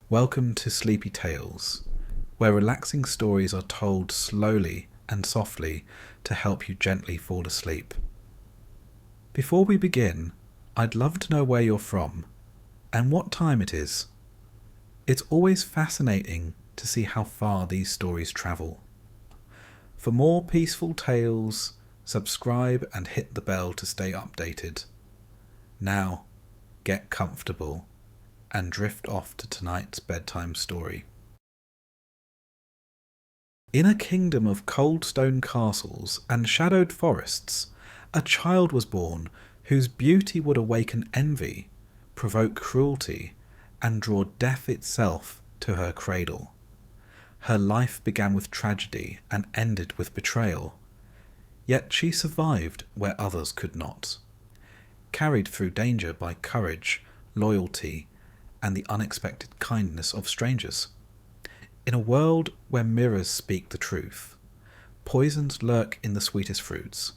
Welcome to Sleepy Tales, where relaxing stories are told slowly and softly to help you gently fall asleep. Before we begin, I'd love to know where you're from and what time it is. It's always fascinating to see how far these stories travel. For more peaceful tales, subscribe and hit the bell to stay updated. Now, get comfortable and drift off to tonight's bedtime story. In a kingdom of cold stone castles and shadowed forests, a child was born whose beauty would awaken envy, provoke cruelty, and draw death itself to her cradle. Her life began with tragedy and ended with betrayal, yet she survived where others could not. Carried through danger by courage, loyalty, and the unexpected kindness of strangers. In a world where mirrors speak the truth, poisons lurk in the sweetest fruits,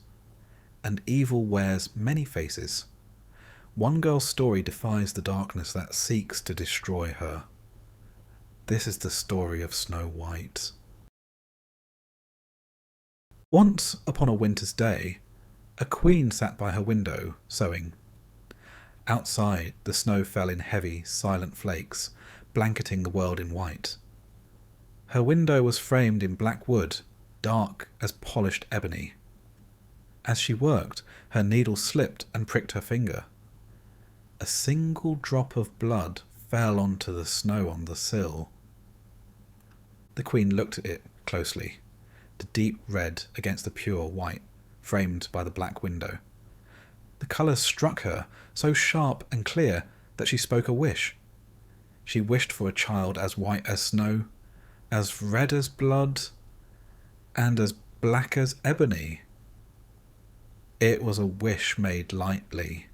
and evil wears many faces, one girl's story defies the darkness that seeks to destroy her. This is the story of Snow White. Once upon a winter's day, a queen sat by her window, sewing. Outside, the snow fell in heavy, silent flakes, blanketing the world in white. Her window was framed in black wood, dark as polished ebony. As she worked, her needle slipped and pricked her finger. A single drop of blood fell onto the snow on the sill. The queen looked at it closely, the deep red against the pure white, framed by the black window. The colour struck her, so sharp and clear that she spoke a wish. She wished for a child as white as snow, as red as blood, and as black as ebony. It was a wish made lightly.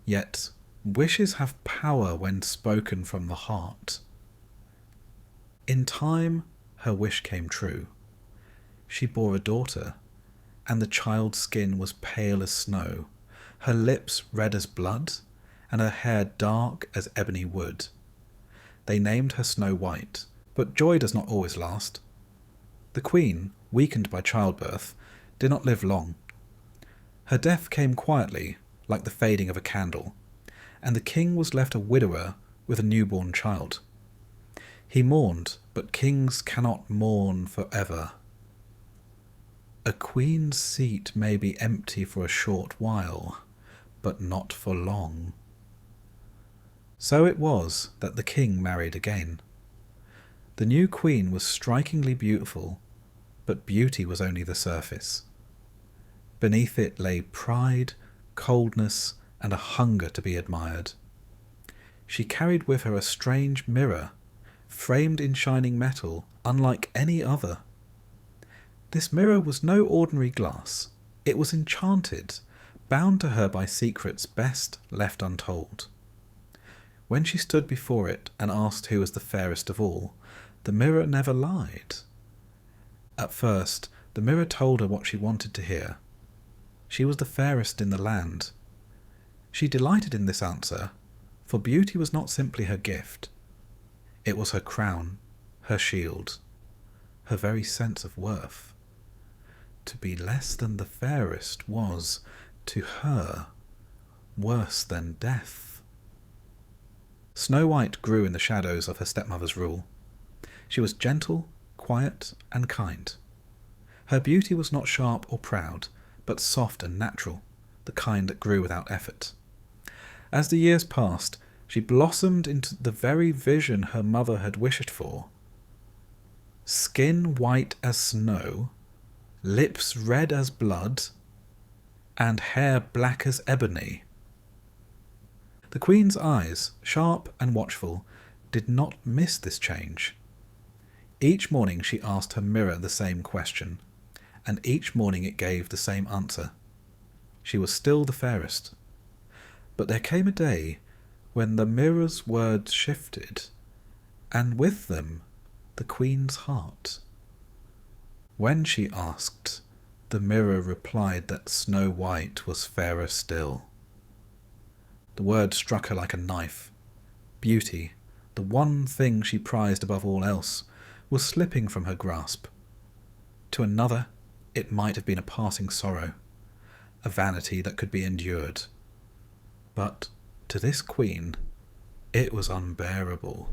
Yet wishes have power when spoken from the heart. In time, her wish came true. She bore a daughter, and the child's skin was pale as snow, her lips red as blood, and her hair dark as ebony wood. They named her Snow White, but joy does not always last. The queen, weakened by childbirth, did not live long. Her death came quietly, like the fading of a candle, and the king was left a widower with a newborn child. He mourned, but kings cannot mourn forever. A queen's seat may be empty for a short while, but not for long. So it was that the king married again. The new queen was strikingly beautiful, but beauty was only the surface. Beneath it lay pride, coldness, and a hunger to be admired. She carried with her a strange mirror, framed in shining metal, unlike any other. This mirror was no ordinary glass. It was enchanted, bound to her by secrets best left untold. When she stood before it and asked who was the fairest of all, the mirror never lied. At first, the mirror told her what she wanted to hear. She was the fairest in the land. She delighted in this answer, for beauty was not simply her gift. It was her crown, her shield, her very sense of worth. To be less than the fairest was, to her, worse than death. Snow White grew in the shadows of her stepmother's rule. She was gentle, quiet, and kind. Her beauty was not sharp or proud, but soft and natural, the kind that grew without effort. As the years passed, she blossomed into the very vision her mother had wished for. Skin white as snow, lips red as blood, and hair black as ebony. The queen's eyes, sharp and watchful, did not miss this change. Each morning she asked her mirror the same question, and each morning it gave the same answer. She was still the fairest. But there came a day when the mirror's words shifted, and with them the queen's heart. When she asked, the mirror replied that Snow White was fairer still. The word struck her like a knife. Beauty, the one thing she prized above all else, was slipping from her grasp. To another, it might have been a passing sorrow, a vanity that could be endured. But to this queen, it was unbearable.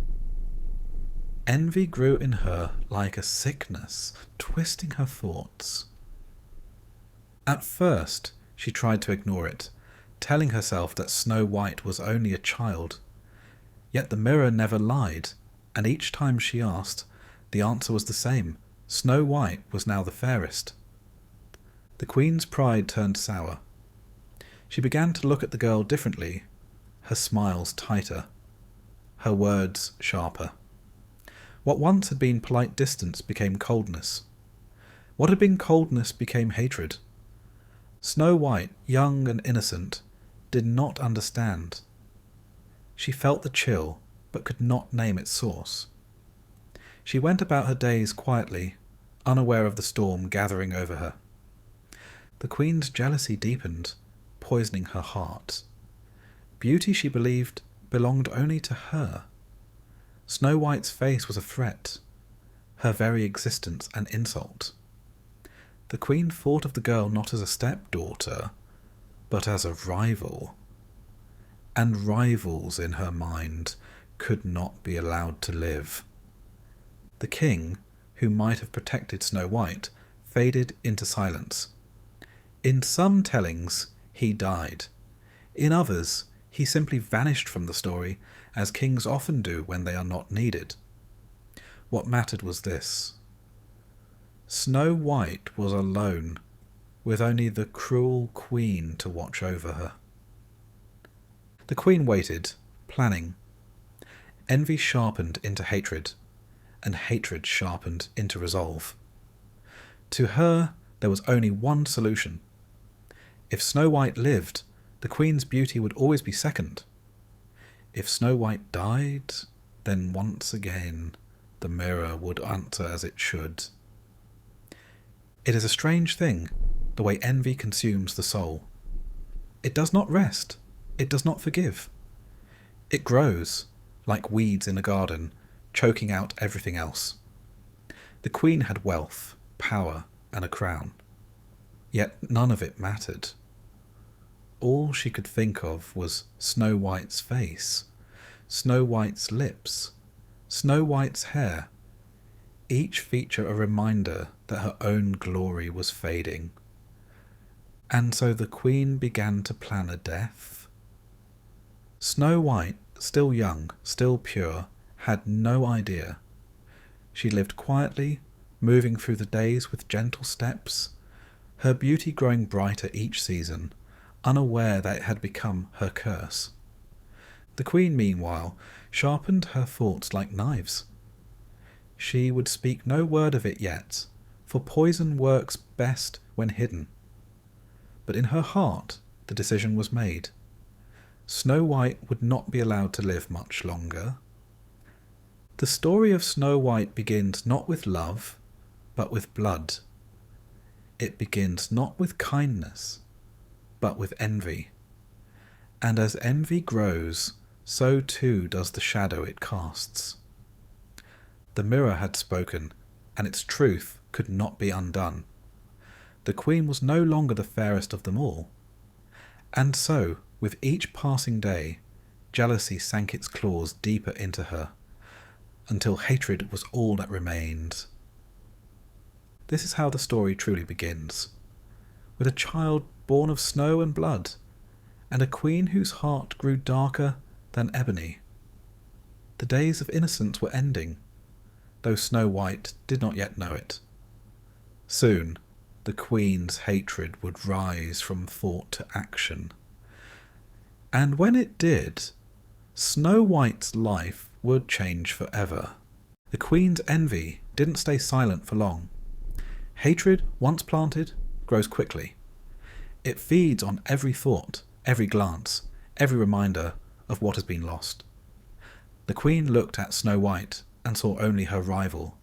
Envy grew in her like a sickness, twisting her thoughts. At first, she tried to ignore it, telling herself that Snow White was only a child. Yet the mirror never lied, and each time she asked, the answer was the same. Snow White was now the fairest. The queen's pride turned sour. She began to look at the girl differently, her smiles tighter, her words sharper. What once had been polite distance became coldness. What had been coldness became hatred. Snow White, young and innocent, did not understand. She felt the chill, but could not name its source. She went about her days quietly, unaware of the storm gathering over her. The queen's jealousy deepened, poisoning her heart. Beauty, she believed, belonged only to her. Snow White's face was a threat, her very existence an insult. The queen thought of the girl not as a stepdaughter, but as a rival. And rivals in her mind could not be allowed to live. The king, who might have protected Snow White, faded into silence. In some tellings, he died. In others, he simply vanished from the story, as kings often do when they are not needed. What mattered was this. Snow White was alone, with only the cruel queen to watch over her. The queen waited, planning. Envy sharpened into hatred, and hatred sharpened into resolve. To her, there was only one solution. If Snow White lived, the queen's beauty would always be second. If Snow White died, then once again the mirror would answer as it should. It is a strange thing, the way envy consumes the soul. It does not rest. It does not forgive. It grows, like weeds in a garden, choking out everything else. The queen had wealth, power, and a crown. Yet none of it mattered. All she could think of was Snow White's face, Snow White's lips, Snow White's hair, each feature a reminder that her own glory was fading. And so the queen began to plan a death. Snow White, still young, still pure, had no idea. She lived quietly, moving through the days with gentle steps, her beauty growing brighter each season, unaware that it had become her curse. The queen, meanwhile, sharpened her thoughts like knives. She would speak no word of it yet, for poison works best when hidden. But in her heart the decision was made. Snow White would not be allowed to live much longer. The story of Snow White begins not with love, but with blood. It begins not with kindness, but with envy. And as envy grows, so too does the shadow it casts. The mirror had spoken, and its truth could not be undone. The queen was no longer the fairest of them all. And so, with each passing day, jealousy sank its claws deeper into her, until hatred was all that remained. This is how the story truly begins, with a child born of snow and blood, and a queen whose heart grew darker than ebony. The days of innocence were ending, though Snow White did not yet know it. Soon, the queen's hatred would rise from thought to action. And when it did, Snow White's life would change forever. The queen's envy didn't stay silent for long. Hatred, once planted, grows quickly. It feeds on every thought, every glance, every reminder of what has been lost. The queen looked at Snow White and saw only her rival,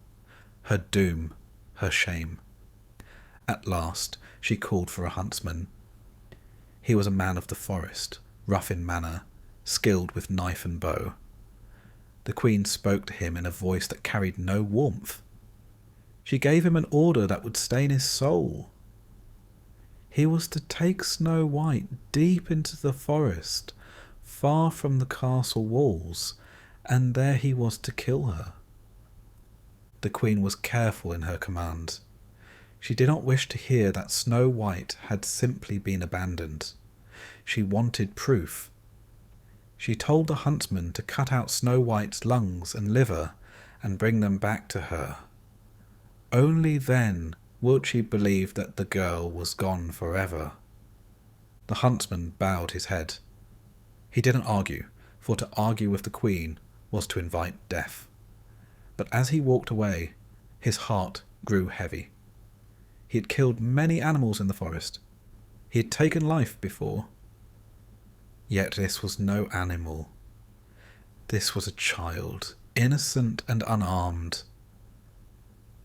her doom, her shame. At last she called for a huntsman. He was a man of the forest, rough in manner, skilled with knife and bow. The Queen spoke to him in a voice that carried no warmth. She gave him an order that would stain his soul. He was to take Snow White deep into the forest, far from the castle walls, and there he was to kill her. The Queen was careful in her command. She did not wish to hear that Snow White had simply been abandoned. She wanted proof. She told the huntsman to cut out Snow White's lungs and liver and bring them back to her. Only then would she believe that the girl was gone forever. The huntsman bowed his head. He didn't argue, for to argue with the Queen was to invite death. But as he walked away, his heart grew heavy. He had killed many animals in the forest. He had taken life before. Yet this was no animal. This was a child, innocent and unarmed.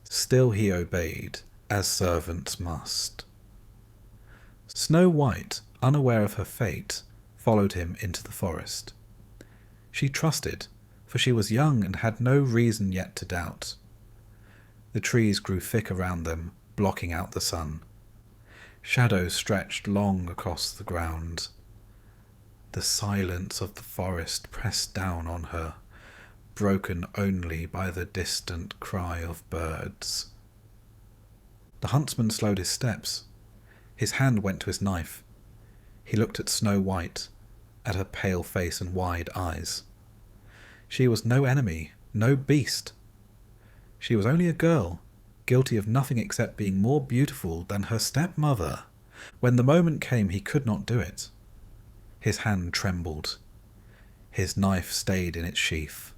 Still he obeyed, as servants must. Snow White, unaware of her fate, followed him into the forest. She trusted, for she was young and had no reason yet to doubt. The trees grew thick around them, blocking out the sun. Shadows stretched long across the ground. The silence of the forest pressed down on her, broken only by the distant cry of birds. The huntsman slowed his steps. His hand went to his knife. He looked at Snow White, at her pale face and wide eyes. She was no enemy, no beast. She was only a girl, guilty of nothing except being more beautiful than her stepmother. When the moment came, he could not do it. His hand trembled. His knife stayed in its sheath.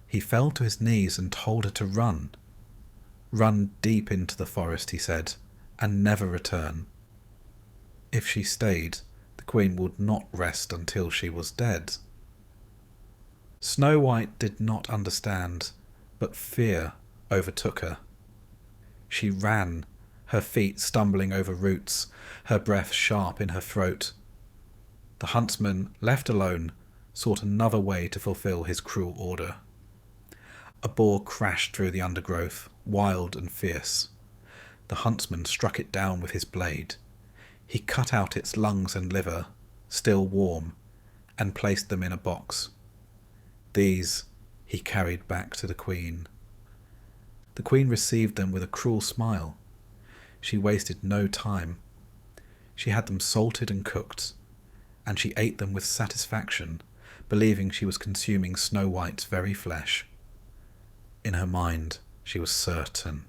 He fell to his knees and told her to run. Run deep into the forest, he said, and never return. If she stayed, the Queen would not rest until she was dead. Snow White did not understand, but fear overtook her. She ran, her feet stumbling over roots, her breath sharp in her throat. The huntsman, left alone, sought another way to fulfill his cruel order. A boar crashed through the undergrowth, wild and fierce. The huntsman struck it down with his blade. He cut out its lungs and liver, still warm, and placed them in a box. These he carried back to the Queen. The Queen received them with a cruel smile. She wasted no time. She had them salted and cooked, and she ate them with satisfaction, believing she was consuming Snow White's very flesh. In her mind, she was certain.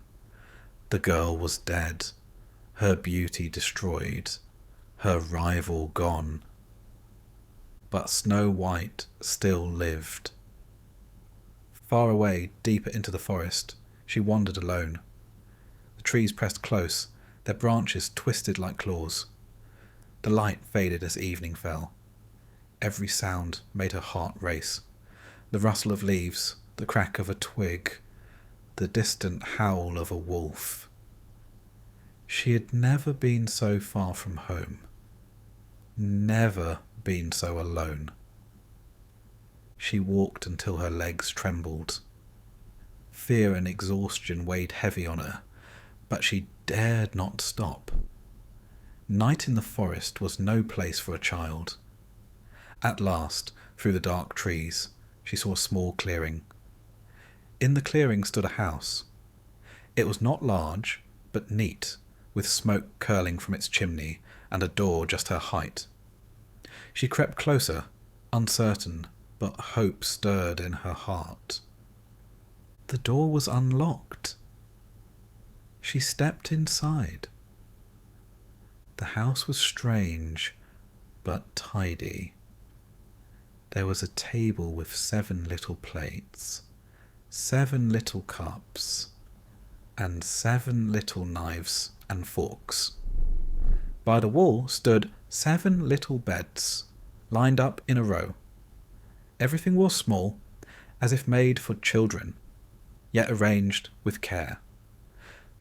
The girl was dead, her beauty destroyed, her rival gone. But Snow White still lived. Far away, deeper into the forest, she wandered alone. The trees pressed close, their branches twisted like claws. The light faded as evening fell. Every sound made her heart race. The rustle of leaves, the crack of a twig, the distant howl of a wolf. She had never been so far from home, never been so alone. She walked until her legs trembled. Fear and exhaustion weighed heavy on her, but she dared not stop. Night in the forest was no place for a child. At last, through the dark trees, she saw a small clearing. In the clearing stood a house. It was not large, but neat, with smoke curling from its chimney and a door just her height. She crept closer, uncertain, but hope stirred in her heart. The door was unlocked. She stepped inside. The house was strange, but tidy. There was a table with 7 little plates, 7 little cups, and 7 little knives and forks. By the wall stood 7 little beds, lined up in a row. Everything was small, as if made for children, yet arranged with care.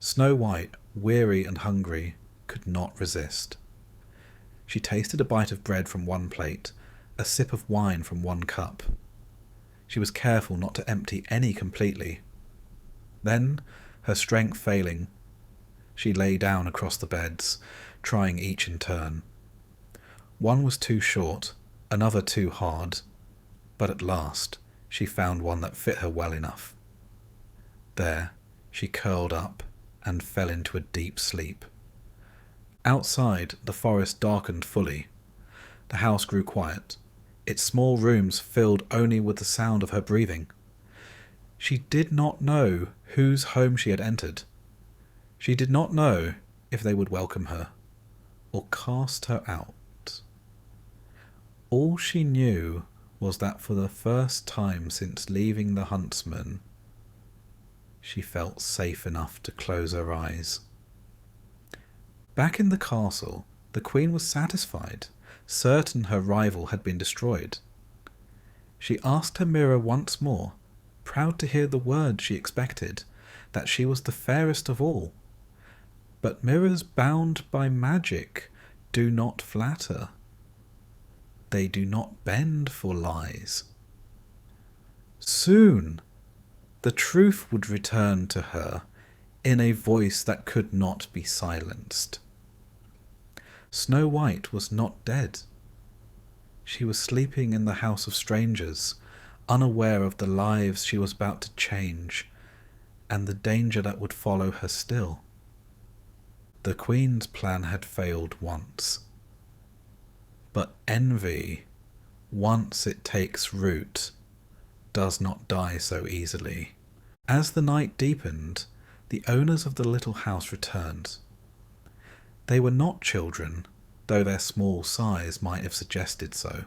Snow White, weary and hungry, could not resist. She tasted a bite of bread from one plate, a sip of wine from one cup. She was careful not to empty any completely. Then, her strength failing, she lay down across the beds, trying each in turn. One was too short, another too hard, but at last she found one that fit her well enough. There she curled up and fell into a deep sleep. Outside, the forest darkened fully. The house grew quiet, its small rooms filled only with the sound of her breathing. She did not know whose home she had entered. She did not know if they would welcome her or cast her out. All she knew was that for the first time since leaving the huntsman, she felt safe enough to close her eyes. Back in the castle, the queen was satisfied, certain her rival had been destroyed. She asked her mirror once more, proud to hear the word she expected, that she was the fairest of all. But mirrors bound by magic do not flatter. They do not bend for lies. Soon, the truth would return to her in a voice that could not be silenced. Snow White was not dead. She was sleeping in the house of strangers, unaware of the lives she was about to change, and the danger that would follow her still. The Queen's plan had failed once. But envy, once it takes root, does not die so easily. As the night deepened, the owners of the little house returned. They were not children, though their small size might have suggested so.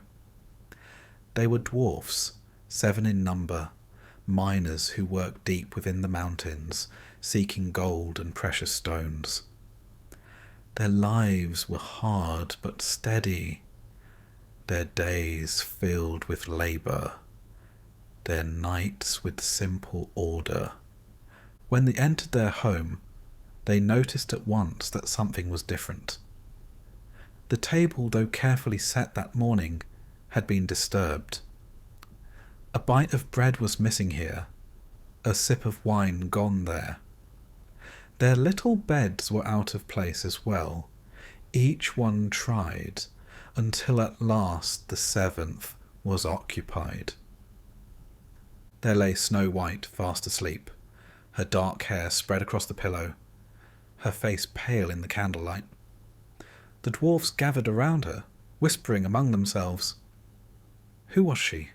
They were dwarfs, 7 in number, miners who worked deep within the mountains, seeking gold and precious stones. Their lives were hard but steady, their days filled with labour, their nights with simple order. When they entered their home, they noticed at once that something was different. The table, though carefully set that morning, had been disturbed. A bite of bread was missing here, a sip of wine gone there. Their little beds were out of place as well. Each one tried, until at last the 7th was occupied. There lay Snow White fast asleep, her dark hair spread across the pillow, her face pale in the candlelight. The dwarfs gathered around her, whispering among themselves. Who was she?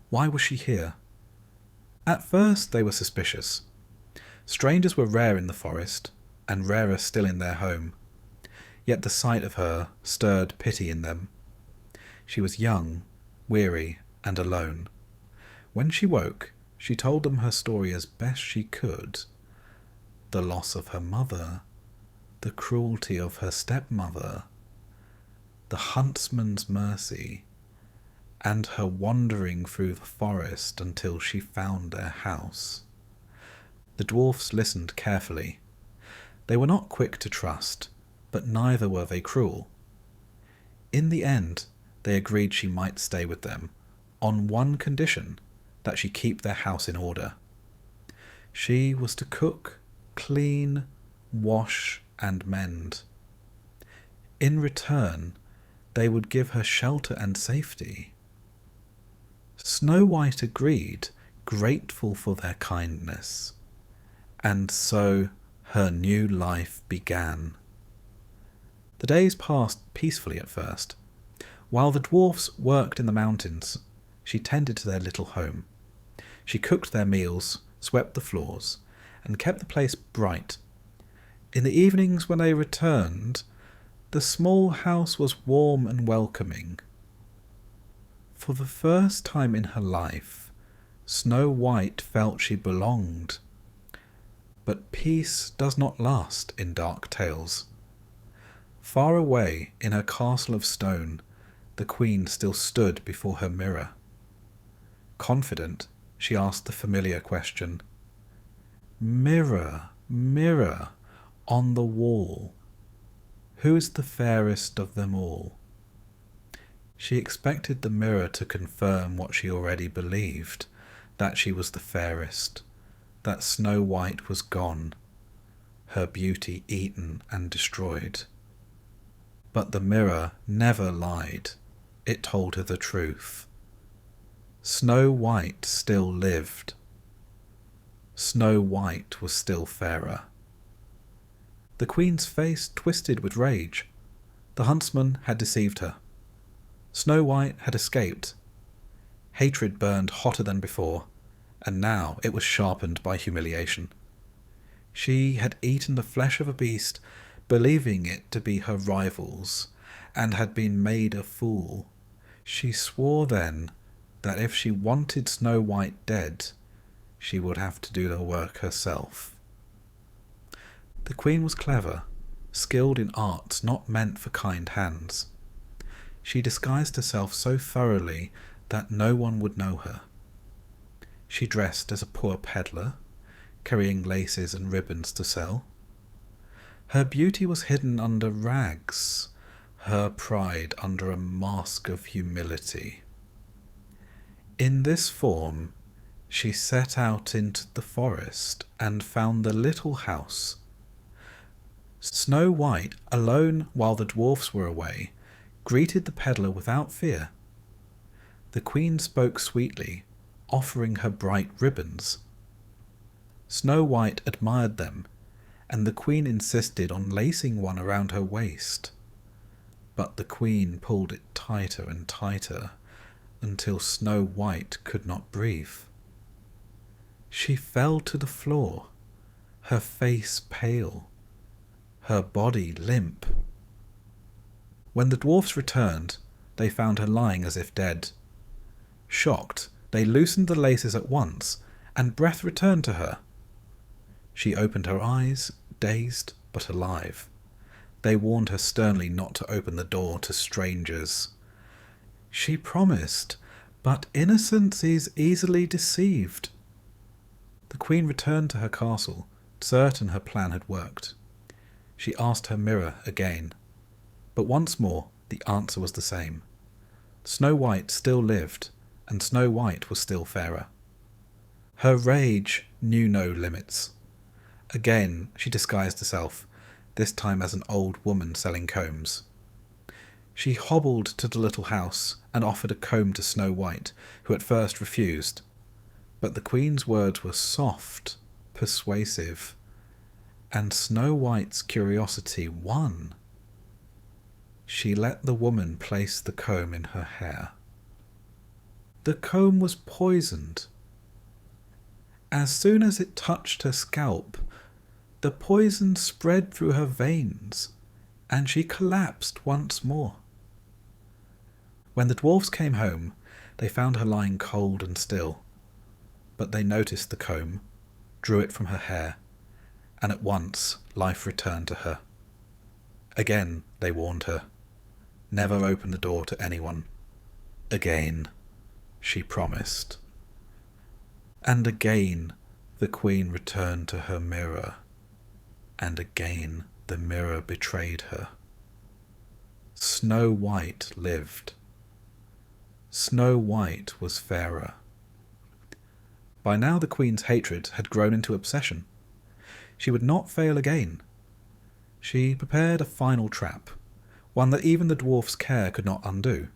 Why was she here? At first they were suspicious. Strangers were rare in the forest, and rarer still in their home. Yet the sight of her stirred pity in them. She was young, weary, and alone. When she woke, she told them her story as best she could. The loss of her mother, the cruelty of her stepmother, the huntsman's mercy, and her wandering through the forest until she found their house. The dwarfs listened carefully. They were not quick to trust, but neither were they cruel. In the end, they agreed she might stay with them, on one condition, that she keep their house in order. She was to cook, clean, wash, and mend. In return, they would give her shelter and safety. Snow White agreed, grateful for their kindness. And so her new life began. The days passed peacefully at first. While the dwarfs worked in the mountains, she tended to their little home. She cooked their meals, swept the floors, and kept the place bright. In the evenings when they returned, the small house was warm and welcoming. For the first time in her life, Snow White felt she belonged. But peace does not last in dark tales. Far away in her castle of stone, the queen still stood before her mirror. Confident, she asked the familiar question, "Mirror, mirror, on the wall, who is the fairest of them all?" She expected the mirror to confirm what she already believed, that she was the fairest, that Snow White was gone, her beauty eaten and destroyed. But the mirror never lied. It told her the truth. Snow White still lived. Snow White was still fairer. The Queen's face twisted with rage. The huntsman had deceived her. Snow White had escaped. Hatred burned hotter than before, and now it was sharpened by humiliation. She had eaten the flesh of a beast, believing it to be her rival's, and had been made a fool. She swore then that if she wanted Snow White dead, she would have to do the work herself. The Queen was clever, skilled in arts not meant for kind hands. She disguised herself so thoroughly that no one would know her. She dressed as a poor peddler, carrying laces and ribbons to sell. Her beauty was hidden under rags, her pride under a mask of humility. In this form, she set out into the forest and found the little house. Snow White, alone while the dwarfs were away, greeted the peddler without fear. The Queen spoke sweetly, offering her bright ribbons. Snow White admired them, and the Queen insisted on lacing one around her waist. But the Queen pulled it tighter and tighter, until Snow White could not breathe. She fell to the floor, her face pale, her body limp. When the dwarfs returned, they found her lying as if dead. Shocked, they loosened the laces at once, and breath returned to her. She opened her eyes, dazed but alive. They warned her sternly not to open the door to strangers. She promised, but innocence is easily deceived. The Queen returned to her castle, certain her plan had worked. She asked her mirror again, but once more the answer was the same. Snow White still lived, and Snow White was still fairer. Her rage knew no limits. Again she disguised herself, this time as an old woman selling combs. She hobbled to the little house and offered a comb to Snow White, who at first refused. But the Queen's words were soft, persuasive, and Snow White's curiosity won. She let the woman place the comb in her hair. The comb was poisoned. As soon as it touched her scalp, the poison spread through her veins, and she collapsed once more. When the dwarfs came home, they found her lying cold and still, but they noticed the comb, drew it from her hair, and at once life returned to her. Again they warned her, never open the door to anyone. Again, she promised. And again the Queen returned to her mirror, and again the mirror betrayed her. Snow White lived. Snow White was fairer. By now the Queen's hatred had grown into obsession. She would not fail again. She prepared a final trap, one that even the dwarf's care could not undo.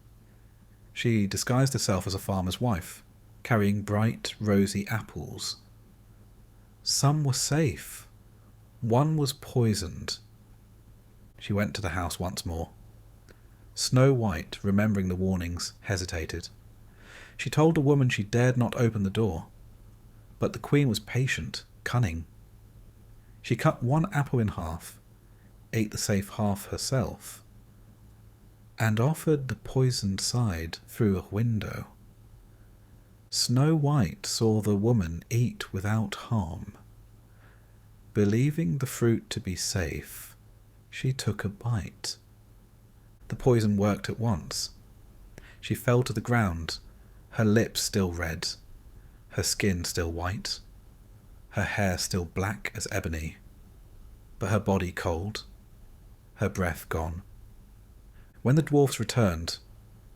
She disguised herself as a farmer's wife, carrying bright, rosy apples. Some were safe. One was poisoned. She went to the house once more. Snow White, remembering the warnings, hesitated. She told the woman she dared not open the door. But the Queen was patient, cunning. She cut one apple in half, ate the safe half herself, and offered the poisoned side through a window. Snow White saw the woman eat without harm. Believing the fruit to be safe, she took a bite. The poison worked at once. She fell to the ground, her lips still red, her skin still white, her hair still black as ebony, but her body cold, her breath gone. When the dwarfs returned,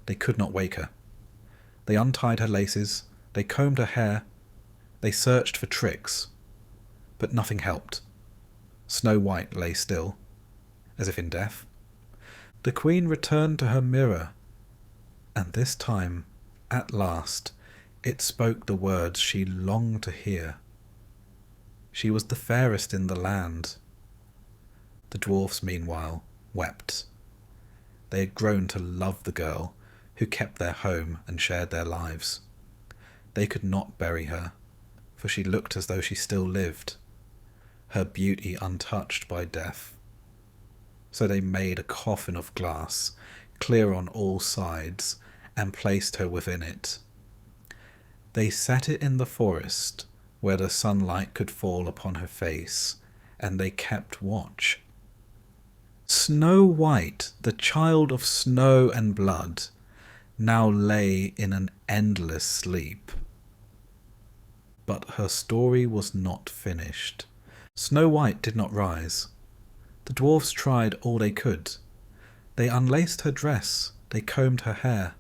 They could not wake her. They untied her laces, they combed her hair, they searched for tricks, but nothing helped. Snow White lay still, as if in death. The Queen returned to her mirror, and this time, at last, it spoke the words she longed to hear. She was the fairest in the land. The dwarfs, meanwhile, wept. They had grown to love the girl who kept their home and shared their lives. They could not bury her, for she looked as though she still lived, her beauty untouched by death. So they made a coffin of glass, clear on all sides, and placed her within it. They set it in the forest, where the sunlight could fall upon her face, and they kept watch. Snow White, the child of snow and blood, now lay in an endless sleep. But her story was not finished. Snow White did not rise. The dwarfs tried all they could. They unlaced her dress, they combed her hair,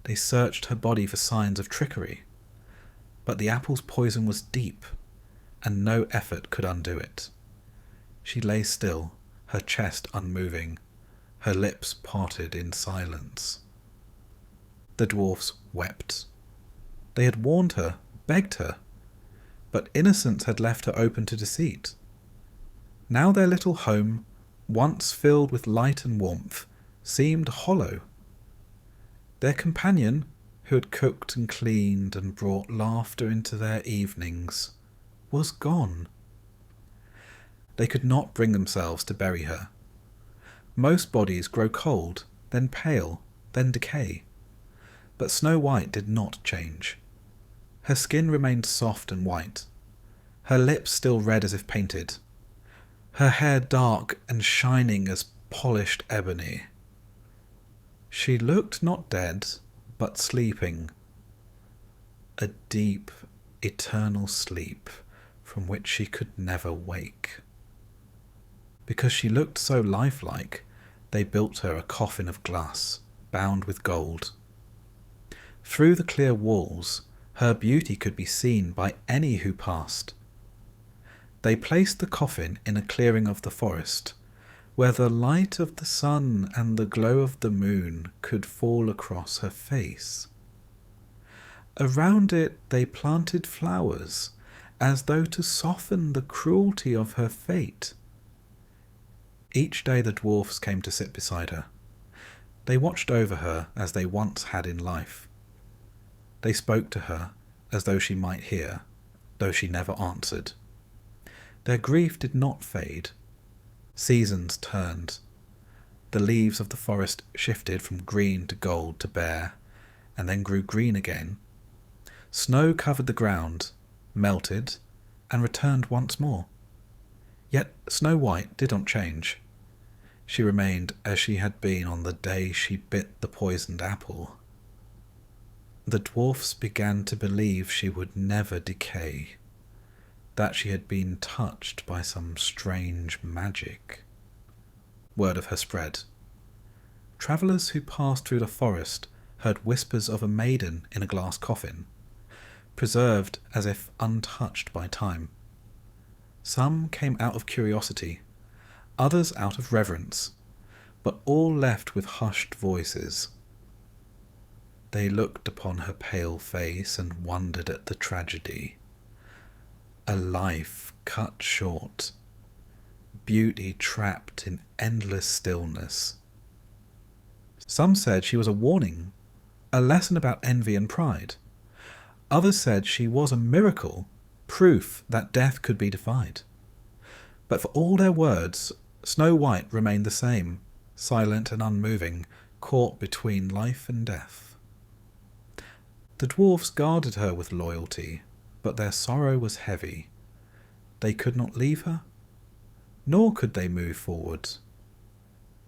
they searched her body for signs of trickery. But the apple's poison was deep, and no effort could undo it. She lay still, her chest unmoving, her lips parted in silence. The dwarfs wept. They had warned her, begged her, but innocence had left her open to deceit. Now their little home, once filled with light and warmth, seemed hollow. Their companion, who had cooked and cleaned and brought laughter into their evenings, was gone. They could not bring themselves to bury her. Most bodies grow cold, then pale, then decay. But Snow White did not change. Her skin remained soft and white, her lips still red as if painted, her hair dark and shining as polished ebony. She looked not dead, but sleeping, a deep, eternal sleep from which she could never wake. Because she looked so lifelike, they built her a coffin of glass, bound with gold. Through the clear walls, her beauty could be seen by any who passed. They placed the coffin in a clearing of the forest, where the light of the sun and the glow of the moon could fall across her face. Around it they planted flowers, as though to soften the cruelty of her fate. Each day the dwarfs came to sit beside her. They watched over her as they once had in life. They spoke to her as though she might hear, though she never answered. Their grief did not fade. Seasons turned. The leaves of the forest shifted from green to gold to bare, and then grew green again. Snow covered the ground, melted, and returned once more. Yet Snow White did not change. She remained as she had been on the day she bit the poisoned apple. The dwarfs began to believe she would never decay, that she had been touched by some strange magic. Word of her spread. Travellers who passed through the forest heard whispers of a maiden in a glass coffin, preserved as if untouched by time. Some came out of curiosity, others out of reverence, but all left with hushed voices. They looked upon her pale face and wondered at the tragedy. A life cut short, beauty trapped in endless stillness. Some said she was a warning, a lesson about envy and pride. Others said she was a miracle, proof that death could be defied. But for all their words, Snow White remained the same, silent and unmoving, caught between life and death. The dwarfs guarded her with loyalty, but their sorrow was heavy. They could not leave her, nor could they move forward.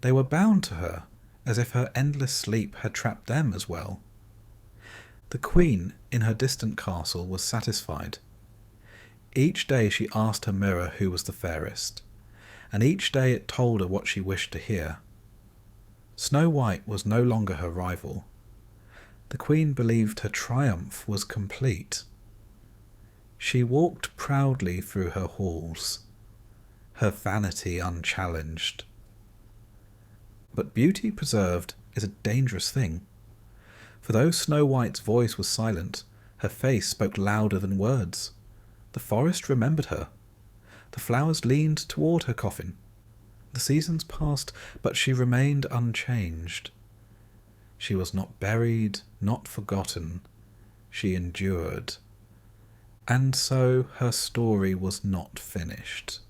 They were bound to her, as if her endless sleep had trapped them as well. The queen, in her distant castle, was satisfied. Each day she asked her mirror who was the fairest, and each day it told her what she wished to hear. Snow White was no longer her rival. The queen believed her triumph was complete. She walked proudly through her halls, her vanity unchallenged. But beauty preserved is a dangerous thing. For though Snow White's voice was silent, her face spoke louder than words. The forest remembered her. The flowers leaned toward her coffin. The seasons passed, but she remained unchanged. She was not buried, not forgotten. She endured. And so her story was not finished.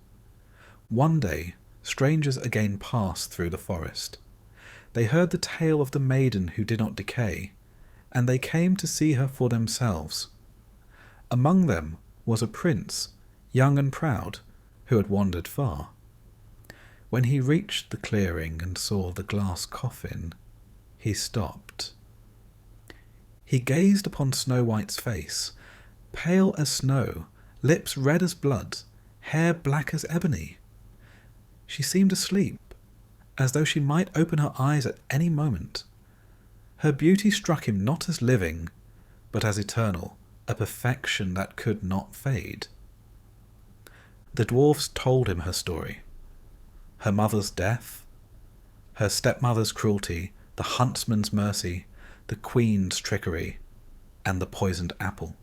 One day, strangers again passed through the forest. They heard the tale of the maiden who did not decay, and they came to see her for themselves. Among them was a prince, young and proud, who had wandered far. When he reached the clearing and saw the glass coffin, he stopped. He gazed upon Snow White's face, pale as snow, lips red as blood, hair black as ebony. She seemed asleep, as though she might open her eyes at any moment. Her beauty struck him not as living, but as eternal, a perfection that could not fade. The dwarfs told him her story. Her mother's death, her stepmother's cruelty, the huntsman's mercy, the queen's trickery, and the poisoned apple.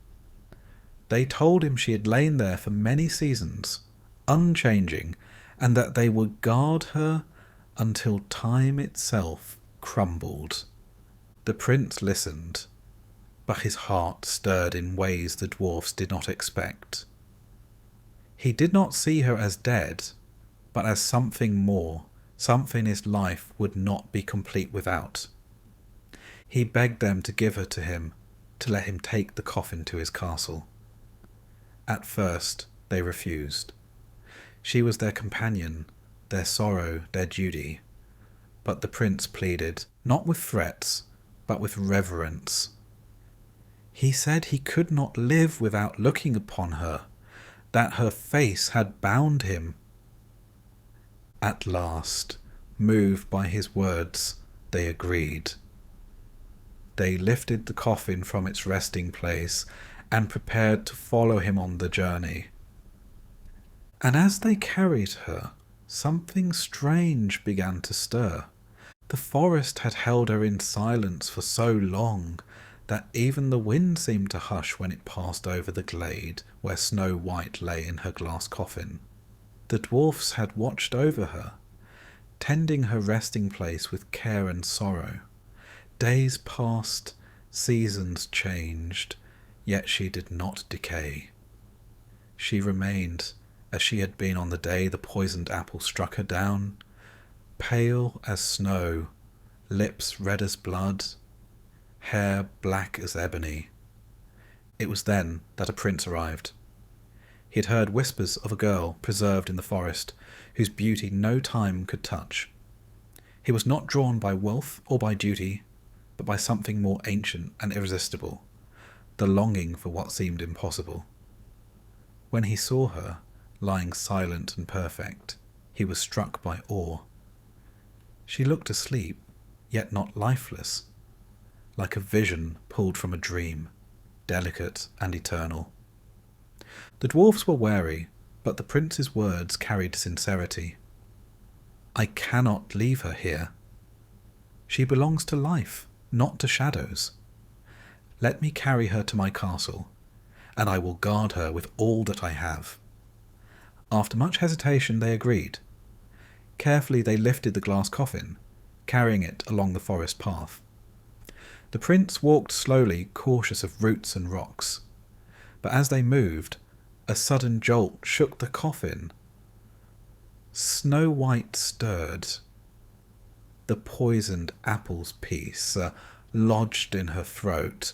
They told him she had lain there for many seasons, unchanging, and that they would guard her until time itself crumbled. The prince listened, but his heart stirred in ways the dwarfs did not expect. He did not see her as dead, but as something more, something his life would not be complete without. He begged them to give her to him, to let him take the coffin to his castle. At first they refused. She was their companion, their sorrow, their duty. But the prince pleaded, not with threats, but with reverence. He said he could not live without looking upon her, that her face had bound him. At last, moved by his words, they agreed. They lifted the coffin from its resting place and prepared to follow him on the journey. And as they carried her, something strange began to stir. The forest had held her in silence for so long that even the wind seemed to hush when it passed over the glade where Snow White lay in her glass coffin. The dwarfs had watched over her, tending her resting place with care and sorrow. Days passed, seasons changed, yet she did not decay. She remained as she had been on the day the poisoned apple struck her down, pale as snow, lips red as blood, hair black as ebony. It was then that a prince arrived. He had heard whispers of a girl preserved in the forest, whose beauty no time could touch. He was not drawn by wealth or by duty, but by something more ancient and irresistible, the longing for what seemed impossible. When he saw her, lying silent and perfect, he was struck by awe. She looked asleep, yet not lifeless, like a vision pulled from a dream, delicate and eternal. The dwarfs were wary, but the prince's words carried sincerity. I cannot leave her here. She belongs to life, not to shadows. Let me carry her to my castle, and I will guard her with all that I have. After much hesitation they agreed. Carefully they lifted the glass coffin, carrying it along the forest path. The prince walked slowly, cautious of roots and rocks. But as they moved, a sudden jolt shook the coffin. Snow White stirred. The poisoned apple's piece, lodged in her throat,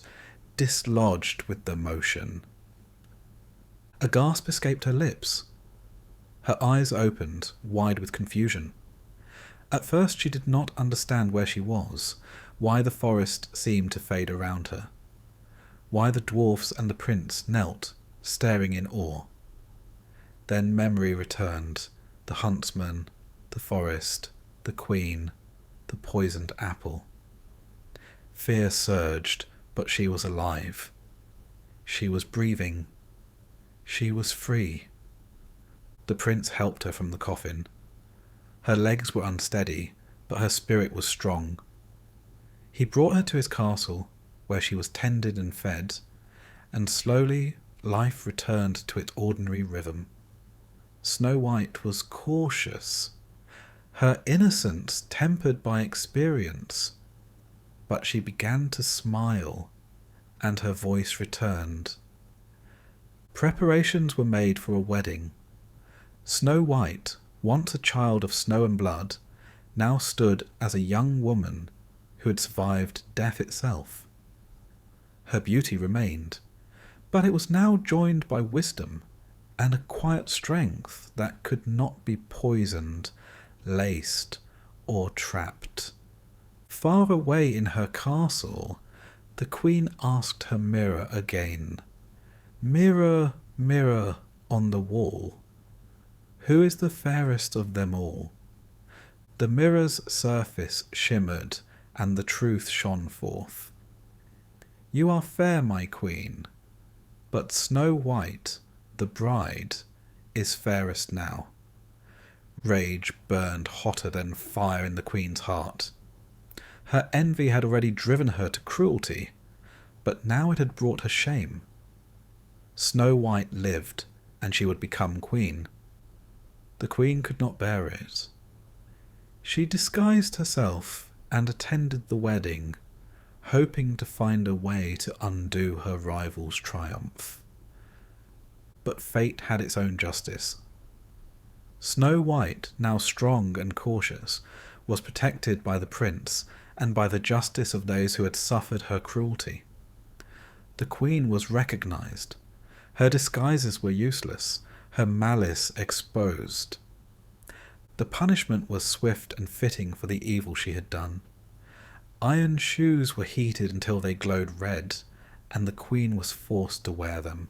dislodged with the motion. A gasp escaped her lips. Her eyes opened, wide with confusion. At first she did not understand where she was, why the forest seemed to fade around her, why the dwarfs and the prince knelt, staring in awe. Then memory returned, the huntsman, the forest, the queen, the poisoned apple. Fear surged, but she was alive. She was breathing. She was free. The prince helped her from the coffin. Her legs were unsteady, but her spirit was strong. He brought her to his castle, where she was tended and fed, and slowly life returned to its ordinary rhythm. Snow White was cautious, her innocence tempered by experience, but she began to smile, and her voice returned. Preparations were made for a wedding. Snow White, once a child of snow and blood, now stood as a young woman who had survived death itself. Her beauty remained, but it was now joined by wisdom and a quiet strength that could not be poisoned, laced, or trapped. Far away in her castle, the queen asked her mirror again, "Mirror, mirror on the wall, who is the fairest of them all?" The mirror's surface shimmered, and the truth shone forth. "You are fair, my queen, but Snow White, the bride, is fairest now." Rage burned hotter than fire in the queen's heart. Her envy had already driven her to cruelty, but now it had brought her shame. Snow White lived, and she would become queen. The queen could not bear it. She disguised herself and attended the wedding, hoping to find a way to undo her rival's triumph. But fate had its own justice. Snow White, now strong and cautious, was protected by the prince and by the justice of those who had suffered her cruelty. The queen was recognized. Her disguises were useless, her malice exposed. The punishment was swift and fitting for the evil she had done. Iron shoes were heated until they glowed red, and the queen was forced to wear them.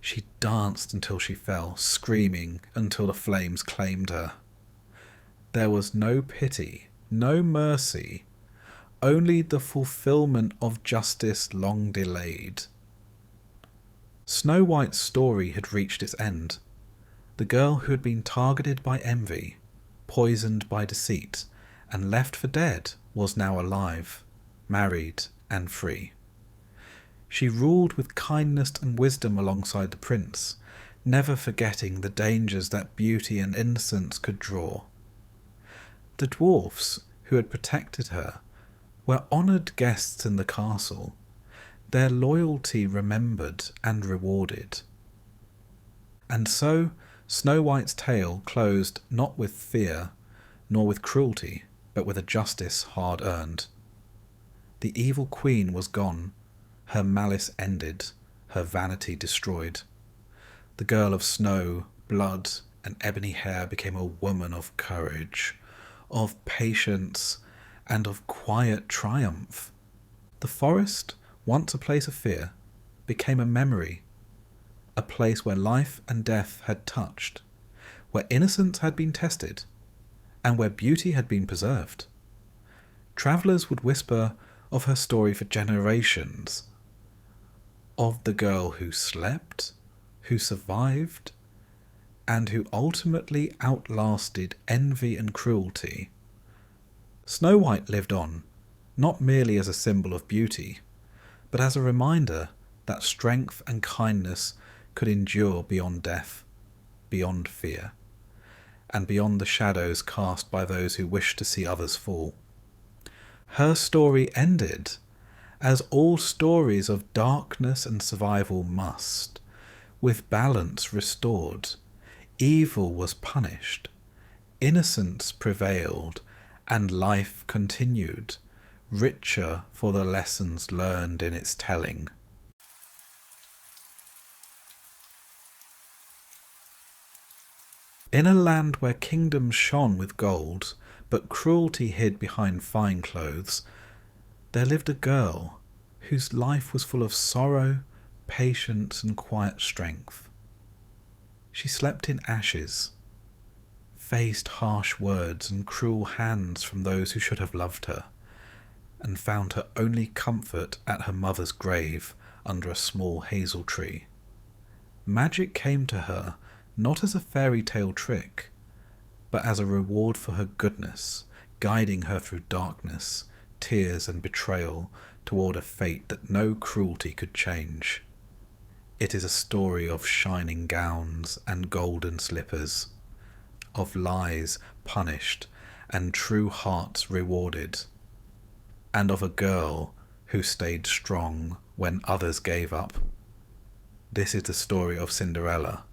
She danced until she fell, screaming until the flames claimed her. There was no pity, no mercy, only the fulfillment of justice long delayed. Snow White's story had reached its end. The girl who had been targeted by envy, poisoned by deceit, and left for dead was now alive, married, and free. She ruled with kindness and wisdom alongside the prince, never forgetting the dangers that beauty and innocence could draw. The dwarfs who had protected her were honoured guests in the castle, their loyalty remembered and rewarded. And so Snow White's tale closed not with fear, nor with cruelty, but with a justice hard earned. The evil queen was gone, her malice ended, her vanity destroyed. The girl of snow, blood, and ebony hair became a woman of courage, of patience, and of quiet triumph. The forest, once a place of fear, became a memory, a place where life and death had touched, where innocence had been tested, and where beauty had been preserved. Travellers would whisper of her story for generations, of the girl who slept, who survived, and who ultimately outlasted envy and cruelty. Snow White lived on, not merely as a symbol of beauty, but as a reminder that strength and kindness could endure beyond death, beyond fear, and beyond the shadows cast by those who wish to see others fall. Her story ended, as all stories of darkness and survival must, with balance restored. Evil was punished, innocence prevailed, and life continued, richer for the lessons learned in its telling. In a land where kingdoms shone with gold, but cruelty hid behind fine clothes, there lived a girl whose life was full of sorrow, patience, and quiet strength. She slept in ashes, faced harsh words and cruel hands from those who should have loved her, and found her only comfort at her mother's grave under a small hazel tree. Magic came to her not as a fairy tale trick, but as a reward for her goodness, guiding her through darkness, tears and betrayal toward a fate that no cruelty could change. It is a story of shining gowns and golden slippers, of lies punished and true hearts rewarded, and of a girl who stayed strong when others gave up. This is the story of Cinderella.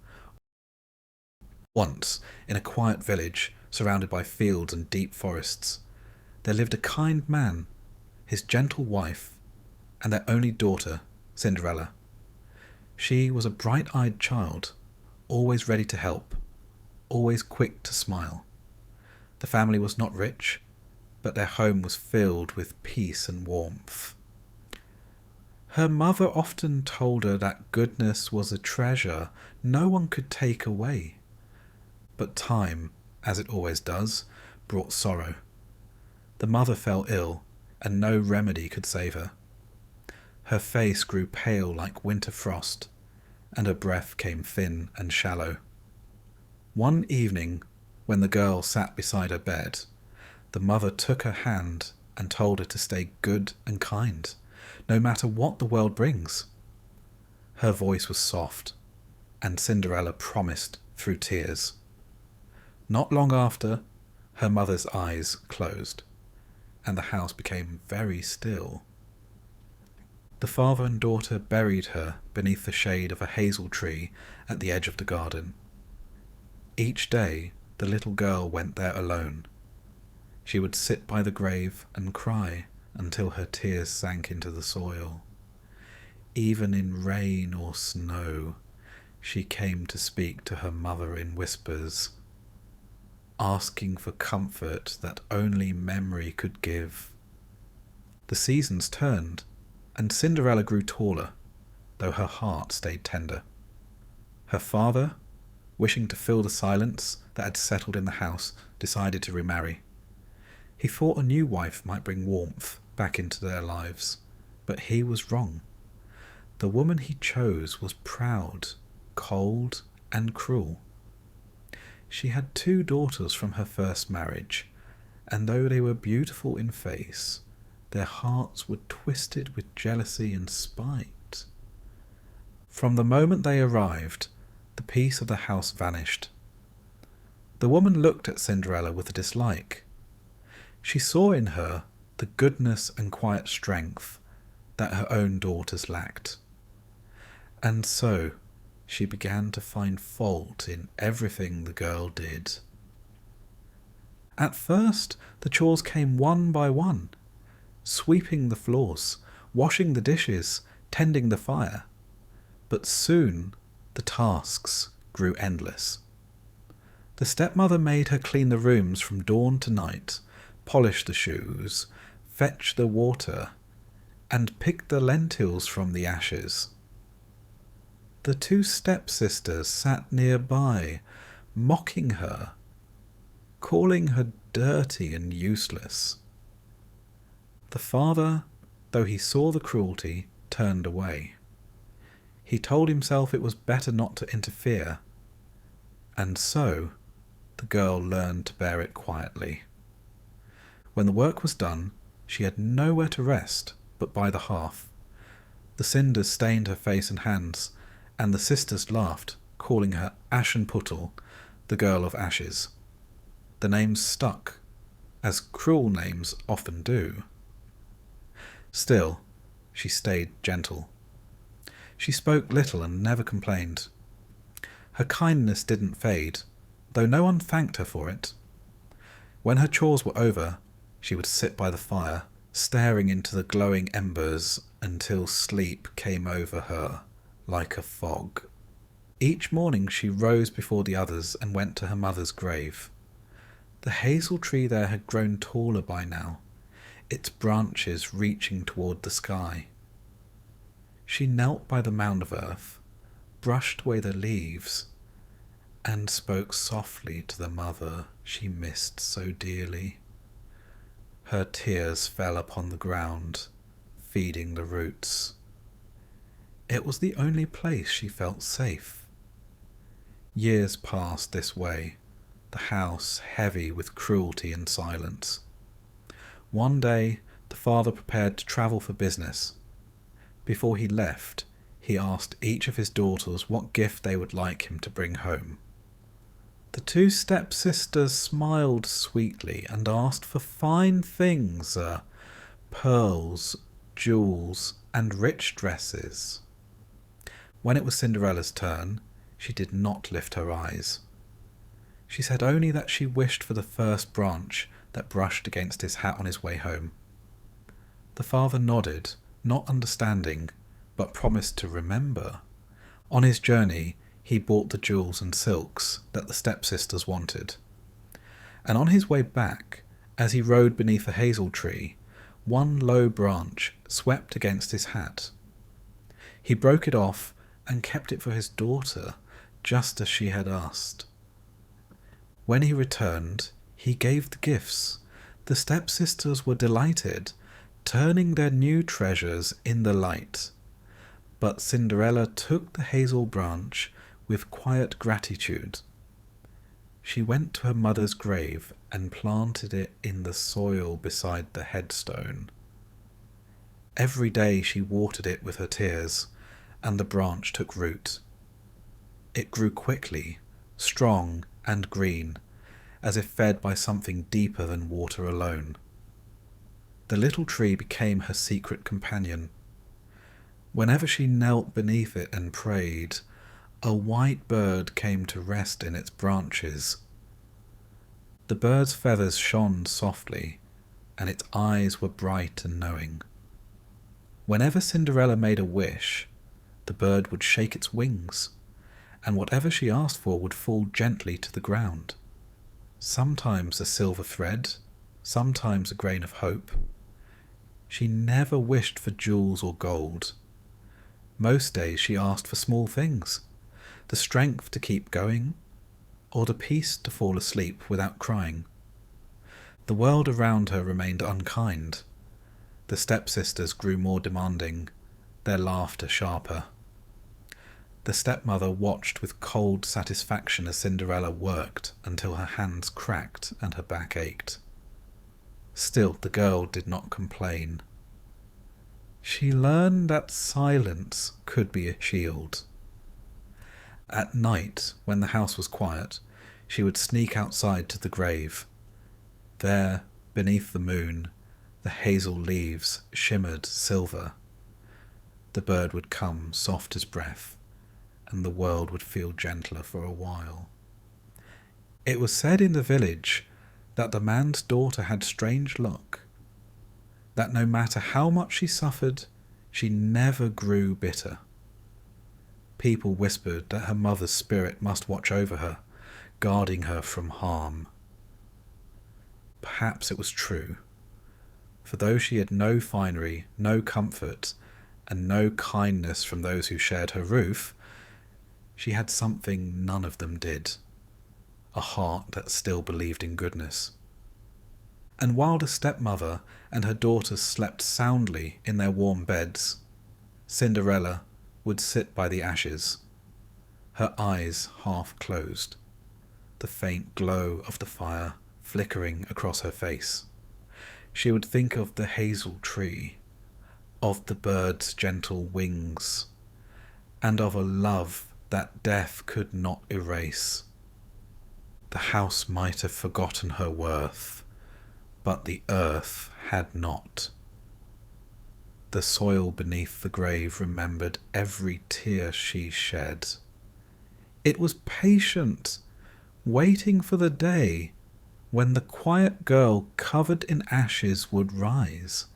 Once, in a quiet village surrounded by fields and deep forests, there lived a kind man, his gentle wife, and their only daughter, Cinderella. She was a bright-eyed child, always ready to help, always quick to smile. The family was not rich, but their home was filled with peace and warmth. Her mother often told her that goodness was a treasure no one could take away. But time, as it always does, brought sorrow. The mother fell ill, and no remedy could save her. Her face grew pale like winter frost, and her breath came thin and shallow. One evening, when the girl sat beside her bed, the mother took her hand and told her to stay good and kind, no matter what the world brings. Her voice was soft, and Cinderella promised through tears. Not long after, her mother's eyes closed, and the house became very still. The father and daughter buried her beneath the shade of a hazel tree at the edge of the garden. Each day, the little girl went there alone. She would sit by the grave and cry until her tears sank into the soil. Even in rain or snow, she came to speak to her mother in whispers, asking for comfort that only memory could give. The seasons turned, and Cinderella grew taller, though her heart stayed tender. Her father, wishing to fill the silence that had settled in the house, decided to remarry. He thought a new wife might bring warmth back into their lives, but he was wrong. The woman he chose was proud, cold, and cruel. She had 2 daughters from her first marriage, and though they were beautiful in face, their hearts were twisted with jealousy and spite. From the moment they arrived, the peace of the house vanished. The woman looked at Cinderella with a dislike. She saw in her the goodness and quiet strength that her own daughters lacked. And so she began to find fault in everything the girl did. At first, the chores came one by one, sweeping the floors, washing the dishes, tending the fire. But soon the tasks grew endless. The stepmother made her clean the rooms from dawn to night, polish the shoes, fetch the water, and pick the lentils from the ashes. The 2 stepsisters sat nearby, mocking her, calling her dirty and useless. The father, though he saw the cruelty, turned away. He told himself it was better not to interfere, and so the girl learned to bear it quietly. When the work was done, she had nowhere to rest but by the hearth. The cinders stained her face and hands, and the sisters laughed, calling her Aschenputtel, the girl of ashes. The name stuck, as cruel names often do. Still, she stayed gentle. She spoke little and never complained. Her kindness didn't fade, though no one thanked her for it. When her chores were over, she would sit by the fire, staring into the glowing embers until sleep came over her like a fog. Each morning she rose before the others and went to her mother's grave. The hazel tree there had grown taller by now, its branches reaching toward the sky. She knelt by the mound of earth, brushed away the leaves, and spoke softly to the mother she missed so dearly. Her tears fell upon the ground, feeding the roots. It was the only place she felt safe. Years passed this way, the house heavy with cruelty and silence. One day, the father prepared to travel for business. Before he left, he asked each of his daughters what gift they would like him to bring home. The two stepsisters smiled sweetly and asked for fine things, pearls, jewels, and rich dresses. When it was Cinderella's turn, she did not lift her eyes. She said only that she wished for the first branch that brushed against his hat on his way home. The father nodded, not understanding, but promised to remember. On his journey, he bought the jewels and silks that the stepsisters wanted. And on his way back, as he rode beneath a hazel tree, one low branch swept against his hat. He broke it off and kept it for his daughter, just as she had asked. When he returned, he gave the gifts. The stepsisters were delighted, turning their new treasures in the light. But Cinderella took the hazel branch with quiet gratitude. She went to her mother's grave and planted it in the soil beside the headstone. Every day she watered it with her tears, and the branch took root. It grew quickly, strong and green, as if fed by something deeper than water alone. The little tree became her secret companion. Whenever she knelt beneath it and prayed, a white bird came to rest in its branches. The bird's feathers shone softly, and its eyes were bright and knowing. Whenever Cinderella made a wish, the bird would shake its wings, and whatever she asked for would fall gently to the ground. Sometimes a silver thread, sometimes a grain of hope. She never wished for jewels or gold. Most days she asked for small things, the strength to keep going, or the peace to fall asleep without crying. The world around her remained unkind. The stepsisters grew more demanding, their laughter sharper. The stepmother watched with cold satisfaction as Cinderella worked until her hands cracked and her back ached. Still, the girl did not complain. She learned that silence could be a shield. At night, when the house was quiet, she would sneak outside to the grave. There, beneath the moon, the hazel leaves shimmered silver. The bird would come soft as breath, and the world would feel gentler for a while. It was said in the village that the man's daughter had strange luck, that no matter how much she suffered, she never grew bitter. People whispered that her mother's spirit must watch over her, guarding her from harm. Perhaps it was true, for though she had no finery, no comfort, and no kindness from those who shared her roof, she had something none of them did, a heart that still believed in goodness. And while the stepmother and her daughters slept soundly in their warm beds, Cinderella would sit by the ashes, her eyes half closed, the faint glow of the fire flickering across her face. She would think of the hazel tree, of the bird's gentle wings, and of a love that death could not erase. The house might have forgotten her worth, but the earth had not. The soil beneath the grave remembered every tear she shed. It was patient, waiting for the day when the quiet girl covered in ashes would rise,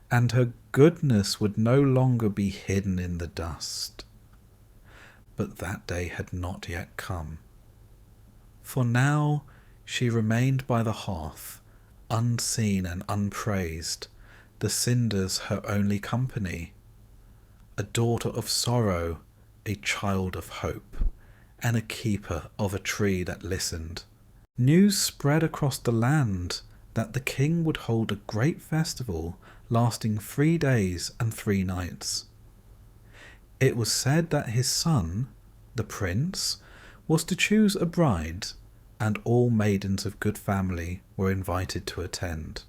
and her goodness would no longer be hidden in the dust. But that day had not yet come. For now she remained by the hearth, unseen and unpraised, the cinders her only company, a daughter of sorrow, a child of hope, and a keeper of a tree that listened. News spread across the land that the king would hold a great festival lasting 3 days and 3 nights. It was said that his son, the prince, was to choose a bride, and all maidens of good family were invited to attend.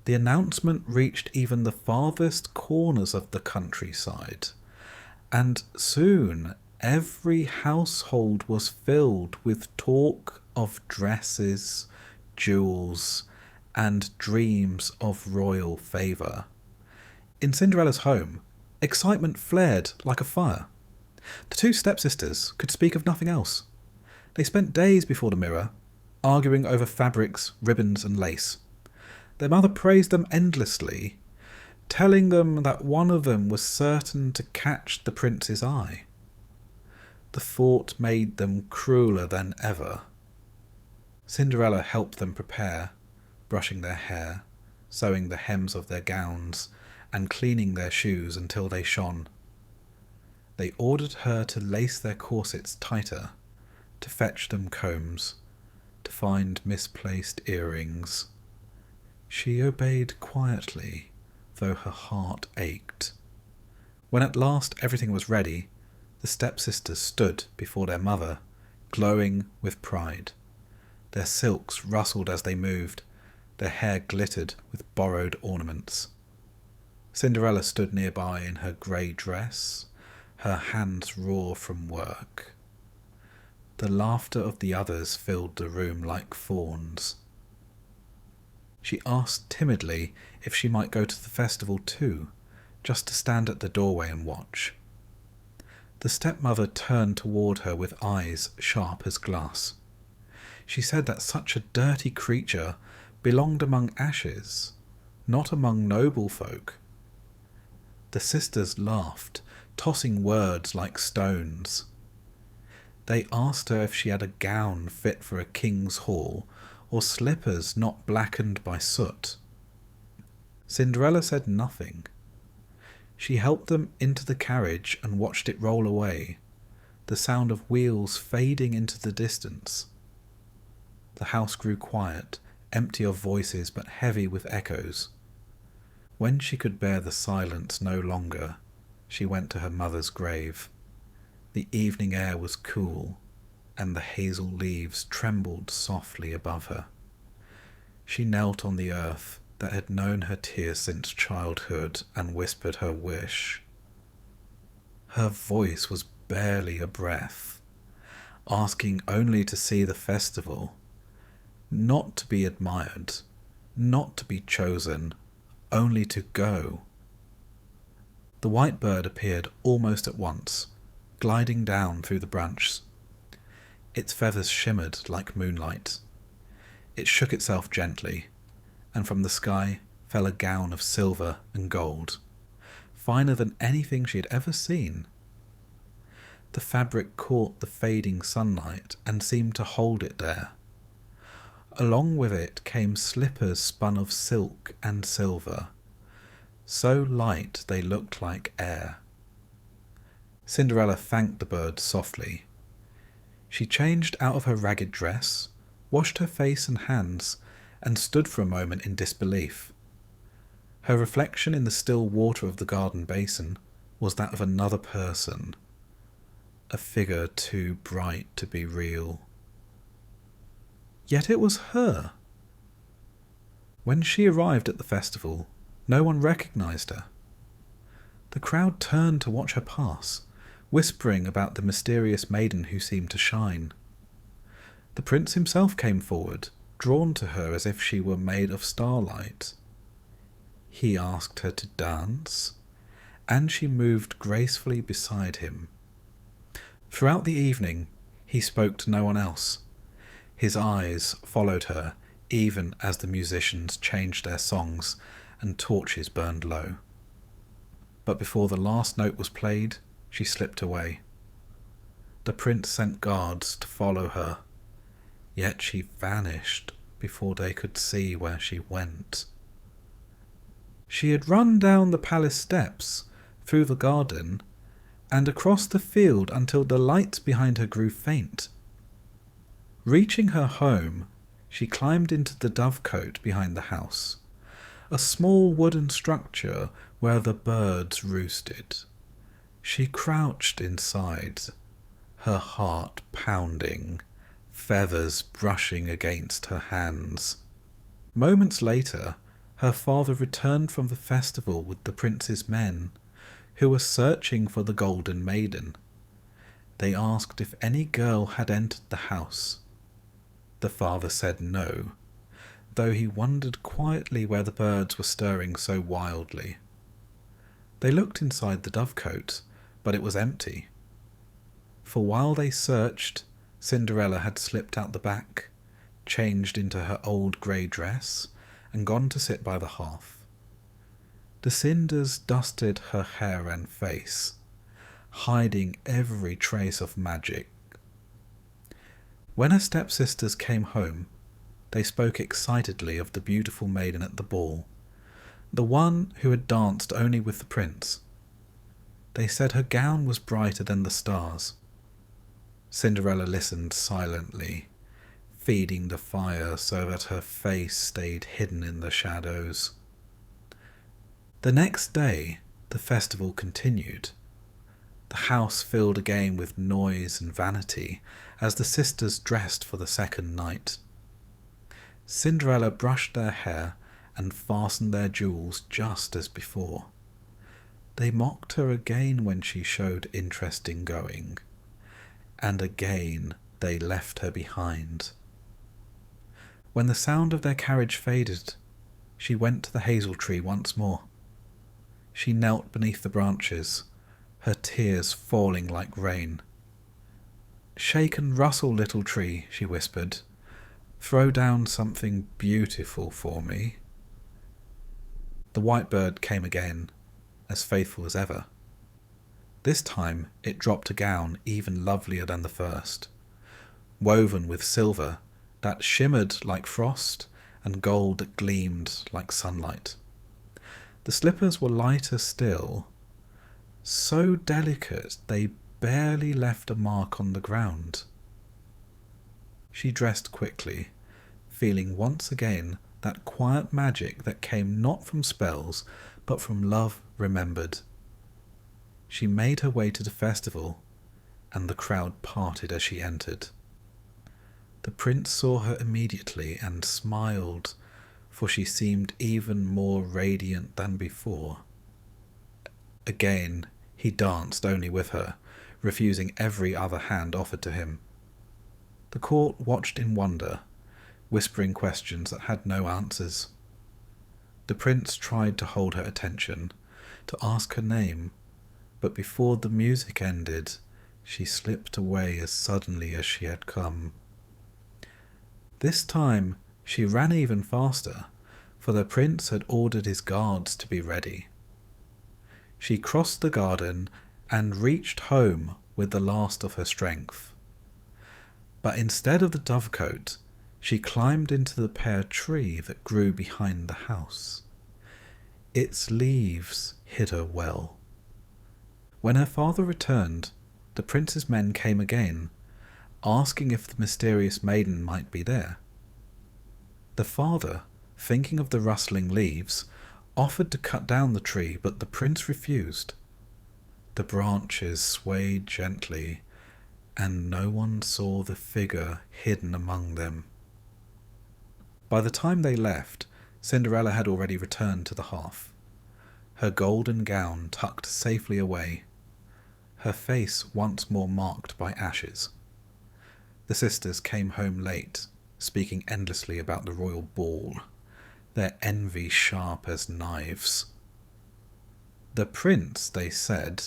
The announcement reached even the farthest corners of the countryside, and soon every household was filled with talk of dresses, jewels, and dreams of royal favour. In Cinderella's home, excitement flared like a fire. The two stepsisters could speak of nothing else. They spent days before the mirror, arguing over fabrics, ribbons, and lace. Their mother praised them endlessly, telling them that one of them was certain to catch the prince's eye. The thought made them crueler than ever. Cinderella helped them prepare, brushing their hair, sewing the hems of their gowns, and cleaning their shoes until they shone. They ordered her to lace their corsets tighter, to fetch them combs, to find misplaced earrings. She obeyed quietly, though her heart ached. When at last everything was ready, the stepsisters stood before their mother, glowing with pride. Their silks rustled as they moved, their hair glittered with borrowed ornaments. Cinderella stood nearby in her grey dress, her hands raw from work. The laughter of the others filled the room like fawns. She asked timidly if she might go to the festival too, just to stand at the doorway and watch. The stepmother turned toward her with eyes sharp as glass. She said that such a dirty creature belonged among ashes, not among noble folk. The sisters laughed, tossing words like stones. They asked her if she had a gown fit for a king's hall, or slippers not blackened by soot. Cinderella said nothing. She helped them into the carriage and watched it roll away, the sound of wheels fading into the distance. The house grew quiet, empty of voices but heavy with echoes. When she could bear the silence no longer, she went to her mother's grave. The evening air was cool, and the hazel leaves trembled softly above her. She knelt on the earth that had known her tears since childhood and whispered her wish. Her voice was barely a breath, asking only to see the festival, not to be admired, not to be chosen, only to go. The white bird appeared almost at once, gliding down through the branches. Its feathers shimmered like moonlight. It shook itself gently, and from the sky fell a gown of silver and gold, finer than anything she had ever seen. The fabric caught the fading sunlight and seemed to hold it there. Along with it came slippers spun of silk and silver, so light they looked like air. Cinderella thanked the bird softly. She changed out of her ragged dress, washed her face and hands, and stood for a moment in disbelief. Her reflection in the still water of the garden basin was that of another person, a figure too bright to be real. Yet it was her. When she arrived at the festival, no one recognized her. The crowd turned to watch her pass, whispering about the mysterious maiden who seemed to shine. The prince himself came forward, drawn to her as if she were made of starlight. He asked her to dance, and she moved gracefully beside him. Throughout the evening, he spoke to no one else. His eyes followed her, even as the musicians changed their songs and torches burned low. But before the last note was played, she slipped away. The prince sent guards to follow her, yet she vanished before they could see where she went. She had run down the palace steps, through the garden, and across the field until the lights behind her grew faint. Reaching her home, she climbed into the dovecote behind the house, a small wooden structure where the birds roosted. She crouched inside, her heart pounding, feathers brushing against her hands. Moments later, her father returned from the festival with the prince's men, who were searching for the Golden Maiden. They asked if any girl had entered the house. The father said no, though he wondered quietly where the birds were stirring so wildly. They looked inside the dovecote, but it was empty. For while they searched, Cinderella had slipped out the back, changed into her old grey dress, and gone to sit by the hearth. The cinders dusted her hair and face, hiding every trace of magic. When her stepsisters came home, they spoke excitedly of the beautiful maiden at the ball, the one who had danced only with the prince. They said her gown was brighter than the stars. Cinderella listened silently, feeding the fire so that her face stayed hidden in the shadows. The next day, the festival continued. The house filled again with noise and vanity as the sisters dressed for the second night. Cinderella brushed their hair and fastened their jewels just as before. They mocked her again when she showed interest in going, and again they left her behind. When the sound of their carriage faded, she went to the hazel tree once more. She knelt beneath the branches, her tears falling like rain. "Shake and rustle, little tree," she whispered. "Throw down something beautiful for me." The white bird came again, as faithful as ever. This time it dropped a gown even lovelier than the first, woven with silver that shimmered like frost and gold that gleamed like sunlight. The slippers were lighter still, so delicate they barely left a mark on the ground. She dressed quickly, feeling once again that quiet magic that came not from spells, but from love remembered. She made her way to the festival, and the crowd parted as she entered. The prince saw her immediately and smiled, for she seemed even more radiant than before. Again, he danced only with her, refusing every other hand offered to him. The court watched in wonder, whispering questions that had no answers. The prince tried to hold her attention, to ask her name, but before the music ended, she slipped away as suddenly as she had come. This time she ran even faster, for the prince had ordered his guards to be ready. She crossed the garden and reached home with the last of her strength. But instead of the dovecote, she climbed into the pear tree that grew behind the house. Its leaves hid her well. When her father returned, the prince's men came again, asking if the mysterious maiden might be there. The father, thinking of the rustling leaves, offered to cut down the tree, but the prince refused. The branches swayed gently, and no one saw the figure hidden among them. By the time they left, Cinderella had already returned to the hearth, her golden gown tucked safely away, her face once more marked by ashes. The sisters came home late, speaking endlessly about the royal ball, their envy sharp as knives. The prince, they said,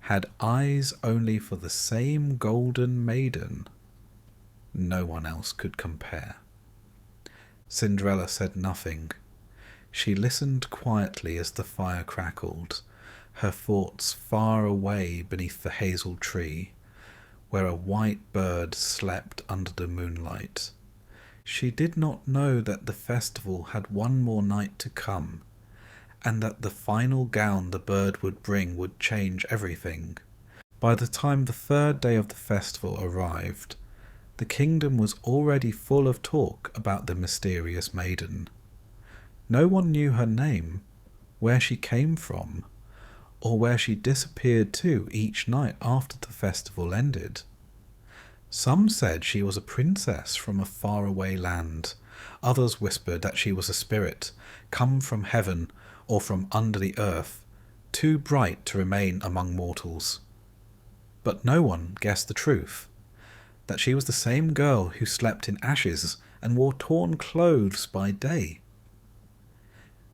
had eyes only for the same golden maiden. No one else could compare. Cinderella said nothing. She listened quietly as the fire crackled, her thoughts far away beneath the hazel tree, where a white bird slept under the moonlight. She did not know that the festival had one more night to come, and that the final gown the bird would bring would change everything. By the time the third day of the festival arrived, The kingdom was already full of talk about the mysterious maiden. No one knew her name, where she came from, or where she disappeared to each night after the festival ended. Some said she was a princess from a faraway land. Others whispered that she was a spirit, come from heaven or from under the earth, too bright to remain among mortals. But no one guessed the truth, that she was the same girl who slept in ashes and wore torn clothes by day.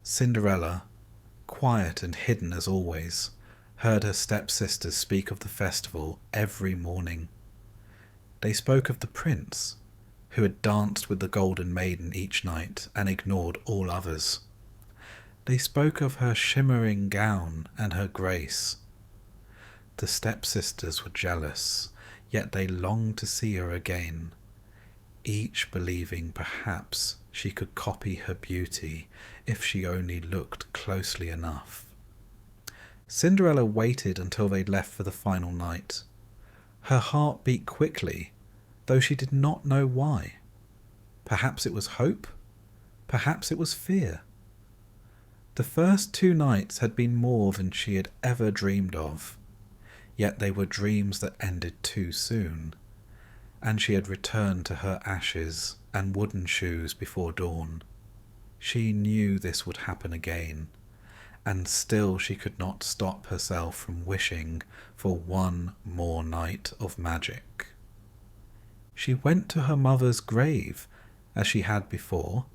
Cinderella, quiet and hidden as always, heard her stepsisters speak of the festival every morning. They spoke of the prince, who had danced with the golden maiden each night and ignored all others. They spoke of her shimmering gown and her grace. The stepsisters were jealous, yet they longed to see her again, each believing perhaps she could copy her beauty if she only looked closely enough. Cinderella waited until they'd left for the final night. Her heart beat quickly, though she did not know why. Perhaps it was hope, perhaps it was fear. The first 2 nights had been more than she had ever dreamed of, yet they were dreams that ended too soon, and she had returned to her ashes and wooden shoes before dawn. She knew this would happen again, and still she could not stop herself from wishing for one more night of magic. She went to her mother's grave, as she had before,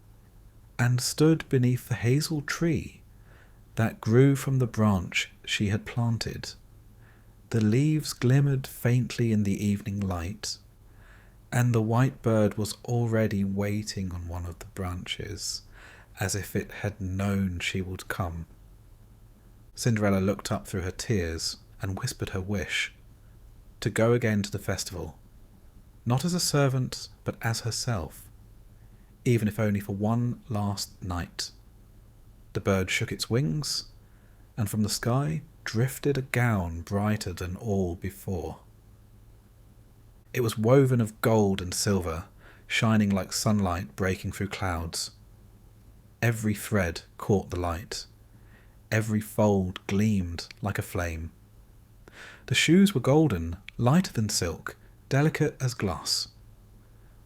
and stood beneath the hazel tree that grew from the branch she had planted. The leaves glimmered faintly in the evening light, and the white bird was already waiting on one of the branches, as if it had known she would come. Cinderella looked up through her tears and whispered her wish, to go again to the festival, not as a servant, but as herself, even if only for one last night. The bird shook its wings, and from the sky drifted a gown brighter than all before. It was woven of gold and silver, shining like sunlight breaking through clouds. Every thread caught the light. Every fold gleamed like a flame. The shoes were golden, lighter than silk, delicate as glass.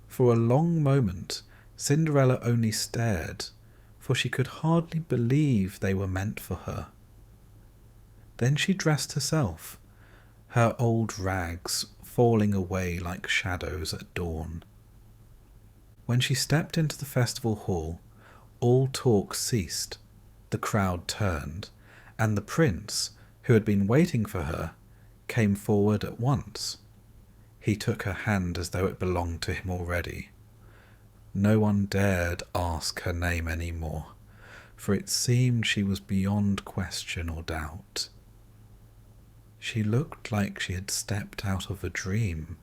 For a long moment Cinderella only stared, for she could hardly believe they were meant for her. Then she dressed herself, her old rags falling away like shadows at dawn. When she stepped into the festival hall, all talk ceased, the crowd turned, and the prince, who had been waiting for her, came forward at once. He took her hand as though it belonged to him already. No one dared ask her name any more, for it seemed she was beyond question or doubt. She looked like she had stepped out of a dream,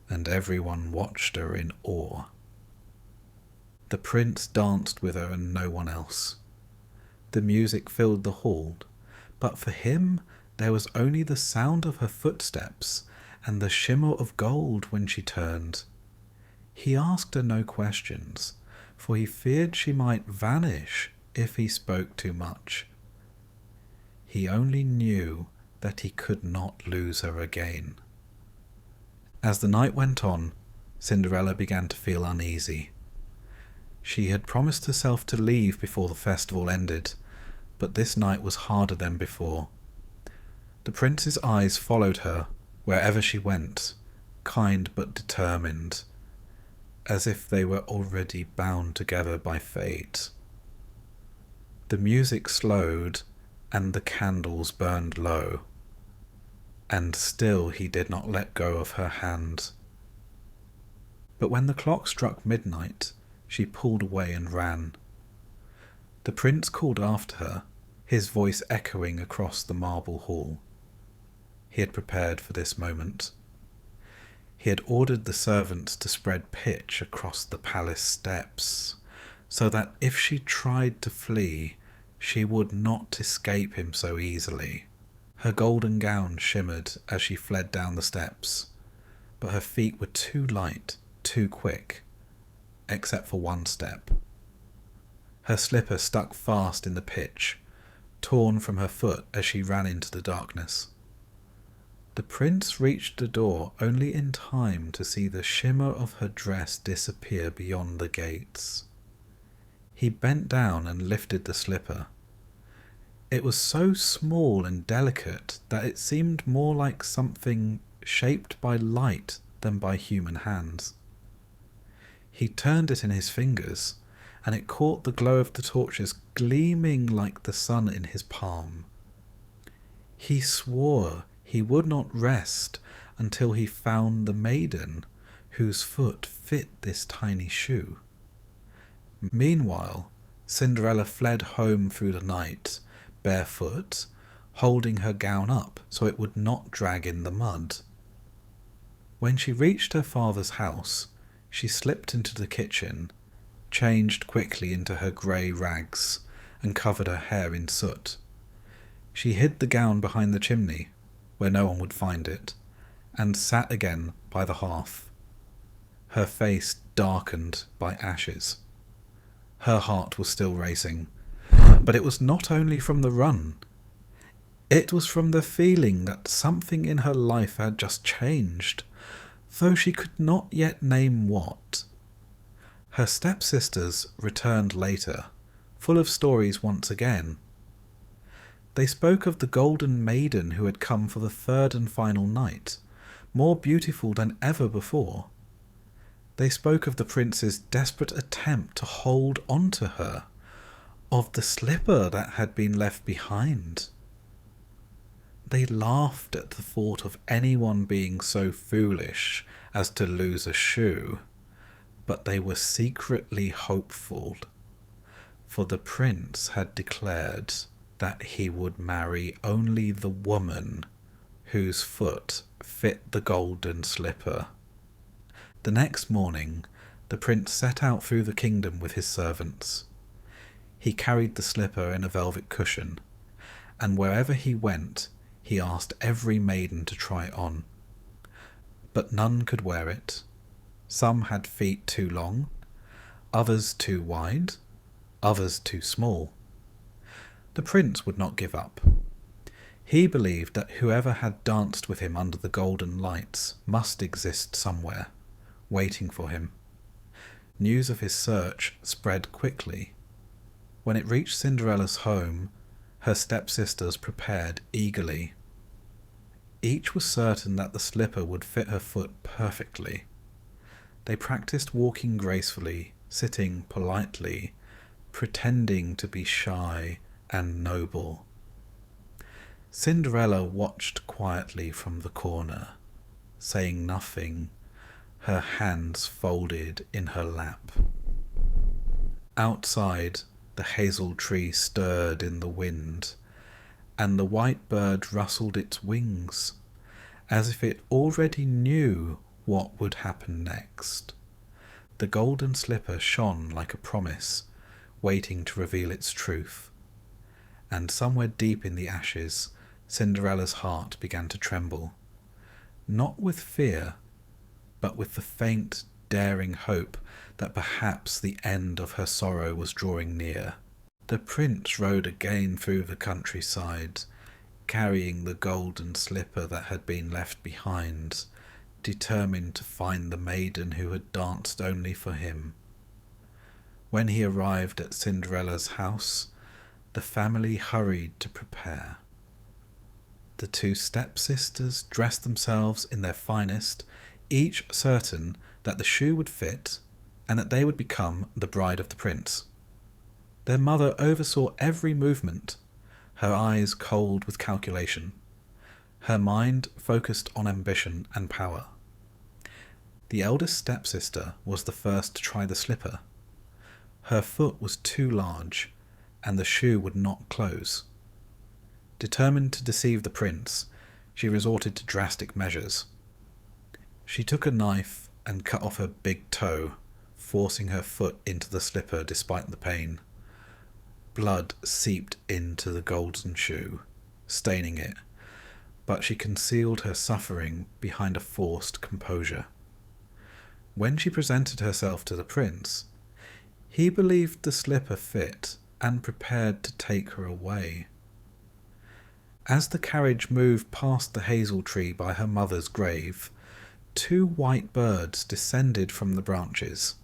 and everyone watched her in awe. The prince danced with her and no one else. The music filled the hall, but for him there was only the sound of her footsteps and the shimmer of gold when she turned. He asked her no questions, for he feared she might vanish if he spoke too much. He only knew that he could not lose her again. As the night went on, Cinderella began to feel uneasy. She had promised herself to leave before the festival ended, but this night was harder than before. The prince's eyes followed her wherever she went, kind but determined, as if they were already bound together by fate. The music slowed and the candles burned low, and still he did not let go of her hand. But when the clock struck midnight, she pulled away and ran. The prince called after her, his voice echoing across the marble hall. He had prepared for this moment. He had ordered the servants to spread pitch across the palace steps, so that if she tried to flee, she would not escape him so easily. Her golden gown shimmered as she fled down the steps, but her feet were too light, too quick, except for one step. Her slipper stuck fast in the pitch, torn from her foot as she ran into the darkness. The prince reached the door only in time to see the shimmer of her dress disappear beyond the gates. He bent down and lifted the slipper. It was so small and delicate that it seemed more like something shaped by light than by human hands. He turned it in his fingers, and it caught the glow of the torches gleaming like the sun in his palm. He swore he would not rest until he found the maiden whose foot fit this tiny shoe. Meanwhile, Cinderella fled home through the night, barefoot, holding her gown up so it would not drag in the mud. When she reached her father's house, she slipped into the kitchen, changed quickly into her grey rags, and covered her hair in soot. She hid the gown behind the chimney, where no one would find it, and sat again by the hearth, her face darkened by ashes. Her heart was still racing, but it was not only from the run. It was from the feeling that something in her life had just changed, though she could not yet name what. Her stepsisters returned later, full of stories once again. They spoke of the golden maiden who had come for the third and final night, more beautiful than ever before. They spoke of the prince's desperate attempt to hold on to her, of the slipper that had been left behind. They laughed at the thought of anyone being so foolish as to lose a shoe, but they were secretly hopeful, for the prince had declared that he would marry only the woman whose foot fit the golden slipper. The next morning, the prince set out through the kingdom with his servants. He carried the slipper in a velvet cushion, and wherever he went, he asked every maiden to try it on. But none could wear it. Some had feet too long, others too wide, others too small. The prince would not give up. He believed that whoever had danced with him under the golden lights must exist somewhere, waiting for him. News of his search spread quickly. When it reached Cinderella's home, her stepsisters prepared eagerly. Each was certain that the slipper would fit her foot perfectly. They practiced walking gracefully, sitting politely, pretending to be shy and noble. Cinderella watched quietly from the corner, saying nothing, her hands folded in her lap. Outside, the hazel tree stirred in the wind, and the white bird rustled its wings, as if it already knew what would happen next. The golden slipper shone like a promise, waiting to reveal its truth. And somewhere deep in the ashes, Cinderella's heart began to tremble, not with fear, but with the faint, daring hope that perhaps the end of her sorrow was drawing near. The prince rode again through the countryside, carrying the golden slipper that had been left behind, determined to find the maiden who had danced only for him. When he arrived at Cinderella's house, the family hurried to prepare. The two stepsisters dressed themselves in their finest, each certain that the shoe would fit and that they would become the bride of the prince. Their mother oversaw every movement, her eyes cold with calculation, her mind focused on ambition and power. The eldest stepsister was the first to try the slipper. Her foot was too large, and the shoe would not close. Determined to deceive the prince, she resorted to drastic measures. She took a knife and cut off her big toe, forcing her foot into the slipper despite the pain. Blood seeped into the golden shoe, staining it, but she concealed her suffering behind a forced composure. When she presented herself to the prince, he believed the slipper fit and prepared to take her away. As the carriage moved past the hazel tree by her mother's grave, 2 white birds descended from the branches.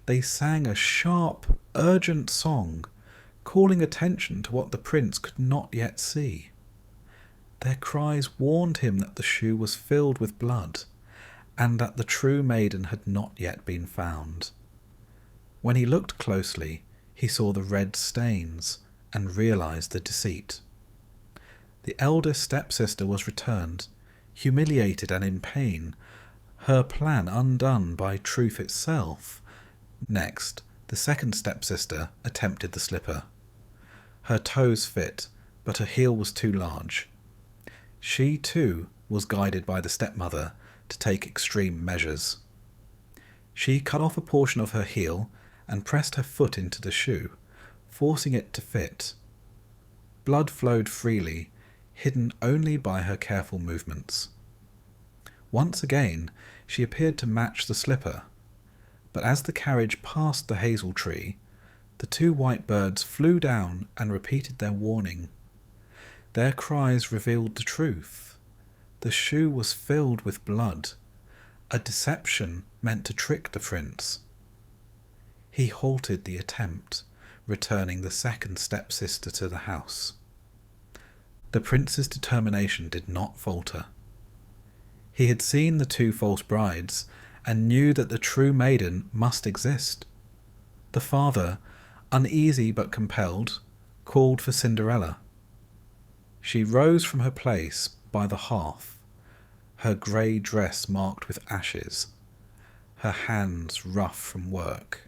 They sang a sharp, urgent song, calling attention to what the prince could not yet see. Their cries warned him that the shoe was filled with blood, and that the true maiden had not yet been found. When he looked closely, he saw the red stains and realized the deceit. The eldest stepsister was returned, humiliated and in pain, her plan undone by truth itself. Next, the second stepsister attempted the slipper. Her toes fit, but her heel was too large. She, too, was guided by the stepmother to take extreme measures. She cut off a portion of her heel and pressed her foot into the shoe, forcing it to fit. Blood flowed freely, hidden only by her careful movements. Once again, she appeared to match the slipper, but as the carriage passed the hazel tree, the 2 white birds flew down and repeated their warning. Their cries revealed the truth. The shoe was filled with blood, a deception meant to trick the prince. He halted the attempt, returning the second stepsister to the house. The prince's determination did not falter. He had seen the 2 false brides and knew that the true maiden must exist. The father, uneasy but compelled, called for Cinderella. She rose from her place by the hearth, her grey dress marked with ashes, her hands rough from work.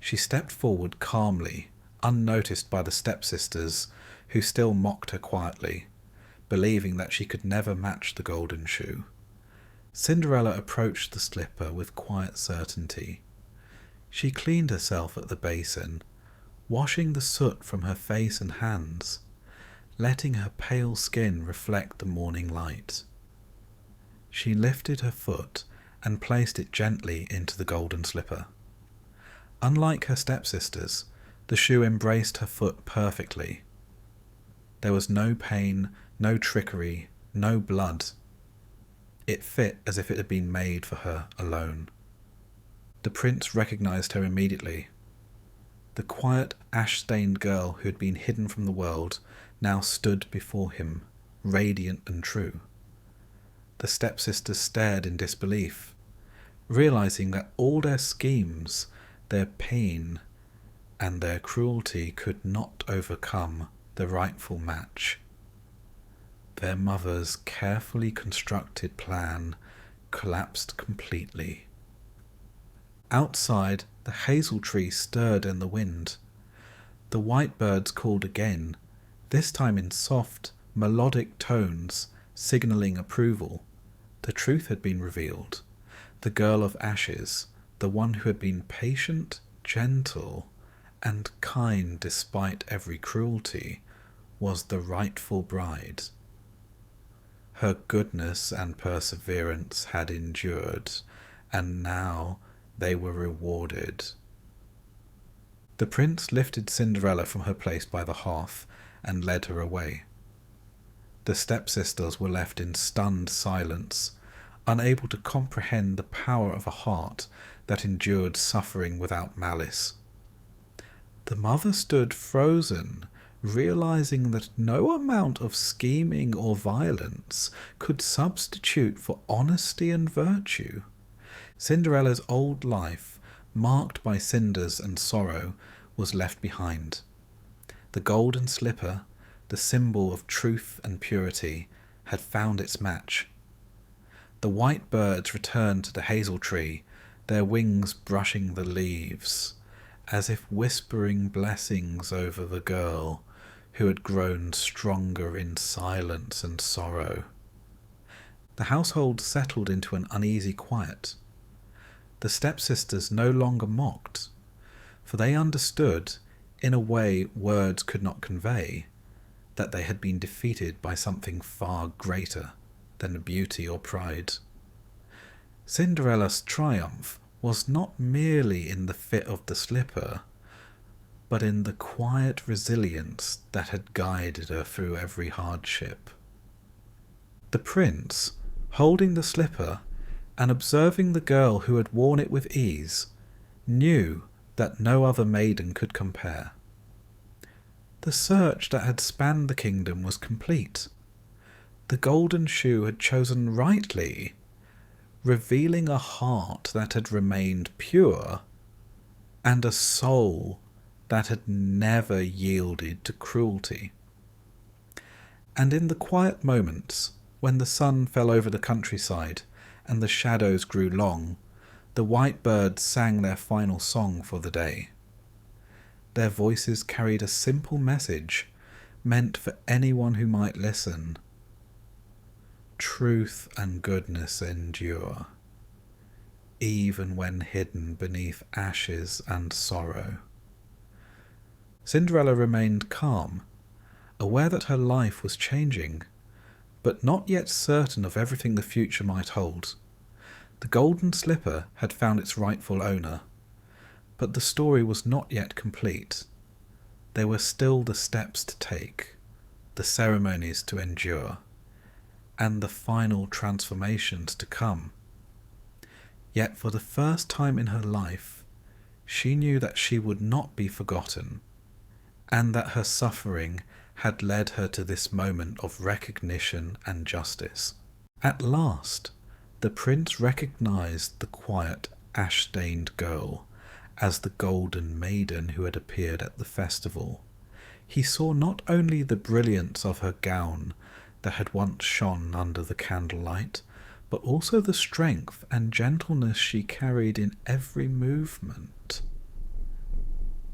She stepped forward calmly, unnoticed by the stepsisters, who still mocked her quietly, believing that she could never match the golden shoe. Cinderella approached the slipper with quiet certainty. She cleaned herself at the basin, washing the soot from her face and hands, letting her pale skin reflect the morning light. She lifted her foot and placed it gently into the golden slipper. Unlike her stepsisters, the shoe embraced her foot perfectly. There was no pain, no trickery, no blood. It fit as if it had been made for her alone. The prince recognized her immediately. The quiet, ash-stained girl who had been hidden from the world now stood before him, radiant and true. The stepsisters stared in disbelief, realizing that all their schemes, their pain, and their cruelty could not overcome the rightful match. Their mother's carefully constructed plan collapsed completely. Outside, the hazel tree stirred in the wind. The white birds called again, this time in soft, melodic tones, signalling approval. The truth had been revealed. The girl of ashes, the one who had been patient, gentle, and kind despite every cruelty, was the rightful bride. Her goodness and perseverance had endured, and now they were rewarded. The prince lifted Cinderella from her place by the hearth and led her away. The stepsisters were left in stunned silence, unable to comprehend the power of a heart that endured suffering without malice. The mother stood frozen, realizing that no amount of scheming or violence could substitute for honesty and virtue. Cinderella's old life, marked by cinders and sorrow, was left behind. The golden slipper, the symbol of truth and purity, had found its match. The white birds returned to the hazel tree, their wings brushing the leaves, as if whispering blessings over the girl who had grown stronger in silence and sorrow. The household settled into an uneasy quiet. The stepsisters no longer mocked, for they understood, in a way words could not convey, that they had been defeated by something far greater than beauty or pride. Cinderella's triumph was not merely in the fit of the slipper, but in the quiet resilience that had guided her through every hardship. The prince, holding the slipper and observing the girl who had worn it with ease, knew that no other maiden could compare. The search that had spanned the kingdom was complete. The golden shoe had chosen rightly, revealing a heart that had remained pure and a soul that had never yielded to cruelty. And in the quiet moments, when the sun fell over the countryside and the shadows grew long, the white birds sang their final song for the day. Their voices carried a simple message meant for anyone who might listen. Truth and goodness endure, even when hidden beneath ashes and sorrow. Cinderella remained calm, aware that her life was changing, but not yet certain of everything the future might hold. The golden slipper had found its rightful owner, but the story was not yet complete. There were still the steps to take, the ceremonies to endure, and the final transformations to come. Yet for the first time in her life, she knew that she would not be forgotten, and that her suffering had led her to this moment of recognition and justice. At last, the prince recognized the quiet, ash-stained girl as the golden maiden who had appeared at the festival. He saw not only the brilliance of her gown that had once shone under the candlelight, but also the strength and gentleness she carried in every movement.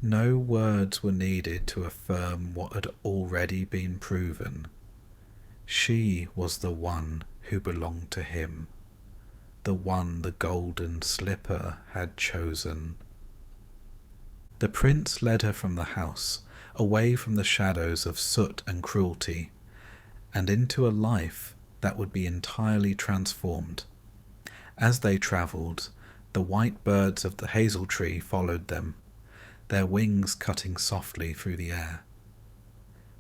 No words were needed to affirm what had already been proven. She was the one who belonged to him, the one the golden slipper had chosen. The prince led her from the house, away from the shadows of soot and cruelty, and into a life that would be entirely transformed. As they travelled, the white birds of the hazel tree followed them, their wings cutting softly through the air.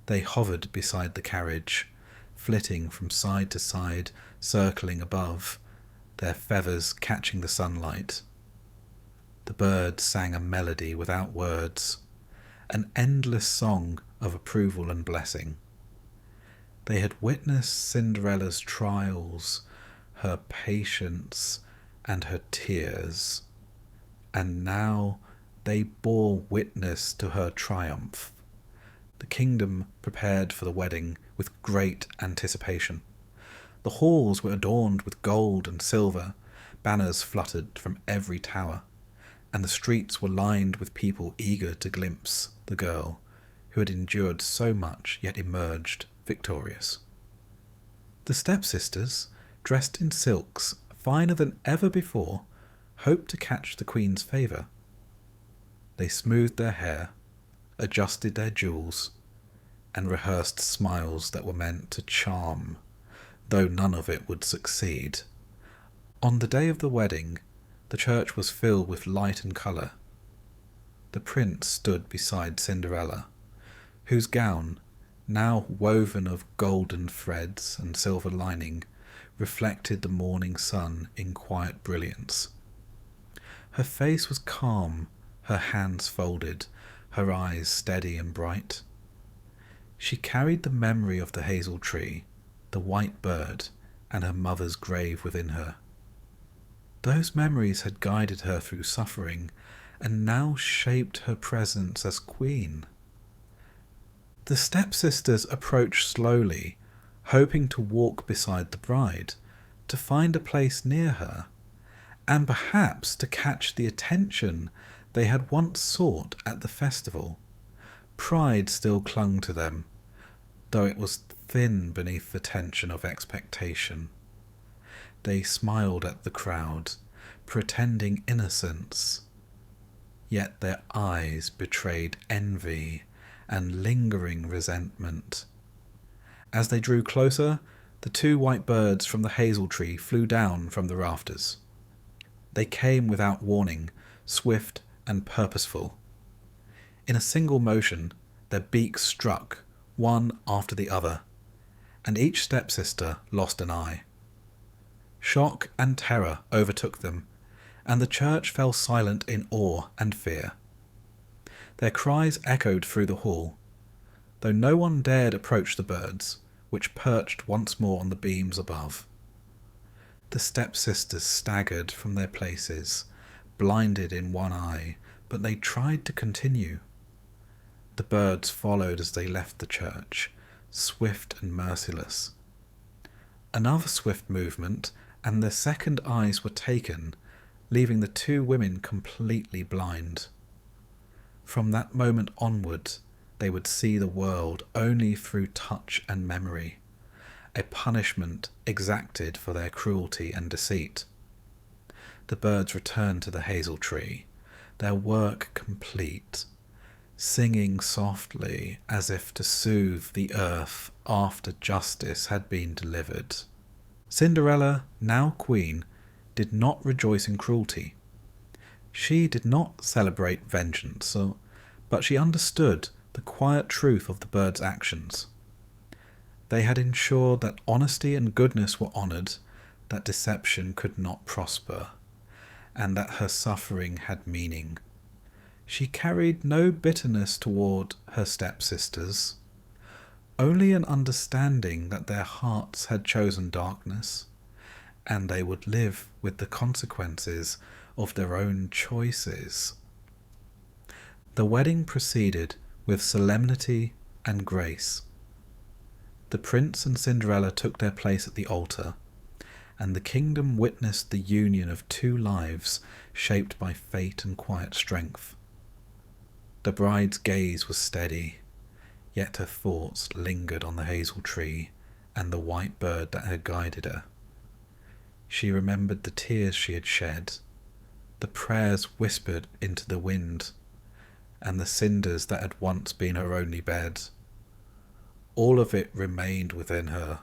They hovered beside the carriage, flitting from side to side, circling above, their feathers catching the sunlight. The birds sang a melody without words, an endless song of approval and blessing. They had witnessed Cinderella's trials, her patience, and her tears, and now they bore witness to her triumph. The kingdom prepared for the wedding with great anticipation. The halls were adorned with gold and silver, banners fluttered from every tower, and the streets were lined with people eager to glimpse the girl who had endured so much yet emerged victorious. The stepsisters, dressed in silks finer than ever before, hoped to catch the queen's favour. They smoothed their hair, adjusted their jewels, and rehearsed smiles that were meant to charm, though none of it would succeed. On the day of the wedding, the church was filled with light and colour. The prince stood beside Cinderella, whose gown, now woven of golden threads and silver lining, reflected the morning sun in quiet brilliance. Her face was calm, her hands folded, her eyes steady and bright. She carried the memory of the hazel tree, the white bird, and her mother's grave within her. Those memories had guided her through suffering, and now shaped her presence as queen. The stepsisters approached slowly, hoping to walk beside the bride, to find a place near her, and perhaps to catch the attention they had once sought at the festival. Pride still clung to them, though it was thin beneath the tension of expectation. They smiled at the crowd, pretending innocence, yet their eyes betrayed envy and lingering resentment. As they drew closer, the two white birds from the hazel tree flew down from the rafters. They came without warning, swift and purposeful. In a single motion, their beaks struck, one after the other, and each stepsister lost an eye. Shock and terror overtook them, and the church fell silent in awe and fear. Their cries echoed through the hall, though no one dared approach the birds, which perched once more on the beams above. The stepsisters staggered from their places, blinded in one eye, but they tried to continue. The birds followed as they left the church, swift and merciless. Another swift movement, and their second eyes were taken, leaving the two women completely blind. From that moment onward, they would see the world only through touch and memory, a punishment exacted for their cruelty and deceit. The birds returned to the hazel tree, their work complete, singing softly as if to soothe the earth after justice had been delivered. Cinderella, now queen, did not rejoice in cruelty. She did not celebrate vengeance, but she understood the quiet truth of the birds' actions. They had ensured that honesty and goodness were honoured, that deception could not prosper, and that her suffering had meaning. She carried no bitterness toward her stepsisters, only an understanding that their hearts had chosen darkness, and they would live with the consequences of their own choices. The wedding proceeded with solemnity and grace. The prince and Cinderella took their place at the altar, and the kingdom witnessed the union of two lives shaped by fate and quiet strength. The bride's gaze was steady, yet her thoughts lingered on the hazel tree and the white bird that had guided her. She remembered the tears she had shed, the prayers whispered into the wind, and the cinders that had once been her only bed. All of it remained within her,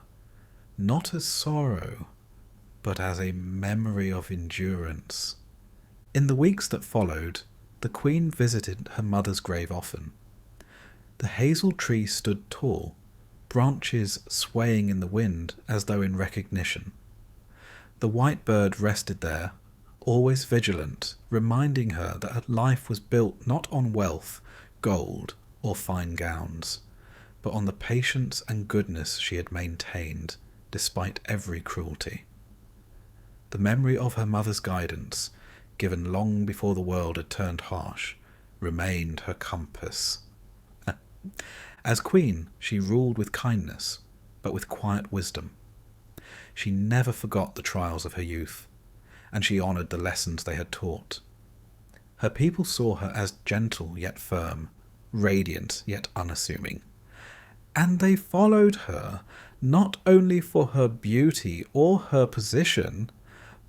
not as sorrow, but as a memory of endurance. In the weeks that followed, the queen visited her mother's grave often. The hazel tree stood tall, branches swaying in the wind as though in recognition. The white bird rested there, always vigilant, reminding her that her life was built not on wealth, gold, or fine gowns, but on the patience and goodness she had maintained, despite every cruelty. The memory of her mother's guidance, given long before the world had turned harsh, remained her compass. As queen, she ruled with kindness, but with quiet wisdom. She never forgot the trials of her youth, and she honoured the lessons they had taught. Her people saw her as gentle yet firm, radiant yet unassuming, and they followed her not only for her beauty or her position,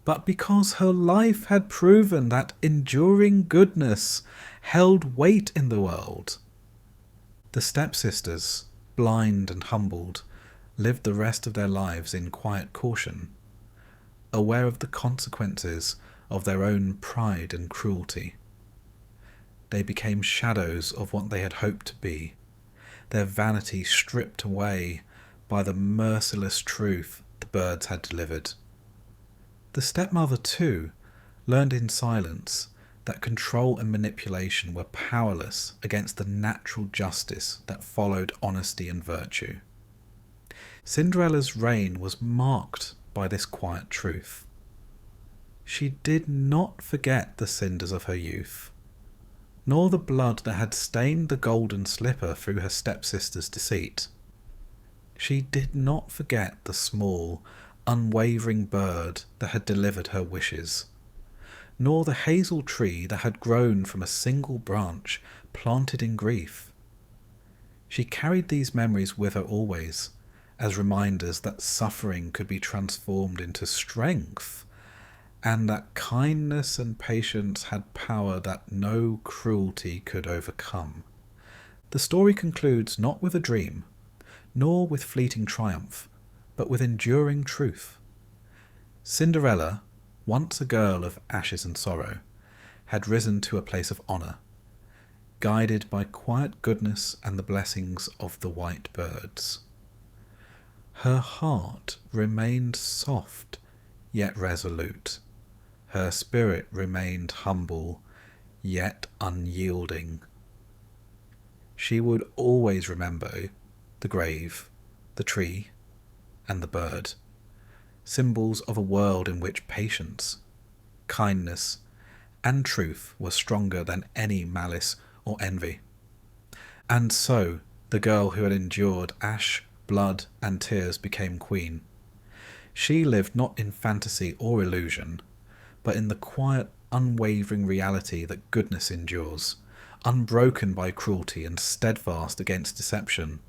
but because her life had proven that enduring goodness held weight in the world. The stepsisters, blind and humbled, lived the rest of their lives in quiet caution, aware of the consequences of their own pride and cruelty. They became shadows of what they had hoped to be, their vanity stripped away by the merciless truth the birds had delivered. The stepmother, too, learned in silence that control and manipulation were powerless against the natural justice that followed honesty and virtue. Cinderella's reign was marked by this quiet truth. She did not forget the cinders of her youth, nor the blood that had stained the golden slipper through her stepsister's deceit. She did not forget the small, unwavering bird that had delivered her wishes, nor the hazel tree that had grown from a single branch planted in grief. She carried these memories with her always, as reminders that suffering could be transformed into strength, and that kindness and patience had power that no cruelty could overcome. The story concludes not with a dream, nor with fleeting triumph, but with enduring truth. Cinderella, once a girl of ashes and sorrow, had risen to a place of honour, guided by quiet goodness and the blessings of the white birds. Her heart remained soft, yet resolute. Her spirit remained humble, yet unyielding. She would always remember the grave, the tree, and the bird, symbols of a world in which patience, kindness, and truth were stronger than any malice or envy. And so the girl who had endured ash, blood, and tears became queen. She lived not in fantasy or illusion, but in the quiet, unwavering reality that goodness endures, unbroken by cruelty and steadfast against deception.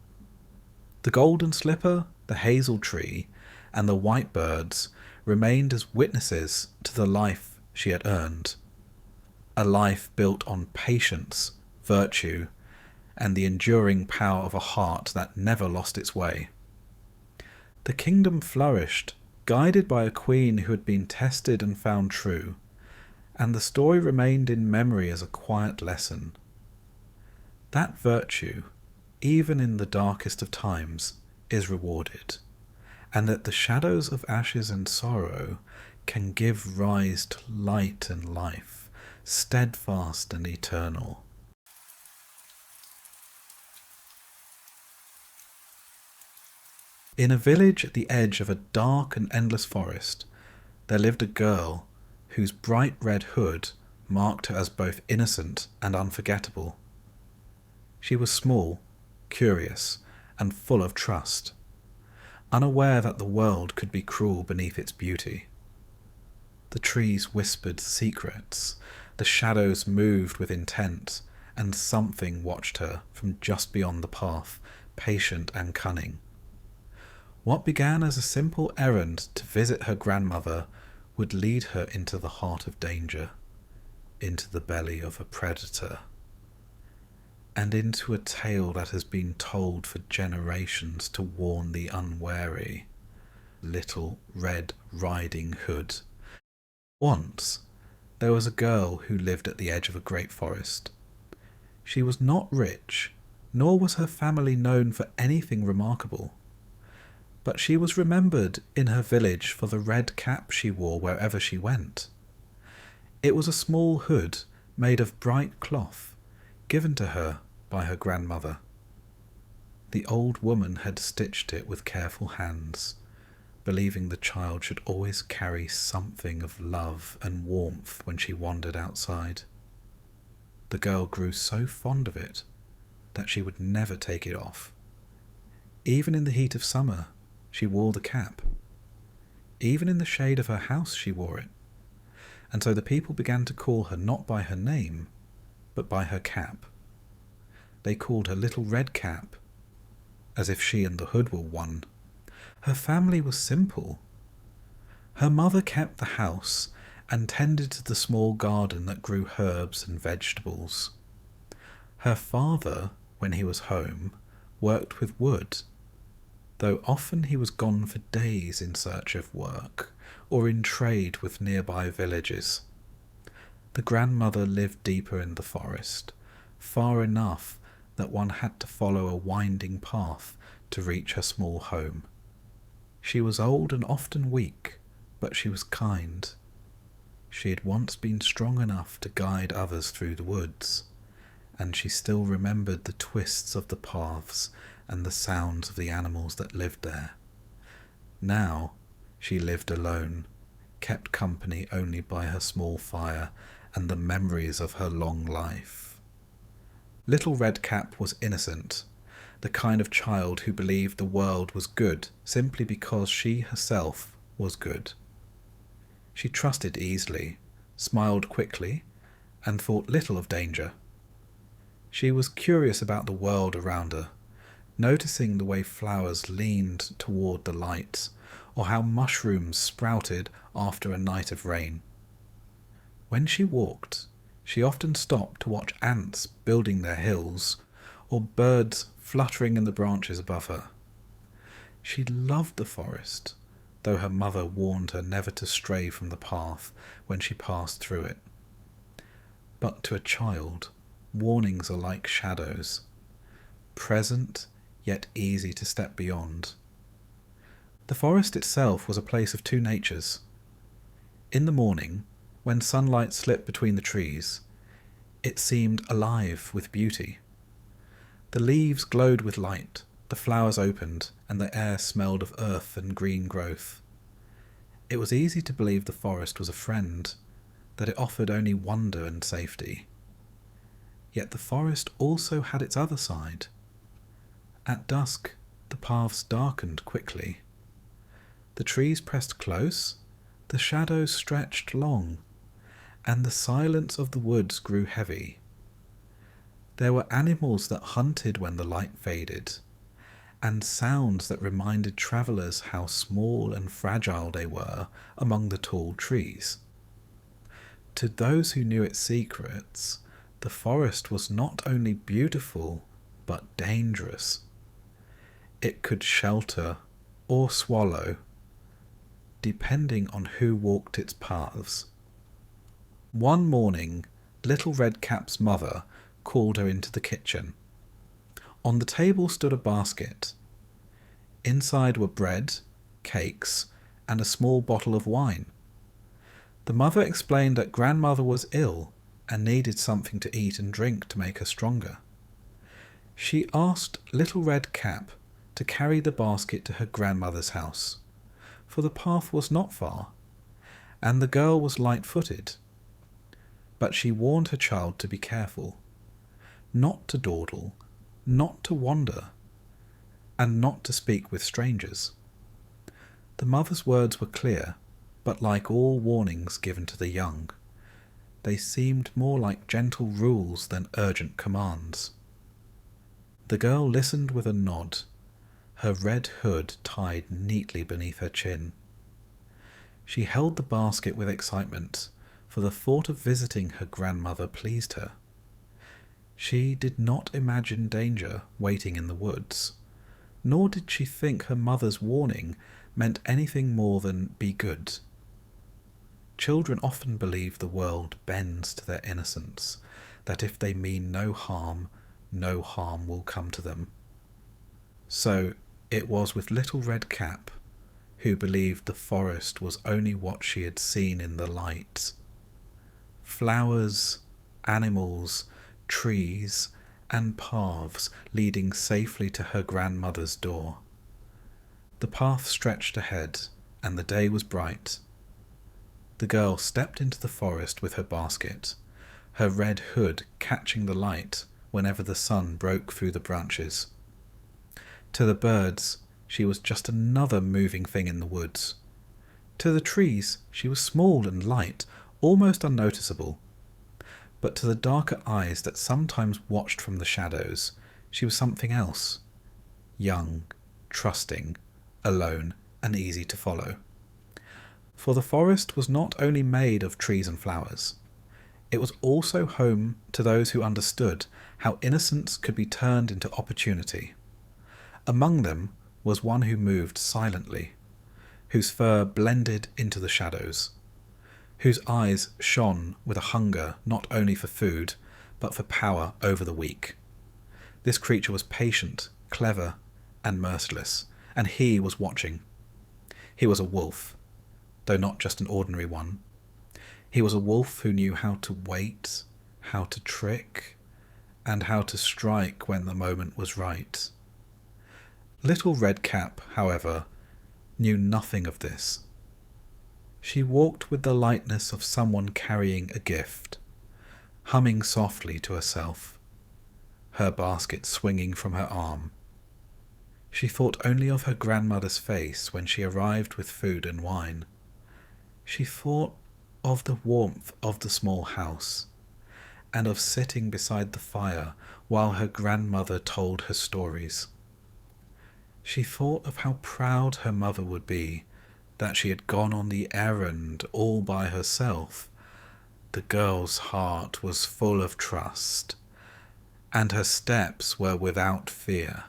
The golden slipper, the hazel tree, and the white birds remained as witnesses to the life she had earned, a life built on patience, virtue, and the enduring power of a heart that never lost its way. The kingdom flourished, guided by a queen who had been tested and found true, and the story remained in memory as a quiet lesson. That virtue, even in the darkest of times, is rewarded, and that the shadows of ashes and sorrow can give rise to light and life, steadfast and eternal. In a village at the edge of a dark and endless forest, there lived a girl whose bright red hood marked her as both innocent and unforgettable. She was small, curious, and full of trust, unaware that the world could be cruel beneath its beauty. The trees whispered secrets, the shadows moved with intent, and something watched her from just beyond the path, patient and cunning. What began as a simple errand to visit her grandmother would lead her into the heart of danger, into the belly of a predator, and into a tale that has been told for generations to warn the unwary. Little Red Riding Hood. Once, there was a girl who lived at the edge of a great forest. She was not rich, nor was her family known for anything remarkable, but she was remembered in her village for the red cap she wore wherever she went. It was a small hood made of bright cloth, given to her by her grandmother. The old woman had stitched it with careful hands, believing the child should always carry something of love and warmth when she wandered outside. The girl grew so fond of it that she would never take it off. Even in the heat of summer, she wore the cap. Even in the shade of her house she wore it, and so the people began to call her not by her name, but by her cap. They called her Little Red Cap, as if she and the hood were one. Her family was simple. Her mother kept the house and tended to the small garden that grew herbs and vegetables. Her father, when he was home, worked with wood, though often he was gone for days in search of work or in trade with nearby villages. The grandmother lived deeper in the forest, far enough that one had to follow a winding path to reach her small home. She was old and often weak, but she was kind. She had once been strong enough to guide others through the woods, and she still remembered the twists of the paths and the sounds of the animals that lived there. Now she lived alone, kept company only by her small fire and the memories of her long life. Little Red Cap was innocent, the kind of child who believed the world was good simply because she herself was good. She trusted easily, smiled quickly, and thought little of danger. She was curious about the world around her, noticing the way flowers leaned toward the light, or how mushrooms sprouted after a night of rain. When she walked, she often stopped to watch ants building their hills, or birds fluttering in the branches above her. She loved the forest, though her mother warned her never to stray from the path when she passed through it. But to a child, warnings are like shadows, present yet easy to step beyond. The forest itself was a place of two natures. In the morning, when sunlight slipped between the trees, it seemed alive with beauty. The leaves glowed with light, the flowers opened, and the air smelled of earth and green growth. It was easy to believe the forest was a friend, that it offered only wonder and safety. Yet the forest also had its other side. At dusk, the paths darkened quickly. The trees pressed close, the shadows stretched long, and the silence of the woods grew heavy. There were animals that hunted when the light faded, and sounds that reminded travellers how small and fragile they were among the tall trees. To those who knew its secrets, the forest was not only beautiful, but dangerous. It could shelter or swallow, depending on who walked its paths. One morning, Little Red Cap's mother called her into the kitchen. On the table stood a basket. Inside were bread, cakes, and a small bottle of wine. The mother explained that grandmother was ill and needed something to eat and drink to make her stronger. She asked Little Red Cap to carry the basket to her grandmother's house, for the path was not far, and the girl was light-footed. But she warned her child to be careful, not to dawdle, not to wander, and not to speak with strangers. The mother's words were clear, but like all warnings given to the young, they seemed more like gentle rules than urgent commands. The girl listened with a nod, her red hood tied neatly beneath her chin. She held the basket with excitement, for the thought of visiting her grandmother pleased her. She did not imagine danger waiting in the woods, nor did she think her mother's warning meant anything more than be good. Children often believe the world bends to their innocence, that if they mean no harm will come to them. So it was with Little Red Cap, who believed the forest was only what she had seen in the light. Flowers, animals, trees, and paths leading safely to her grandmother's door. The path stretched ahead, and the day was bright. The girl stepped into the forest with her basket, her red hood catching the light whenever the sun broke through the branches. To the birds, she was just another moving thing in the woods. To the trees, she was small and light, almost unnoticeable. But to the darker eyes that sometimes watched from the shadows, she was something else. Young, trusting, alone, and easy to follow. For the forest was not only made of trees and flowers, it was also home to those who understood how innocence could be turned into opportunity. Among them was one who moved silently, whose fur blended into the shadows, whose eyes shone with a hunger not only for food, but for power over the weak. This creature was patient, clever, and merciless, and he was watching. He was a wolf, though not just an ordinary one. He was a wolf who knew how to wait, how to trick, and how to strike when the moment was right. Little Red Cap, however, knew nothing of this. She walked with the lightness of someone carrying a gift, humming softly to herself, her basket swinging from her arm. She thought only of her grandmother's face when she arrived with food and wine. She thought of the warmth of the small house, and of sitting beside the fire while her grandmother told her stories. She thought of how proud her mother would be that she had gone on the errand all by herself. The girl's heart was full of trust, and her steps were without fear.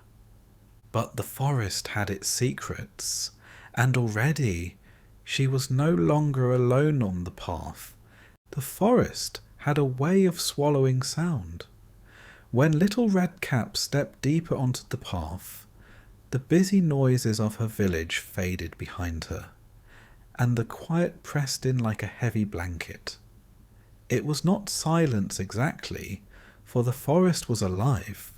But the forest had its secrets, and already she was no longer alone on the path. The forest had a way of swallowing sound. When Little Red Cap stepped deeper onto the path, the busy noises of her village faded behind her, and the quiet pressed in like a heavy blanket. It was not silence exactly, for the forest was alive,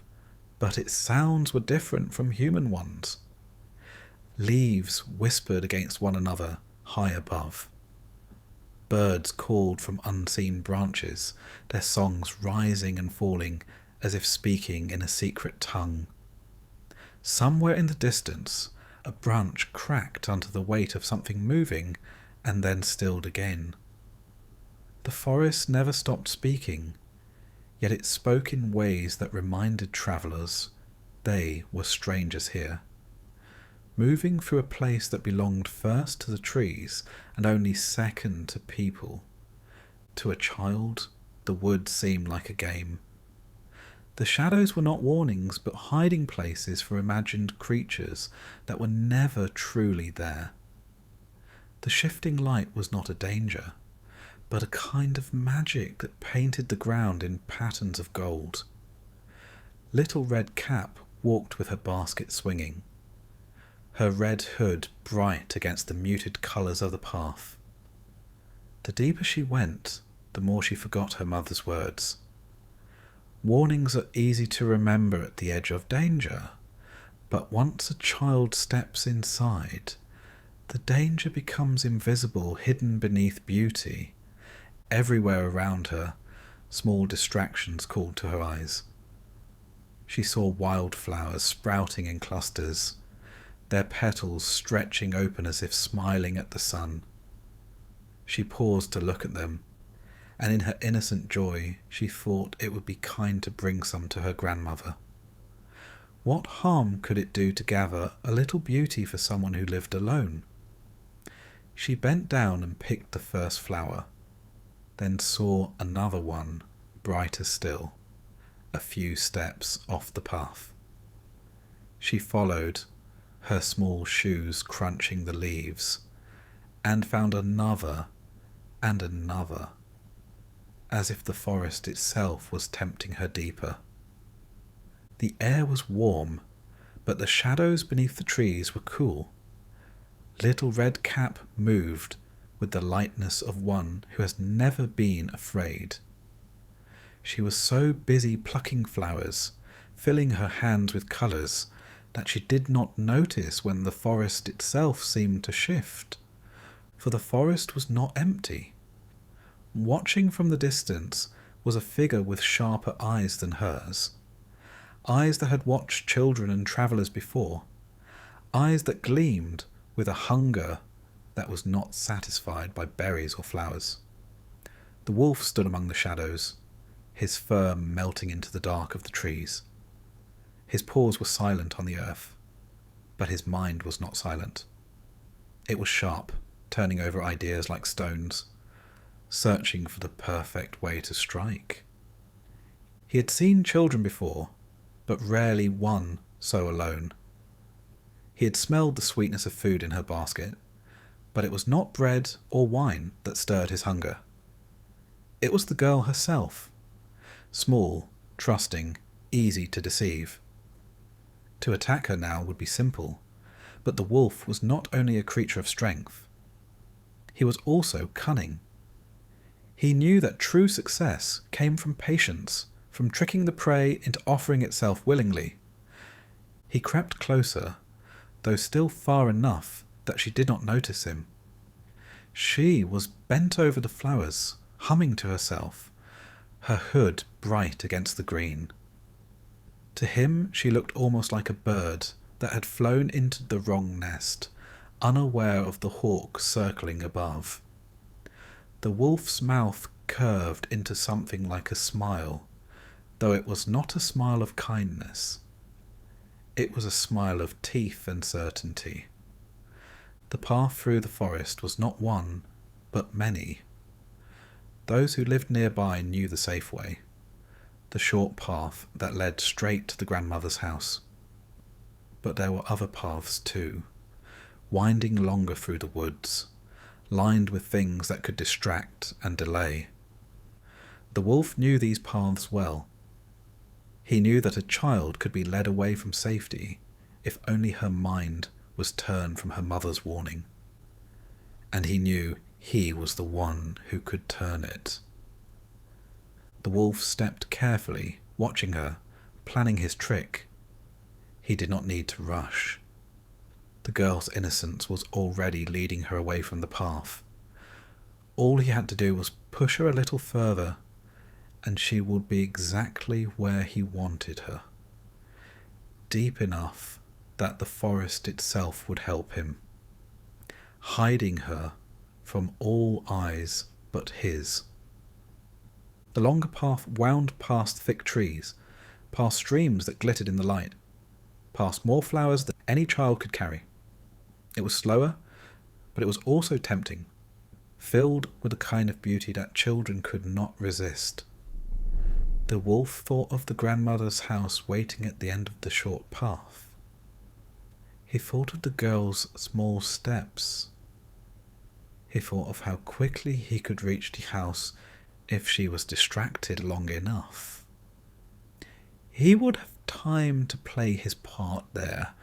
but its sounds were different from human ones. Leaves whispered against one another high above. Birds called from unseen branches, their songs rising and falling as if speaking in a secret tongue. Somewhere in the distance, a branch cracked under the weight of something moving and then stilled again. The forest never stopped speaking, yet it spoke in ways that reminded travellers they were strangers here. Moving through a place that belonged first to the trees and only second to people. To a child, the woods seemed like a game. The shadows were not warnings, but hiding places for imagined creatures that were never truly there. The shifting light was not a danger, but a kind of magic that painted the ground in patterns of gold. Little Red Cap walked with her basket swinging, her red hood bright against the muted colours of the path. The deeper she went, the more she forgot her mother's words. Warnings are easy to remember at the edge of danger, but once a child steps inside, the danger becomes invisible, hidden beneath beauty. Everywhere around her, small distractions called to her eyes. She saw wildflowers sprouting in clusters, their petals stretching open as if smiling at the sun. She paused to look at them, and in her innocent joy she thought it would be kind to bring some to her grandmother. What harm could it do to gather a little beauty for someone who lived alone? She bent down and picked the first flower, then saw another one, brighter still, a few steps off the path. She followed, her small shoes crunching the leaves, and found another and another, as if the forest itself was tempting her deeper. The air was warm, but the shadows beneath the trees were cool. Little Red Cap moved with the lightness of one who has never been afraid. She was so busy plucking flowers, filling her hands with colours, that she did not notice when the forest itself seemed to shift, for the forest was not empty. Watching from the distance was a figure with sharper eyes than hers, eyes that had watched children and travellers before, eyes that gleamed with a hunger that was not satisfied by berries or flowers. The wolf stood among the shadows, his fur melting into the dark of the trees. His paws were silent on the earth, but his mind was not silent. It was sharp, turning over ideas like stones, searching for the perfect way to strike. He had seen children before, but rarely one so alone. He had smelled the sweetness of food in her basket, but it was not bread or wine that stirred his hunger. It was the girl herself, small, trusting, easy to deceive. To attack her now would be simple, but the wolf was not only a creature of strength, he was also cunning. He knew that true success came from patience, from tricking the prey into offering itself willingly. He crept closer, though still far enough that she did not notice him. She was bent over the flowers, humming to herself, her hood bright against the green. To him she looked almost like a bird that had flown into the wrong nest, unaware of the hawk circling above. The wolf's mouth curved into something like a smile, though it was not a smile of kindness. It was a smile of teeth and certainty. The path through the forest was not one, but many. Those who lived nearby knew the safe way, the short path that led straight to the grandmother's house. But there were other paths too, winding longer through the woods, lined with things that could distract and delay. The wolf knew these paths well. He knew that a child could be led away from safety if only her mind was turned from her mother's warning. And he knew he was the one who could turn it. The wolf stepped carefully, watching her, planning his trick. He did not need to rush. The girl's innocence was already leading her away from the path. All he had to do was push her a little further, and she would be exactly where he wanted her. Deep enough that the forest itself would help him, hiding her from all eyes but his. The longer path wound past thick trees, past streams that glittered in the light, past more flowers than any child could carry. It was slower, but it was also tempting, filled with a kind of beauty that children could not resist. The wolf thought of the grandmother's house waiting at the end of the short path. He thought of the girl's small steps. He thought of how quickly he could reach the house if she was distracted long enough. He would have time to play his part there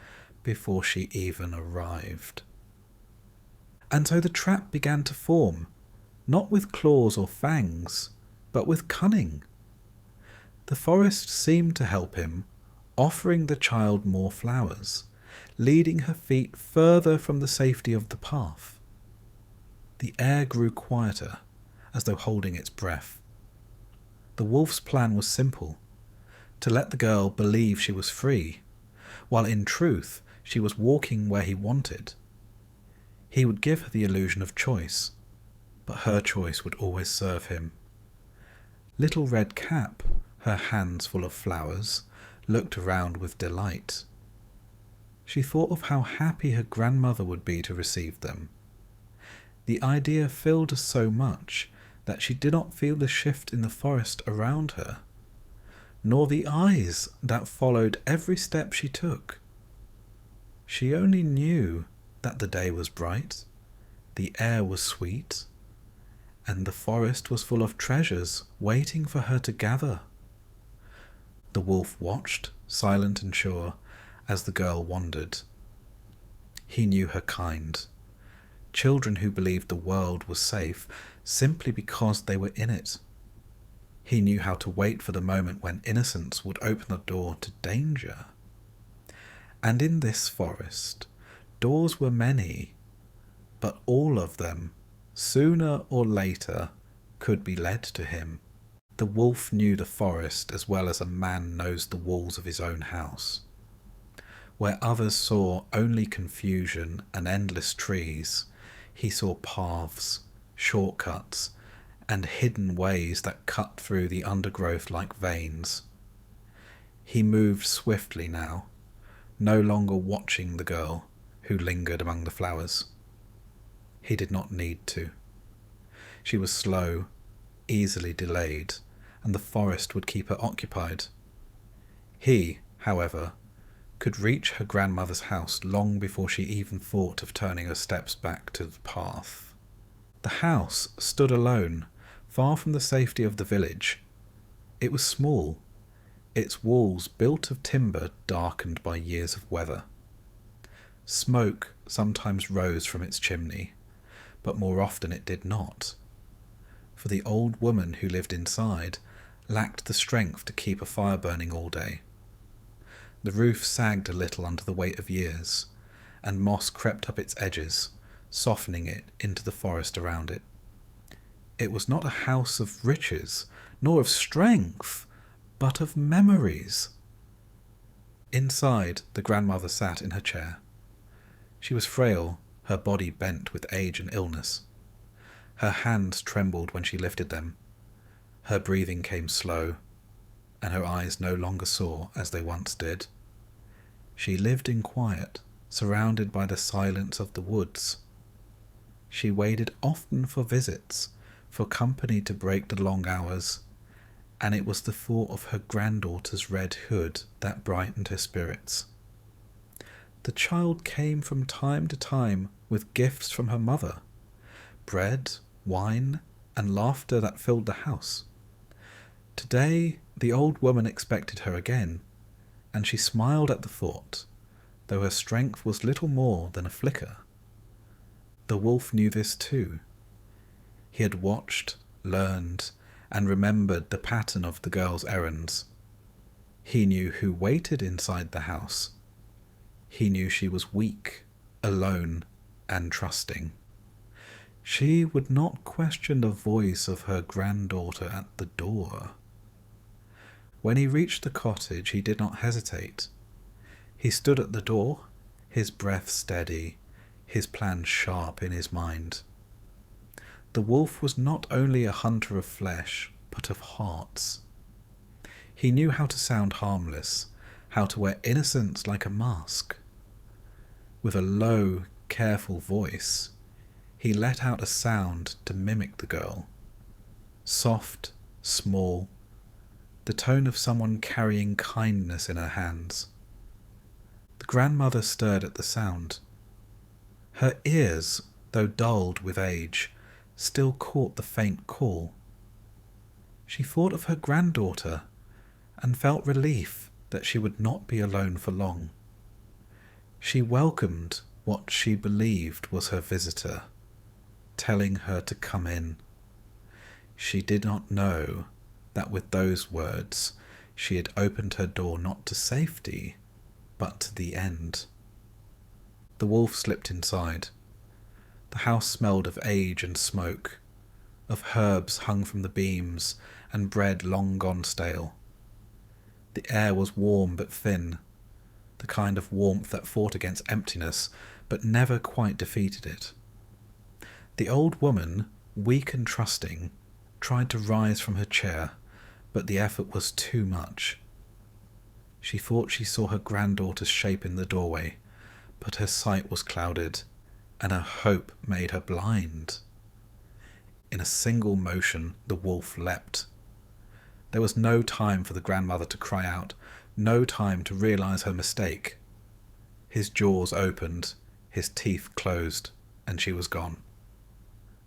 before she even arrived. And so the trap began to form, not with claws or fangs, but with cunning. The forest seemed to help him, offering the child more flowers, leading her feet further from the safety of the path. The air grew quieter, as though holding its breath. The wolf's plan was simple, to let the girl believe she was free, while in truth she was walking where he wanted. He would give her the illusion of choice, but her choice would always serve him. Little Red Cap, her hands full of flowers, looked around with delight. She thought of how happy her grandmother would be to receive them. The idea filled her so much that she did not feel the shift in the forest around her, nor the eyes that followed every step she took. She only knew that the day was bright, the air was sweet, and the forest was full of treasures waiting for her to gather. The wolf watched, silent and sure, as the girl wandered. He knew her kind. Children who believed the world was safe simply because they were in it. He knew how to wait for the moment when innocence would open the door to danger. And in this forest, doors were many, but all of them, sooner or later, could be led to him. The wolf knew the forest as well as a man knows the walls of his own house. Where others saw only confusion and endless trees, he saw paths, shortcuts, and hidden ways that cut through the undergrowth like veins. He moved swiftly now, no longer watching the girl who lingered among the flowers. He did not need to. She was slow, easily delayed, and the forest would keep her occupied. He, however, could reach her grandmother's house long before she even thought of turning her steps back to the path. The house stood alone, far from the safety of the village. It was small, its walls built of timber darkened by years of weather. Smoke sometimes rose from its chimney, but more often it did not, for the old woman who lived inside lacked the strength to keep a fire burning all day. The roof sagged a little under the weight of years, and moss crept up its edges, softening it into the forest around it. It was not a house of riches, nor of strength, but of memories. Inside, the grandmother sat in her chair. She was frail, her body bent with age and illness. Her hands trembled when she lifted them. Her breathing came slow, and her eyes no longer saw as they once did. She lived in quiet, surrounded by the silence of the woods. She waited often for visits, for company to break the long hours, and it was the thought of her granddaughter's red hood that brightened her spirits. The child came from time to time with gifts from her mother, bread, wine, and laughter that filled the house. Today the old woman expected her again, and she smiled at the thought, though her strength was little more than a flicker. The wolf knew this too. He had watched, learned, and remembered the pattern of the girl's errands. He knew who waited inside the house. He knew she was weak, alone, and trusting. She would not question the voice of her granddaughter at the door. When he reached the cottage, he did not hesitate. He stood at the door, his breath steady, his plan sharp in his mind. The wolf was not only a hunter of flesh, but of hearts. He knew how to sound harmless, how to wear innocence like a mask. With a low, careful voice, he let out a sound to mimic the girl. Soft, small, the tone of someone carrying kindness in her hands. The grandmother stirred at the sound. Her ears, though dulled with age, still caught the faint call. She thought of her granddaughter and felt relief that she would not be alone for long. She welcomed what she believed was her visitor, telling her to come in. She did not know that with those words she had opened her door not to safety, but to the end. The wolf slipped inside. The house smelled of age and smoke, of herbs hung from the beams and bread long gone stale. The air was warm but thin, the kind of warmth that fought against emptiness but never quite defeated it. The old woman, weak and trusting, tried to rise from her chair, but the effort was too much. She thought she saw her granddaughter's shape in the doorway, but her sight was clouded, and her hope made her blind. In a single motion, the wolf leapt. There was no time for the grandmother to cry out, no time to realize her mistake. His jaws opened, his teeth closed, and she was gone.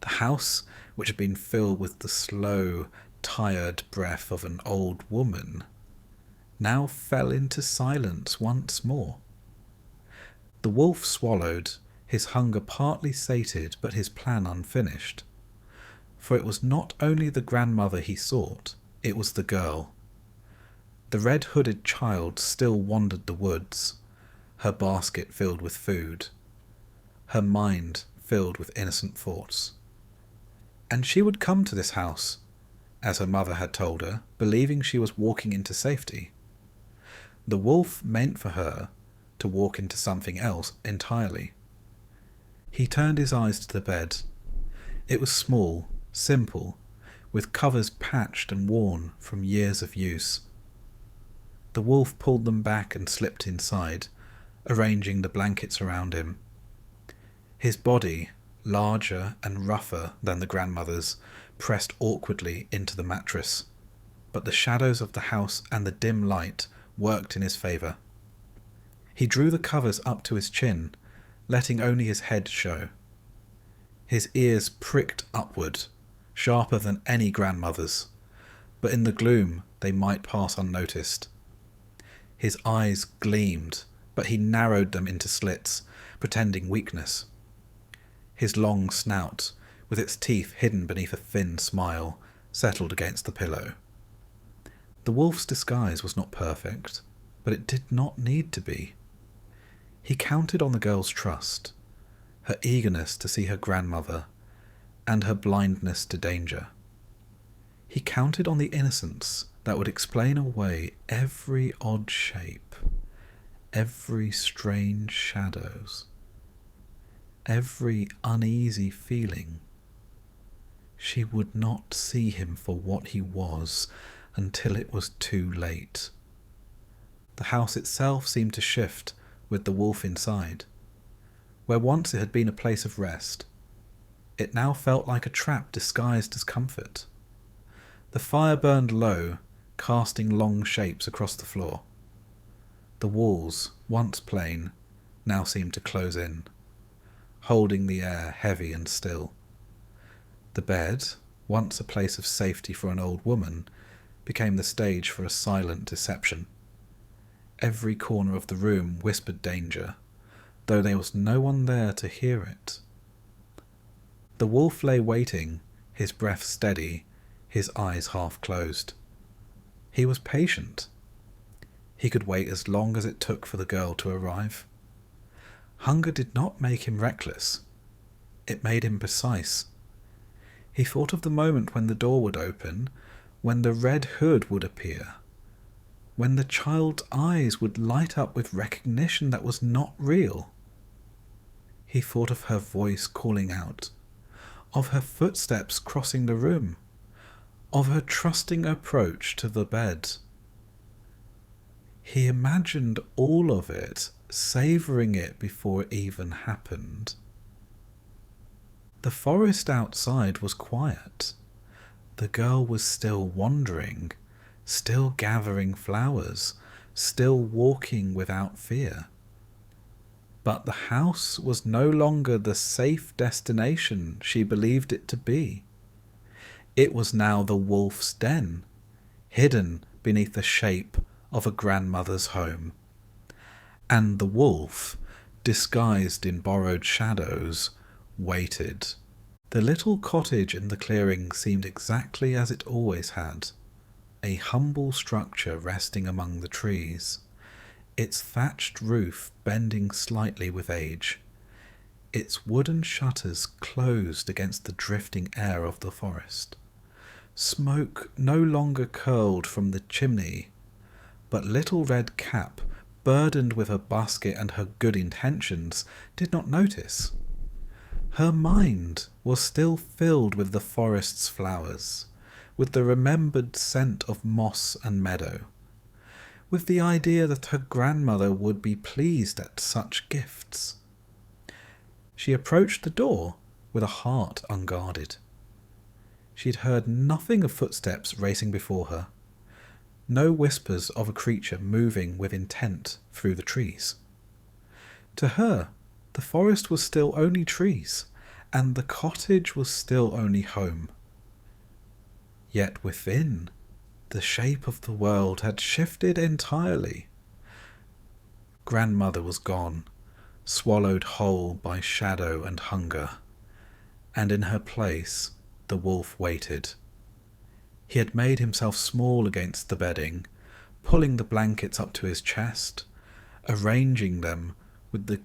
The house, which had been filled with the slow, tired breath of an old woman, now fell into silence once more. The wolf swallowed, his hunger partly sated but his plan unfinished. For it was not only the grandmother he sought, it was the girl. The red-hooded child still wandered the woods, her basket filled with food, her mind filled with innocent thoughts. And she would come to this house, as her mother had told her, believing she was walking into safety. The wolf meant for her to walk into something else entirely. He turned his eyes to the bed. It was small, simple, with covers patched and worn from years of use. The wolf pulled them back and slipped inside, arranging the blankets around him. His body, larger and rougher than the grandmother's, pressed awkwardly into the mattress, but the shadows of the house and the dim light worked in his favour. He drew the covers up to his chin, letting only his head show. His ears pricked upward, sharper than any grandmother's, but in the gloom they might pass unnoticed. His eyes gleamed, but he narrowed them into slits, pretending weakness. His long snout, with its teeth hidden beneath a thin smile, settled against the pillow. The wolf's disguise was not perfect, but it did not need to be. He counted on the girl's trust, her eagerness to see her grandmother, and her blindness to danger. He counted on the innocence that would explain away every odd shape, every strange shadows, every uneasy feeling. She would not see him for what he was until it was too late. The house itself seemed to shift with the wolf inside. Where once it had been a place of rest, it now felt like a trap disguised as comfort. The fire burned low, casting long shapes across the floor. The walls, once plain, now seemed to close in, holding the air heavy and still. The bed, once a place of safety for an old woman, became the stage for a silent deception. Every corner of the room whispered danger, though there was no one there to hear it. The wolf lay waiting, his breath steady, his eyes half closed. He was patient. He could wait as long as it took for the girl to arrive. Hunger did not make him reckless. It made him precise. He thought of the moment when the door would open, when the red hood would appear, when the child's eyes would light up with recognition that was not real. He thought of her voice calling out, of her footsteps crossing the room, of her trusting approach to the bed. He imagined all of it, savouring it before it even happened. The forest outside was quiet. The girl was still wandering, still gathering flowers, still walking without fear. But the house was no longer the safe destination she believed it to be. It was now the wolf's den, hidden beneath the shape of a grandmother's home. And the wolf, disguised in borrowed shadows, waited. The little cottage in the clearing seemed exactly as it always had, a humble structure resting among the trees, its thatched roof bending slightly with age, its wooden shutters closed against the drifting air of the forest. Smoke no longer curled from the chimney, but Little Red Cap, burdened with her basket and her good intentions, did not notice. Her mind was still filled with the forest's flowers, with the remembered scent of moss and meadow, with the idea that her grandmother would be pleased at such gifts. She approached the door with a heart unguarded. She had heard nothing of footsteps racing before her, no whispers of a creature moving with intent through the trees. To her, the forest was still only trees, and the cottage was still only home. Yet within, the shape of the world had shifted entirely. Grandmother was gone, swallowed whole by shadow and hunger, and in her place the wolf waited. He had made himself small against the bedding, pulling the blankets up to his chest, arranging them with the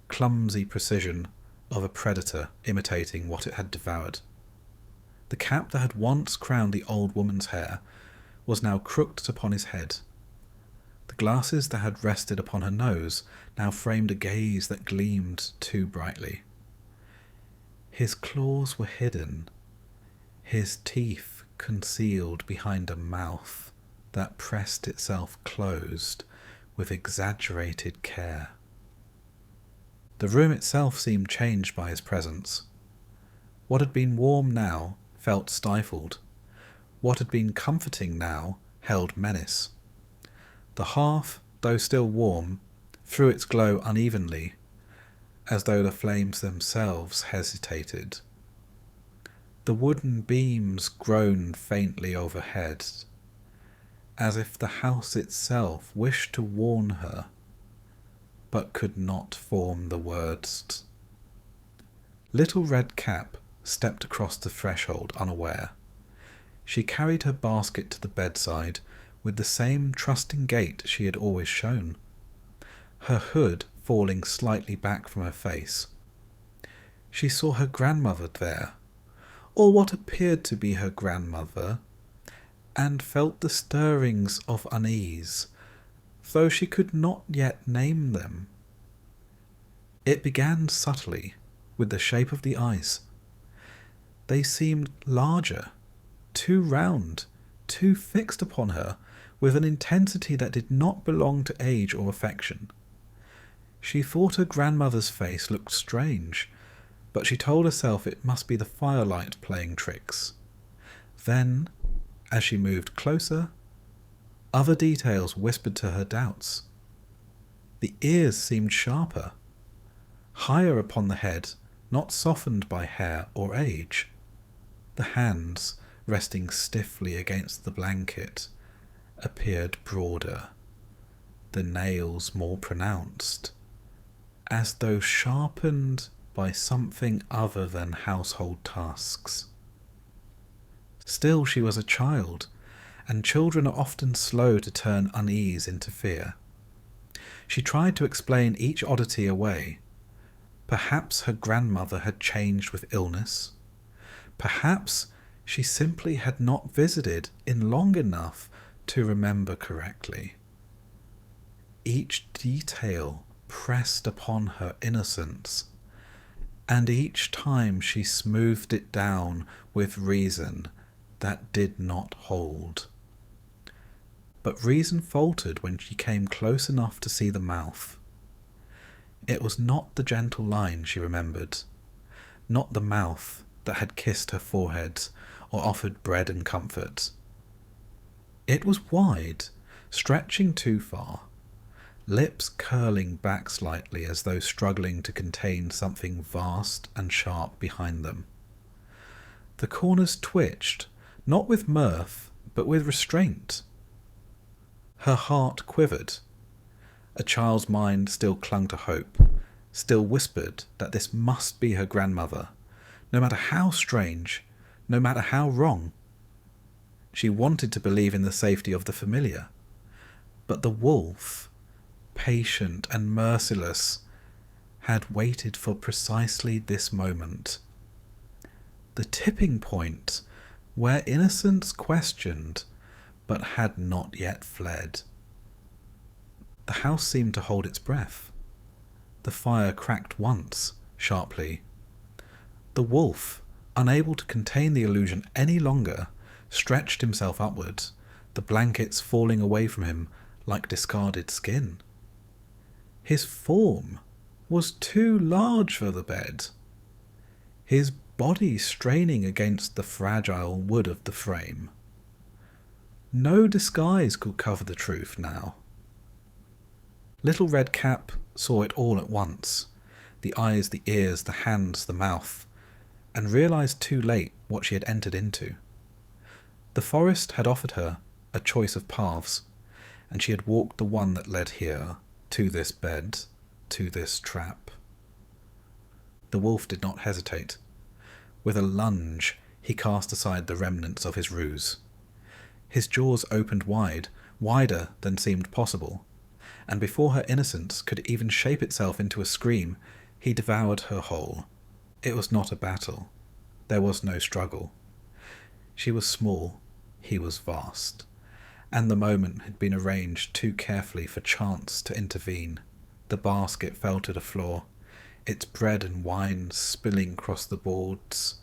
clumsy precision of a predator imitating what it had devoured. The cap that had once crowned the old woman's hair was now crooked upon his head. The glasses that had rested upon her nose now framed a gaze that gleamed too brightly. His claws were hidden, his teeth concealed behind a mouth that pressed itself closed with exaggerated care. The room itself seemed changed by his presence. What had been warm now felt stifled. What had been comforting now held menace. The hearth, though still warm, threw its glow unevenly, as though the flames themselves hesitated. The wooden beams groaned faintly overhead, as if the house itself wished to warn her, but could not form the words. Little Red Cap stepped across the threshold unaware. She carried her basket to the bedside with the same trusting gait she had always shown, her hood falling slightly back from her face. She saw her grandmother there, or what appeared to be her grandmother, and felt the stirrings of unease, though she could not yet name them. It began subtly with the shape of the eyes. They seemed larger, too round, too fixed upon her, with an intensity that did not belong to age or affection. She thought her grandmother's face looked strange, but she told herself it must be the firelight playing tricks. Then, as she moved closer, other details whispered to her doubts. The ears seemed sharper, higher upon the head, not softened by hair or age. The hands, resting stiffly against the blanket, appeared broader, the nails more pronounced, as though sharpened by something other than household tasks. Still she was a child, and children are often slow to turn unease into fear. She tried to explain each oddity away. Perhaps her grandmother had changed with illness. Perhaps she simply had not visited in long enough to remember correctly. Each detail pressed upon her innocence, and each time she smoothed it down with reason that did not hold. But reason faltered when she came close enough to see the mouth. It was not the gentle line she remembered, not the mouth that had kissed her forehead or offered bread and comfort. It was wide, stretching too far, lips curling back slightly as though struggling to contain something vast and sharp behind them. The corners twitched, not with mirth, but with restraint. Her heart quivered. A child's mind still clung to hope, still whispered that this must be her grandmother, no matter how strange, no matter how wrong. She wanted to believe in the safety of the familiar, but the wolf, patient and merciless, had waited for precisely this moment. The tipping point where innocence questioned, but had not yet fled. The house seemed to hold its breath. The fire cracked once, sharply. The wolf, unable to contain the illusion any longer, stretched himself upward, the blankets falling away from him like discarded skin. His form was too large for the bed, his body straining against the fragile wood of the frame. No disguise could cover the truth now. Little Red Cap saw it all at once, the eyes, the ears, the hands, the mouth, and realized too late what she had entered into. The forest had offered her a choice of paths, and she had walked the one that led here, to this bed, to this trap. The wolf did not hesitate. With a lunge, he cast aside the remnants of his ruse. His jaws opened wide, wider than seemed possible, and before her innocence could even shape itself into a scream, he devoured her whole. It was not a battle. There was no struggle. She was small, he was vast, and the moment had been arranged too carefully for chance to intervene. The basket fell to the floor, its bread and wine spilling across the boards,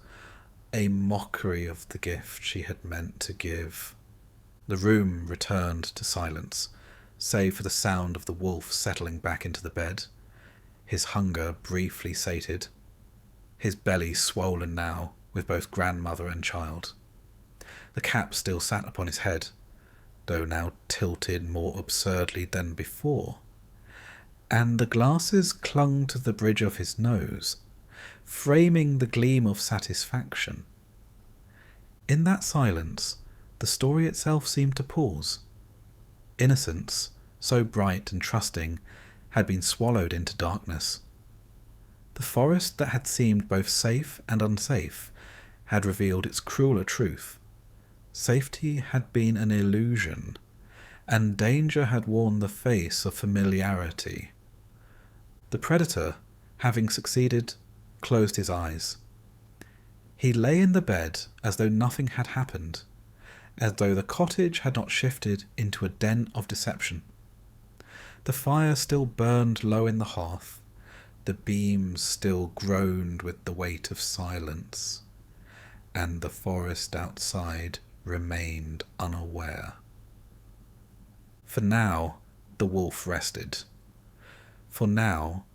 a mockery of the gift she had meant to give. The room returned to silence, save for the sound of the wolf settling back into the bed, his hunger briefly sated, his belly swollen now with both grandmother and child. The cap still sat upon his head, though now tilted more absurdly than before, and the glasses clung to the bridge of his nose, framing the gleam of satisfaction. In that silence, the story itself seemed to pause. Innocence, so bright and trusting, had been swallowed into darkness. The forest that had seemed both safe and unsafe had revealed its crueler truth. Safety had been an illusion, and danger had worn the face of familiarity. The predator, having succeeded, closed his eyes. He lay in the bed as though nothing had happened, as though the cottage had not shifted into a den of deception. The fire still burned low in the hearth, the beams still groaned with the weight of silence, and the forest outside remained unaware. For now, the wolf rested. For now,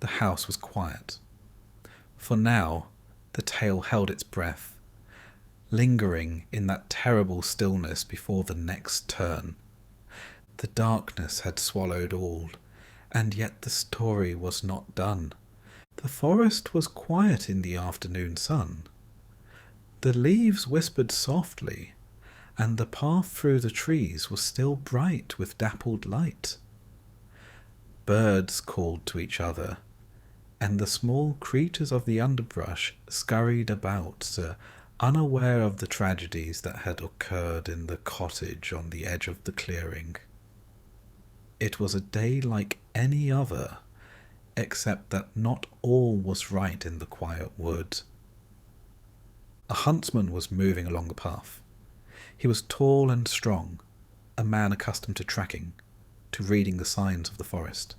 the house was quiet. For now, the tale held its breath, lingering in that terrible stillness before the next turn. The darkness had swallowed all, and yet the story was not done. The forest was quiet in the afternoon sun. The leaves whispered softly, and the path through the trees was still bright with dappled light. Birds called to each other, and the small creatures of the underbrush scurried about, unaware of the tragedies that had occurred in the cottage on the edge of the clearing. It was a day like any other, except that not all was right in the quiet wood. A huntsman was moving along the path. He was tall and strong, a man accustomed to tracking, to reading the signs of the forest.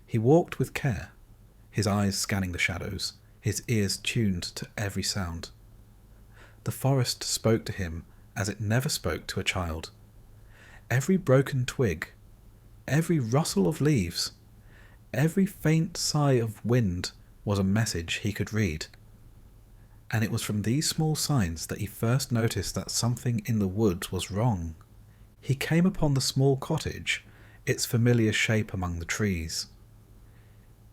He walked with care, his eyes scanning the shadows, his ears tuned to every sound. The forest spoke to him as it never spoke to a child. Every broken twig, every rustle of leaves, every faint sigh of wind was a message he could read. And it was from these small signs that he first noticed that something in the woods was wrong. He came upon the small cottage, its familiar shape among the trees.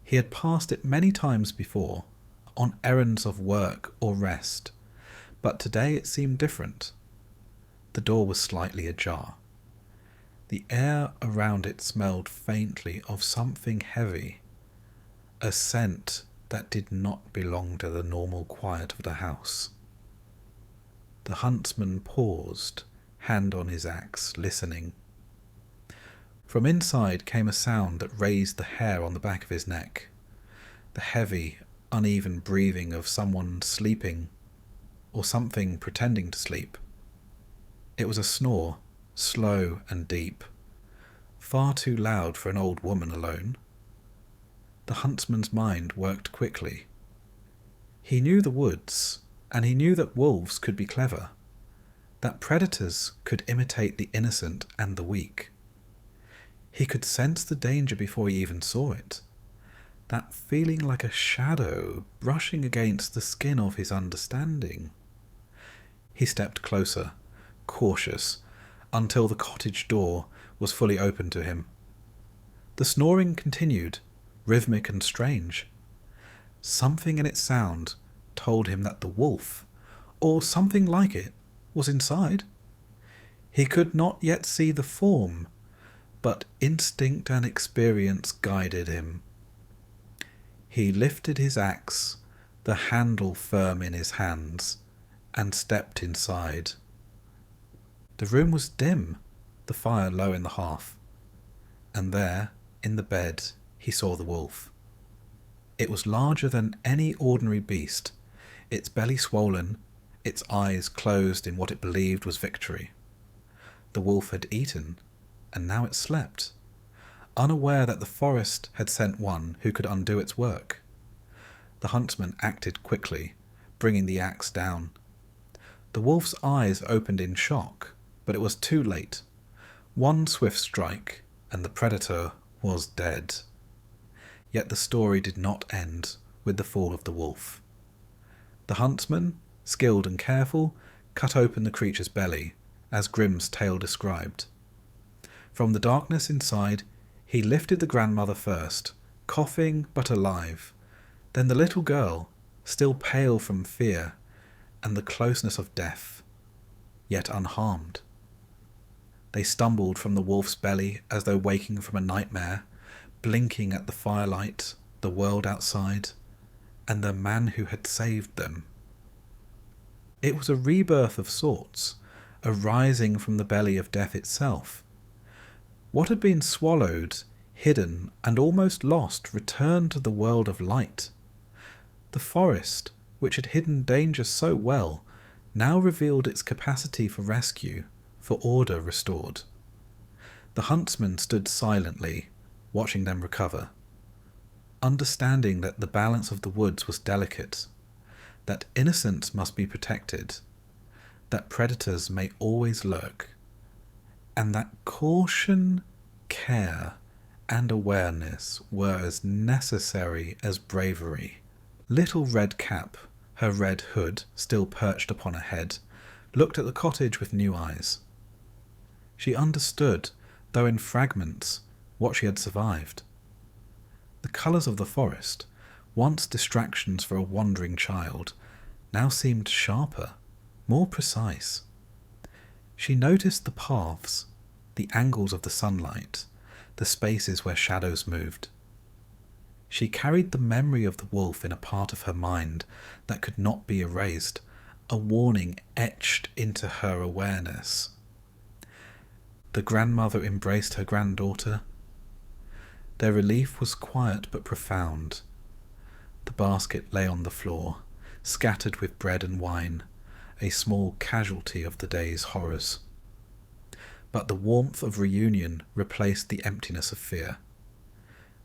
He had passed it many times before, on errands of work or rest, but today it seemed different. The door was slightly ajar. The air around it smelled faintly of something heavy, a scent that did not belong to the normal quiet of the house. The huntsman paused, hand on his axe, listening. From inside came a sound that raised the hair on the back of his neck, the heavy, uneven breathing of someone sleeping, or something pretending to sleep. It was a snore, slow and deep, far too loud for an old woman alone. The huntsman's mind worked quickly. He knew the woods, and he knew that wolves could be clever, that predators could imitate the innocent and the weak. He could sense the danger before he even saw it, that feeling like a shadow brushing against the skin of his understanding. He stepped closer, cautious, until the cottage door was fully open to him. The snoring continued, rhythmic and strange. Something in its sound told him that the wolf, or something like it, was inside. He could not yet see the form, but instinct and experience guided him. He lifted his axe, the handle firm in his hands, and stepped inside. The room was dim, the fire low in the hearth, and there, in the bed, he saw the wolf. It was larger than any ordinary beast, its belly swollen, its eyes closed in what it believed was victory. The wolf had eaten, and now it slept, unaware that the forest had sent one who could undo its work. The huntsman acted quickly, bringing the axe down. The wolf's eyes opened in shock, but it was too late. One swift strike, and the predator was dead. Yet the story did not end with the fall of the wolf. The huntsman, skilled and careful, cut open the creature's belly, as Grimm's tale described. From the darkness inside, he lifted the grandmother first, coughing but alive, then the little girl, still pale from fear and the closeness of death, yet unharmed. They stumbled from the wolf's belly as though waking from a nightmare, blinking at the firelight, the world outside, and the man who had saved them. It was a rebirth of sorts, a rising from the belly of death itself. What had been swallowed, hidden, and almost lost returned to the world of light. The forest, which had hidden danger so well, now revealed its capacity for rescue, for order restored. The huntsman stood silently, watching them recover, understanding that the balance of the woods was delicate, that innocence must be protected, that predators may always lurk, and that caution, care, and awareness were as necessary as bravery. Little Red Cap, her red hood still perched upon her head, looked at the cottage with new eyes. She understood, though in fragments, what she had survived. The colours of the forest, once distractions for a wandering child, now seemed sharper, more precise. She noticed the paths, the angles of the sunlight, the spaces where shadows moved. She carried the memory of the wolf in a part of her mind that could not be erased, a warning etched into her awareness. The grandmother embraced her granddaughter. Their relief was quiet but profound. The basket lay on the floor, scattered with bread and wine, a small casualty of the day's horrors. But the warmth of reunion replaced the emptiness of fear.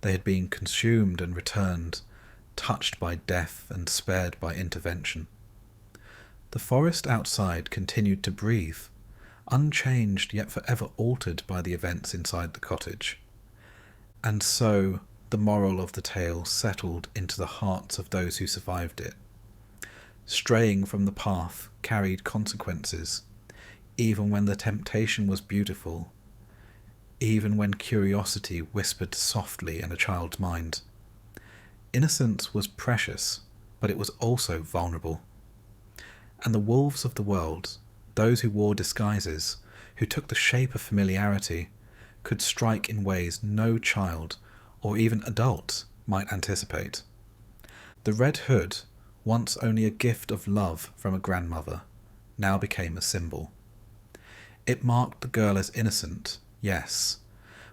They had been consumed and returned, touched by death and spared by intervention. The forest outside continued to breathe, unchanged yet forever altered by the events inside the cottage. And so the moral of the tale settled into the hearts of those who survived it. Straying from the path carried consequences, even when the temptation was beautiful, even when curiosity whispered softly in a child's mind. Innocence was precious, but it was also vulnerable. And the wolves of the world, those who wore disguises, who took the shape of familiarity, could strike in ways no child, or even adult, might anticipate. The Red Hood, once only a gift of love from a grandmother, now became a symbol. It marked the girl as innocent, yes,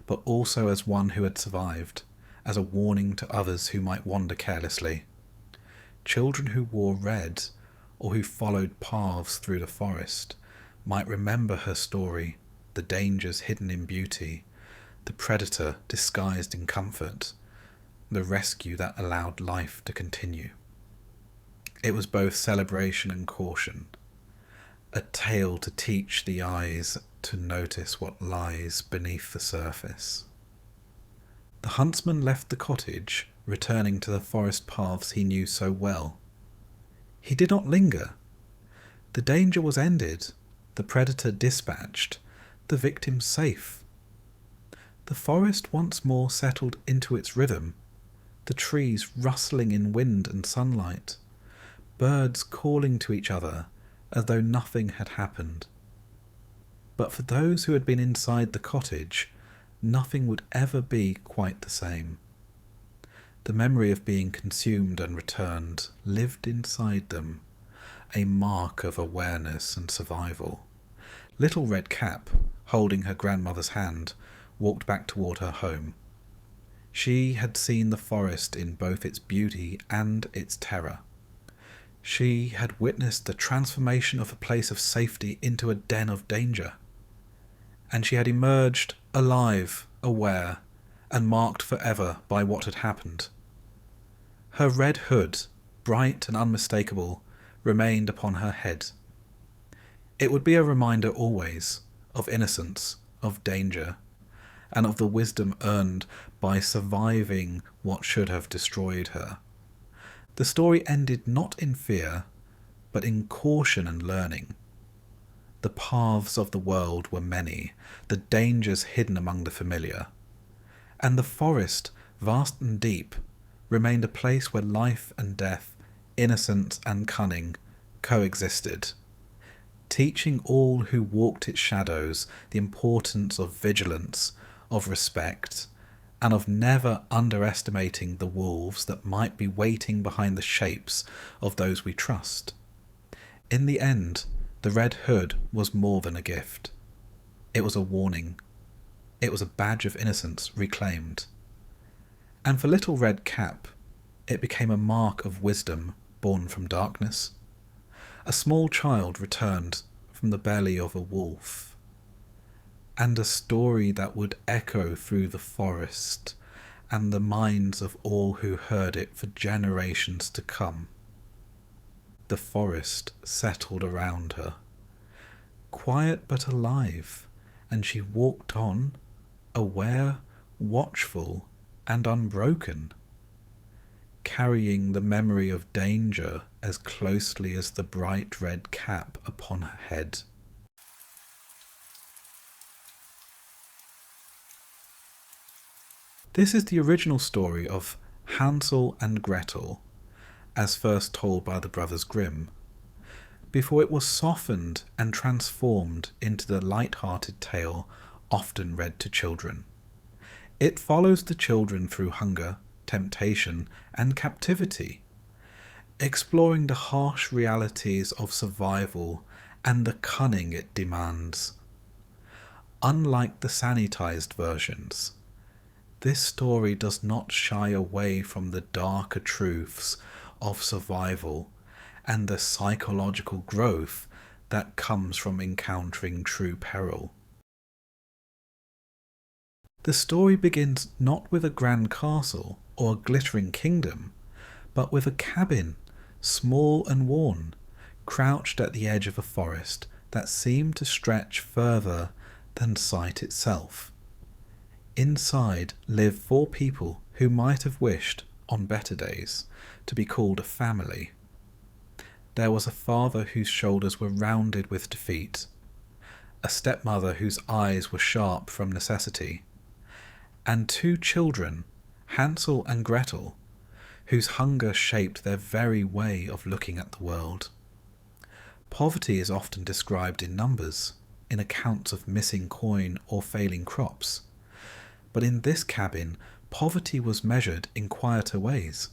but also as one who had survived, as a warning to others who might wander carelessly. Children who wore red, or who followed paths through the forest, might remember her story, the dangers hidden in beauty, the predator disguised in comfort, the rescue that allowed life to continue. It was both celebration and caution, a tale to teach the eyes to notice what lies beneath the surface. The huntsman left the cottage, returning to the forest paths he knew so well. He did not linger. The danger was ended, the predator dispatched, the victim safe. The forest once more settled into its rhythm, the trees rustling in wind and sunlight, birds calling to each other as though nothing had happened. But for those who had been inside the cottage, nothing would ever be quite the same. The memory of being consumed and returned lived inside them, a mark of awareness and survival. Little Red Cap, holding her grandmother's hand, walked back toward her home. She had seen the forest in both its beauty and its terror. She had witnessed the transformation of a place of safety into a den of danger. And she had emerged alive, aware, and marked forever by what had happened. Her red hood, bright and unmistakable, remained upon her head. It would be a reminder always of innocence, of danger, and of the wisdom earned by surviving what should have destroyed her. The story ended not in fear, but in caution and learning. The paths of the world were many, the dangers hidden among the familiar, and the forest, vast and deep, remained a place where life and death, innocence and cunning, coexisted, teaching all who walked its shadows the importance of vigilance, of respect, and of never underestimating the wolves that might be waiting behind the shapes of those we trust. In the end, the Red Hood was more than a gift. It was a warning. It was a badge of innocence reclaimed. And for Little Red Cap, it became a mark of wisdom born from darkness. A small child returned from the belly of a wolf, and a story that would echo through the forest and the minds of all who heard it for generations to come. The forest settled around her, quiet but alive, and she walked on, aware, watchful, and unbroken, carrying the memory of danger as closely as the bright red cap upon her head. This is the original story of Hansel and Gretel, as first told by the brothers Grimm, before it was softened and transformed into the light-hearted tale often read to children. It follows the children through hunger, temptation, and captivity, exploring the harsh realities of survival and the cunning it demands. Unlike the sanitized versions, this story does not shy away from the darker truths of survival and the psychological growth that comes from encountering true peril. The story begins not with a grand castle or a glittering kingdom, but with a cabin, small and worn, crouched at the edge of a forest that seemed to stretch further than sight itself. Inside live 4 people who might have wished, on better days, to be called a family. There was a father whose shoulders were rounded with defeat, a stepmother whose eyes were sharp from necessity, and 2 children, Hansel and Gretel, whose hunger shaped their very way of looking at the world. Poverty is often described in numbers, in accounts of missing coin or failing crops, but in this cabin, poverty was measured in quieter ways.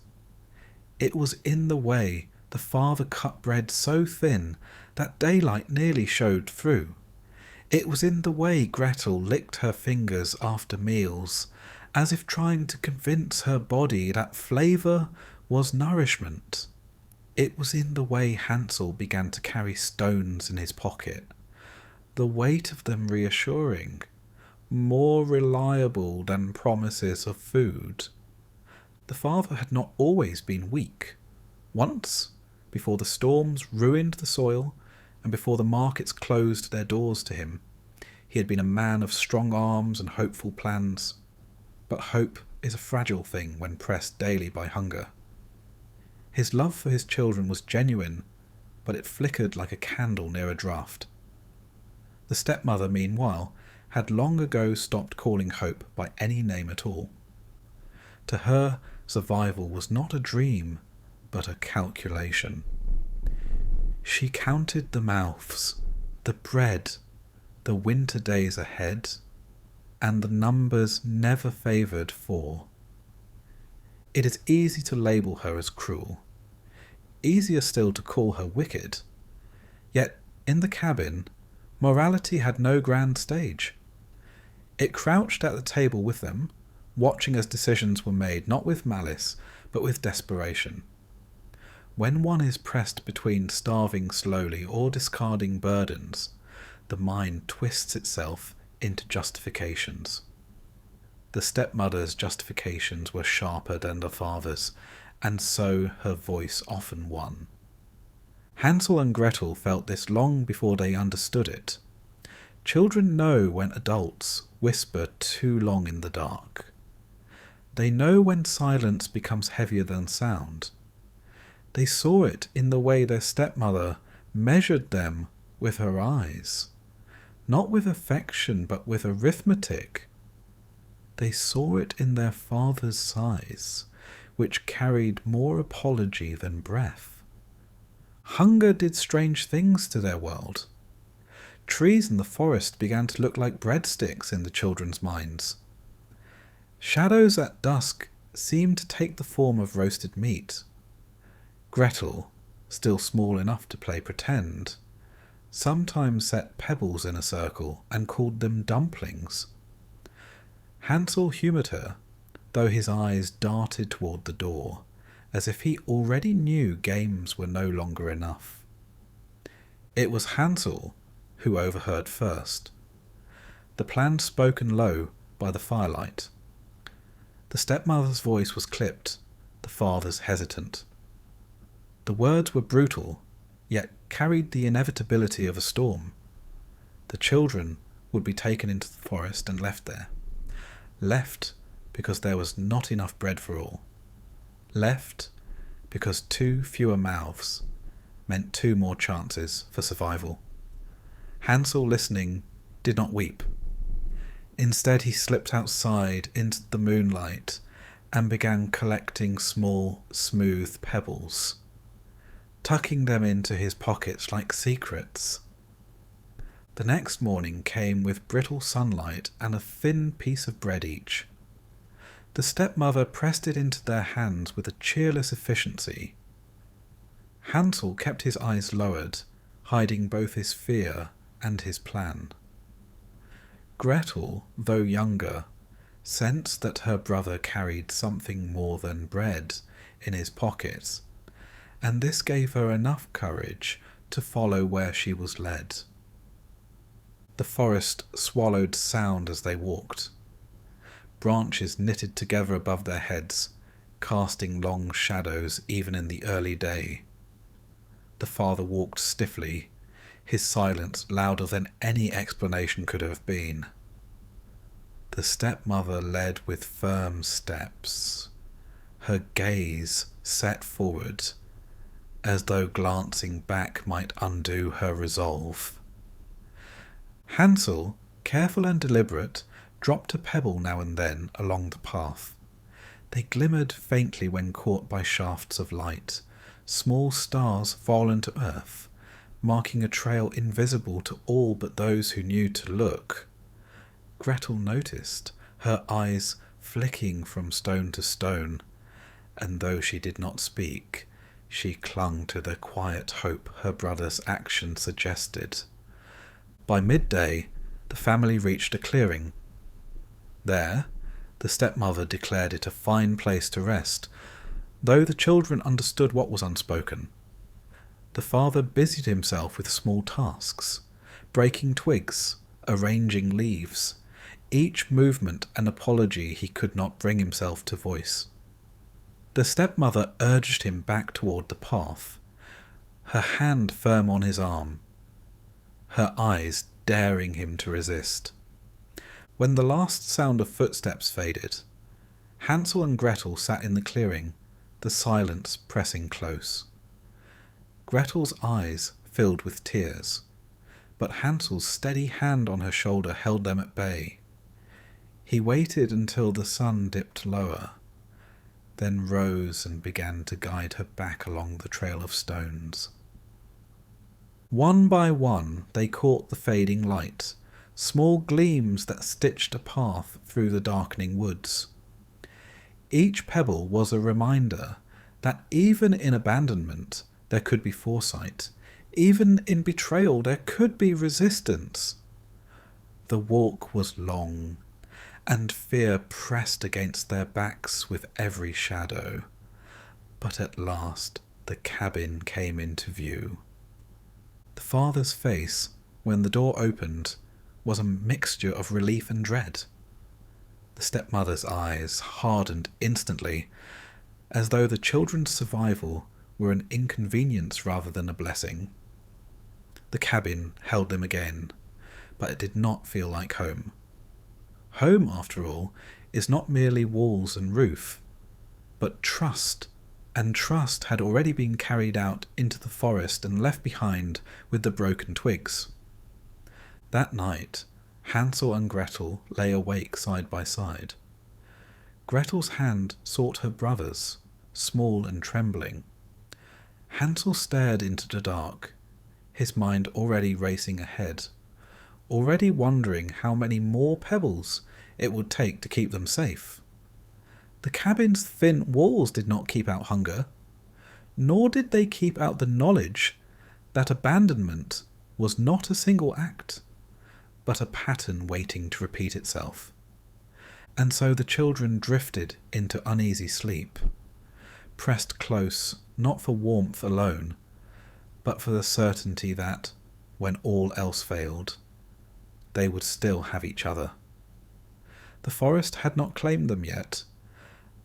It was in the way the father cut bread so thin that daylight nearly showed through. It was in the way Gretel licked her fingers after meals, as if trying to convince her body that flavour was nourishment. It was in the way Hansel began to carry stones in his pocket, the weight of them reassuring, more reliable than promises of food. The father had not always been weak. Once, before the storms ruined the soil and before the markets closed their doors to him, he had been a man of strong arms and hopeful plans. But hope is a fragile thing when pressed daily by hunger. His love for his children was genuine, but it flickered like a candle near a draught. The stepmother, meanwhile, had long ago stopped calling hope by any name at all. To her, survival was not a dream, but a calculation. She counted the mouths, the bread, the winter days ahead, and the numbers never favoured 4. It is easy to label her as cruel, easier still to call her wicked. Yet, in the cabin, morality had no grand stage. It crouched at the table with them, watching as decisions were made not with malice, but with desperation. When one is pressed between starving slowly or discarding burdens, the mind twists itself into justifications. The stepmother's justifications were sharper than the father's, and so her voice often won. Hansel and Gretel felt this long before they understood it. Children know when adults whisper too long in the dark. They know when silence becomes heavier than sound. They saw it in the way their stepmother measured them with her eyes, not with affection but with arithmetic. They saw it in their father's sighs, which carried more apology than breath. Hunger did strange things to their world. Trees in the forest began to look like breadsticks in the children's minds. Shadows at dusk seemed to take the form of roasted meat. Gretel, still small enough to play pretend, sometimes set pebbles in a circle and called them dumplings. Hansel humoured her, though his eyes darted toward the door, as if he already knew games were no longer enough. It was Hansel who overheard first. The plan spoken low by the firelight. The stepmother's voice was clipped, the father's hesitant. The words were brutal, yet carried the inevitability of a storm. The children would be taken into the forest and left there. Left because there was not enough bread for all. Left because 2 fewer mouths meant 2 more chances for survival. Hansel, listening, did not weep. Instead he slipped outside into the moonlight and began collecting small, smooth pebbles, tucking them into his pockets like secrets. The next morning came with brittle sunlight and a thin piece of bread each. The stepmother pressed it into their hands with a cheerless efficiency. Hansel kept his eyes lowered, hiding both his fear and his plan. Gretel, though younger, sensed that her brother carried something more than bread in his pockets, and this gave her enough courage to follow where she was led. The forest swallowed sound as they walked. Branches knitted together above their heads, casting long shadows even in the early day. The father walked stiffly, his silence louder than any explanation could have been. The stepmother led with firm steps, her gaze set forward, as though glancing back might undo her resolve. Hansel, careful and deliberate, dropped a pebble now and then along the path. They glimmered faintly when caught by shafts of light, small stars fallen to earth, marking a trail invisible to all but those who knew to look. Gretel noticed, her eyes flicking from stone to stone, and though she did not speak, she clung to the quiet hope her brother's action suggested. By midday, the family reached a clearing. There, the stepmother declared it a fine place to rest, though the children understood what was unspoken. The father busied himself with small tasks, breaking twigs, arranging leaves, each movement an apology he could not bring himself to voice. The stepmother urged him back toward the path, her hand firm on his arm, her eyes daring him to resist. When the last sound of footsteps faded, Hansel and Gretel sat in the clearing, the silence pressing close. Gretel's eyes filled with tears, but Hansel's steady hand on her shoulder held them at bay. He waited until the sun dipped lower, then rose and began to guide her back along the trail of stones. One by one they caught the fading light, small gleams that stitched a path through the darkening woods. Each pebble was a reminder that even in abandonment there could be foresight, even in betrayal there could be resistance. The walk was long, and fear pressed against their backs with every shadow, but at last the cabin came into view. The father's face, when the door opened, was a mixture of relief and dread. The stepmother's eyes hardened instantly, as though the children's survival were an inconvenience rather than a blessing. The cabin held them again, but it did not feel like home. Home, after all, is not merely walls and roof, but trust, and trust had already been carried out into the forest and left behind with the broken twigs. That night, Hansel and Gretel lay awake side by side. Gretel's hand sought her brother's, small and trembling. Hansel stared into the dark, his mind already racing ahead, already wondering how many more pebbles it would take to keep them safe. The cabin's thin walls did not keep out hunger, nor did they keep out the knowledge that abandonment was not a single act, but a pattern waiting to repeat itself. And so the children drifted into uneasy sleep, pressed close not for warmth alone, but for the certainty that, when all else failed, they would still have each other. The forest had not claimed them yet,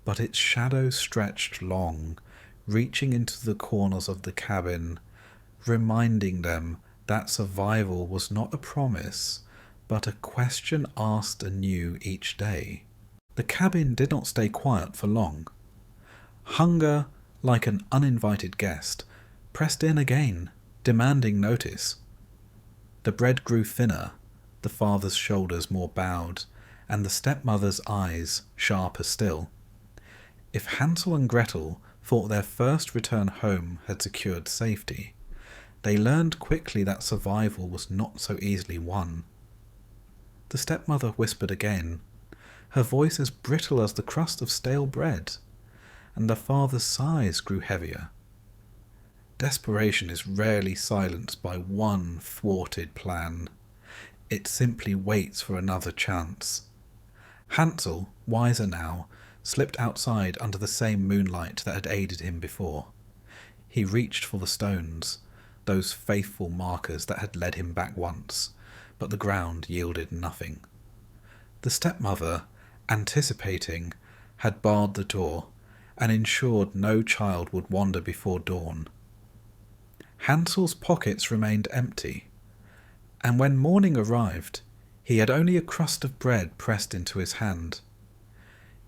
but its shadow stretched long, reaching into the corners of the cabin, reminding them that survival was not a promise, but a question asked anew each day. The cabin did not stay quiet for long. Hunger, like an uninvited guest, pressed in again, demanding notice. The bread grew thinner, the father's shoulders more bowed, and the stepmother's eyes sharper still. If Hansel and Gretel thought their first return home had secured safety, they learned quickly that survival was not so easily won. The stepmother whispered again, her voice as brittle as the crust of stale bread, and the father's sighs grew heavier. Desperation is rarely silenced by one thwarted plan. It simply waits for another chance. Hansel, wiser now, slipped outside under the same moonlight that had aided him before. He reached for the stones, those faithful markers that had led him back once, but the ground yielded nothing. The stepmother, anticipating, had barred the door and ensured no child would wander before dawn. Hansel's pockets remained empty, and when morning arrived, he had only a crust of bread pressed into his hand.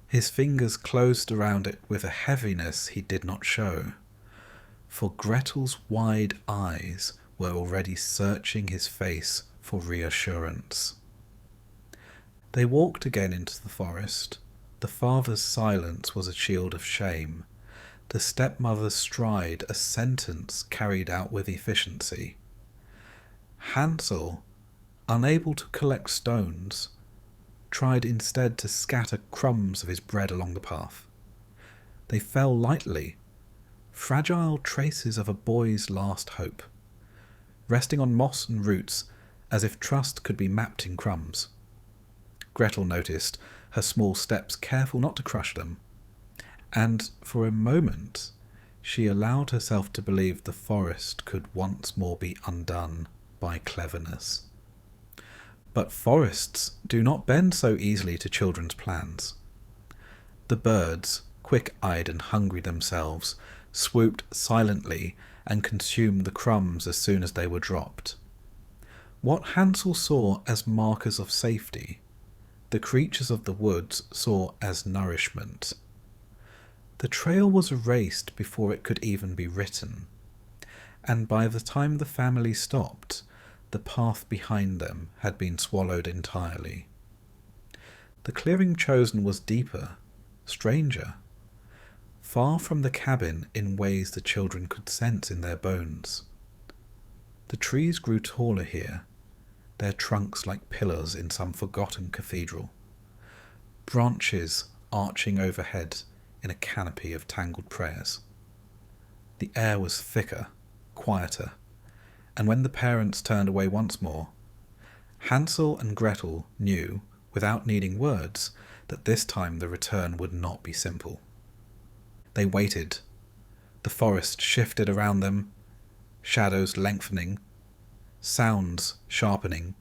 His fingers closed around it with a heaviness he did not show, for Gretel's wide eyes were already searching his face for reassurance. They walked again into the forest. The father's silence was a shield of shame, the stepmother's stride a sentence carried out with efficiency. Hansel, unable to collect stones, tried instead to scatter crumbs of his bread along the path. They fell lightly, fragile traces of a boy's last hope, resting on moss and roots as if trust could be mapped in crumbs. Gretel noticed, her small steps careful not to crush them, and for a moment she allowed herself to believe the forest could once more be undone by cleverness. But forests do not bend so easily to children's plans. The birds, quick-eyed and hungry themselves, swooped silently and consumed the crumbs as soon as they were dropped. What Hansel saw as markers of safety, the creatures of the woods saw as nourishment. The trail was erased before it could even be written, and by the time the family stopped, the path behind them had been swallowed entirely. The clearing chosen was deeper, stranger, far from the cabin in ways the children could sense in their bones. The trees grew taller here, their trunks like pillars in some forgotten cathedral, branches arching overhead in a canopy of tangled prayers. The air was thicker, quieter, and when the parents turned away once more, Hansel and Gretel knew, without needing words, that this time the return would not be simple. They waited. The forest shifted around them, shadows lengthening, sounds sharpening.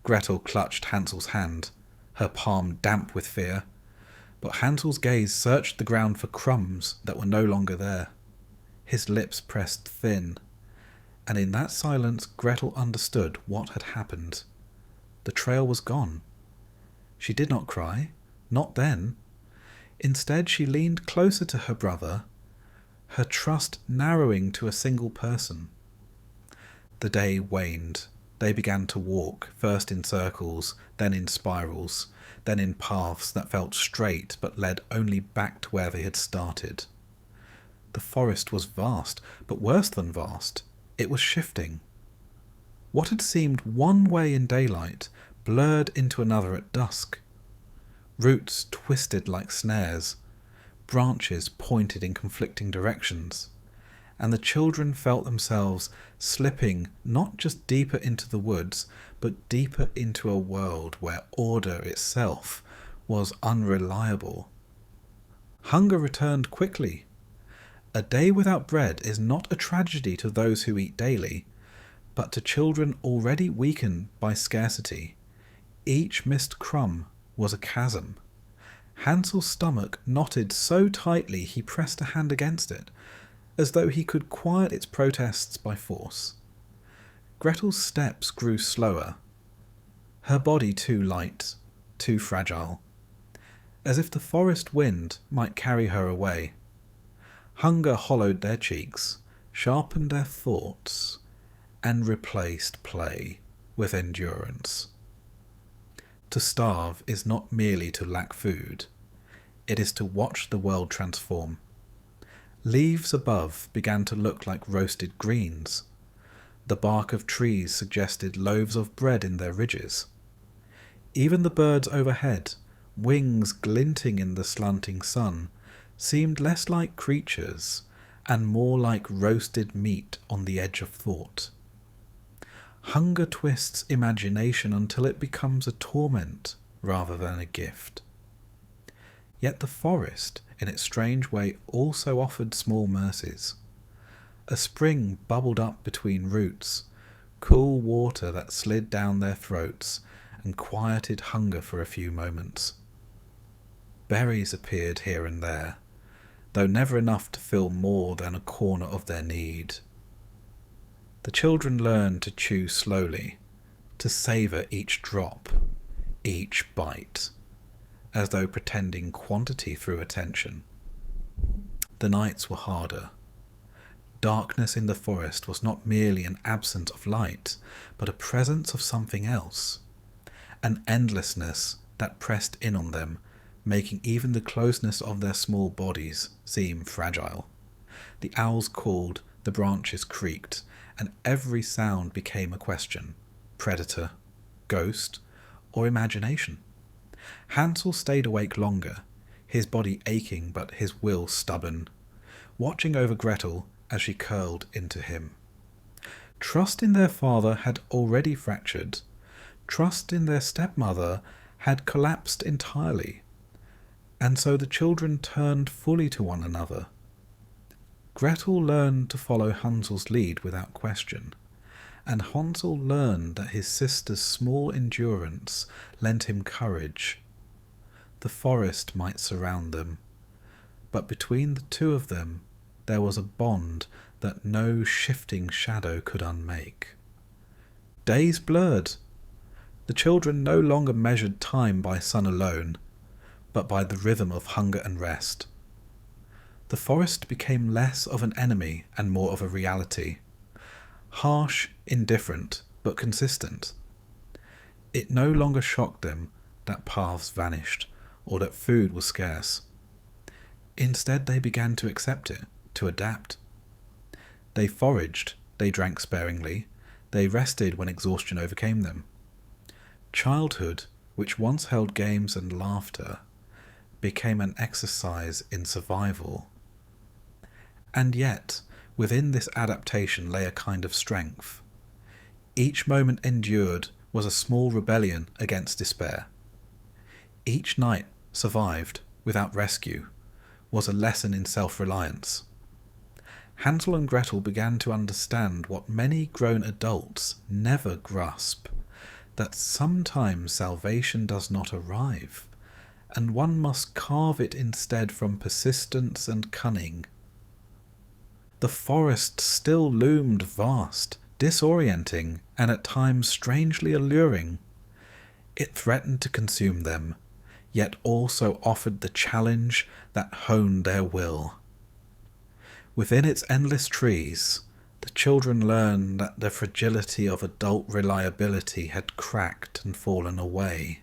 Gretel clutched Hansel's hand, her palm damp with fear, but Hansel's gaze searched the ground for crumbs that were no longer there. His lips pressed thin, and in that silence Gretel understood what had happened. The trail was gone. She did not cry, not then. Instead she leaned closer to her brother, her trust narrowing to a single person. The day waned. They began to walk, first in circles, then in spirals, then in paths that felt straight but led only back to where they had started. The forest was vast, but worse than vast. It was shifting. What had seemed one way in daylight blurred into another at dusk. Roots twisted like snares, branches pointed in conflicting directions, and the children felt themselves slipping not just deeper into the woods, but deeper into a world where order itself was unreliable. Hunger returned quickly. A day without bread is not a tragedy to those who eat daily, but to children already weakened by scarcity. Each missed crumb was a chasm. Hansel's stomach knotted so tightly he pressed a hand against it, as though he could quiet its protests by force. Gretel's steps grew slower, her body too light, too fragile, as if the forest wind might carry her away. Hunger hollowed their cheeks, sharpened their thoughts, and replaced play with endurance. To starve is not merely to lack food. It is to watch the world transform. Leaves above began to look like roasted greens. The bark of trees suggested loaves of bread in their ridges. Even the birds overhead, wings glinting in the slanting sun, seemed less like creatures and more like roasted meat on the edge of thought. Hunger twists imagination until it becomes a torment rather than a gift. Yet the forest, in its strange way, also offered small mercies. A spring bubbled up between roots, cool water that slid down their throats and quieted hunger for a few moments. Berries appeared here and there, though never enough to fill more than a corner of their need. The children learned to chew slowly, to savour each drop, each bite, as though pretending quantity through attention. The nights were harder. Darkness in the forest was not merely an absence of light, but a presence of something else, an endlessness that pressed in on them, making even the closeness of their small bodies seem fragile. The owls called, the branches creaked, and every sound became a question: predator, ghost, or imagination. Hansel stayed awake longer, his body aching but his will stubborn, watching over Gretel as she curled into him. Trust in their father had already fractured. Trust in their stepmother had collapsed entirely, and so the children turned fully to one another. Gretel learned to follow Hansel's lead without question, and Hansel learned that his sister's small endurance lent him courage. The forest might surround them, but between the two of them there was a bond that no shifting shadow could unmake. Days blurred. The children no longer measured time by sun alone, but by the rhythm of hunger and rest. The forest became less of an enemy and more of a reality. Harsh, indifferent, but consistent. It no longer shocked them that paths vanished or that food was scarce. Instead, they began to accept it, to adapt. They foraged, they drank sparingly, they rested when exhaustion overcame them. Childhood, which once held games and laughter, became an exercise in survival. And yet, within this adaptation lay a kind of strength. Each moment endured was a small rebellion against despair. Each night survived without rescue was a lesson in self-reliance. Hansel and Gretel began to understand what many grown adults never grasp, that sometimes salvation does not arrive, and one must carve it instead from persistence and cunning. The forest still loomed vast, disorienting, and at times strangely alluring. It threatened to consume them, yet also offered the challenge that honed their will. Within its endless trees, the children learned that the fragility of adult reliability had cracked and fallen away.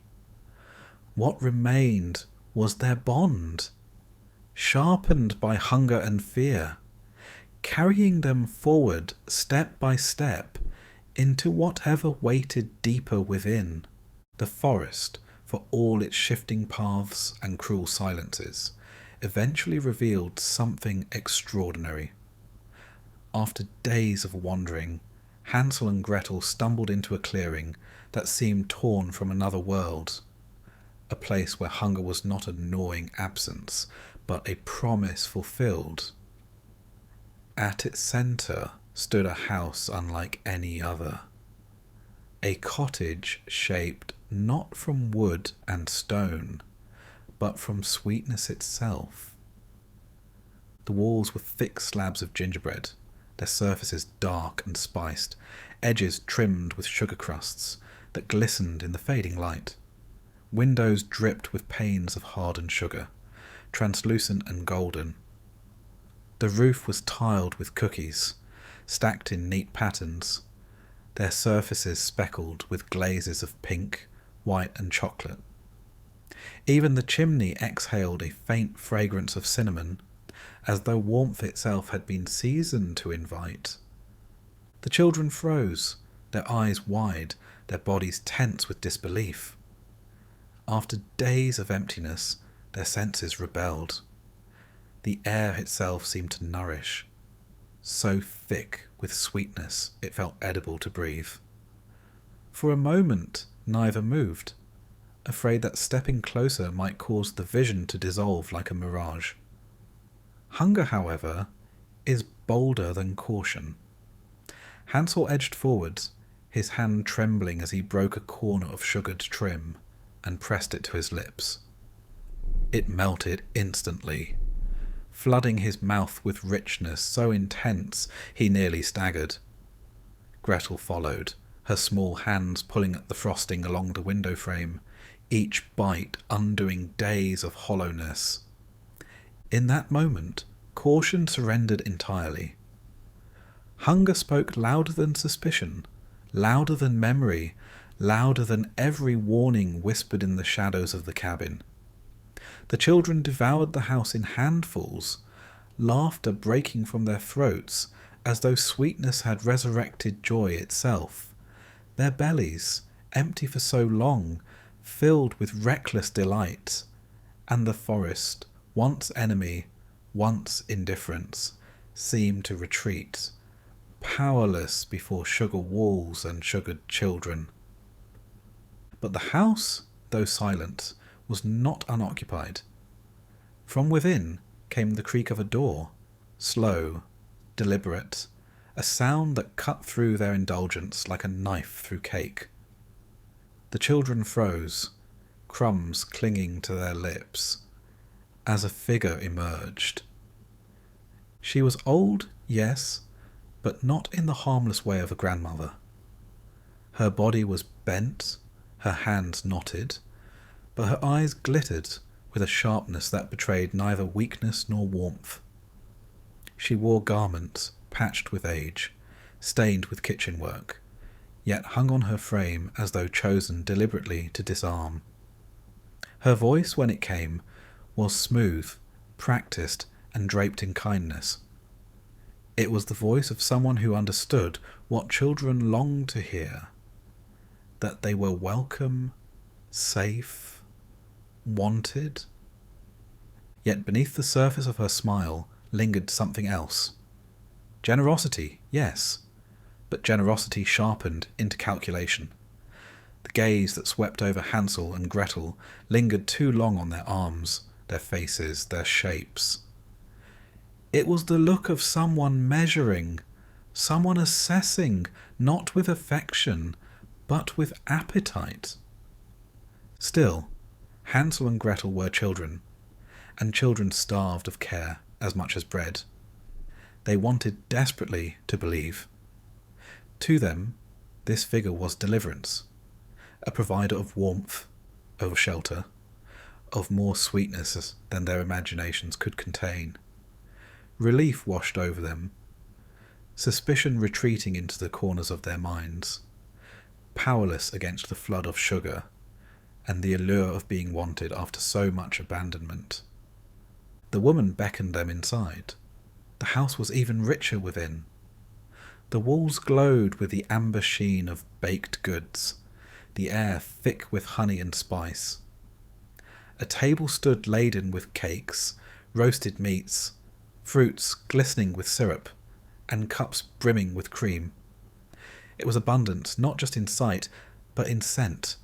What remained was their bond, sharpened by hunger and fear, carrying them forward step by step into whatever waited deeper within. The forest, for all its shifting paths and cruel silences, eventually revealed something extraordinary. After days of wandering, Hansel and Gretel stumbled into a clearing that seemed torn from another world, a place where hunger was not a gnawing absence, but a promise fulfilled. At its centre stood a house unlike any other, a cottage shaped not from wood and stone, but from sweetness itself. The walls were thick slabs of gingerbread, their surfaces dark and spiced, edges trimmed with sugar crusts that glistened in the fading light. Windows dripped with panes of hardened sugar, translucent and golden. The roof was tiled with cookies, stacked in neat patterns, their surfaces speckled with glazes of pink, white and chocolate. Even the chimney exhaled a faint fragrance of cinnamon, as though warmth itself had been seasoned to invite. The children froze, their eyes wide, their bodies tense with disbelief. After days of emptiness, their senses rebelled. The air itself seemed to nourish, so thick with sweetness it felt edible to breathe. For a moment neither moved, afraid that stepping closer might cause the vision to dissolve like a mirage. Hunger, however, is bolder than caution. Hansel edged forwards, his hand trembling as he broke a corner of sugared trim and pressed it to his lips. It melted instantly, flooding his mouth with richness so intense he nearly staggered. Gretel followed, her small hands pulling at the frosting along the window frame, each bite undoing days of hollowness. In that moment, caution surrendered entirely. Hunger spoke louder than suspicion, louder than memory, louder than every warning whispered in the shadows of the cabin. The children devoured the house in handfuls, laughter breaking from their throats as though sweetness had resurrected joy itself. Their bellies, empty for so long, filled with reckless delight, and the forest, once enemy, once indifference, seemed to retreat, powerless before sugar walls and sugared children. But the house, though silent, was not unoccupied. From within came the creak of a door, slow, deliberate, a sound that cut through their indulgence like a knife through cake. The children froze, crumbs clinging to their lips, as a figure emerged. She was old, yes, but not in the harmless way of a grandmother. Her body was bent, her hands knotted, but her eyes glittered with a sharpness that betrayed neither weakness nor warmth. She wore garments patched with age, stained with kitchen work, yet hung on her frame as though chosen deliberately to disarm. Her voice, when it came, was smooth, practiced, and draped in kindness. It was the voice of someone who understood what children longed to hear, that they were welcome, safe, wanted. Yet beneath the surface of her smile lingered something else. Generosity, yes, but generosity sharpened into calculation. The gaze that swept over Hansel and Gretel lingered too long on their arms, their faces, their shapes. It was the look of someone measuring, someone assessing, not with affection, but with appetite. Still, Hansel and Gretel were children, and children starved of care as much as bread. They wanted desperately to believe. To them, this figure was deliverance, a provider of warmth, of shelter, of more sweetness than their imaginations could contain. Relief washed over them, suspicion retreating into the corners of their minds, powerless against the flood of sugar and the allure of being wanted after so much abandonment. The woman beckoned them inside. The house was even richer within. The walls glowed with the amber sheen of baked goods, the air thick with honey and spice. A table stood laden with cakes, roasted meats, fruits glistening with syrup, and cups brimming with cream. It was abundant, not just in sight, but in scent,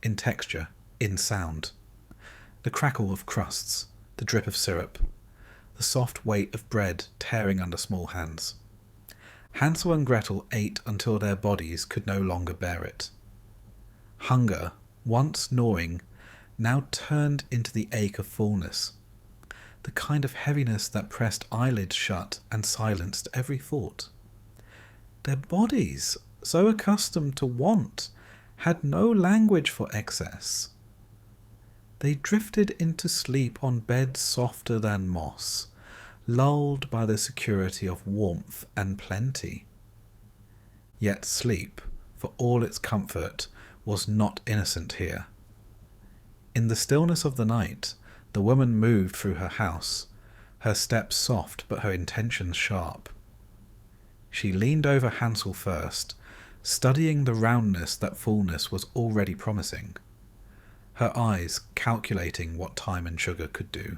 in texture, in sound. The crackle of crusts, the drip of syrup, the soft weight of bread tearing under small hands. Hansel and Gretel ate until their bodies could no longer bear it. Hunger, once gnawing, now turned into the ache of fullness, the kind of heaviness that pressed eyelids shut and silenced every thought. Their bodies, so accustomed to want, had no language for excess. They drifted into sleep on beds softer than moss, lulled by the security of warmth and plenty. Yet sleep, for all its comfort, was not innocent here. In the stillness of the night, the woman moved through her house, her steps soft but her intentions sharp. She leaned over Hansel first, studying the roundness that fullness was already promising, her eyes calculating what time and sugar could do.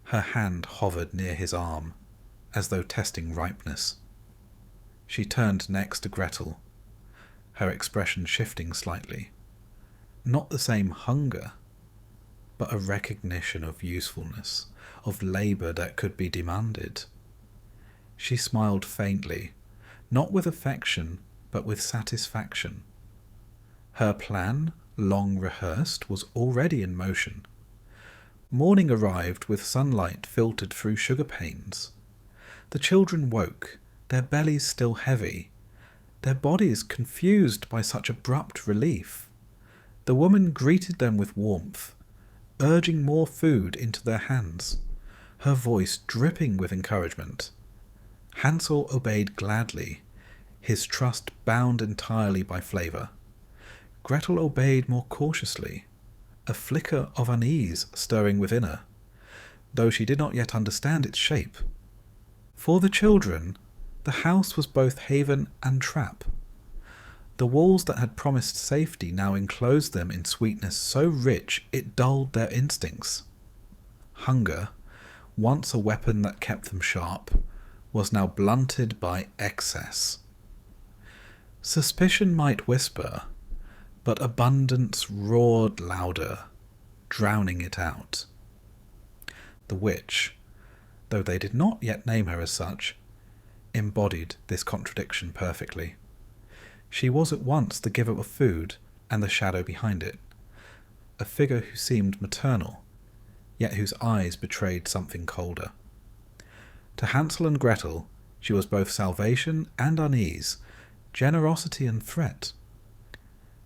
Her hand hovered near his arm, as though testing ripeness. She turned next to Gretel, her expression shifting slightly. Not the same hunger, but a recognition of usefulness, of labour that could be demanded. She smiled faintly, not with affection, but with satisfaction. Her plan, long rehearsed, was already in motion. Morning arrived with sunlight filtered through sugar panes. The children woke, their bellies still heavy, their bodies confused by such abrupt relief. The woman greeted them with warmth, urging more food into their hands, her voice dripping with encouragement. Hansel obeyed gladly, his trust bound entirely by flavour. Gretel obeyed more cautiously, a flicker of unease stirring within her, though she did not yet understand its shape. For the children, the house was both haven and trap. The walls that had promised safety now enclosed them in sweetness so rich it dulled their instincts. Hunger, once a weapon that kept them sharp, was now blunted by excess. Suspicion might whisper, but abundance roared louder, drowning it out. The witch, though they did not yet name her as such, embodied this contradiction perfectly. She was at once the giver of food and the shadow behind it, a figure who seemed maternal, yet whose eyes betrayed something colder. To Hansel and Gretel, she was both salvation and unease, generosity and threat.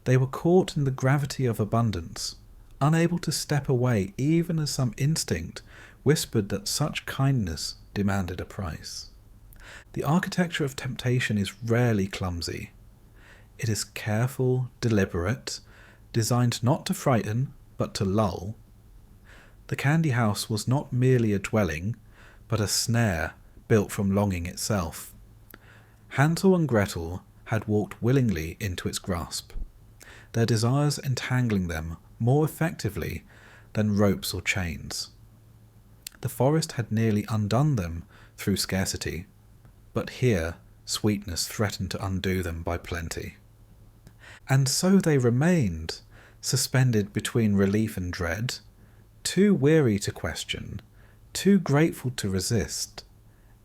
They were caught in the gravity of abundance, unable to step away even as some instinct whispered that such kindness demanded a price. The architecture of temptation is rarely clumsy. It is careful, deliberate, designed not to frighten, but to lull. The candy house was not merely a dwelling, but a snare built from longing itself. Hansel and Gretel had walked willingly into its grasp, their desires entangling them more effectively than ropes or chains. The forest had nearly undone them through scarcity, but here sweetness threatened to undo them by plenty. And so they remained, suspended between relief and dread, too weary to question, too grateful to resist,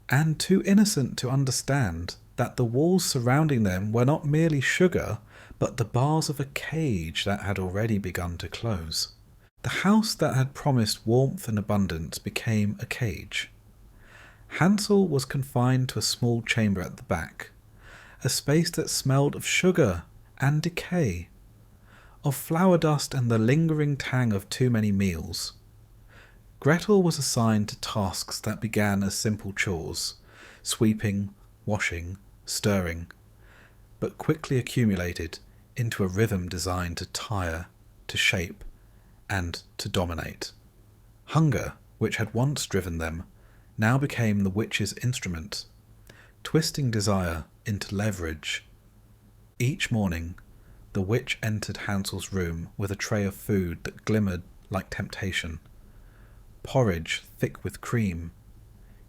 and too innocent to understand that the walls surrounding them were not merely sugar, but the bars of a cage that had already begun to close. The house that had promised warmth and abundance became a cage. Hansel was confined to a small chamber at the back, a space that smelled of sugar and decay, of flour dust and the lingering tang of too many meals. Gretel was assigned to tasks that began as simple chores, sweeping, washing, stirring, but quickly accumulated into a rhythm designed to tire, to shape, and to dominate. Hunger, which had once driven them, now became the witch's instrument, twisting desire into leverage. Each morning, the witch entered Hansel's room with a tray of food that glimmered like temptation. Porridge thick with cream,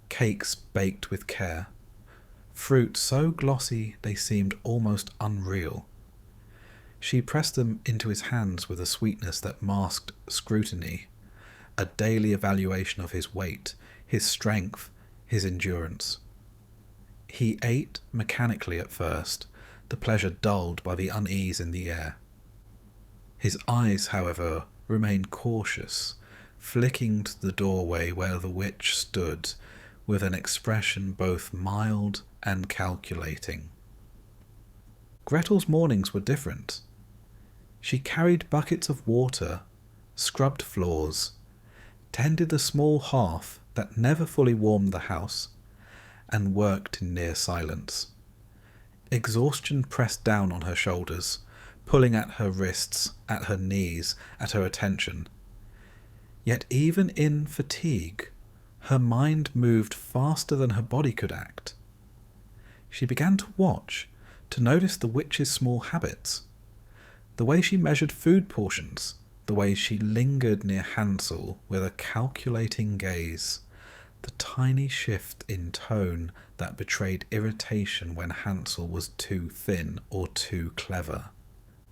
cakes baked with care, fruit so glossy they seemed almost unreal. She pressed them into his hands with a sweetness that masked scrutiny, a daily evaluation of his weight, his strength, his endurance. He ate mechanically at first, the pleasure dulled by the unease in the air. His eyes, however, remained cautious, flicking to the doorway where the witch stood, with an expression both mild and calculating. Gretel's mornings were different. She carried buckets of water, scrubbed floors, tended the small hearth that never fully warmed the house, and worked in near silence. Exhaustion pressed down on her shoulders, pulling at her wrists, at her knees, at her attention. Yet even in fatigue, her mind moved faster than her body could act. She began to watch, to notice the witch's small habits. The way she measured food portions, the way she lingered near Hansel with a calculating gaze, the tiny shift in tone that betrayed irritation when Hansel was too thin or too clever.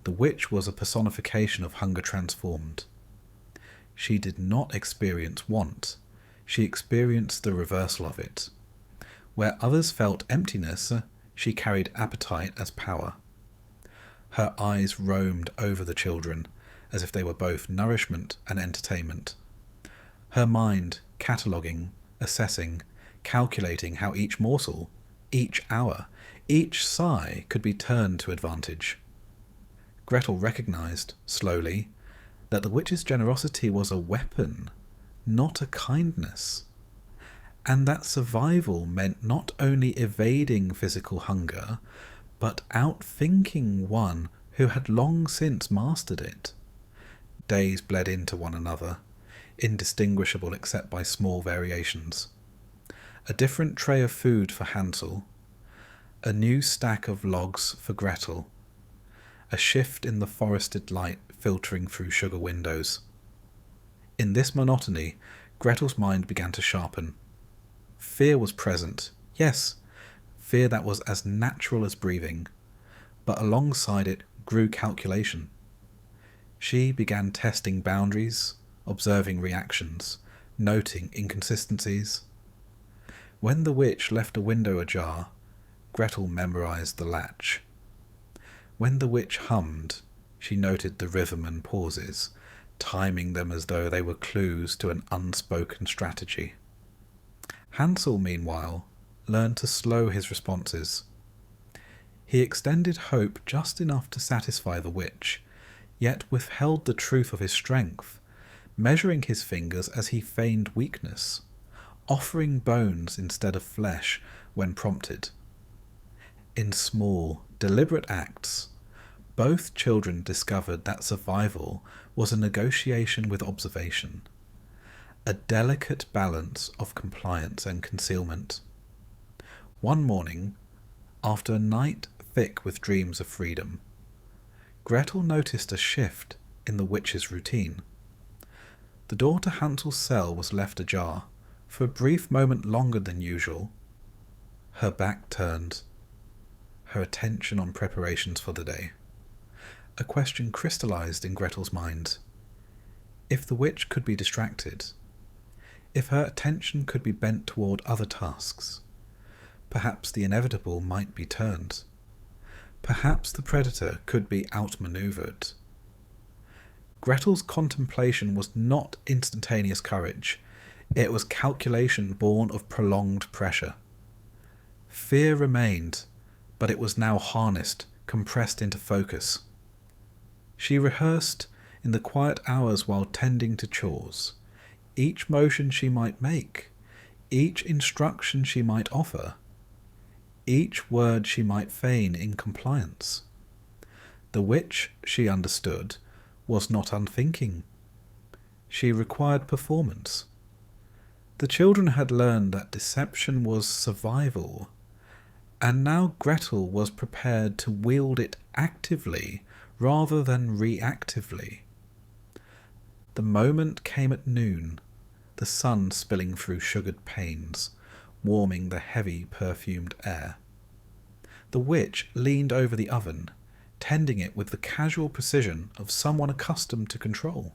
The witch was a personification of hunger transformed. She did not experience want, she experienced the reversal of it. Where others felt emptiness, she carried appetite as power. Her eyes roamed over the children, as if they were both nourishment and entertainment. Her mind cataloguing, assessing, calculating how each morsel, each hour, each sigh could be turned to advantage. Gretel recognized, slowly, that the witch's generosity was a weapon, not a kindness, and that survival meant not only evading physical hunger, but outthinking one who had long since mastered it. Days bled into one another, indistinguishable except by small variations. A different tray of food for Hansel, a new stack of logs for Gretel, a shift in the forested light filtering through sugar windows. In this monotony, Gretel's mind began to sharpen. Fear was present, yes, fear that was as natural as breathing, but alongside it grew calculation. She began testing boundaries, observing reactions, noting inconsistencies. When the witch left a window ajar, Gretel memorized the latch. When the witch hummed, she noted the rhythm and pauses, timing them as though they were clues to an unspoken strategy. Hansel, meanwhile, learned to slow his responses. He extended hope just enough to satisfy the witch, yet withheld the truth of his strength, measuring his fingers as he feigned weakness, offering bones instead of flesh when prompted. In small, deliberate acts, both children discovered that survival was a negotiation with observation, a delicate balance of compliance and concealment. One morning, after a night thick with dreams of freedom, Gretel noticed a shift in the witch's routine. The door to Hansel's cell was left ajar, for a brief moment longer than usual. Her back turned, her attention on preparations for the day. A question crystallized in Gretel's mind. If the witch could be distracted, if her attention could be bent toward other tasks, perhaps the inevitable might be turned. Perhaps the predator could be outmaneuvered. Gretel's contemplation was not instantaneous courage. It was calculation born of prolonged pressure. Fear remained, but it was now harnessed, compressed into focus. She rehearsed in the quiet hours while tending to chores, each motion she might make, each instruction she might offer, each word she might feign in compliance. The witch, she understood, was not unthinking. She required performance. The children had learned that deception was survival, and now Gretel was prepared to wield it actively rather than reactively. The moment came at noon, the sun spilling through sugared panes, warming the heavy perfumed air. The witch leaned over the oven, tending it with the casual precision of someone accustomed to control.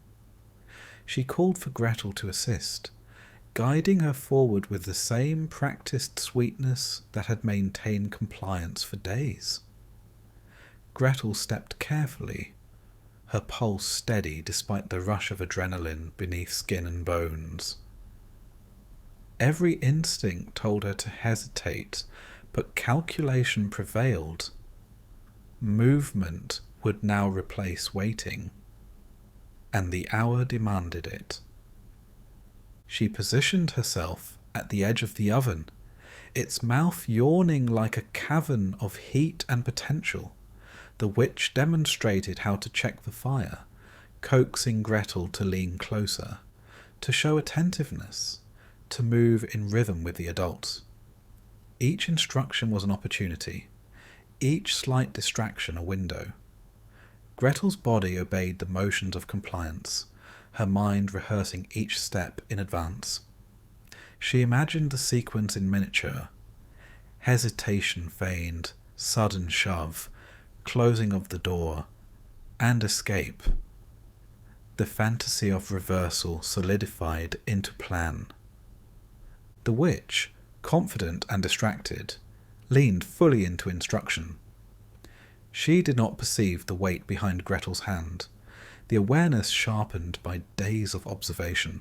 She called for Gretel to assist, guiding her forward with the same practiced sweetness that had maintained compliance for days. Gretel stepped carefully, her pulse steady despite the rush of adrenaline beneath skin and bones. Every instinct told her to hesitate, but calculation prevailed. Movement would now replace waiting, and the hour demanded it. She positioned herself at the edge of the oven, its mouth yawning like a cavern of heat and potential, The witch demonstrated how to check the fire, coaxing Gretel to lean closer, to show attentiveness, to move in rhythm with the adults. Each instruction was an opportunity, each slight distraction a window. Gretel's body obeyed the motions of compliance, her mind rehearsing each step in advance. She imagined the sequence in miniature: hesitation feigned, sudden shove, closing of the door, and escape. The fantasy of reversal solidified into plan. The witch, confident and distracted, leaned fully into instruction. She did not perceive the weight behind Gretel's hand, the awareness sharpened by days of observation.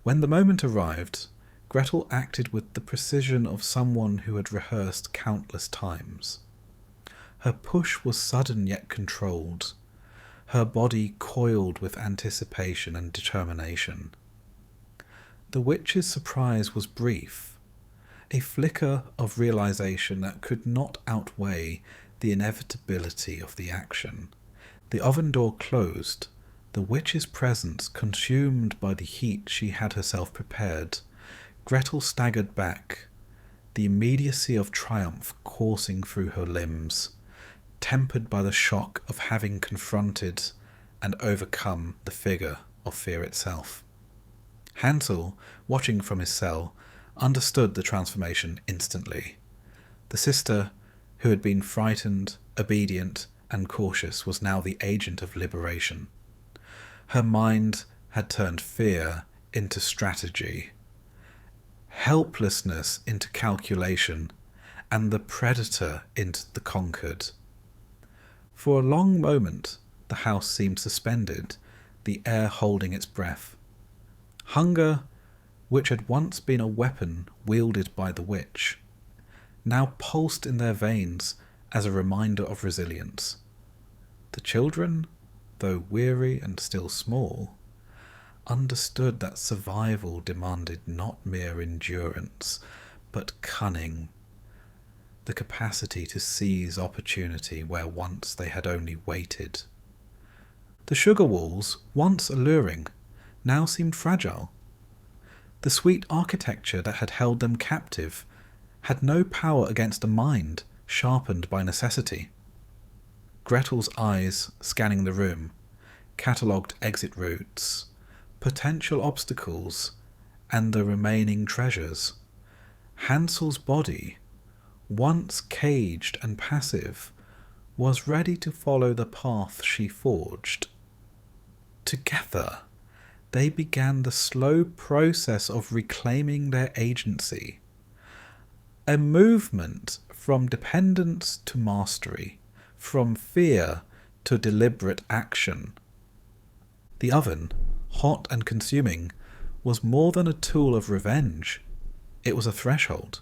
When the moment arrived, Gretel acted with the precision of someone who had rehearsed countless times. Her push was sudden yet controlled, her body coiled with anticipation and determination. The witch's surprise was brief, a flicker of realization that could not outweigh the inevitability of the action. The oven door closed, the witch's presence consumed by the heat she had herself prepared. Gretel staggered back, the immediacy of triumph coursing through her limbs, tempered by the shock of having confronted and overcome the figure of fear itself. Hansel, watching from his cell, understood the transformation instantly. The sister, who had been frightened, obedient, and cautious, was now the agent of liberation. Her mind had turned fear into strategy, helplessness into calculation, and the predator into the conquered. For a long moment the house seemed suspended, the air holding its breath. Hunger, which had once been a weapon wielded by the witch, now pulsed in their veins as a reminder of resilience. The children, though weary and still small, understood that survival demanded not mere endurance, but cunning, the capacity to seize opportunity where once they had only waited. The sugar walls, once alluring, now seemed fragile. The sweet architecture that had held them captive had no power against a mind sharpened by necessity. Gretel's eyes, scanning the room, catalogued exit routes, potential obstacles, and the remaining treasures. Hansel's body, once caged and passive, was ready to follow the path she forged. Together, they began the slow process of reclaiming their agency, a movement from dependence to mastery, from fear to deliberate action. The oven, hot and consuming, was more than a tool of revenge. It was a threshold.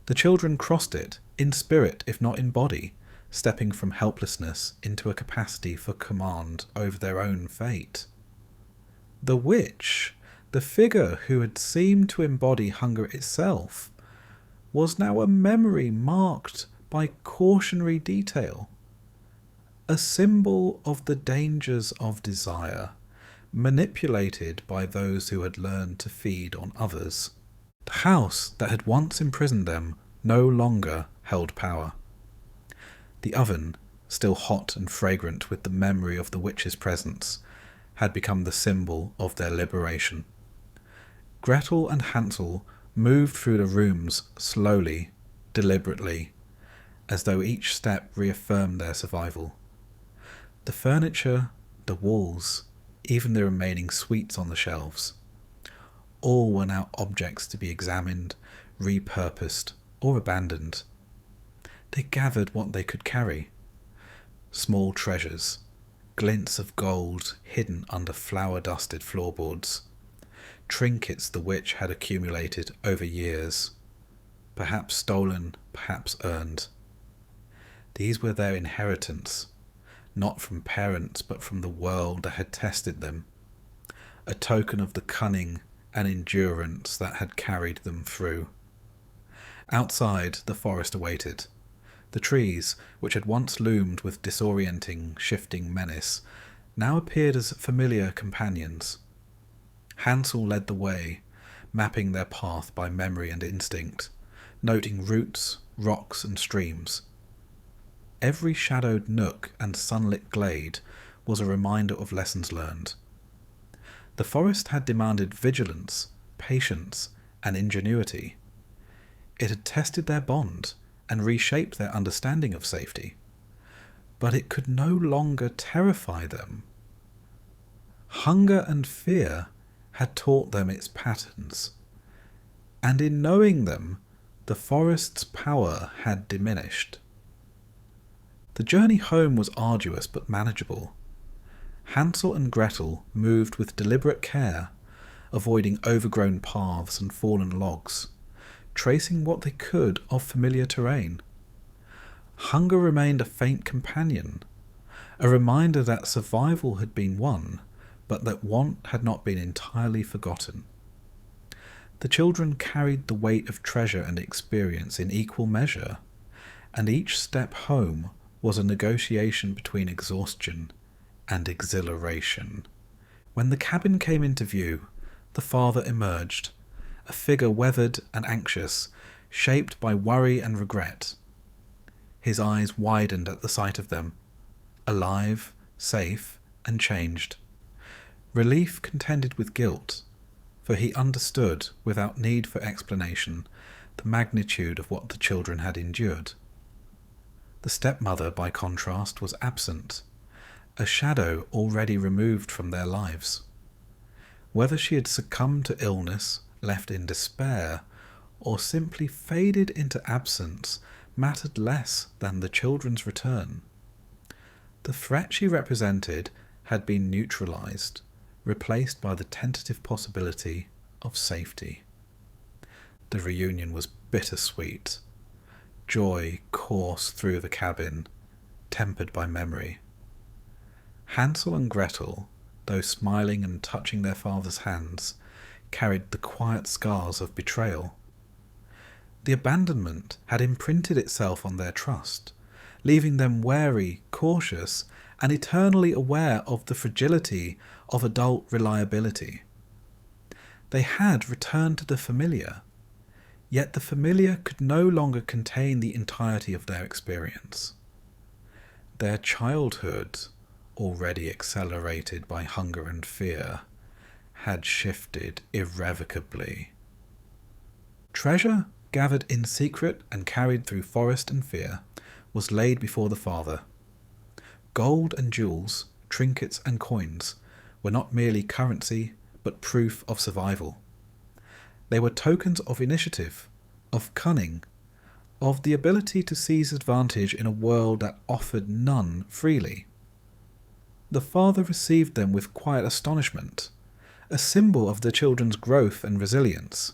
The children crossed it, in spirit if not in body, stepping from helplessness into a capacity for command over their own fate. The witch, the figure who had seemed to embody hunger itself, was now a memory marked by cautionary detail, a symbol of the dangers of desire, manipulated by those who had learned to feed on others. The house that had once imprisoned them no longer held power. The oven, still hot and fragrant with the memory of the witch's presence, had become the symbol of their liberation. Gretel and Hansel moved through the rooms slowly, deliberately, as though each step reaffirmed their survival. The furniture, the walls, even the remaining sweets on the shelves, all were now objects to be examined, repurposed, or abandoned. They gathered what they could carry. Small treasures, glints of gold hidden under flour-dusted floorboards, trinkets the witch had accumulated over years, perhaps stolen, perhaps earned. These were their inheritance, not from parents but from the world that had tested them, a token of the cunning and endurance that had carried them through. Outside, the forest awaited. The trees, which had once loomed with disorienting, shifting menace, now appeared as familiar companions. Hansel led the way, mapping their path by memory and instinct, noting roots, rocks and streams. Every shadowed nook and sunlit glade was a reminder of lessons learned. The forest had demanded vigilance, patience, and ingenuity. It had tested their bond and reshaped their understanding of safety. But it could no longer terrify them. Hunger and fear had taught them its patterns, and in knowing them, the forest's power had diminished. The journey home was arduous but manageable. Hansel and Gretel moved with deliberate care, avoiding overgrown paths and fallen logs, tracing what they could of familiar terrain. Hunger remained a faint companion, a reminder that survival had been won, but that want had not been entirely forgotten. The children carried the weight of treasure and experience in equal measure, and each step home was a negotiation between exhaustion and exhilaration. When the cabin came into view, the father emerged, a figure weathered and anxious, shaped by worry and regret. His eyes widened at the sight of them, alive, safe, and changed. Relief contended with guilt, for he understood, without need for explanation, the magnitude of what the children had endured. The stepmother, by contrast, was absent, a shadow already removed from their lives. Whether she had succumbed to illness, left in despair, or simply faded into absence mattered less than the children's return. The threat she represented had been neutralized, replaced by the tentative possibility of safety. The reunion was bittersweet. Joy coursed through the cabin, tempered by memory. Hansel and Gretel, though smiling and touching their father's hands, carried the quiet scars of betrayal. The abandonment had imprinted itself on their trust, leaving them wary, cautious, and eternally aware of the fragility of adult reliability. They had returned to the familiar, yet the familiar could no longer contain the entirety of their experience. Their childhood, already accelerated by hunger and fear, had shifted irrevocably. Treasure, gathered in secret and carried through forest and fear, was laid before the father. Gold and jewels, trinkets and coins were not merely currency, but proof of survival. They were tokens of initiative, of cunning, of the ability to seize advantage in a world that offered none freely. The father received them with quiet astonishment, a symbol of the children's growth and resilience.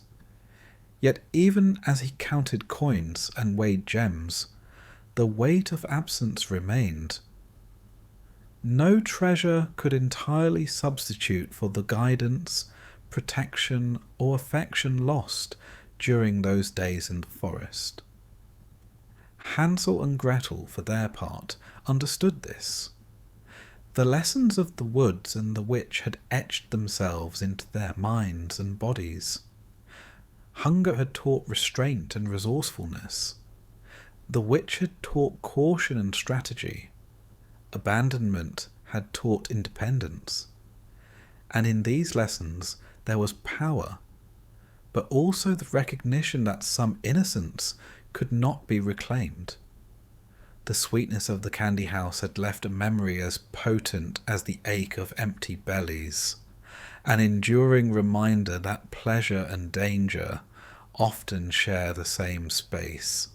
Yet even as he counted coins and weighed gems, the weight of absence remained. No treasure could entirely substitute for the guidance, protection, or affection lost during those days in the forest. Hansel and Gretel, for their part, understood this. The lessons of the woods and the witch had etched themselves into their minds and bodies. Hunger had taught restraint and resourcefulness. The witch had taught caution and strategy. Abandonment had taught independence. And in these lessons there was power, but also the recognition that some innocence could not be reclaimed. The sweetness of the candy house had left a memory as potent as the ache of empty bellies, an enduring reminder that pleasure and danger often share the same space.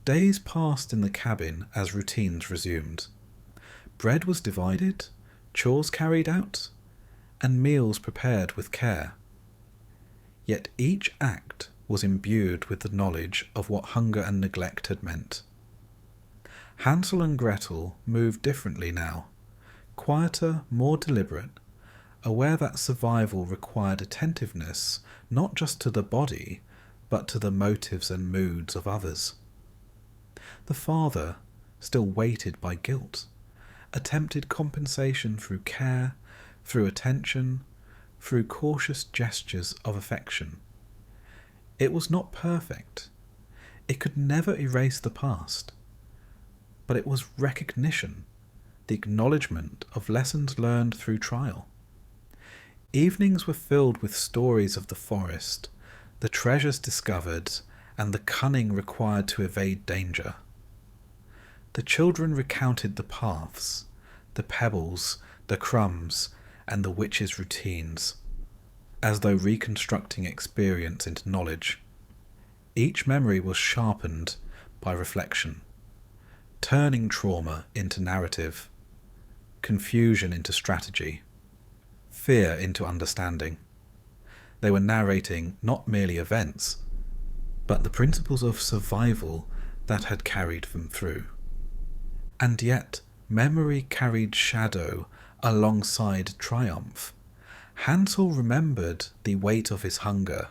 Days passed in the cabin as routines resumed. Bread was divided, chores carried out, and meals prepared with care. Yet each act was imbued with the knowledge of what hunger and neglect had meant. Hansel and Gretel moved differently now, quieter, more deliberate, aware that survival required attentiveness not just to the body, but to the motives and moods of others. The father, still weighted by guilt, attempted compensation through care, through attention, through cautious gestures of affection. It was not perfect. It could never erase the past. But it was recognition, the acknowledgement of lessons learned through trial. Evenings were filled with stories of the forest, the treasures discovered, and the cunning required to evade danger. The children recounted the paths, the pebbles, the crumbs, and the witches' routines, as though reconstructing experience into knowledge. Each memory was sharpened by reflection, turning trauma into narrative, confusion into strategy, fear into understanding. They were narrating not merely events, but the principles of survival that had carried them through. And yet, memory carried shadow alongside triumph. Hansel remembered the weight of his hunger,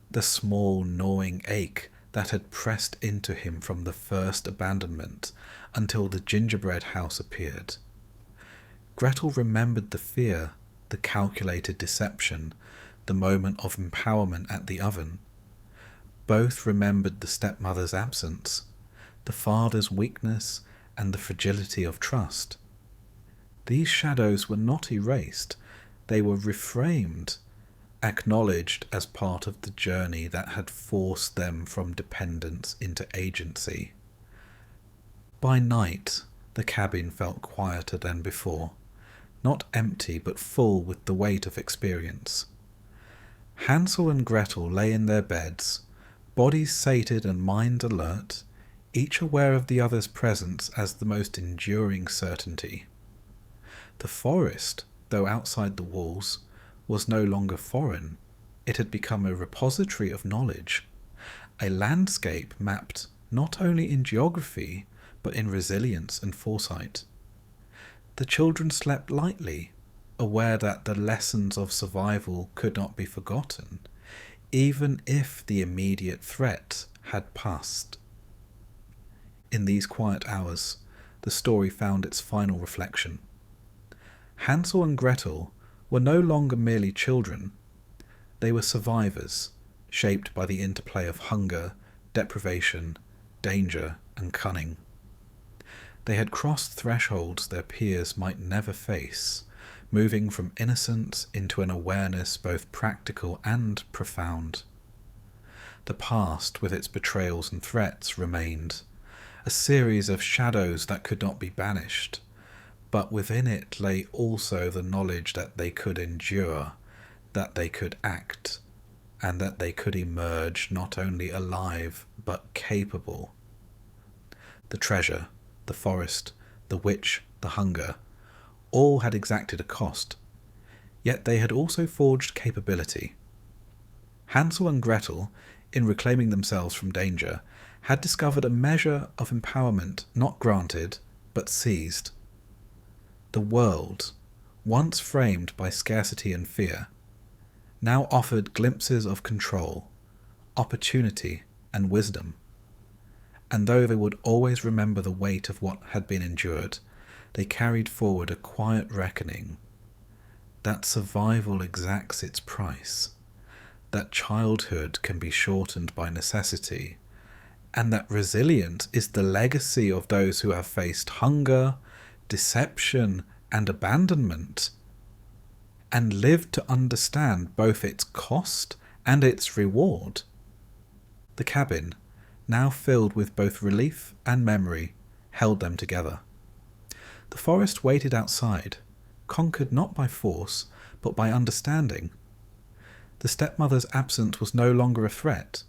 the small gnawing ache that had pressed into him from the first abandonment until the gingerbread house appeared. Gretel remembered the fear, the calculated deception, the moment of empowerment at the oven. Both remembered the stepmother's absence, the father's weakness, and the fragility of trust. These shadows were not erased, they were reframed, acknowledged as part of the journey that had forced them from dependence into agency. By night, the cabin felt quieter than before, not empty but full with the weight of experience. Hansel and Gretel lay in their beds, bodies sated and mind alert, each aware of the other's presence as the most enduring certainty. The forest, though outside the walls, was no longer foreign. It had become a repository of knowledge, a landscape mapped not only in geography, but in resilience and foresight. The children slept lightly, aware that the lessons of survival could not be forgotten, even if the immediate threat had passed. In these quiet hours, the story found its final reflection. Hansel and Gretel were no longer merely children. They were survivors, shaped by the interplay of hunger, deprivation, danger, and cunning. They had crossed thresholds their peers might never face, moving from innocence into an awareness both practical and profound. The past, with its betrayals and threats, remained, a series of shadows that could not be banished, but within it lay also the knowledge that they could endure, that they could act, and that they could emerge not only alive, but capable. The treasure, the forest, the witch, the hunger, all had exacted a cost, yet they had also forged capability. Hansel and Gretel, in reclaiming themselves from danger, had discovered a measure of empowerment not granted, but seized. The world, once framed by scarcity and fear, now offered glimpses of control, opportunity, and wisdom. And though they would always remember the weight of what had been endured, they carried forward a quiet reckoning that survival exacts its price, that childhood can be shortened by necessity, and that resilience is the legacy of those who have faced hunger, deception, and abandonment, and lived to understand both its cost and its reward. The cabin, now filled with both relief and memory, held them together. The forest waited outside, conquered not by force, but by understanding. The stepmother's absence was no longer a threat,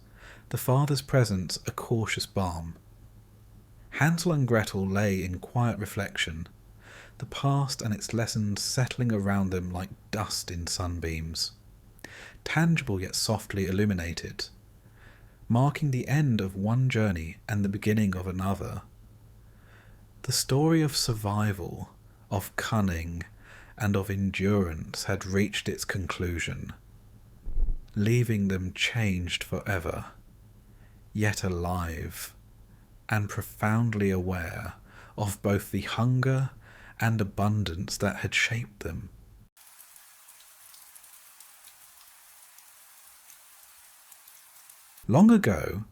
the father's presence a cautious balm. Hansel and Gretel lay in quiet reflection, the past and its lessons settling around them like dust in sunbeams, tangible yet softly illuminated, marking the end of one journey and the beginning of another. The story of survival, of cunning, and of endurance had reached its conclusion, leaving them changed forever, yet alive and profoundly aware of both the hunger and abundance that had shaped them. Long ago,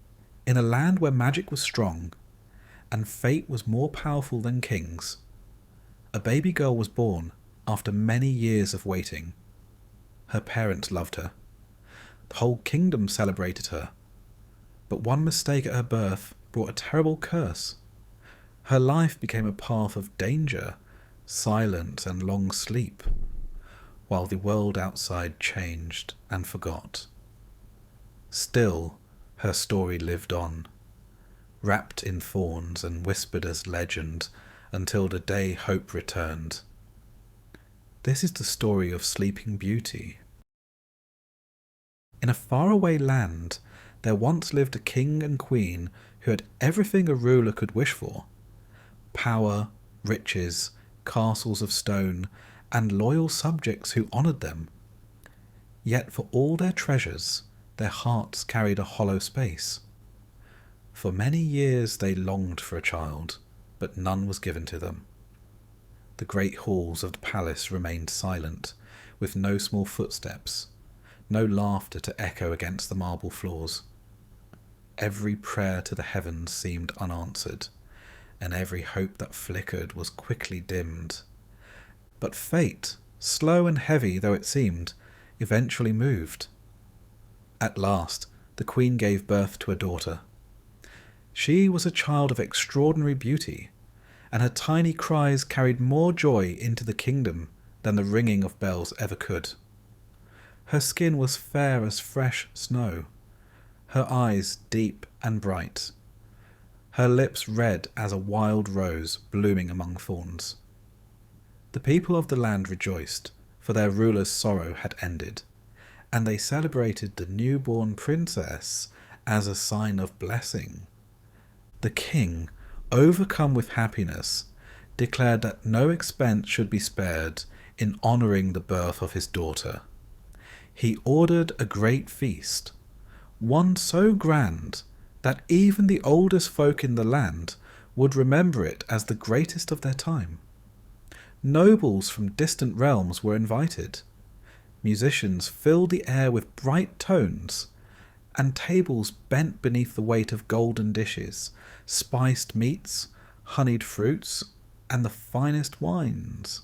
in a land where magic was strong and fate was more powerful than kings, a baby girl was born after many years of waiting. Her parents loved her. The whole kingdom celebrated her. But one mistake at her birth brought a terrible curse. Her life became a path of danger, silence and long sleep, while the world outside changed and forgot. Still, her story lived on, wrapped in thorns and whispered as legend until the day hope returned. This is the story of Sleeping Beauty. In a faraway land, there once lived a king and queen who had everything a ruler could wish for: power, riches, castles of stone, and loyal subjects who honoured them. Yet for all their treasures, their hearts carried a hollow space. For many years they longed for a child, but none was given to them. The great halls of the palace remained silent, with no small footsteps, no laughter to echo against the marble floors. Every prayer to the heavens seemed unanswered, and every hope that flickered was quickly dimmed. But fate, slow and heavy though it seemed, eventually moved. At last, the queen gave birth to a daughter. She was a child of extraordinary beauty, and her tiny cries carried more joy into the kingdom than the ringing of bells ever could. Her skin was fair as fresh snow, her eyes deep and bright, her lips red as a wild rose blooming among thorns. The people of the land rejoiced, for their ruler's sorrow had ended, and they celebrated the newborn princess as a sign of blessing. The king, overcome with happiness, declared that no expense should be spared in honouring the birth of his daughter. He ordered a great feast, one so grand that even the oldest folk in the land would remember it as the greatest of their time. Nobles from distant realms were invited. Musicians filled the air with bright tones, and tables bent beneath the weight of golden dishes, spiced meats, honeyed fruits, and the finest wines.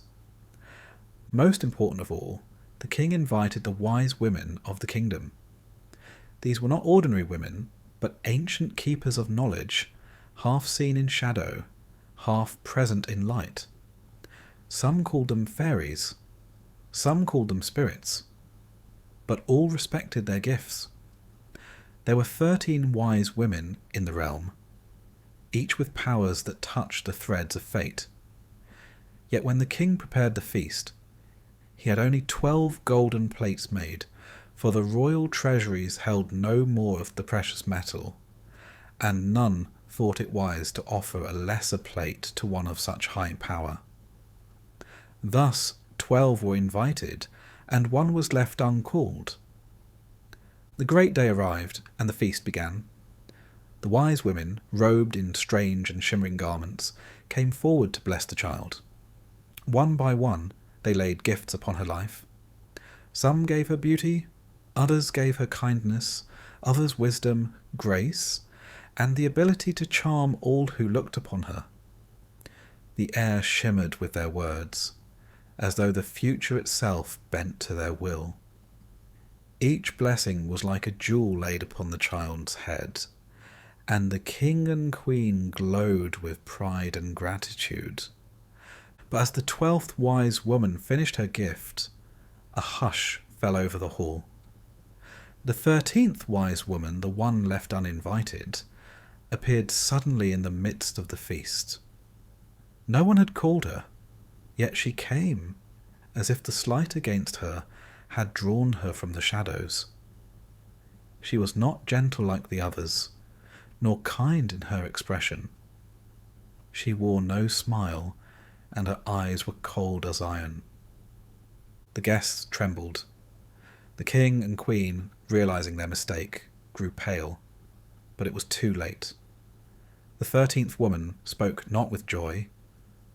Most important of all, the king invited the wise women of the kingdom. These were not ordinary women, but ancient keepers of knowledge, half seen in shadow, half present in light. Some called them fairies, some called them spirits, but all respected their gifts. There were 13 wise women in the realm, each with powers that touched the threads of fate. Yet when the king prepared the feast, he had only 12 golden plates made, for the royal treasuries held no more of the precious metal, and none thought it wise to offer a lesser plate to one of such high power. Thus 12 were invited, and one was left uncalled. The great day arrived, and the feast began. The wise women, robed in strange and shimmering garments, came forward to bless the child. One by one, they laid gifts upon her life. Some gave her beauty, others gave her kindness, others wisdom, grace, and the ability to charm all who looked upon her. The air shimmered with their words, as though the future itself bent to their will. Each blessing was like a jewel laid upon the child's head, and the king and queen glowed with pride and gratitude. But as the 12th wise woman finished her gift, a hush fell over the hall. The 13th wise woman, the one left uninvited, appeared suddenly in the midst of the feast. No one had called her, yet she came, as if the slight against her had drawn her from the shadows. She was not gentle like the others, nor kind in her expression. She wore no smile, and her eyes were cold as iron. The guests trembled. The king and queen, realizing their mistake, grew pale, but it was too late. The 13th woman spoke not with joy,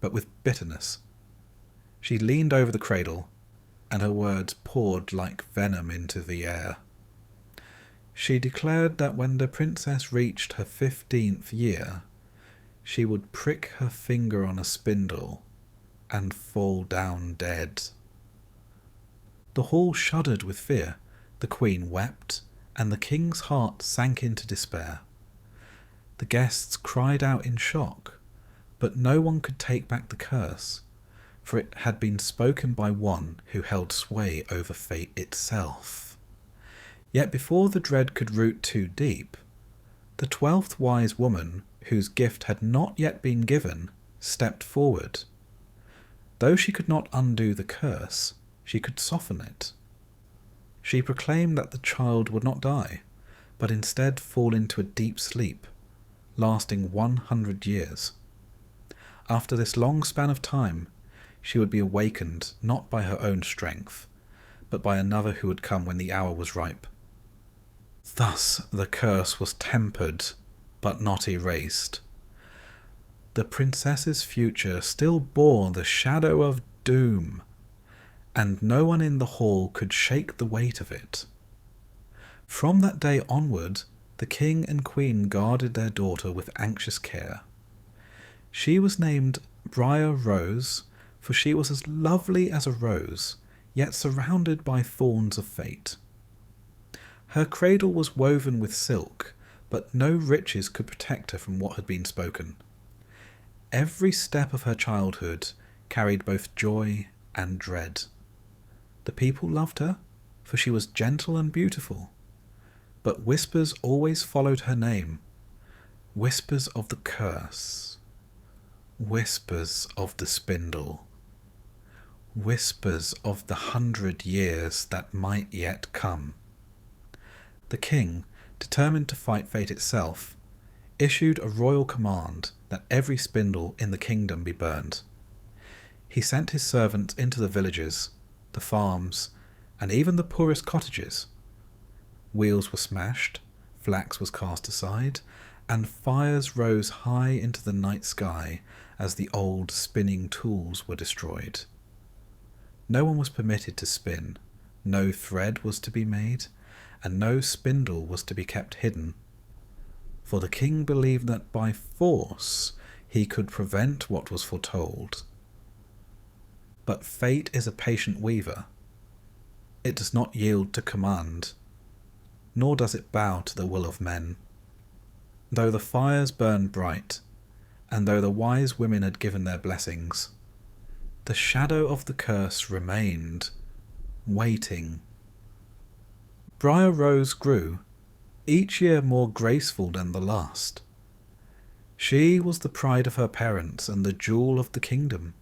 but with bitterness. She leaned over the cradle, and her words poured like venom into the air. She declared that when the princess reached her 15th year, she would prick her finger on a spindle and fall down dead. The hall shuddered with fear, the queen wept, and the king's heart sank into despair. The guests cried out in shock, but no one could take back the curse, for it had been spoken by one who held sway over fate itself. Yet before the dread could root too deep, the 12th wise woman, whose gift had not yet been given, stepped forward. Though she could not undo the curse, she could soften it. She proclaimed that the child would not die, but instead fall into a deep sleep, lasting 100 years. After this long span of time, she would be awakened not by her own strength, but by another who would come when the hour was ripe. Thus the curse was tempered, but not erased. The princess's future still bore the shadow of doom, and no one in the hall could shake the weight of it. From that day onward, the king and queen guarded their daughter with anxious care. She was named Briar Rose, for she was as lovely as a rose, yet surrounded by thorns of fate. Her cradle was woven with silk, but no riches could protect her from what had been spoken. Every step of her childhood carried both joy and dread. The people loved her, for she was gentle and beautiful, but whispers always followed her name, whispers of the curse, whispers of the spindle, whispers of the 100 years that might yet come. The king, determined to fight fate itself, issued a royal command that every spindle in the kingdom be burned. He sent his servants into the villages, the farms, and even the poorest cottages. Wheels were smashed, flax was cast aside, and fires rose high into the night sky as the old spinning tools were destroyed. No one was permitted to spin, no thread was to be made, and no spindle was to be kept hidden. For the king believed that by force he could prevent what was foretold. But fate is a patient weaver. It does not yield to command, nor does it bow to the will of men. Though the fires burned bright, and though the wise women had given their blessings, the shadow of the curse remained, waiting. Briar Rose grew, each year more graceful than the last. She was the pride of her parents and the jewel of the kingdom.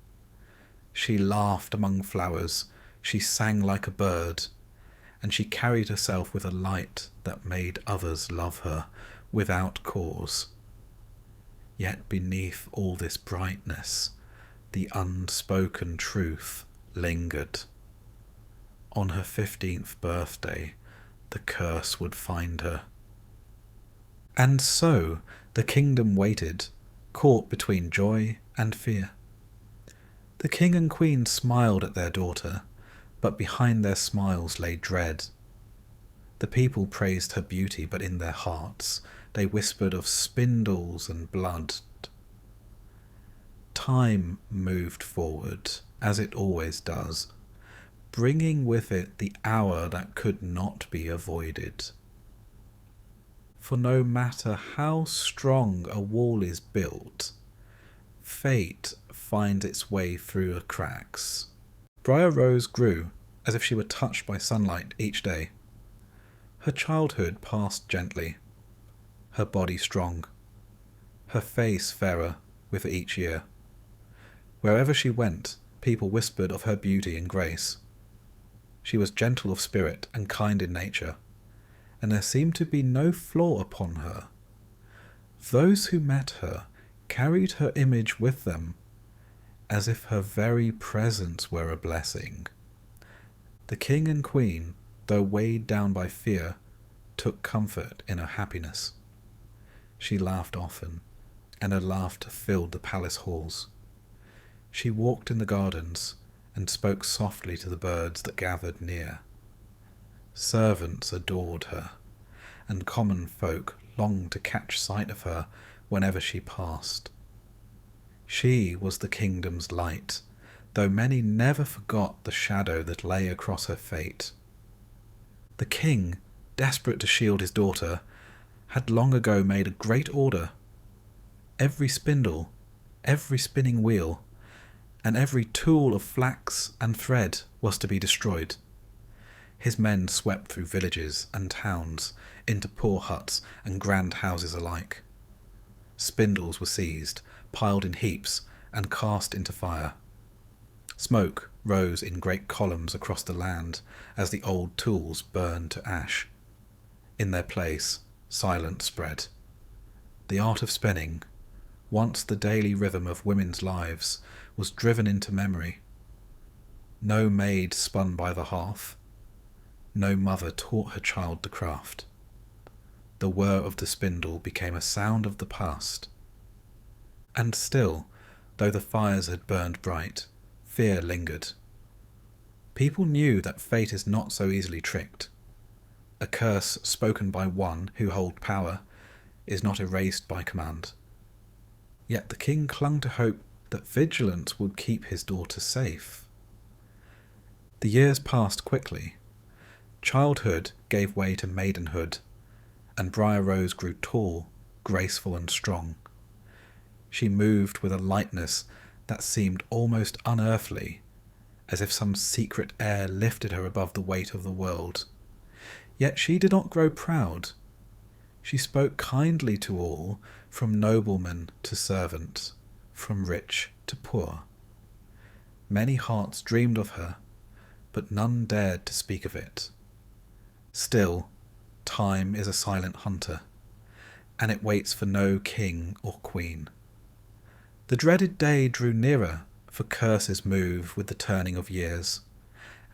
She laughed among flowers, she sang like a bird, and she carried herself with a light that made others love her without cause. Yet beneath all this brightness, the unspoken truth lingered. On her 15th birthday, the curse would find her. And so the kingdom waited, caught between joy and fear. The king and queen smiled at their daughter, but behind their smiles lay dread. The people praised her beauty, but in their hearts they whispered of spindles and blood. Time moved forward, as it always does, bringing with it the hour that could not be avoided. For no matter how strong a wall is built, fate finds its way through the cracks. Briar Rose grew as if she were touched by sunlight each day. Her childhood passed gently, her body strong, her face fairer with each year. Wherever she went, people whispered of her beauty and grace. She was gentle of spirit and kind in nature, and there seemed to be no flaw upon her. Those who met her carried her image with them, as if her very presence were a blessing. The king and queen, though weighed down by fear, took comfort in her happiness. She laughed often, and her laughter filled the palace halls. She walked in the gardens and spoke softly to the birds that gathered near. Servants adored her, and common folk longed to catch sight of her whenever she passed. She was the kingdom's light, though many never forgot the shadow that lay across her fate. The king, desperate to shield his daughter, had long ago made a great order. Every spindle, every spinning wheel, and every tool of flax and thread was to be destroyed. His men swept through villages and towns, into poor huts and grand houses alike. Spindles were seized, piled in heaps, and cast into fire. Smoke rose in great columns across the land as the old tools burned to ash. In their place, silence spread. The art of spinning, once the daily rhythm of women's lives, was driven into memory. No maid spun by the hearth. No mother taught her child the craft. The whir of the spindle became a sound of the past. And still, though the fires had burned bright, fear lingered. People knew that fate is not so easily tricked. A curse spoken by one who holds power is not erased by command. Yet the king clung to hope that vigilance would keep his daughter safe. The years passed quickly. Childhood gave way to maidenhood, and Briar Rose grew tall, graceful and strong. She moved with a lightness that seemed almost unearthly, as if some secret air lifted her above the weight of the world. Yet she did not grow proud. She spoke kindly to all, from nobleman to servant, from rich to poor. Many hearts dreamed of her, but none dared to speak of it. Still, time is a silent hunter, and it waits for no king or queen. The dreaded day drew nearer, for curses move with the turning of years,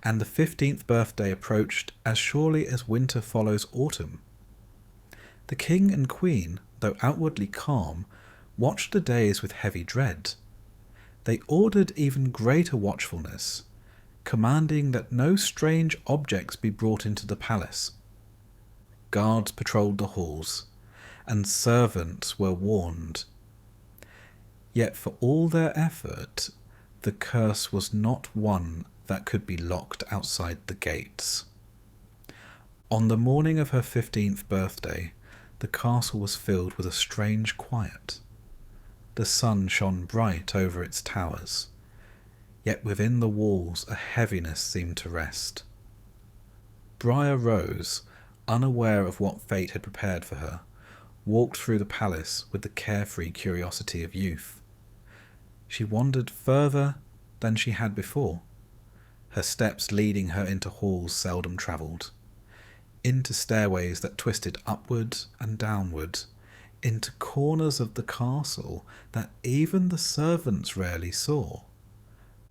and the 15th birthday approached as surely as winter follows autumn. The king and queen, though outwardly calm, watched the days with heavy dread. They ordered even greater watchfulness, commanding that no strange objects be brought into the palace. Guards patrolled the halls, and servants were warned. Yet for all their effort, the curse was not one that could be locked outside the gates. On the morning of her 15th birthday, the castle was filled with a strange quiet. The sun shone bright over its towers, yet within the walls a heaviness seemed to rest. Briar Rose, unaware of what fate had prepared for her, walked through the palace with the carefree curiosity of youth. She wandered further than she had before, her steps leading her into halls seldom travelled, into stairways that twisted upward and downward, into corners of the castle that even the servants rarely saw.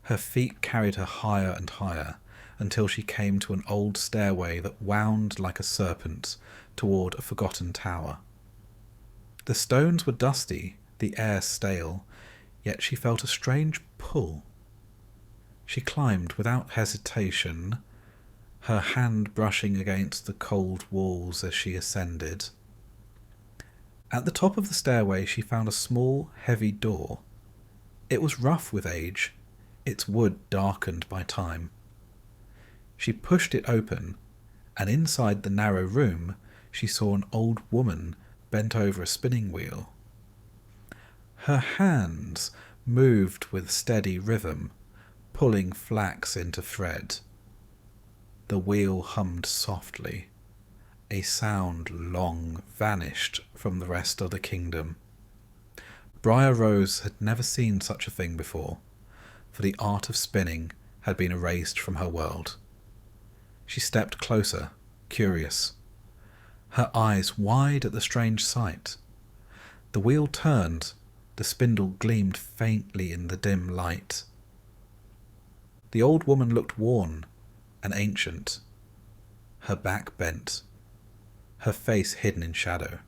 Her feet carried her higher and higher, until she came to an old stairway that wound like a serpent toward a forgotten tower. The stones were dusty, the air stale, yet she felt a strange pull. She climbed without hesitation, her hand brushing against the cold walls as she ascended. At the top of the stairway she found a small, heavy door. It was rough with age, its wood darkened by time. She pushed it open, and inside the narrow room she saw an old woman bent over a spinning wheel. Her hands moved with steady rhythm, pulling flax into thread. The wheel hummed softly. A sound long vanished from the rest of the kingdom. Briar Rose had never seen such a thing before, for the art of spinning had been erased from her world. She stepped closer, curious, her eyes wide at the strange sight. The wheel turned, the spindle gleamed faintly in the dim light. The old woman looked worn and ancient, her back bent, her face hidden in shadow.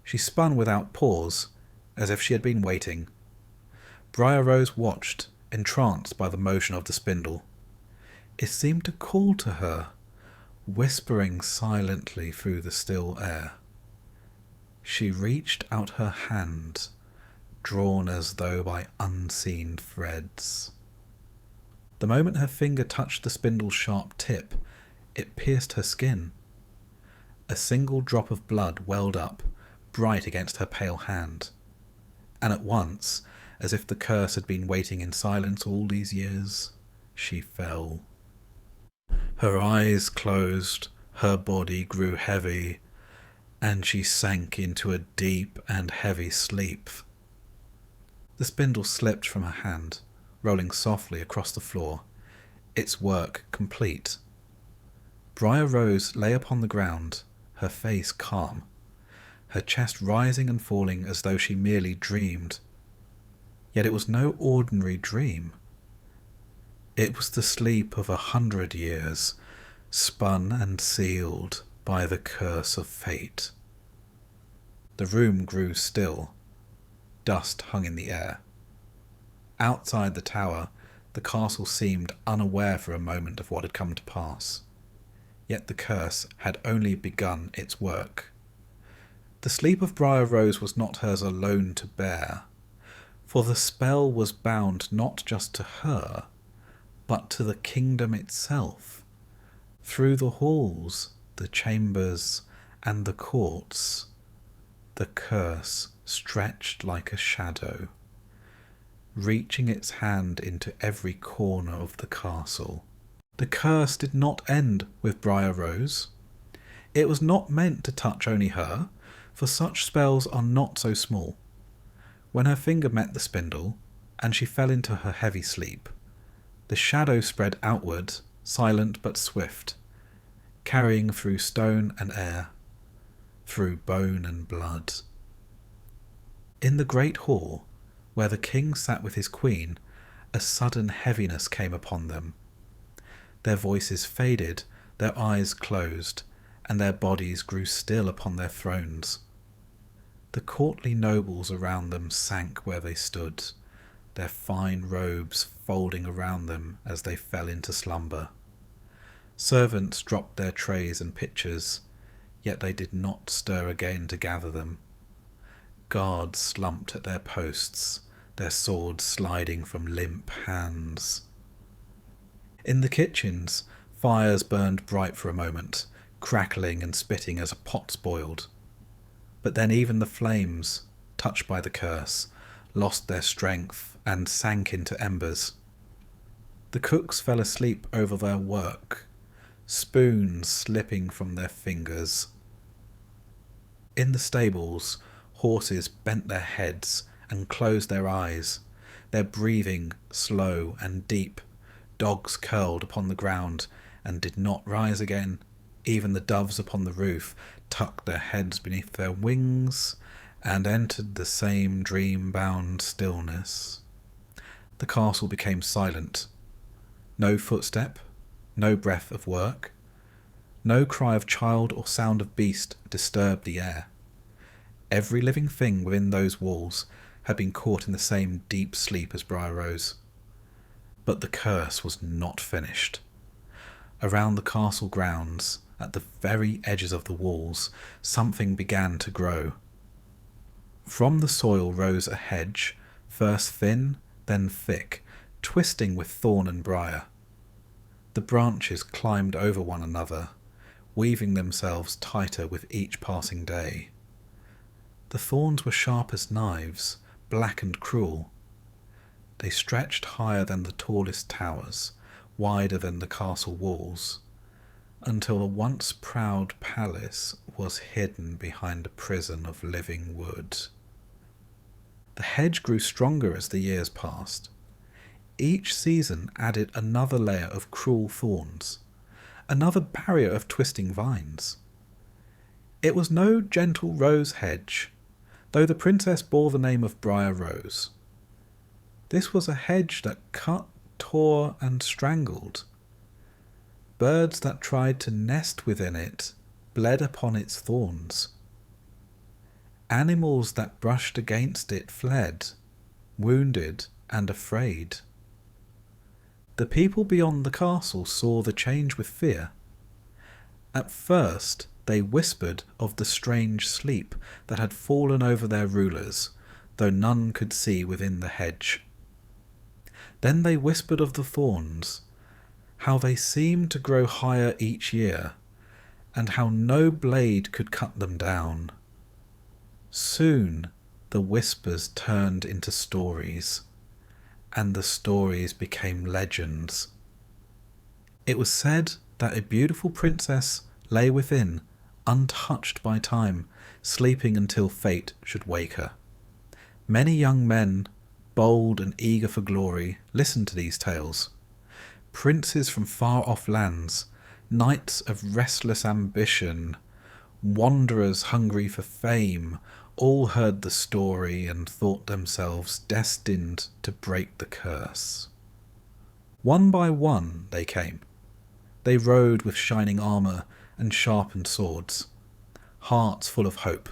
She spun without pause, as if she had been waiting. Briar Rose watched, entranced by the motion of the spindle. It seemed to call to her, whispering silently through the still air. She reached out her hand, drawn as though by unseen threads. The moment her finger touched the spindle's sharp tip, it pierced her skin. A single drop of blood welled up, bright against her pale hand, and at once, as if the curse had been waiting in silence all these years, she fell. Her eyes closed, her body grew heavy, and she sank into a deep and heavy sleep. The spindle slipped from her hand, rolling softly across the floor, its work complete. Briar Rose lay upon the ground, her face calm, her chest rising and falling as though she merely dreamed. Yet it was no ordinary dream. It was the sleep of 100 years, spun and sealed by the curse of fate. The room grew still. Dust hung in the air. Outside the tower, the castle seemed unaware for a moment of what had come to pass. Yet the curse had only begun its work. The sleep of Briar Rose was not hers alone to bear, for the spell was bound not just to her, but to the kingdom itself. Through the halls, the chambers, and the courts, the curse stretched like a shadow, reaching its hand into every corner of the castle. The curse did not end with Briar Rose. It was not meant to touch only her, for such spells are not so small. When her finger met the spindle, and she fell into her heavy sleep, the shadow spread outward, silent but swift, carrying through stone and air, through bone and blood. In the great hall, where the king sat with his queen, a sudden heaviness came upon them. Their voices faded, their eyes closed, and their bodies grew still upon their thrones. The courtly nobles around them sank where they stood, their fine robes folding around them as they fell into slumber. Servants dropped their trays and pitchers, yet they did not stir again to gather them. Guards slumped at their posts, their swords sliding from limp hands. In the kitchens, fires burned bright for a moment, crackling and spitting as pots boiled. But then even the flames, touched by the curse, lost their strength and sank into embers. The cooks fell asleep over their work, spoons slipping from their fingers. In the stables, horses bent their heads and closed their eyes, their breathing slow and deep. Dogs curled upon the ground and did not rise again. Even the doves upon the roof tucked their heads beneath their wings and entered the same dream-bound stillness. The castle became silent. No footstep, no breath of work, no cry of child or sound of beast disturbed the air. Every living thing within those walls had been caught in the same deep sleep as Briar Rose. But the curse was not finished. Around the castle grounds, at the very edges of the walls, something began to grow. From the soil rose a hedge, first thin, then thick, twisting with thorn and briar. The branches climbed over one another, weaving themselves tighter with each passing day. The thorns were sharp as knives, black and cruel. They stretched higher than the tallest towers, wider than the castle walls, until the once proud palace was hidden behind a prison of living wood. The hedge grew stronger as the years passed. Each season added another layer of cruel thorns, another barrier of twisting vines. It was no gentle rose hedge, though the princess bore the name of Briar Rose. This was a hedge that cut, tore, and strangled. Birds that tried to nest within it bled upon its thorns. Animals that brushed against it fled, wounded and afraid. The people beyond the castle saw the change with fear. At first they whispered of the strange sleep that had fallen over their rulers, though none could see within the hedge. Then they whispered of the thorns, how they seemed to grow higher each year, and how no blade could cut them down. Soon the whispers turned into stories, and the stories became legends. It was said that a beautiful princess lay within, untouched by time, sleeping until fate should wake her. Many young men, bold and eager for glory, listened to these tales. Princes from far-off lands, knights of restless ambition, wanderers hungry for fame, all heard the story and thought themselves destined to break the curse. One by one they came. They rode with shining armour and sharpened swords, hearts full of hope.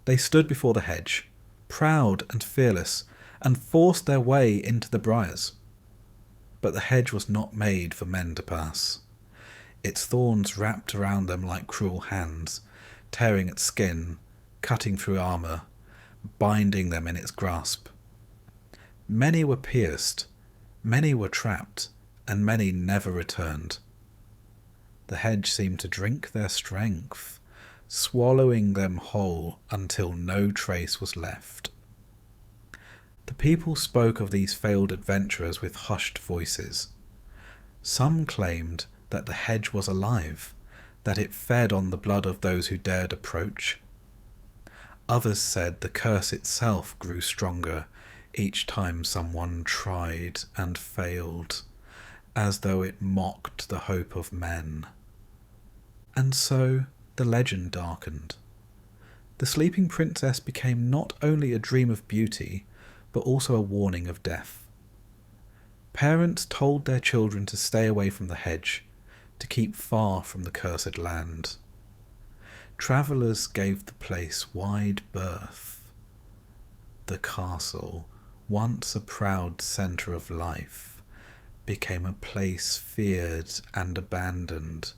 They stood before the hedge, proud and fearless, and forced their way into the briars. But the hedge was not made for men to pass. Its thorns wrapped around them like cruel hands, tearing at skin, cutting through armour, binding them in its grasp. Many were pierced, many were trapped, and many never returned. The hedge seemed to drink their strength, swallowing them whole until no trace was left. The people spoke of these failed adventurers with hushed voices. Some claimed that the hedge was alive, that it fed on the blood of those who dared approach. Others said the curse itself grew stronger each time someone tried and failed, as though it mocked the hope of men. And so the legend darkened. The sleeping princess became not only a dream of beauty, but also a warning of death. Parents told their children to stay away from the hedge, to keep far from the cursed land. Travellers gave the place wide berth. The castle, once a proud centre of life, became a place feared and abandoned.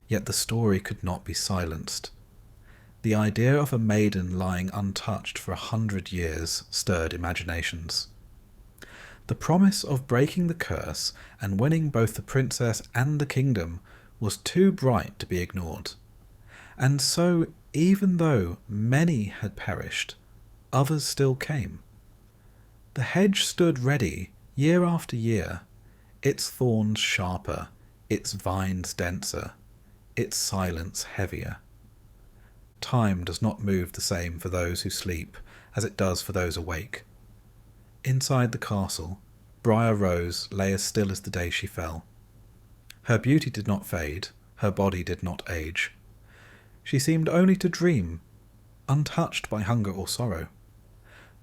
Yet the story could not be silenced. The idea of a maiden lying untouched for 100 years stirred imaginations. The promise of breaking the curse and winning both the princess and the kingdom was too bright to be ignored. And so, even though many had perished, others still came. The hedge stood ready year after year, its thorns sharper, its vines denser, its silence heavier. Time does not move the same for those who sleep as it does for those awake. Inside the castle, Briar Rose lay as still as the day she fell. Her beauty did not fade, her body did not age. She seemed only to dream, untouched by hunger or sorrow.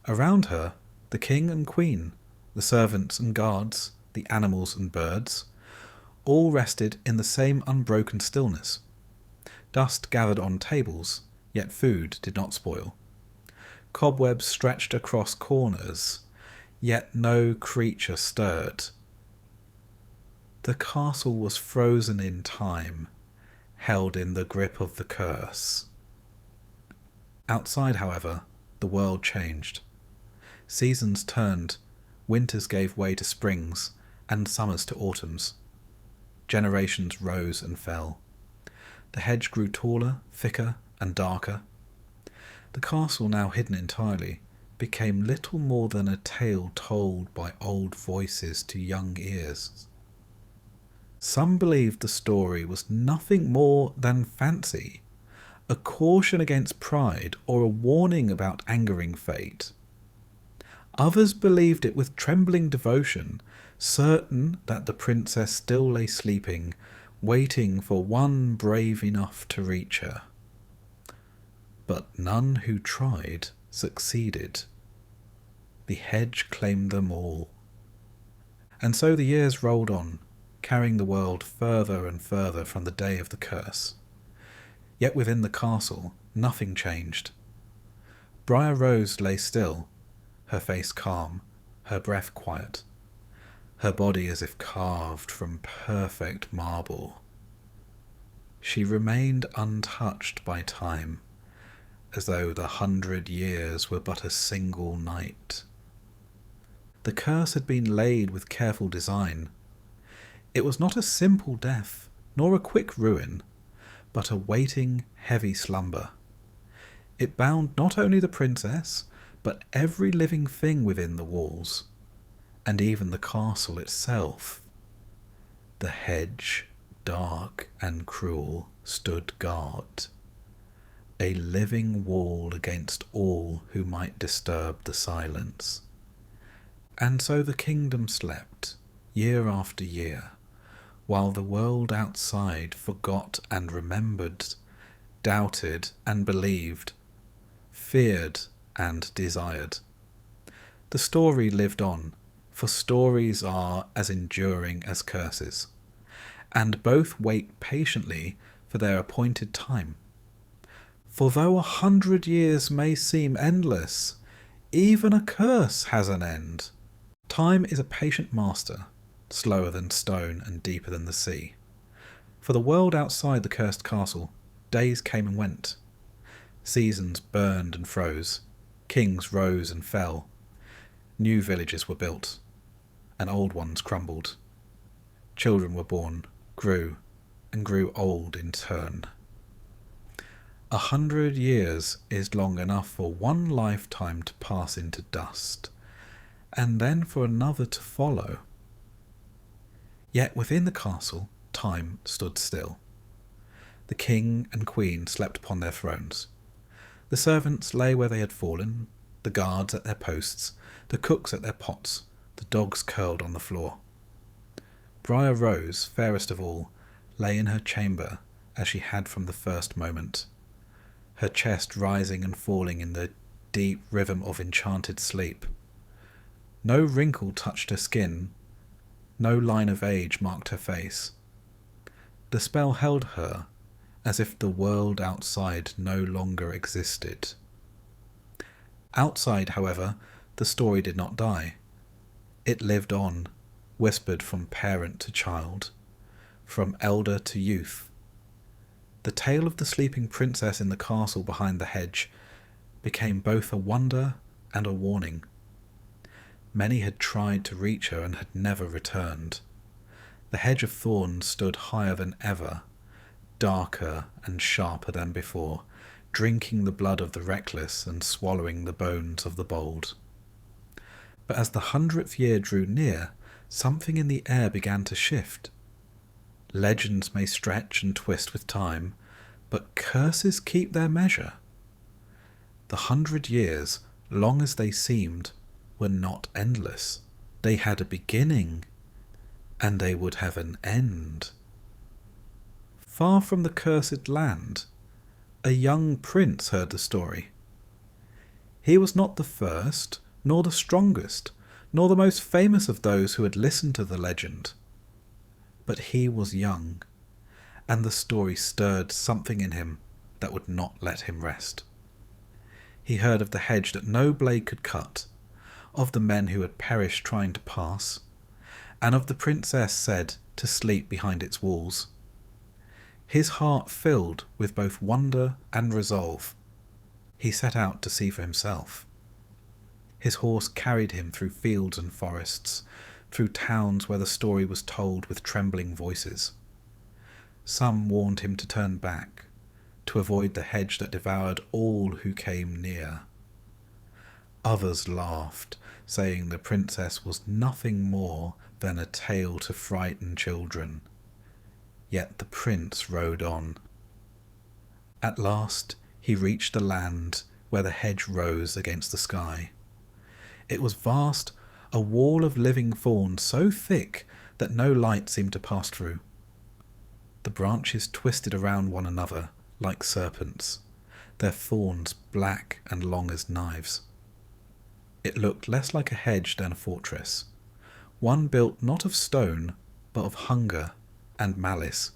Around her, the king and queen, the servants and guards, the animals and birds, all rested in the same unbroken stillness. Dust gathered on tables, yet food did not spoil. Cobwebs stretched across corners, yet no creature stirred. The castle was frozen in time, held in the grip of the curse. Outside, however, the world changed. Seasons turned, winters gave way to springs, and summers to autumns. Generations rose and fell. The hedge grew taller, thicker, and darker. The castle, now hidden entirely, became little more than a tale told by old voices to young ears. Some believed the story was nothing more than fancy, a caution against pride or a warning about angering fate. Others believed it with trembling devotion, certain that the princess still lay sleeping, waiting for one brave enough to reach her. But none who tried succeeded. The hedge claimed them all. And so the years rolled on, carrying the world further and further from the day of the curse. Yet within the castle, nothing changed. Briar Rose lay still, her face calm, her breath quiet, her body as if carved from perfect marble. She remained untouched by time, as though the 100 years were but a single night. The curse had been laid with careful design. It was not a simple death, nor a quick ruin, but a waiting, heavy slumber. It bound not only the princess, but every living thing within the walls, and even the castle itself. The hedge, dark and cruel, stood guard, a living wall against all who might disturb the silence. And so the kingdom slept, year after year, while the world outside forgot and remembered, doubted and believed, feared and desired. The story lived on, for stories are as enduring as curses, and both wait patiently for their appointed time. For though 100 years may seem endless, even a curse has an end. Time is a patient master, slower than stone and deeper than the sea. For the world outside the cursed castle, days came and went. Seasons burned and froze, kings rose and fell. New villages were built, and old ones crumbled. Children were born, grew, and grew old in turn. 100 years is long enough for one lifetime to pass into dust, and then for another to follow. Yet within the castle, time stood still. The king and queen slept upon their thrones. The servants lay where they had fallen, the guards at their posts, the cooks at their pots, the dogs curled on the floor. Briar Rose, fairest of all, lay in her chamber as she had from the first moment, her chest rising and falling in the deep rhythm of enchanted sleep. No wrinkle touched her skin, no line of age marked her face. The spell held her, as if the world outside no longer existed. Outside, however, the story did not die. It lived on, whispered from parent to child, from elder to youth. The tale of the sleeping princess in the castle behind the hedge became both a wonder and a warning. Many had tried to reach her and had never returned. The hedge of thorns stood higher than ever, darker and sharper than before, drinking the blood of the reckless and swallowing the bones of the bold. But as the 100th year drew near, something in the air began to shift. Legends may stretch and twist with time, but curses keep their measure. The 100 years, long as they seemed, were not endless. They had a beginning, and they would have an end. Far from the cursed land, a young prince heard the story. He was not the first, nor the strongest, nor the most famous of those who had listened to the legend. But he was young, and the story stirred something in him that would not let him rest. He heard of the hedge that no blade could cut, of the men who had perished trying to pass, and of the princess said to sleep behind its walls. His heart filled with both wonder and resolve. He set out to see for himself. His horse carried him through fields and forests, through towns where the story was told with trembling voices. Some warned him to turn back, to avoid the hedge that devoured all who came near. Others laughed, saying the princess was nothing more than a tale to frighten children. Yet the prince rode on. At last he reached the land where the hedge rose against the sky. It was vast, a wall of living thorns so thick that no light seemed to pass through. The branches twisted around one another like serpents, their thorns black and long as knives. It looked less like a hedge than a fortress, one built not of stone, but of hunger and malice.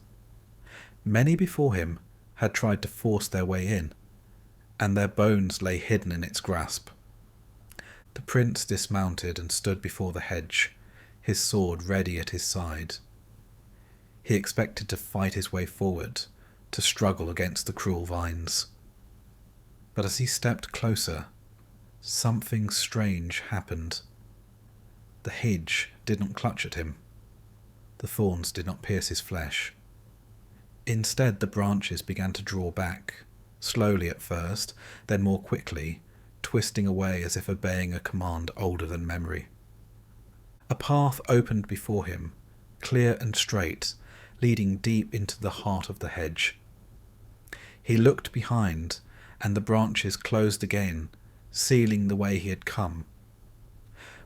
Many before him had tried to force their way in, and their bones lay hidden in its grasp. The prince dismounted and stood before the hedge, his sword ready at his side. He expected to fight his way forward, to struggle against the cruel vines. But as he stepped closer, something strange happened. The hedge did not clutch at him. The thorns did not pierce his flesh. Instead, the branches began to draw back, slowly at first, then more quickly, twisting away as if obeying a command older than memory. A path opened before him, clear and straight, leading deep into the heart of the hedge. He looked behind, and the branches closed again, sealing the way he had come.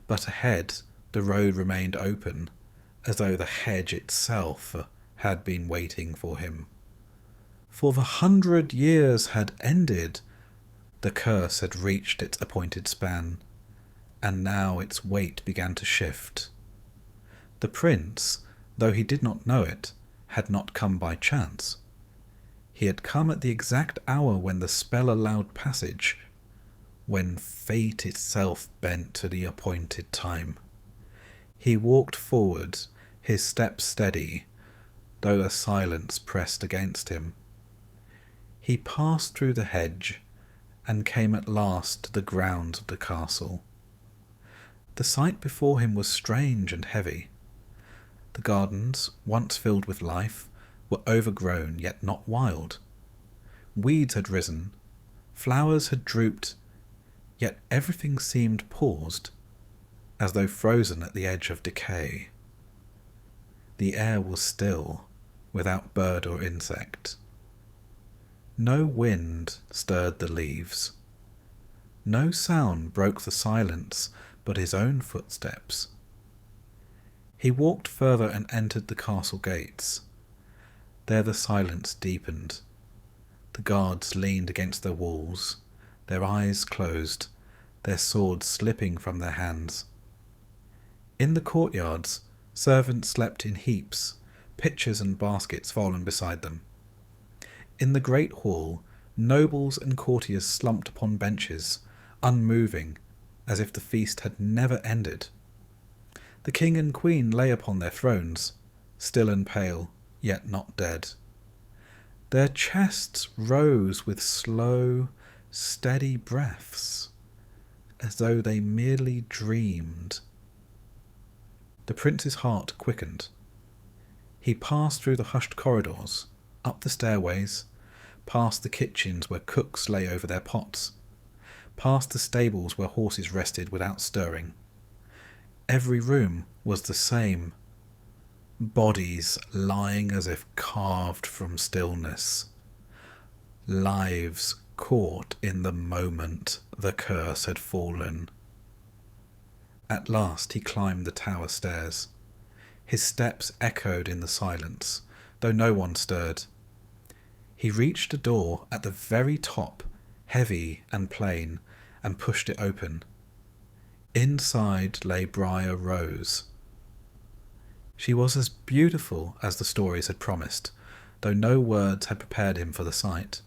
But ahead, the road remained open, as though the hedge itself had been waiting for him. For the 100 years had ended. The curse had reached its appointed span, and now its weight began to shift. The prince, though he did not know it, had not come by chance. He had come at the exact hour when the spell allowed passage, when fate itself bent to the appointed time. He walked forward, his steps steady, though a silence pressed against him. He passed through the hedge, and came at last to the grounds of the castle. The sight before him was strange and heavy. The gardens, once filled with life, were overgrown yet not wild. Weeds had risen, flowers had drooped, yet everything seemed paused, as though frozen at the edge of decay. The air was still, without bird or insect. No wind stirred the leaves. No sound broke the silence but his own footsteps. He walked further and entered the castle gates. There the silence deepened. The guards leaned against their walls, their eyes closed, their swords slipping from their hands. In the courtyards, servants slept in heaps, pitchers and baskets fallen beside them. In the great hall, nobles and courtiers slumped upon benches, unmoving, as if the feast had never ended. The king and queen lay upon their thrones, still and pale, yet not dead. Their chests rose with slow, steady breaths, as though they merely dreamed. The prince's heart quickened. He passed through the hushed corridors, up the stairways, past the kitchens where cooks lay over their pots, past the stables where horses rested without stirring. Every room was the same. Bodies lying as if carved from stillness. Lives caught in the moment the curse had fallen. At last he climbed the tower stairs. His steps echoed in the silence, though no one stirred. He reached a door at the very top, heavy and plain, and pushed it open. Inside lay Briar Rose. She was as beautiful as the stories had promised, though no words had prepared him for the sight.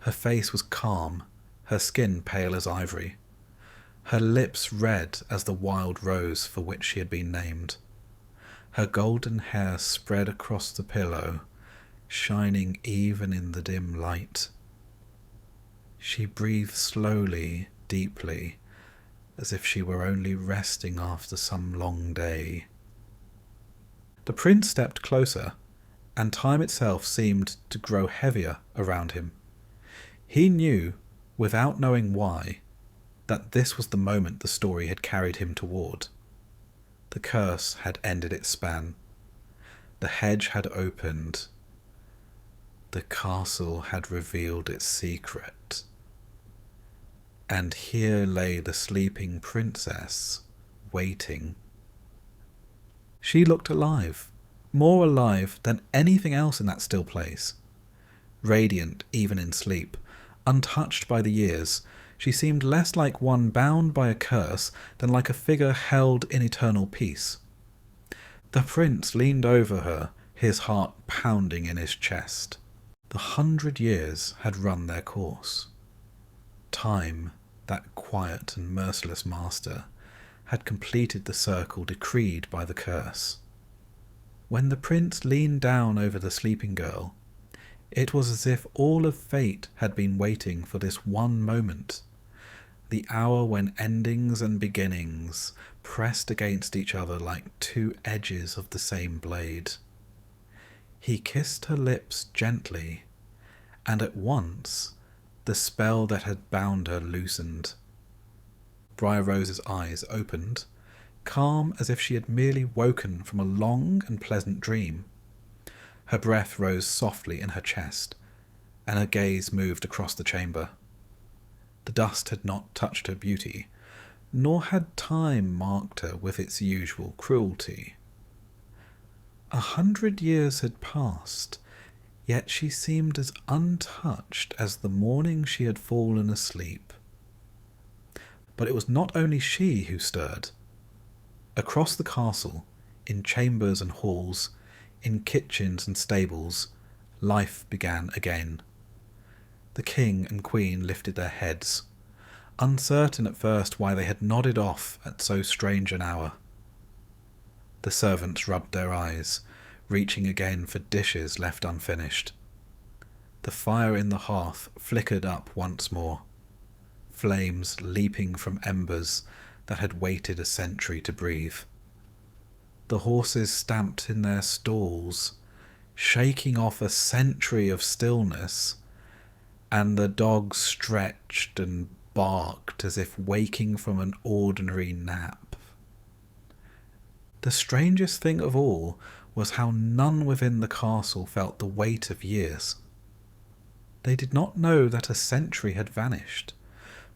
Her face was calm, her skin pale as ivory, her lips red as the wild rose for which she had been named. Her golden hair spread across the pillow, shining even in the dim light. She breathed slowly, deeply, as if she were only resting after some long day. The prince stepped closer, and time itself seemed to grow heavier around him. He knew, without knowing why, that this was the moment the story had carried him toward. The curse had ended its span. The hedge had opened. The castle had revealed its secret. And here lay the sleeping princess, waiting. She looked alive, more alive than anything else in that still place. Radiant even in sleep, untouched by the years, she seemed less like one bound by a curse than like a figure held in eternal peace. The prince leaned over her, his heart pounding in his chest. The 100 years had run their course. Time, that quiet and merciless master, had completed the circle decreed by the curse. When the prince leaned down over the sleeping girl, it was as if all of fate had been waiting for this one moment, the hour when endings and beginnings pressed against each other like two edges of the same blade. He kissed her lips gently, and at once the spell that had bound her loosened. Briar Rose's eyes opened, calm as if she had merely woken from a long and pleasant dream. Her breath rose softly in her chest, and her gaze moved across the chamber. The dust had not touched her beauty, nor had time marked her with its usual cruelty. 100 years had passed, yet she seemed as untouched as the morning she had fallen asleep. But it was not only she who stirred. Across the castle, in chambers and halls, in kitchens and stables, life began again. The king and queen lifted their heads, uncertain at first why they had nodded off at so strange an hour. The servants rubbed their eyes, reaching again for dishes left unfinished. The fire in the hearth flickered up once more, flames leaping from embers that had waited a century to breathe. The horses stamped in their stalls, shaking off a century of stillness, and the dogs stretched and barked as if waking from an ordinary nap. The strangest thing of all was how none within the castle felt the weight of years. They did not know that a century had vanished,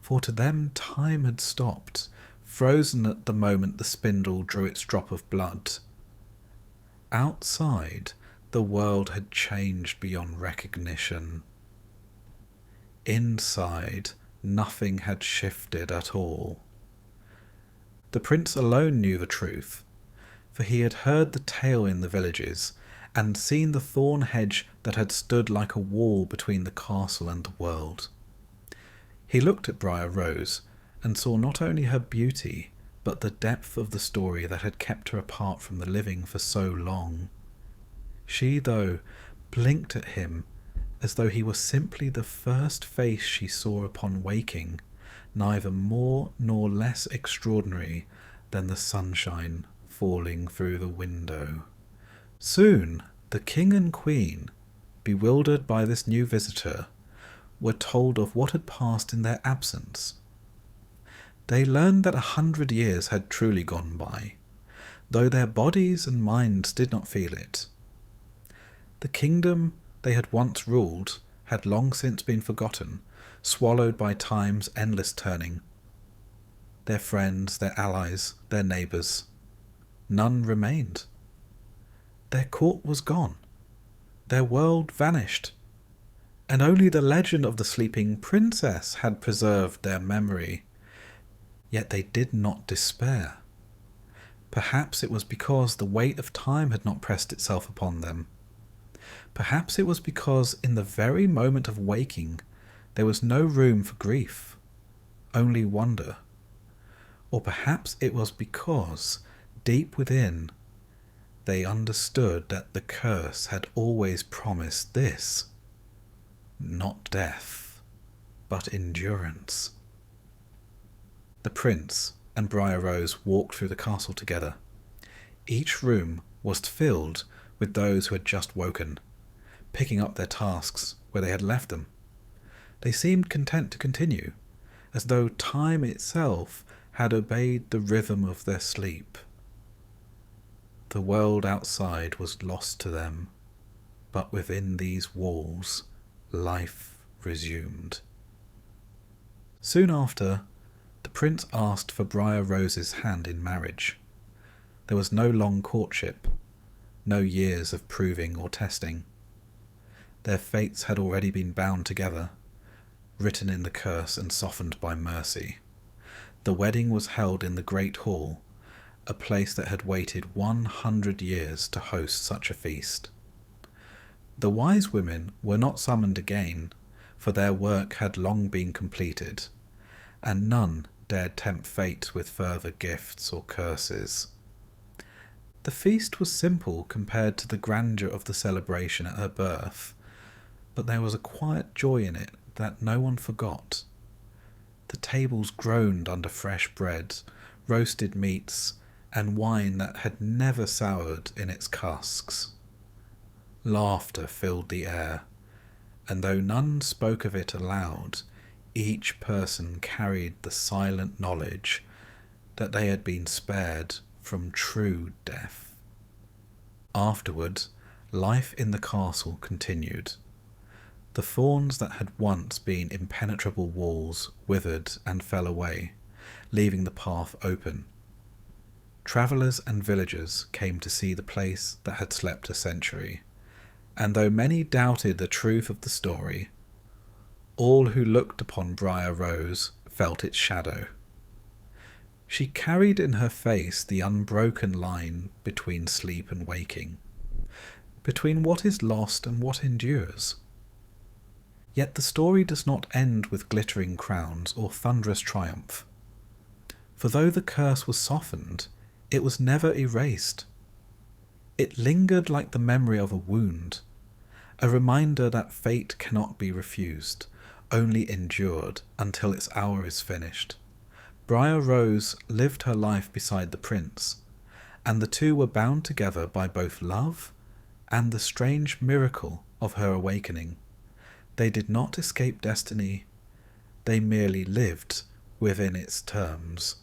for to them time had stopped, frozen at the moment the spindle drew its drop of blood. Outside, the world had changed beyond recognition. Inside, nothing had shifted at all. The prince alone knew the truth, for he had heard the tale in the villages, and seen the thorn hedge that had stood like a wall between the castle and the world. He looked at Briar Rose, and saw not only her beauty, but the depth of the story that had kept her apart from the living for so long. She, though, blinked at him as though he were simply the first face she saw upon waking, neither more nor less extraordinary than the sunshine falling through the window. Soon the king and queen, bewildered by this new visitor, were told of what had passed in their absence. They learned that 100 years had truly gone by, though their bodies and minds did not feel it. The kingdom they had once ruled had long since been forgotten, swallowed by time's endless turning. Their friends, their allies, their neighbours, none remained. Their court was gone, their world vanished, and only the legend of the sleeping princess had preserved their memory. Yet they did not despair. Perhaps it was because the weight of time had not pressed itself upon them. Perhaps it was because in the very moment of waking there was no room for grief, only wonder. Or perhaps it was because, deep within, they understood that the curse had always promised this: not death, but endurance. The prince and Briar Rose walked through the castle together. Each room was filled with those who had just woken, picking up their tasks where they had left them. They seemed content to continue, as though time itself had obeyed the rhythm of their sleep. The world outside was lost to them, but within these walls life resumed. Soon after, the prince asked for Briar Rose's hand in marriage. There was no long courtship, no years of proving or testing. Their fates had already been bound together, written in the curse and softened by mercy. The wedding was held in the great hall, a place that had waited 100 years to host such a feast. The wise women were not summoned again, for their work had long been completed, and none dared tempt fate with further gifts or curses. The feast was simple compared to the grandeur of the celebration at her birth, but there was a quiet joy in it that no one forgot. The tables groaned under fresh bread, roasted meats, and wine that had never soured in its casks. Laughter filled the air, and though none spoke of it aloud, each person carried the silent knowledge that they had been spared from true death. Afterward, life in the castle continued. The thorns that had once been impenetrable walls withered and fell away, leaving the path open. Travellers and villagers came to see the place that had slept a century, and though many doubted the truth of the story, all who looked upon Briar Rose felt its shadow. She carried in her face the unbroken line between sleep and waking, between what is lost and what endures. Yet the story does not end with glittering crowns or thunderous triumph. For though the curse was softened, it was never erased. It lingered like the memory of a wound, a reminder that fate cannot be refused, only endured until its hour is finished. Briar Rose lived her life beside the prince, and the two were bound together by both love and the strange miracle of her awakening. They did not escape destiny, they merely lived within its terms.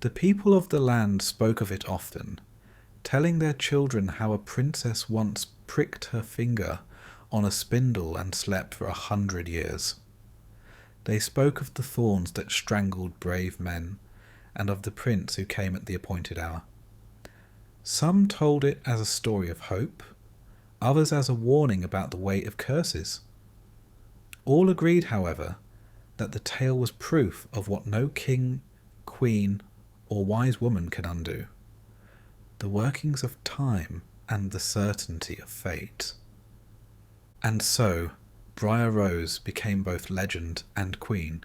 The people of the land spoke of it often, telling their children how a princess once pricked her finger on a spindle and slept for 100 years. They spoke of the thorns that strangled brave men, and of the prince who came at the appointed hour. Some told it as a story of hope, others as a warning about the weight of curses. All agreed, however, that the tale was proof of what no king, queen, or wise woman can undo: the workings of time and the certainty of fate. And so, Briar Rose became both legend and queen,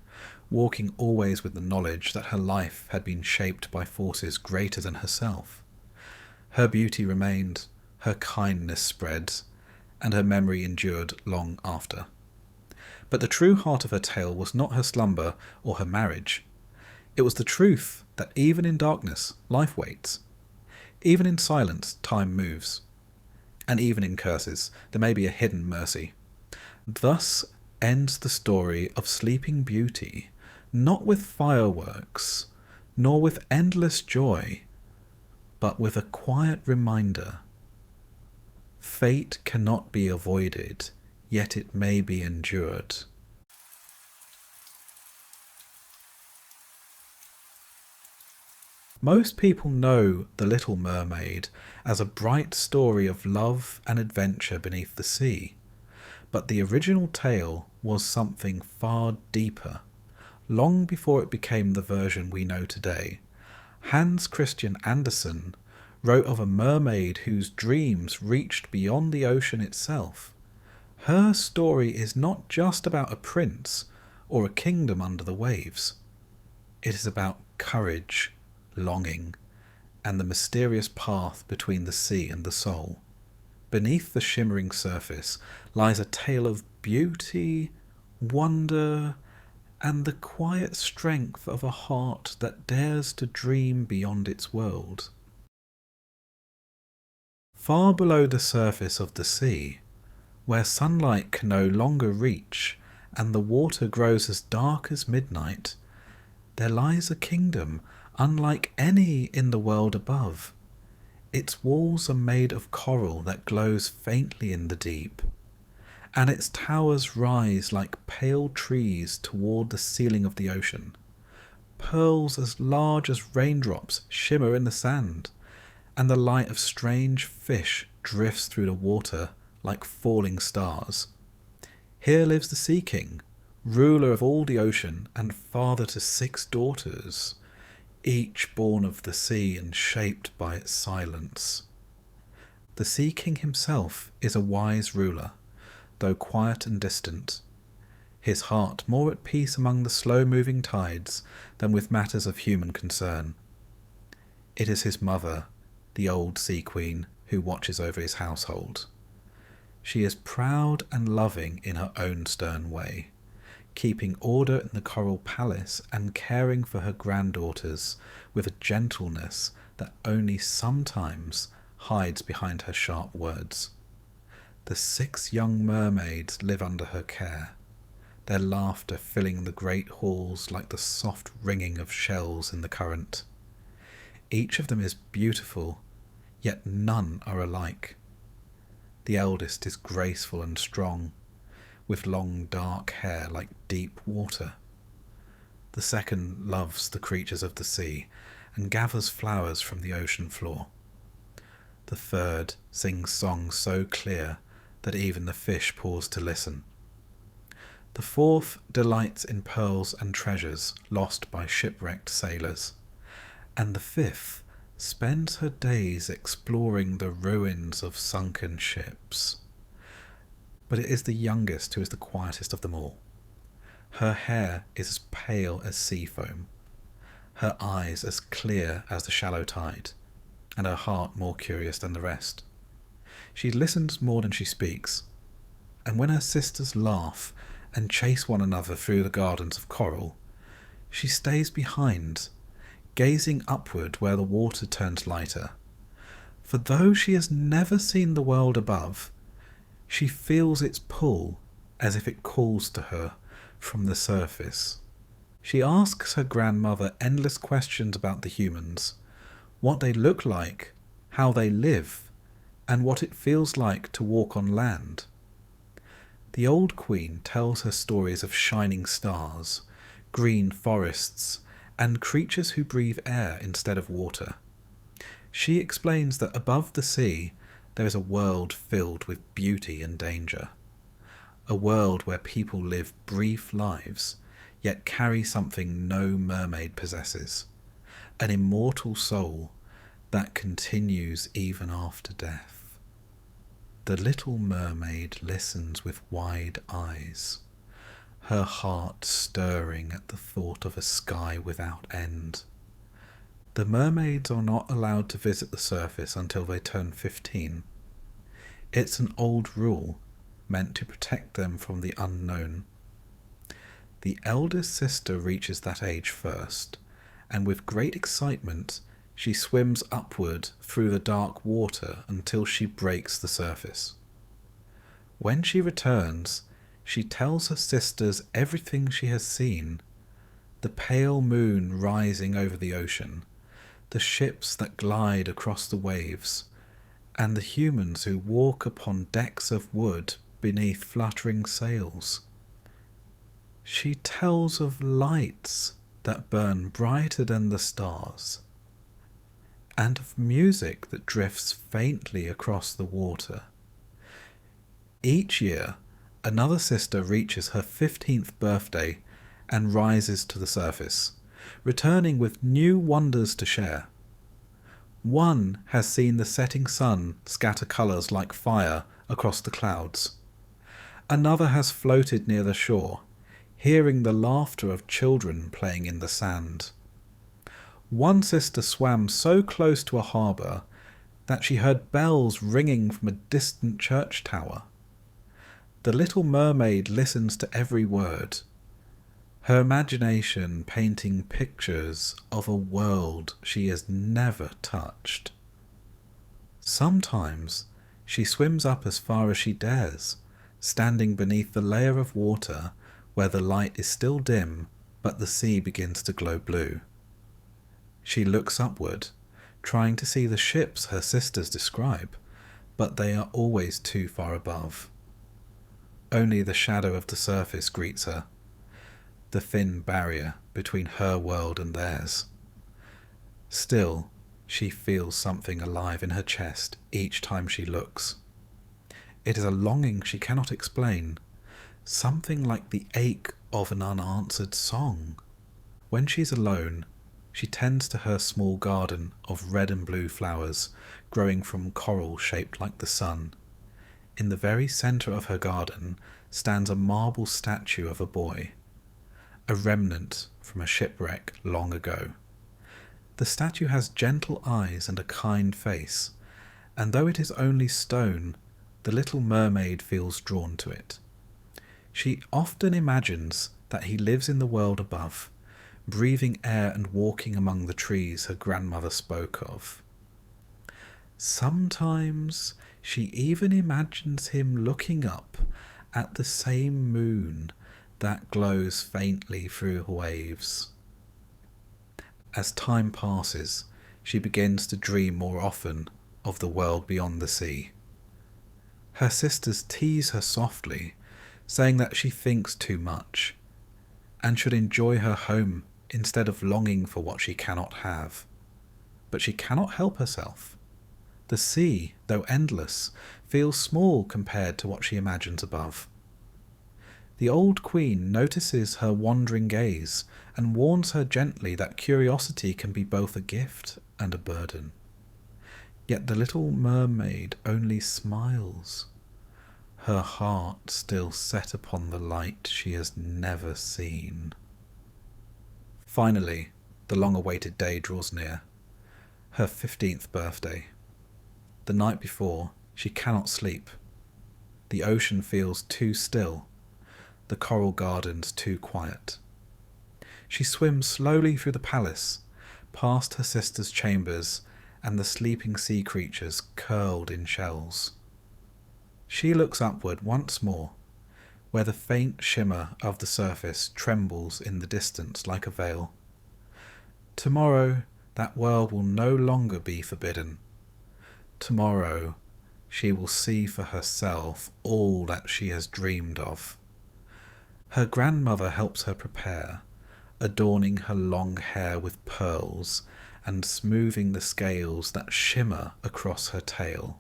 walking always with the knowledge that her life had been shaped by forces greater than herself. Her beauty remained, her kindness spread, and her memory endured long after. But the true heart of her tale was not her slumber or her marriage. It was the truth that even in darkness, life waits. Even in silence, time moves. And even in curses, there may be a hidden mercy. Thus ends the story of Sleeping Beauty, not with fireworks, nor with endless joy, but with a quiet reminder. Fate cannot be avoided, yet it may be endured. Most people know The Little Mermaid as a bright story of love and adventure beneath the sea, but the original tale was something far deeper. Long before it became the version we know today, Hans Christian Andersen wrote of a mermaid whose dreams reached beyond the ocean itself. Her story is not just about a prince or a kingdom under the waves. It is about courage, longing, and the mysterious path between the sea and the soul. Beneath the shimmering surface lies a tale of beauty, wonder, and the quiet strength of a heart that dares to dream beyond its world. Far below the surface of the sea, where sunlight can no longer reach and the water grows as dark as midnight, there lies a kingdom unlike any in the world above. Its walls are made of coral that glows faintly in the deep, and its towers rise like pale trees toward the ceiling of the ocean. Pearls as large as raindrops shimmer in the sand, and the light of strange fish drifts through the water like falling stars. Here lives the Sea King, ruler of all the ocean and father to 6 daughters, each born of the sea and shaped by its silence. The Sea King himself is a wise ruler, though quiet and distant, his heart more at peace among the slow-moving tides than with matters of human concern. It is his mother, the old sea queen, who watches over his household. She is proud and loving in her own stern way, keeping order in the coral palace and caring for her granddaughters with a gentleness that only sometimes hides behind her sharp words. The 6 young mermaids live under her care, their laughter filling the great halls like the soft ringing of shells in the current. Each of them is beautiful, yet none are alike. The eldest is graceful and strong, with long dark hair like deep water. The second loves the creatures of the sea and gathers flowers from the ocean floor. The third sings songs so clear that even the fish pause to listen. The fourth delights in pearls and treasures lost by shipwrecked sailors, and the fifth spends her days exploring the ruins of sunken ships. But it is the youngest who is the quietest of them all. Her hair is as pale as sea foam, her eyes as clear as the shallow tide, and her heart more curious than the rest. She listens more than she speaks, and when her sisters laugh and chase one another through the gardens of coral, she stays behind, gazing upward where the water turns lighter. For though she has never seen the world above, she feels its pull as if it calls to her from the surface. She asks her grandmother endless questions about the humans, what they look like, how they live, and what it feels like to walk on land. The old queen tells her stories of shining stars, green forests, and creatures who breathe air instead of water. She explains that above the sea there is a world filled with beauty and danger, a world where people live brief lives, yet carry something no mermaid possesses, an immortal soul that continues even after death. The little mermaid listens with wide eyes, her heart stirring at the thought of a sky without end. The mermaids are not allowed to visit the surface until they turn 15. It's an old rule, meant to protect them from the unknown. The eldest sister reaches that age first, and with great excitement she swims upward through the dark water until she breaks the surface. When she returns, she tells her sisters everything she has seen: the pale moon rising over the ocean, the ships that glide across the waves, and the humans who walk upon decks of wood beneath fluttering sails. She tells of lights that burn brighter than the stars, and of music that drifts faintly across the water. Each year, another sister reaches her 15th birthday and rises to the surface, returning with new wonders to share. One has seen the setting sun scatter colours like fire across the clouds. Another has floated near the shore, hearing the laughter of children playing in the sand. One sister swam so close to a harbour that she heard bells ringing from a distant church tower. The little mermaid listens to every word, her imagination painting pictures of a world she has never touched. Sometimes she swims up as far as she dares, standing beneath the layer of water where the light is still dim but the sea begins to glow blue. She looks upward, trying to see the ships her sisters describe, but they are always too far above. Only the shadow of the surface greets her, the thin barrier between her world and theirs. Still, she feels something alive in her chest each time she looks. It is a longing she cannot explain, something like the ache of an unanswered song. When she's alone, she tends to her small garden of red and blue flowers growing from coral shaped like the sun. in the very centre of her garden stands a marble statue of a boy, a remnant from a shipwreck long ago. The statue has gentle eyes and a kind face, and though it is only stone, the little mermaid feels drawn to it. She often imagines that he lives in the world above, breathing air and walking among the trees her grandmother spoke of. Sometimes she even imagines him looking up at the same moon that glows faintly through waves. As time passes, she begins to dream more often of the world beyond the sea. Her sisters tease her softly, saying that she thinks too much, and should enjoy her home instead of longing for what she cannot have. But she cannot help herself. The sea, though endless, feels small compared to what she imagines above. The old queen notices her wandering gaze and warns her gently that curiosity can be both a gift and a burden. Yet the little mermaid only smiles, her heart still set upon the light she has never seen. Finally, the long-awaited day draws near, her 15th birthday. The night before, she cannot sleep. The ocean feels too still, the coral gardens too quiet. She swims slowly through the palace, past her sister's chambers and the sleeping sea creatures curled in shells. She looks upward once more, where the faint shimmer of the surface trembles in the distance like a veil. Tomorrow that world will no longer be forbidden. Tomorrow she will see for herself all that she has dreamed of. Her grandmother helps her prepare, adorning her long hair with pearls and smoothing the scales that shimmer across her tail.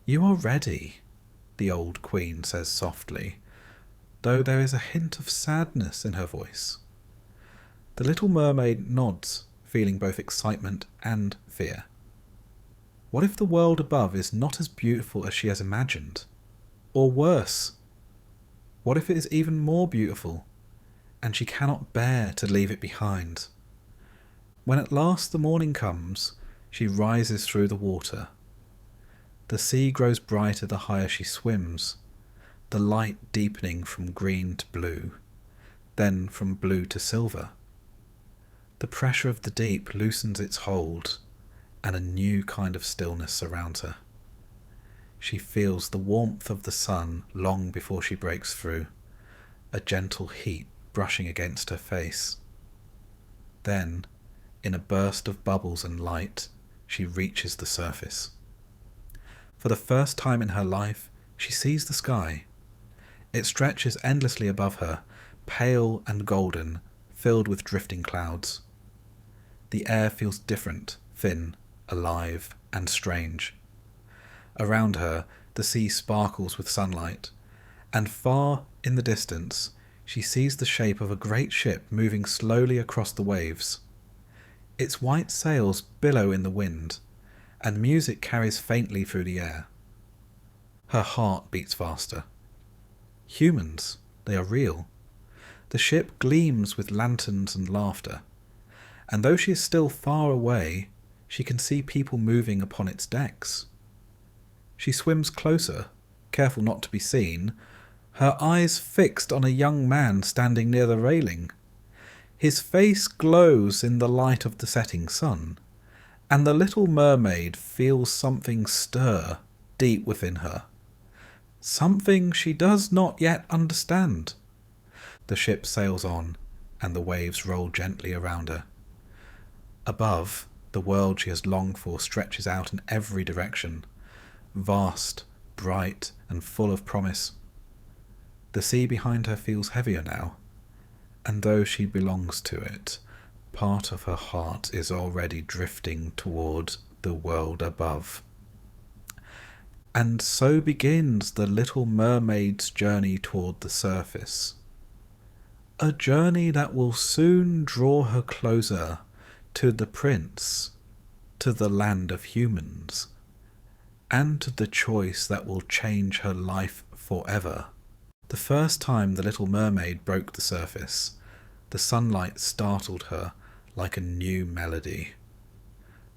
"You are ready," the old queen says softly, though there is a hint of sadness in her voice. The little mermaid nods, feeling both excitement and fear. What if the world above is not as beautiful as she has imagined? Or worse, what if it is even more beautiful, and she cannot bear to leave it behind? When at last the morning comes, she rises through the water. The sea grows brighter the higher she swims, the light deepening from green to blue, then from blue to silver. The pressure of the deep loosens its hold, and a new kind of stillness surrounds her. She feels the warmth of the sun long before she breaks through, a gentle heat brushing against her face. Then, in a burst of bubbles and light, she reaches the surface. For the first time in her life, she sees the sky. It stretches endlessly above her, pale and golden, filled with drifting clouds. The air feels different, thin, alive, and strange. Around her, the sea sparkles with sunlight, and far in the distance, she sees the shape of a great ship moving slowly across the waves. Its white sails billow in the wind, and music carries faintly through the air. Her heart beats faster. Humans, they are real. The ship gleams with lanterns and laughter, and though she is still far away, she can see people moving upon its decks. She swims closer, careful not to be seen, her eyes fixed on a young man standing near the railing. His face glows in the light of the setting sun, and the little mermaid feels something stir deep within her. Something she does not yet understand. The ship sails on, and the waves roll gently around her. Above, the world she has longed for stretches out in every direction, vast, bright, and full of promise. The sea behind her feels heavier now, and though she belongs to it, part of her heart is already drifting toward the world above. And so begins the little mermaid's journey toward the surface. A journey that will soon draw her closer to the prince, to the land of humans, and the choice that will change her life forever. The first time the Little Mermaid broke the surface, the sunlight startled her like a new melody.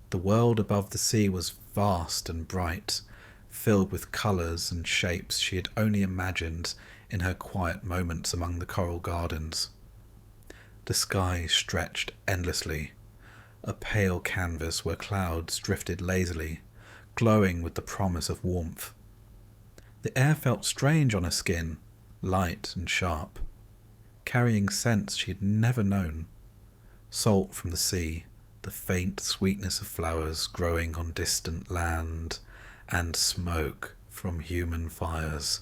The world above the sea was vast and bright, filled with colours and shapes she had only imagined in her quiet moments among the coral gardens. The sky stretched endlessly, a pale canvas where clouds drifted lazily, glowing with the promise of warmth. The air felt strange on her skin, light and sharp, carrying scents she had never known. Salt from the sea, the faint sweetness of flowers growing on distant land, and smoke from human fires.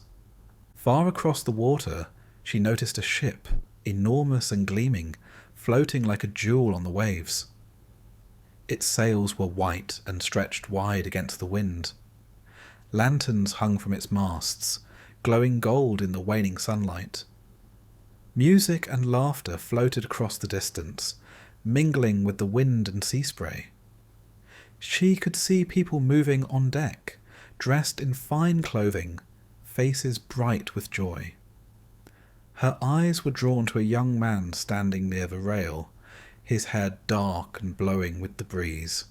Far across the water, she noticed a ship, enormous and gleaming, floating like a jewel on the waves. Its sails were white and stretched wide against the wind. Lanterns hung from its masts, glowing gold in the waning sunlight. Music and laughter floated across the distance, mingling with the wind and sea spray. She could see people moving on deck, dressed in fine clothing, faces bright with joy. Her eyes were drawn to a young man standing near the rail, his hair dark and blowing with the breeze,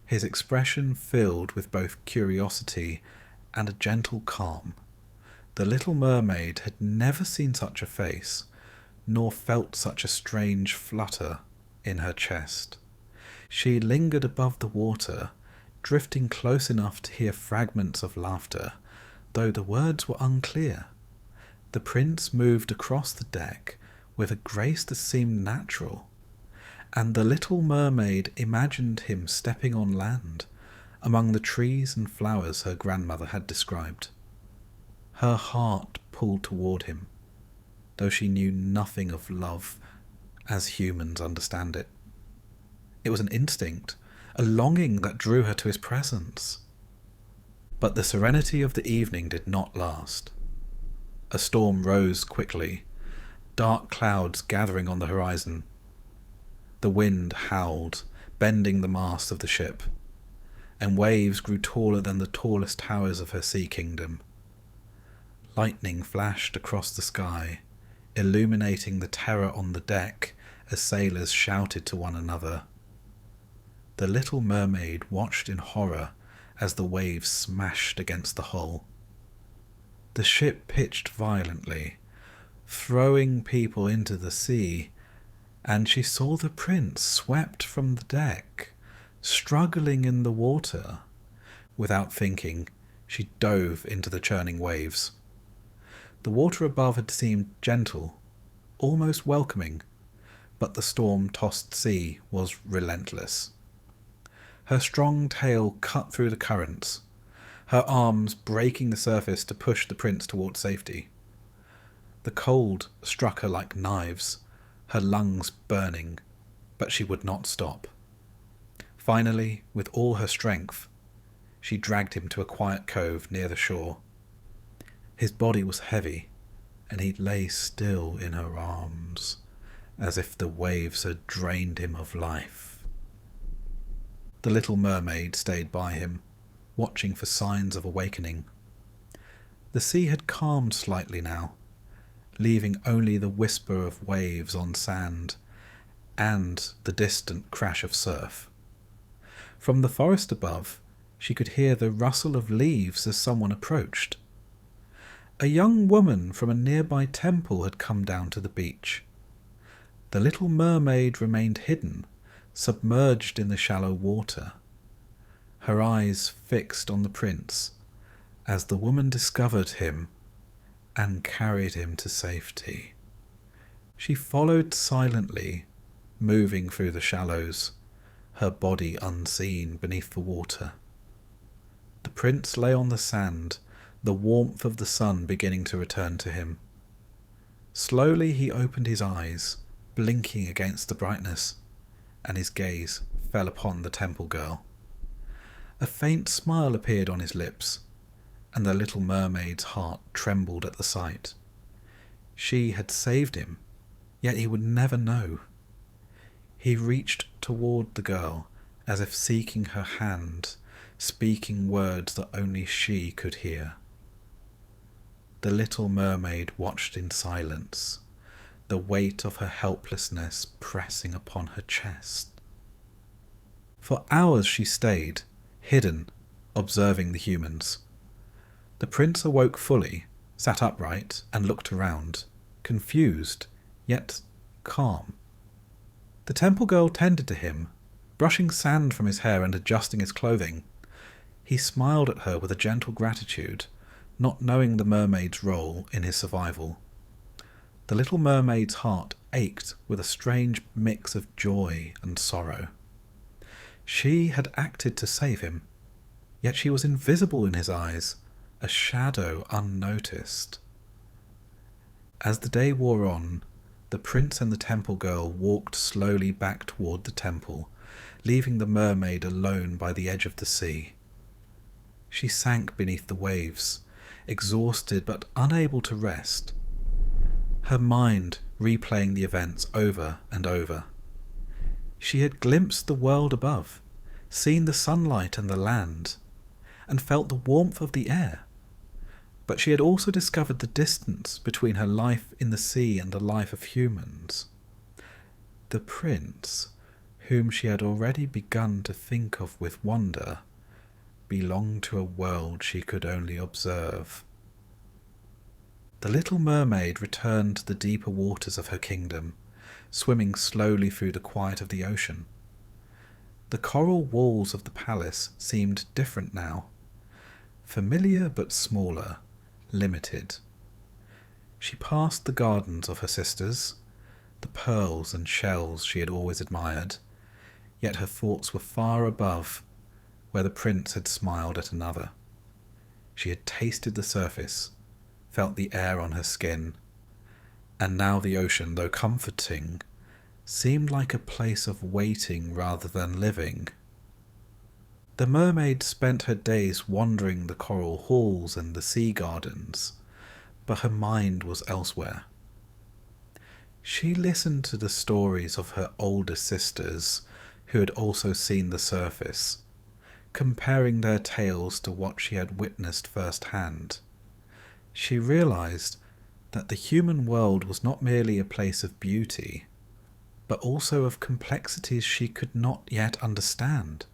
his expression filled with both curiosity and a gentle calm. The Little Mermaid had never seen such a face, nor felt such a strange flutter in her chest. She lingered above the water, drifting close enough to hear fragments of laughter, though the words were unclear. The prince moved across the deck with a grace that seemed natural, and the Little Mermaid imagined him stepping on land, among the trees and flowers her grandmother had described. Her heart pulled toward him, though she knew nothing of love as humans understand it. It was an instinct, a longing that drew her to his presence. But the serenity of the evening did not last. A storm rose quickly, dark clouds gathering on the horizon. The wind howled, bending the mast of the ship, and waves grew taller than the tallest towers of her sea kingdom. Lightning flashed across the sky, illuminating the terror on the deck as sailors shouted to one another. The Little Mermaid watched in horror as the waves smashed against the hull. The ship pitched violently, throwing people into the sea, and she saw the prince swept from the deck, struggling in the water. Without thinking, she dove into the churning waves. The water above had seemed gentle, almost welcoming, but the storm-tossed sea was relentless. Her strong tail cut through the currents, her arms breaking the surface to push the prince toward safety. The cold struck her like knives, her lungs burning, but she would not stop. Finally, with all her strength, she dragged him to a quiet cove near the shore. His body was heavy, and he lay still in her arms, as if the waves had drained him of life. The Little Mermaid stayed by him, watching for signs of awakening. The sea had calmed slightly now, leaving only the whisper of waves on sand and the distant crash of surf. From the forest above, she could hear the rustle of leaves as someone approached. A young woman from a nearby temple had come down to the beach. The Little Mermaid remained hidden, submerged in the shallow water, her eyes fixed on the prince, as the woman discovered him and carried him to safety. She followed silently, moving through the shallows, her body unseen beneath the water. The prince lay on the sand, the warmth of the sun beginning to return to him. Slowly he opened his eyes, blinking against the brightness, and his gaze fell upon the temple girl. A faint smile appeared on his lips, and the Little Mermaid's heart trembled at the sight. She had saved him, yet he would never know. He reached toward the girl, as if seeking her hand, speaking words that only she could hear. The little mermaid watched in silence, the weight of her helplessness pressing upon her chest. For hours she stayed, hidden, observing the humans. The prince awoke fully, sat upright, and looked around, confused, yet calm. The temple girl tended to him, brushing sand from his hair and adjusting his clothing. He smiled at her with a gentle gratitude, not knowing the mermaid's role in his survival. The little mermaid's heart ached with a strange mix of joy and sorrow. She had acted to save him, yet she was invisible in his eyes, a shadow unnoticed. As the day wore on, the prince and the temple girl walked slowly back toward the temple, leaving the mermaid alone by the edge of the sea. She sank beneath the waves, exhausted but unable to rest, her mind replaying the events over and over. She had glimpsed the world above, seen the sunlight and the land, and felt the warmth of the air. But she had also discovered the distance between her life in the sea and the life of humans. The prince, whom she had already begun to think of with wonder, belonged to a world she could only observe. The little mermaid returned to the deeper waters of her kingdom, swimming slowly through the quiet of the ocean. The coral walls of the palace seemed different now, familiar but smaller, limited. She passed the gardens of her sisters, the pearls and shells she had always admired, yet her thoughts were far above where the prince had smiled at another. She had tasted the surface, felt the air on her skin, and now the ocean, though comforting, seemed like a place of waiting rather than living. The mermaid spent her days wandering the coral halls and the sea gardens, but her mind was elsewhere. She listened to the stories of her older sisters, who had also seen the surface, comparing their tales to what she had witnessed firsthand. She realized that the human world was not merely a place of beauty, but also of complexities she could not yet understand.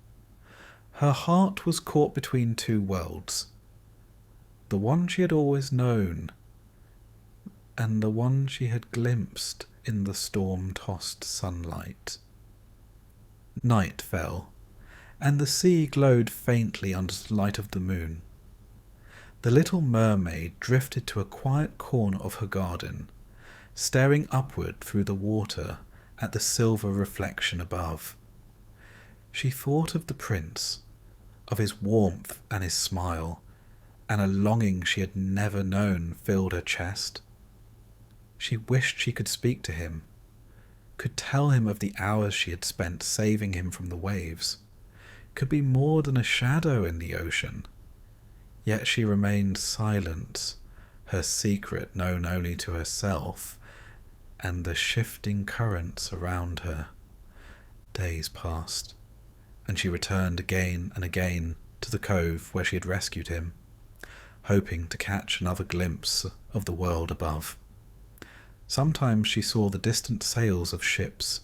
Her heart was caught between two worlds, the one she had always known, and the one she had glimpsed in the storm-tossed sunlight. Night fell, and the sea glowed faintly under the light of the moon. The little mermaid drifted to a quiet corner of her garden, staring upward through the water at the silver reflection above. She thought of the prince, of his warmth and his smile, and a longing she had never known filled her chest. She wished she could speak to him, could tell him of the hours she had spent saving him from the waves, could be more than a shadow in the ocean. Yet she remained silent, her secret known only to herself and the shifting currents around her. Days passed, and she returned again and again to the cove where she had rescued him, hoping to catch another glimpse of the world above. Sometimes she saw the distant sails of ships,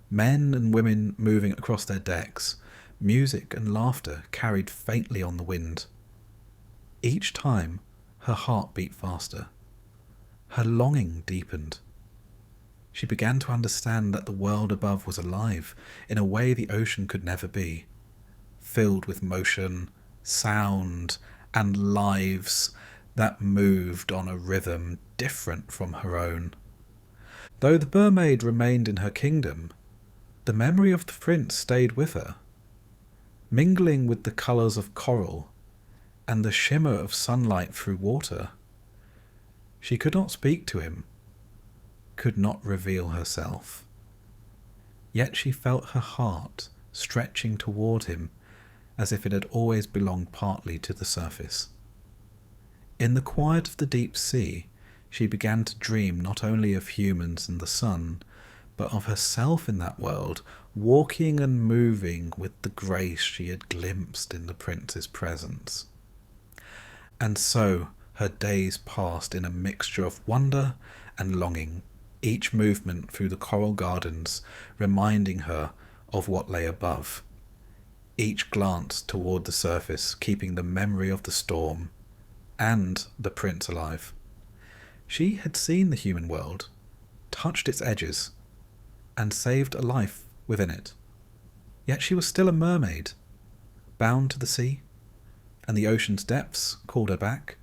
men and women moving across their decks, music and laughter carried faintly on the wind. Each time her heart beat faster. Her longing deepened. She began to understand that the world above was alive in a way the ocean could never be, filled with motion, sound, and lives that moved on a rhythm different from her own. Though the mermaid remained in her kingdom, the memory of the prince stayed with her, mingling with the colours of coral and the shimmer of sunlight through water. She could not speak to him, could not reveal herself. Yet she felt her heart stretching toward him as if it had always belonged partly to the surface. In the quiet of the deep sea, she began to dream not only of humans and the sun, but of herself in that world, walking and moving with the grace she had glimpsed in the prince's presence. And so her days passed in a mixture of wonder and longing, each movement through the coral gardens reminding her of what lay above, each glance toward the surface keeping the memory of the storm and the prince alive. She had seen the human world, touched its edges, and saved a life within it. Yet she was still a mermaid, bound to the sea, and the ocean's depths called her back,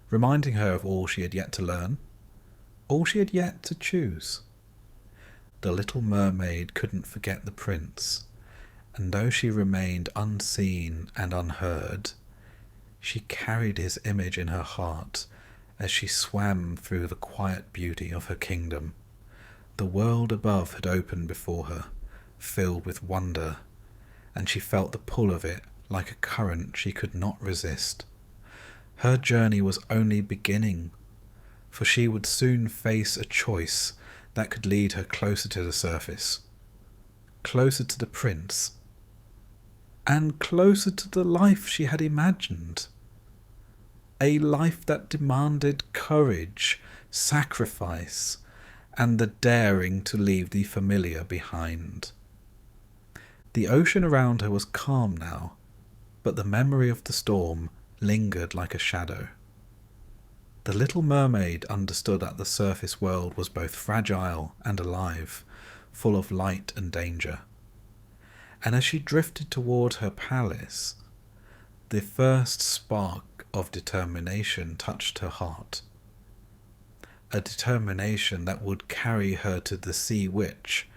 reminding her of all she had yet to learn, all she had yet to choose. The little mermaid couldn't forget the prince, and though she remained unseen and unheard, she carried his image in her heart as she swam through the quiet beauty of her kingdom. The world above had opened before her, filled with wonder, and she felt the pull of it like a current she could not resist. Her journey was only beginning, for she would soon face a choice that could lead her closer to the surface, closer to the prince, and closer to the life she had imagined. A life that demanded courage, sacrifice, and the daring to leave the familiar behind. The ocean around her was calm now, but the memory of the storm lingered like a shadow. The little mermaid understood that the surface world was both fragile and alive, full of light and danger. And as she drifted toward her palace, the first spark of determination touched her heart. A determination that would carry her to the sea witch,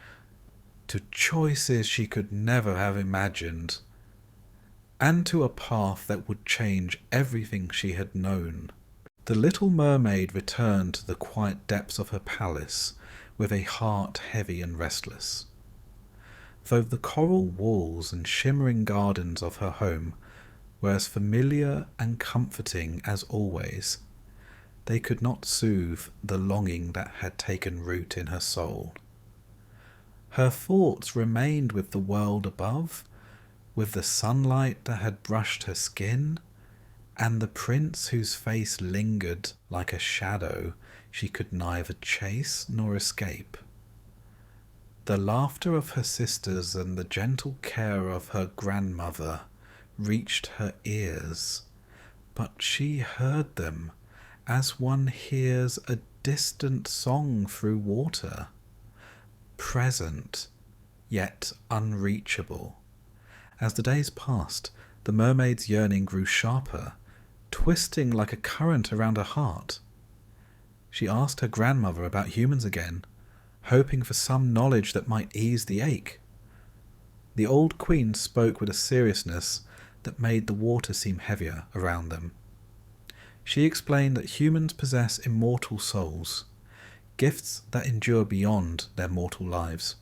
to choices she could never have imagined, and to a path that would change everything she had known. The little mermaid returned to the quiet depths of her palace with a heart heavy and restless. Though the coral walls and shimmering gardens of her home were as familiar and comforting as always, they could not soothe the longing that had taken root in her soul. Her thoughts remained with the world above, with the sunlight that had brushed her skin, and the prince whose face lingered like a shadow she could neither chase nor escape. The laughter of her sisters and the gentle care of her grandmother reached her ears, but she heard them as one hears a distant song through water, present yet unreachable. As the days passed, the mermaid's yearning grew sharper, twisting like a current around her heart. She asked her grandmother about humans again, hoping for some knowledge that might ease the ache. The old queen spoke with a seriousness that made the water seem heavier around them. She explained that humans possess immortal souls, gifts that endure beyond their mortal lives.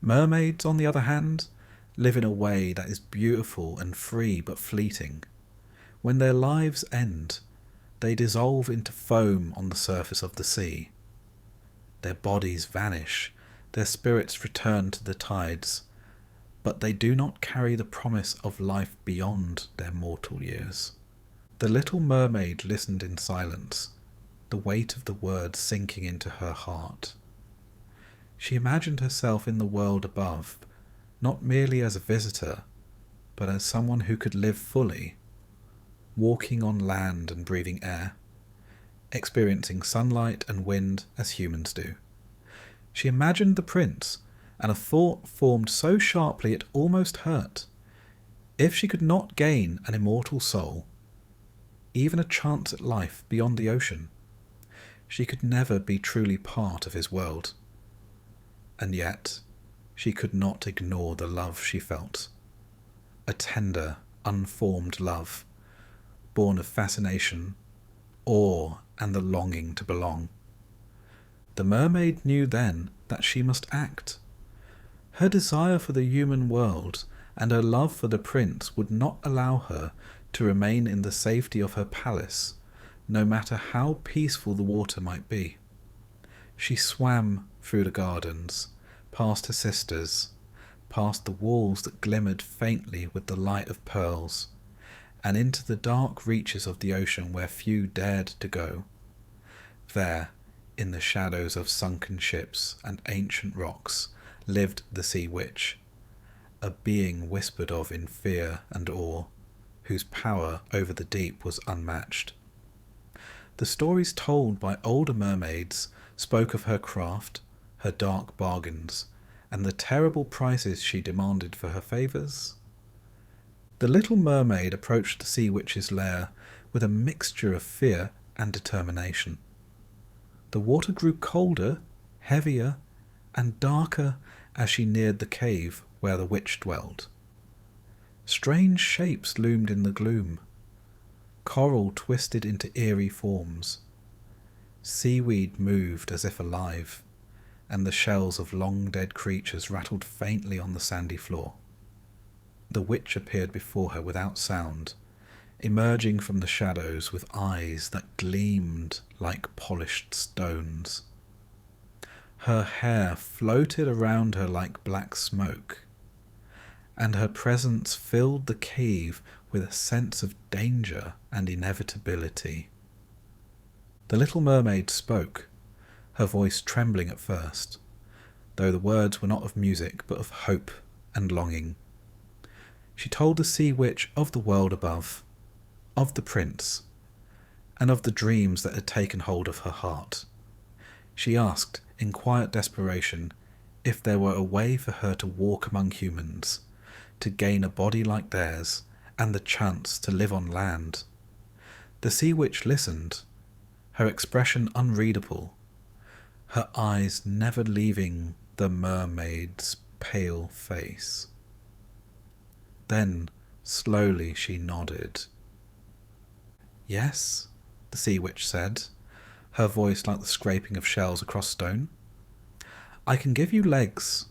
Mermaids, on the other hand, live in a way that is beautiful and free but fleeting. When their lives end, they dissolve into foam on the surface of the sea. Their bodies vanish, their spirits return to the tides, but they do not carry the promise of life beyond their mortal years. The little mermaid listened in silence, the weight of the words sinking into her heart. She imagined herself in the world above, not merely as a visitor, but as someone who could live fully, walking on land and breathing air, experiencing sunlight and wind as humans do. She imagined the prince, and a thought formed so sharply it almost hurt. If she could not gain an immortal soul, even a chance at life beyond the ocean, she could never be truly part of his world. And yet, she could not ignore the love she felt. A tender, unformed love, born of fascination, awe, and the longing to belong. The mermaid knew then that she must act. Her desire for the human world and her love for the prince would not allow her to remain in the safety of her palace, no matter how peaceful the water might be. She swam through the gardens, past her sisters, past the walls that glimmered faintly with the light of pearls, and into the dark reaches of the ocean where few dared to go. There, in the shadows of sunken ships and ancient rocks, lived the Sea Witch, a being whispered of in fear and awe, whose power over the deep was unmatched. The stories told by older mermaids spoke of her craft, her dark bargains, and the terrible prices she demanded for her favours. The little mermaid approached the Sea Witch's lair with a mixture of fear and determination. The water grew colder, heavier, and darker as she neared the cave where the witch dwelled. Strange shapes loomed in the gloom. Coral twisted into eerie forms. Seaweed moved as if alive, and the shells of long-dead creatures rattled faintly on the sandy floor. The witch appeared before her without sound, emerging from the shadows with eyes that gleamed like polished stones. Her hair floated around her like black smoke, and her presence filled the cave with a sense of danger and inevitability. The little mermaid spoke, her voice trembling at first, though the words were not of music but of hope and longing. She told the Sea Witch of the world above, of the prince, and of the dreams that had taken hold of her heart. She asked, in quiet desperation, if there were a way for her to walk among humans, to gain a body like theirs, and the chance to live on land. The Sea Witch listened, her expression unreadable, her eyes never leaving the mermaid's pale face. Then, slowly she nodded. "Yes," the Sea Witch said, her voice like the scraping of shells across stone. "I can give you legs,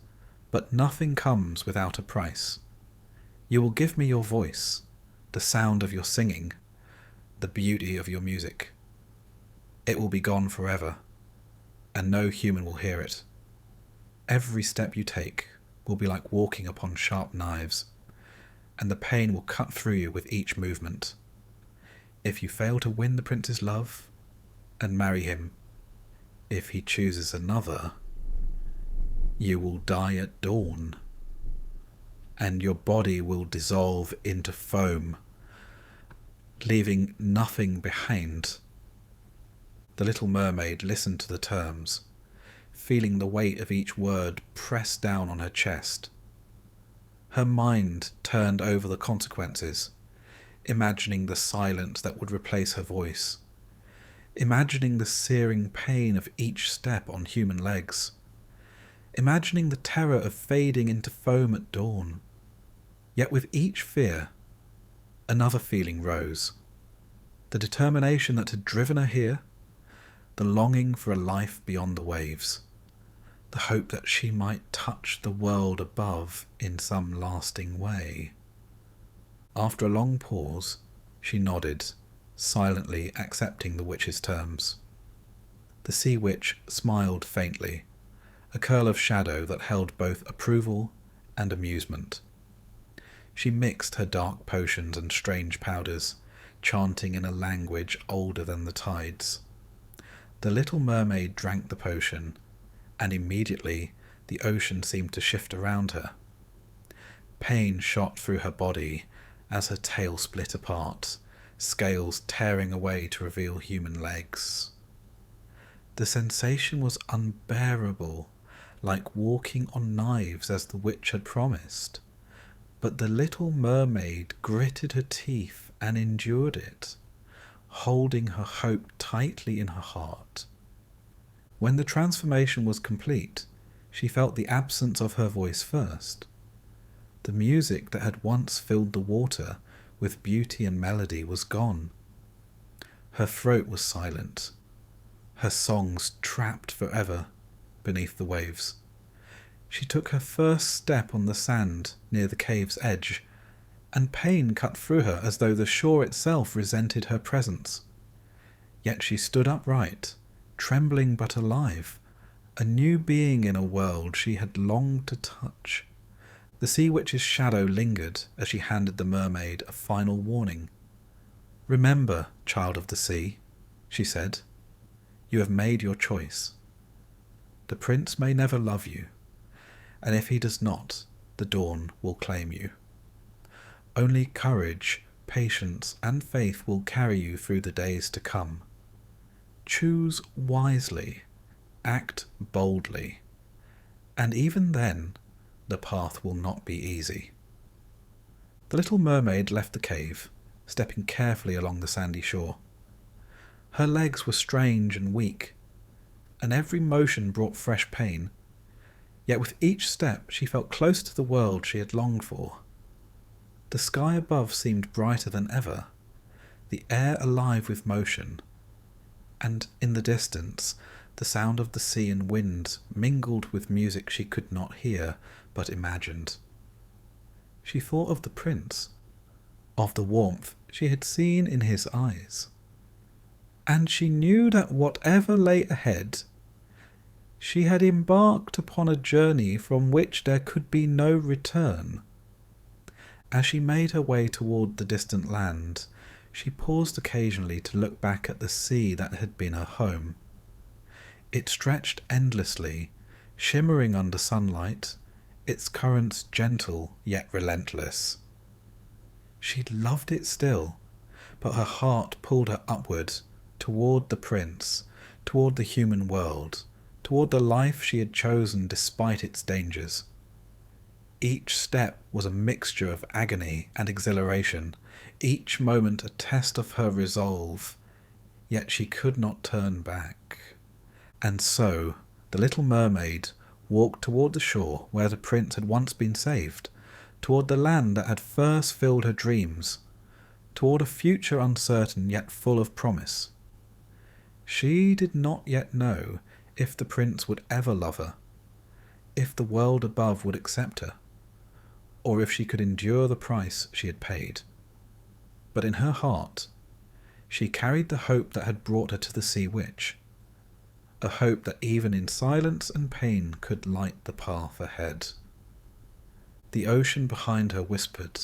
but nothing comes without a price. You will give me your voice, the sound of your singing, the beauty of your music. It will be gone forever, and no human will hear it. Every step you take will be like walking upon sharp knives, and the pain will cut through you with each movement. If you fail to win the prince's love and marry him, if he chooses another, you will die at dawn, and your body will dissolve into foam, leaving nothing behind." The little mermaid listened to the terms, feeling the weight of each word press down on her chest. Her mind turned over the consequences, imagining the silence that would replace her voice, imagining the searing pain of each step on human legs, imagining the terror of fading into foam at dawn. Yet with each fear, another feeling rose. The determination that had driven her here, the longing for a life beyond the waves, the hope that she might touch the world above in some lasting way. After a long pause, she nodded, silently accepting the witch's terms. The Sea Witch smiled faintly, a curl of shadow that held both approval and amusement. She mixed her dark potions and strange powders, chanting in a language older than the tides. The little mermaid drank the potion, and immediately the ocean seemed to shift around her. Pain shot through her body as her tail split apart, scales tearing away to reveal human legs. The sensation was unbearable, like walking on knives as the witch had promised. But the little mermaid gritted her teeth and endured it, holding her hope tightly in her heart. When the transformation was complete, she felt the absence of her voice first. The music that had once filled the water with beauty and melody was gone. Her throat was silent, her songs trapped forever beneath the waves. She took her first step on the sand near the cave's edge, and pain cut through her as though the shore itself resented her presence. Yet she stood upright, trembling but alive, a new being in a world she had longed to touch. The sea witch's shadow lingered as she handed the mermaid a final warning. "Remember, child of the sea," she said, "you have made your choice. The prince may never love you, and if he does not, the dawn will claim you. Only courage, patience, and faith will carry you through the days to come. Choose wisely, act boldly, and even then, the path will not be easy." The little mermaid left the cave, stepping carefully along the sandy shore. Her legs were strange and weak, and every motion brought fresh pain. Yet with each step she felt closer to the world she had longed for. The sky above seemed brighter than ever, the air alive with motion, and in the distance the sound of the sea and wind mingled with music she could not hear but imagined. She thought of the prince, of the warmth she had seen in his eyes, and she knew that whatever lay ahead, she had embarked upon a journey from which there could be no return. As she made her way toward the distant land, she paused occasionally to look back at the sea that had been her home. It stretched endlessly, shimmering under sunlight, its currents gentle yet relentless. She loved it still, but her heart pulled her upward, toward the prince, toward the human world, toward the life she had chosen despite its dangers. Each step was a mixture of agony and exhilaration, each moment a test of her resolve, yet she could not turn back. And so the little mermaid walked toward the shore where the prince had once been saved, toward the land that had first filled her dreams, toward a future uncertain yet full of promise. She did not yet know if the prince would ever love her, if the world above would accept her, or if she could endure the price she had paid. But in her heart, she carried the hope that had brought her to the sea witch, a hope that even in silence and pain could light the path ahead. The ocean behind her whispered,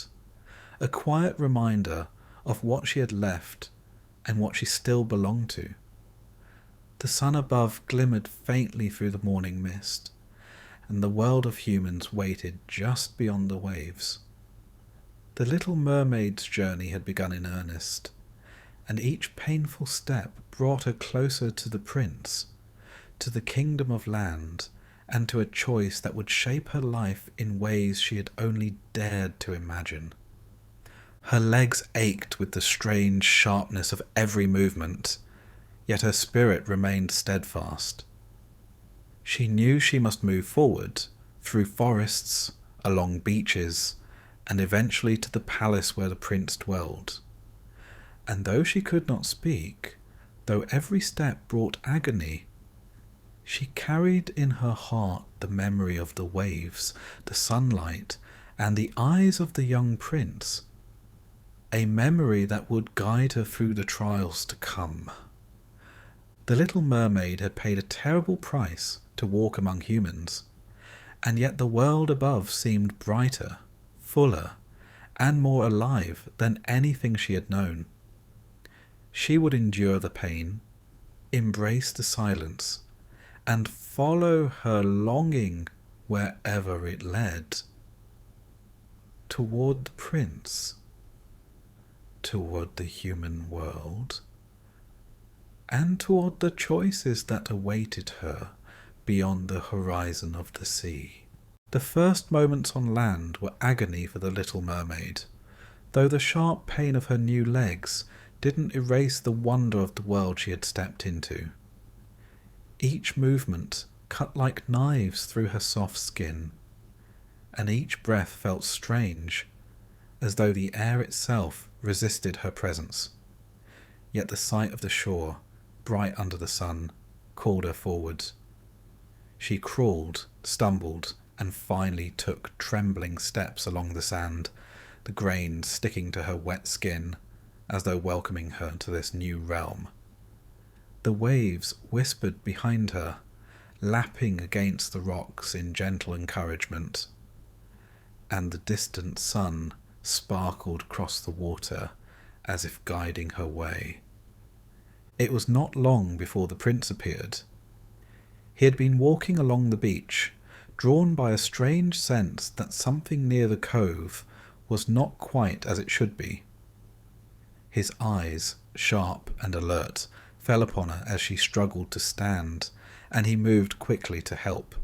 a quiet reminder of what she had left and what she still belonged to. The sun above glimmered faintly through the morning mist, and the world of humans waited just beyond the waves. The little mermaid's journey had begun in earnest, and each painful step brought her closer to the prince, to the kingdom of land, and to a choice that would shape her life in ways she had only dared to imagine. Her legs ached with the strange sharpness of every movement, yet her spirit remained steadfast. She knew she must move forward, through forests, along beaches, and eventually to the palace where the prince dwelled. And though she could not speak, though every step brought agony, she carried in her heart the memory of the waves, the sunlight, and the eyes of the young prince, a memory that would guide her through the trials to come. The little mermaid had paid a terrible price to walk among humans, and yet the world above seemed brighter, fuller, and more alive than anything she had known. She would endure the pain, embrace the silence, and follow her longing wherever it led. Toward the prince, toward the human world, and toward the choices that awaited her beyond the horizon of the sea. The first moments on land were agony for the little mermaid, though the sharp pain of her new legs didn't erase the wonder of the world she had stepped into. Each movement cut like knives through her soft skin, and each breath felt strange, as though the air itself resisted her presence. Yet the sight of the shore, bright under the sun, called her forward. She crawled, stumbled, and finally took trembling steps along the sand, the grains sticking to her wet skin, as though welcoming her to this new realm. The waves whispered behind her, lapping against the rocks in gentle encouragement, and the distant sun sparkled across the water as if guiding her way. It was not long before the prince appeared. He had been walking along the beach, drawn by a strange sense that something near the cove was not quite as it should be. His eyes, sharp and alert, fell upon her as she struggled to stand, and he moved quickly to help.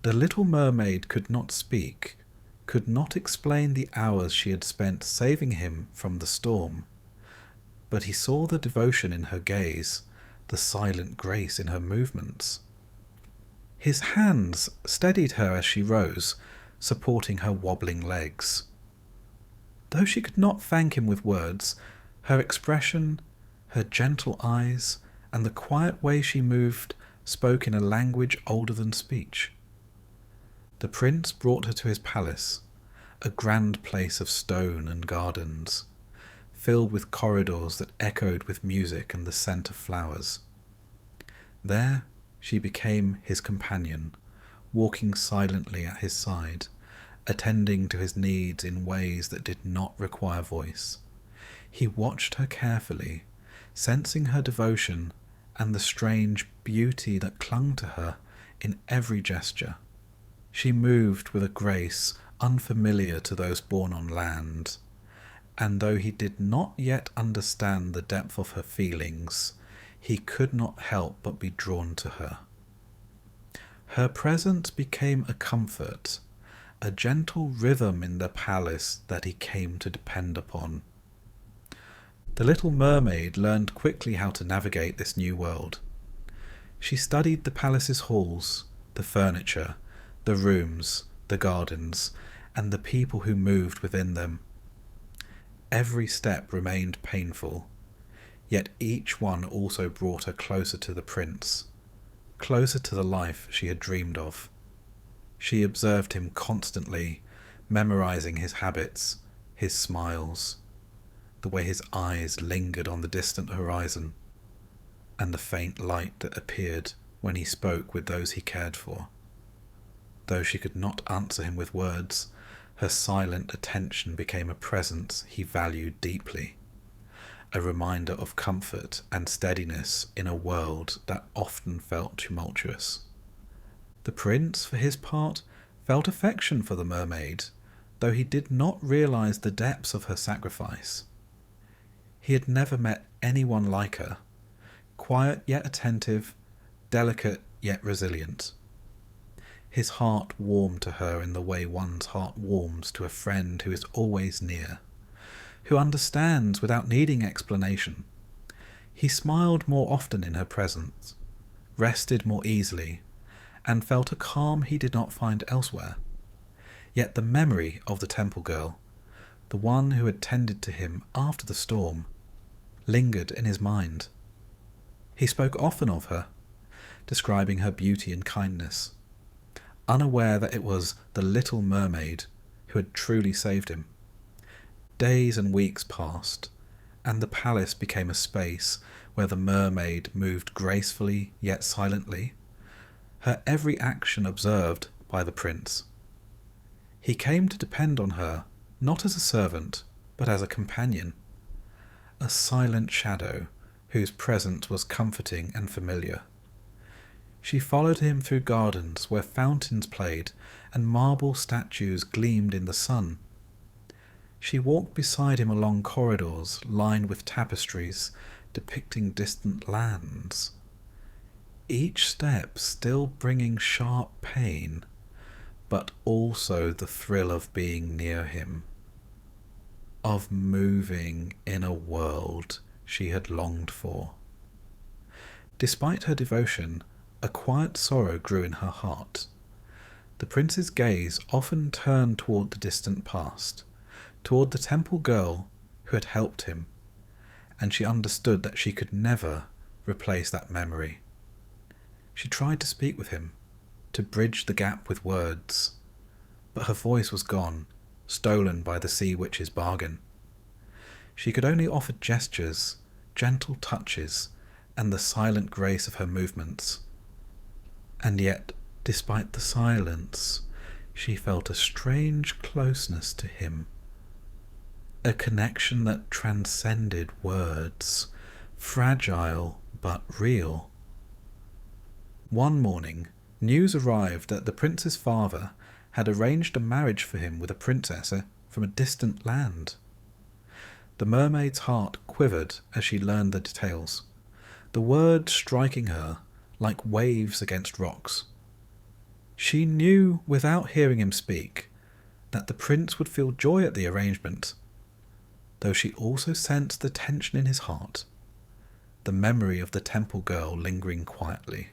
The little mermaid could not speak, could not explain the hours she had spent saving him from the storm, but he saw the devotion in her gaze, the silent grace in her movements. His hands steadied her as she rose, supporting her wobbling legs. Though she could not thank him with words, her expression, her gentle eyes, and the quiet way she moved spoke in a language older than speech. The prince brought her to his palace, a grand place of stone and gardens, filled with corridors that echoed with music and the scent of flowers. There she became his companion, walking silently at his side, attending to his needs in ways that did not require voice. He watched her carefully, sensing her devotion and the strange beauty that clung to her in every gesture. She moved with a grace unfamiliar to those born on land, and though he did not yet understand the depth of her feelings, he could not help but be drawn to her. Her presence became a comfort, a gentle rhythm in the palace that he came to depend upon. The little mermaid learned quickly how to navigate this new world. She studied the palace's halls, the furniture, the rooms, the gardens, and the people who moved within them. Every step remained painful, yet each one also brought her closer to the prince, closer to the life she had dreamed of. She observed him constantly, memorizing his habits, his smiles, the way his eyes lingered on the distant horizon, and the faint light that appeared when he spoke with those he cared for. Though she could not answer him with words, her silent attention became a presence he valued deeply, a reminder of comfort and steadiness in a world that often felt tumultuous. The prince, for his part, felt affection for the mermaid, though he did not realize the depths of her sacrifice. He had never met anyone like her, quiet yet attentive, delicate yet resilient. His heart warmed to her in the way one's heart warms to a friend who is always near, who understands without needing explanation. He smiled more often in her presence, rested more easily, and felt a calm he did not find elsewhere. Yet the memory of the temple girl, the one who had tended to him after the storm, lingered in his mind. He spoke often of her, describing her beauty and kindness, unaware that it was the little mermaid who had truly saved him. Days and weeks passed, and the palace became a space where the mermaid moved gracefully yet silently, her every action observed by the prince. He came to depend on her, not as a servant, but as a companion, a silent shadow whose presence was comforting and familiar. She followed him through gardens where fountains played and marble statues gleamed in the sun. She walked beside him along corridors lined with tapestries depicting distant lands, each step still bringing sharp pain, but also the thrill of being near him, of moving in a world she had longed for. Despite her devotion, a quiet sorrow grew in her heart. The prince's gaze often turned toward the distant past, toward the temple girl who had helped him, and she understood that she could never replace that memory. She tried to speak with him, to bridge the gap with words, but her voice was gone, stolen by the sea witch's bargain. She could only offer gestures, gentle touches, and the silent grace of her movements. And yet, despite the silence, she felt a strange closeness to him, a connection that transcended words, fragile but real. One morning, news arrived that the prince's father had arranged a marriage for him with a princess from a distant land. The mermaid's heart quivered as she learned the details, the words striking her like waves against rocks. She knew, without hearing him speak, that the prince would feel joy at the arrangement, though she also sensed the tension in his heart, the memory of the temple girl lingering quietly.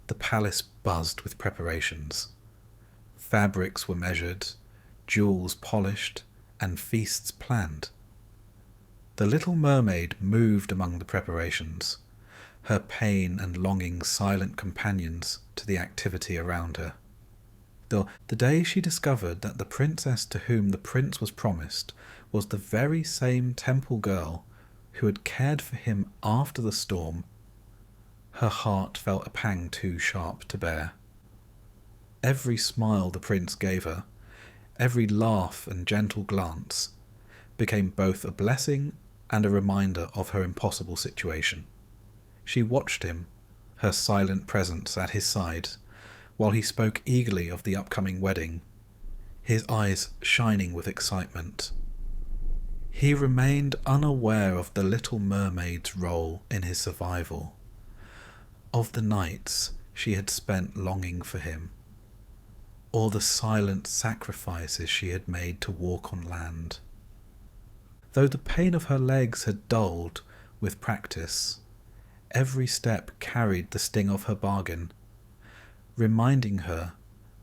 The palace buzzed with preparations. Fabrics were measured, jewels polished, and feasts planned. The little mermaid moved among the preparations, her pain and longing silent companions to the activity around her. The day she discovered that the princess to whom the prince was promised was the very same temple girl who had cared for him after the storm, her heart felt a pang too sharp to bear. Every smile the prince gave her, every laugh and gentle glance, became both a blessing and a reminder of her impossible situation. She watched him, her silent presence at his side, while he spoke eagerly of the upcoming wedding, his eyes shining with excitement. He remained unaware of the little mermaid's role in his survival, of the nights she had spent longing for him, or the silent sacrifices she had made to walk on land. Though the pain of her legs had dulled with practice, every step carried the sting of her bargain, reminding her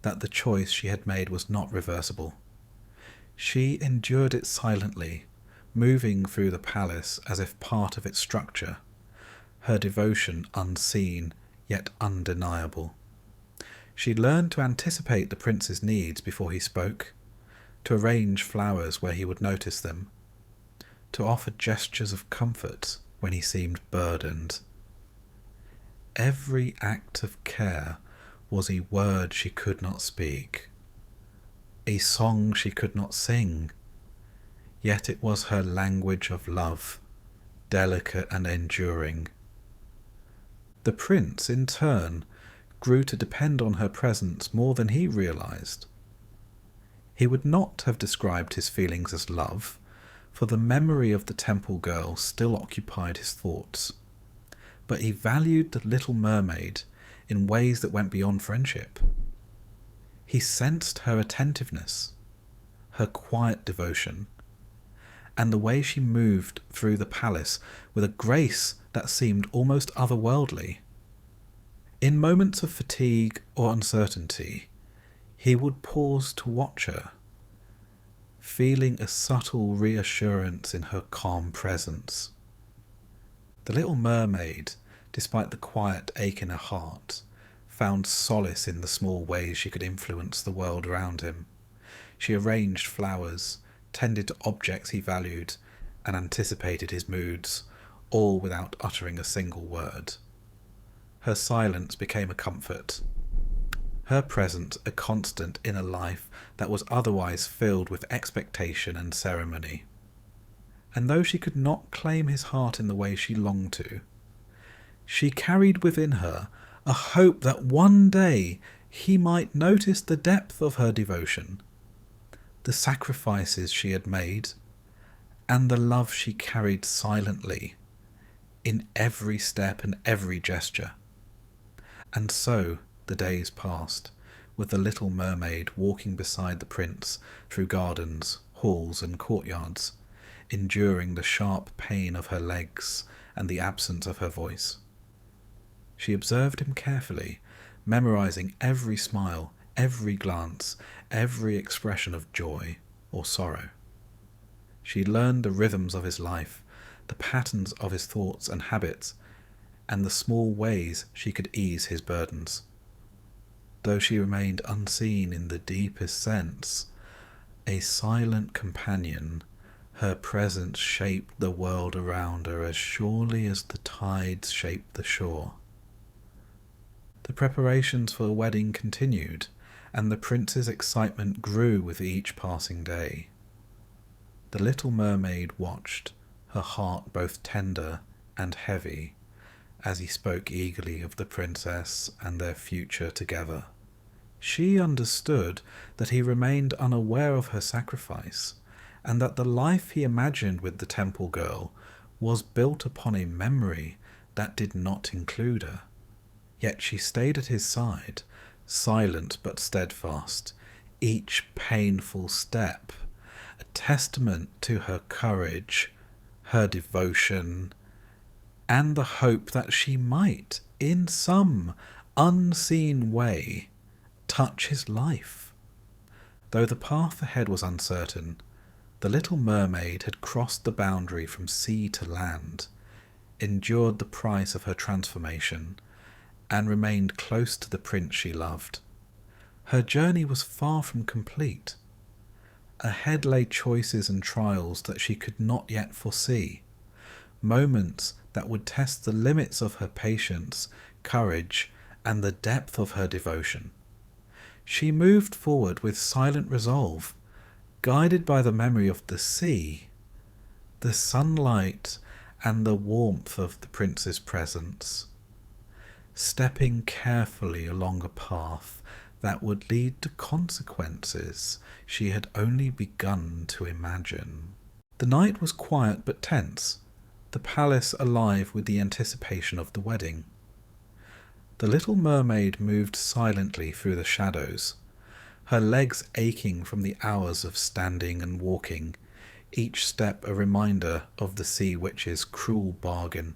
that the choice she had made was not reversible. She endured it silently, moving through the palace as if part of its structure, her devotion unseen yet undeniable. She learned to anticipate the prince's needs before he spoke, to arrange flowers where he would notice them, to offer gestures of comfort when he seemed burdened. Every act of care was a word she could not speak, a song she could not sing, yet it was her language of love, delicate and enduring. The prince, in turn, grew to depend on her presence more than he realized. He would not have described his feelings as love, for the memory of the temple girl still occupied his thoughts, but he valued the little mermaid in ways that went beyond friendship. He sensed her attentiveness, her quiet devotion, and the way she moved through the palace with a grace that seemed almost otherworldly. In moments of fatigue or uncertainty, he would pause to watch her, feeling a subtle reassurance in her calm presence. The little mermaid, despite the quiet ache in her heart, found solace in the small ways she could influence the world around him. She arranged flowers, tended to objects he valued, and anticipated his moods, all without uttering a single word. Her silence became a comfort, her presence a constant in a life that was otherwise filled with expectation and ceremony. And though she could not claim his heart in the way she longed to, she carried within her a hope that one day he might notice the depth of her devotion, the sacrifices she had made, and the love she carried silently in every step and every gesture. And so the days passed, with the little mermaid walking beside the prince through gardens, halls, and courtyards, enduring the sharp pain of her legs and the absence of her voice. She observed him carefully, memorizing every smile, every glance, every expression of joy or sorrow. She learned the rhythms of his life, the patterns of his thoughts and habits, and the small ways she could ease his burdens. Though she remained unseen in the deepest sense, a silent companion, her presence shaped the world around her as surely as the tides shaped the shore. The preparations for the wedding continued, and the prince's excitement grew with each passing day. The little mermaid watched, her heart both tender and heavy, as he spoke eagerly of the princess and their future together. She understood that he remained unaware of her sacrifice, and that the life he imagined with the temple girl was built upon a memory that did not include her. Yet she stayed at his side, silent but steadfast, each painful step a testament to her courage, her devotion, and the hope that she might, in some unseen way, touch his life. Though the path ahead was uncertain, the little mermaid had crossed the boundary from sea to land, endured the price of her transformation, and remained close to the prince she loved. Her journey was far from complete. Ahead lay choices and trials that she could not yet foresee, moments that would test the limits of her patience, courage, and the depth of her devotion. She moved forward with silent resolve, guided by the memory of the sea, the sunlight, and the warmth of the prince's presence, stepping carefully along a path that would lead to consequences she had only begun to imagine. The night was quiet but tense, the palace alive with the anticipation of the wedding. The little mermaid moved silently through the shadows, her legs aching from the hours of standing and walking, each step a reminder of the sea witch's cruel bargain.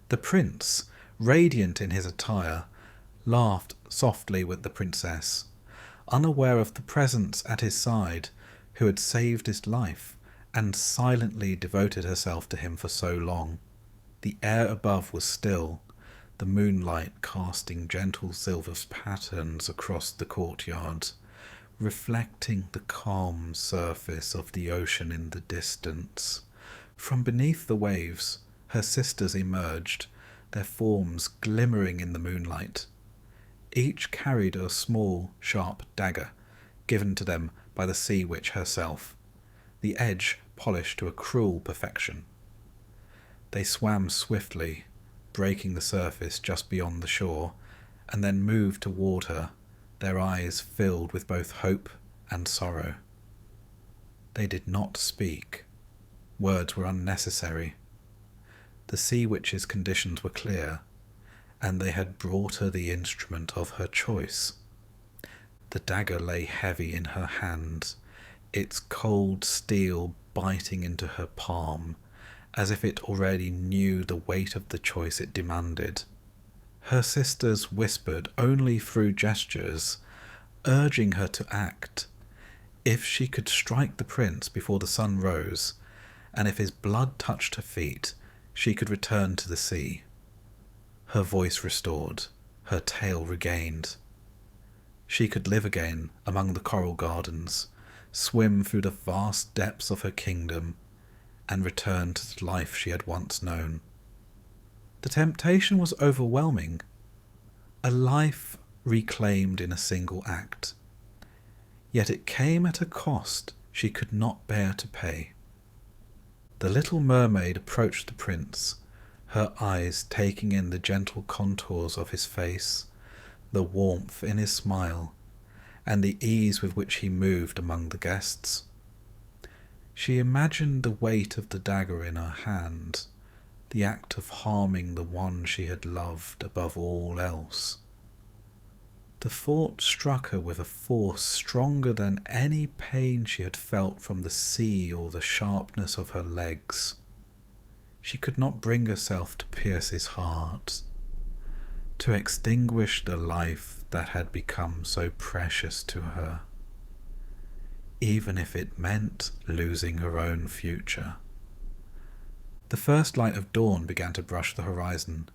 The prince, radiant in his attire, laughed softly with the princess, unaware of the presence at his side who had saved his life and silently devoted herself to him for so long. The air above was still, the moonlight casting gentle silver patterns across the courtyard, reflecting the calm surface of the ocean in the distance. From beneath the waves, her sisters emerged, their forms glimmering in the moonlight. Each carried a small, sharp dagger, given to them by the sea witch herself, the edge polished to a cruel perfection. They swam swiftly, breaking the surface just beyond the shore, and then moved toward her, their eyes filled with both hope and sorrow. They did not speak. Words were unnecessary. The sea witch's conditions were clear, and they had brought her the instrument of her choice. The dagger lay heavy in her hand, its cold steel biting into her palm, as if it already knew the weight of the choice it demanded. Her sisters whispered only through gestures, urging her to act. If she could strike the prince before the sun rose, and if his blood touched her feet, she could return to the sea. Her voice restored, her tail regained. She could live again among the coral gardens, swim through the vast depths of her kingdom, and return to the life she had once known. The temptation was overwhelming, a life reclaimed in a single act. Yet it came at a cost she could not bear to pay. The little mermaid approached the prince, her eyes taking in the gentle contours of his face, the warmth in his smile, and the ease with which he moved among the guests. She imagined the weight of the dagger in her hand, the act of harming the one she had loved above all else. The thought struck her with a force stronger than any pain she had felt from the sea or the sharpness of her legs. She could not bring herself to pierce his heart, to extinguish the life that had become so precious to her, even if it meant losing her own future. The first light of dawn began to brush the horizon,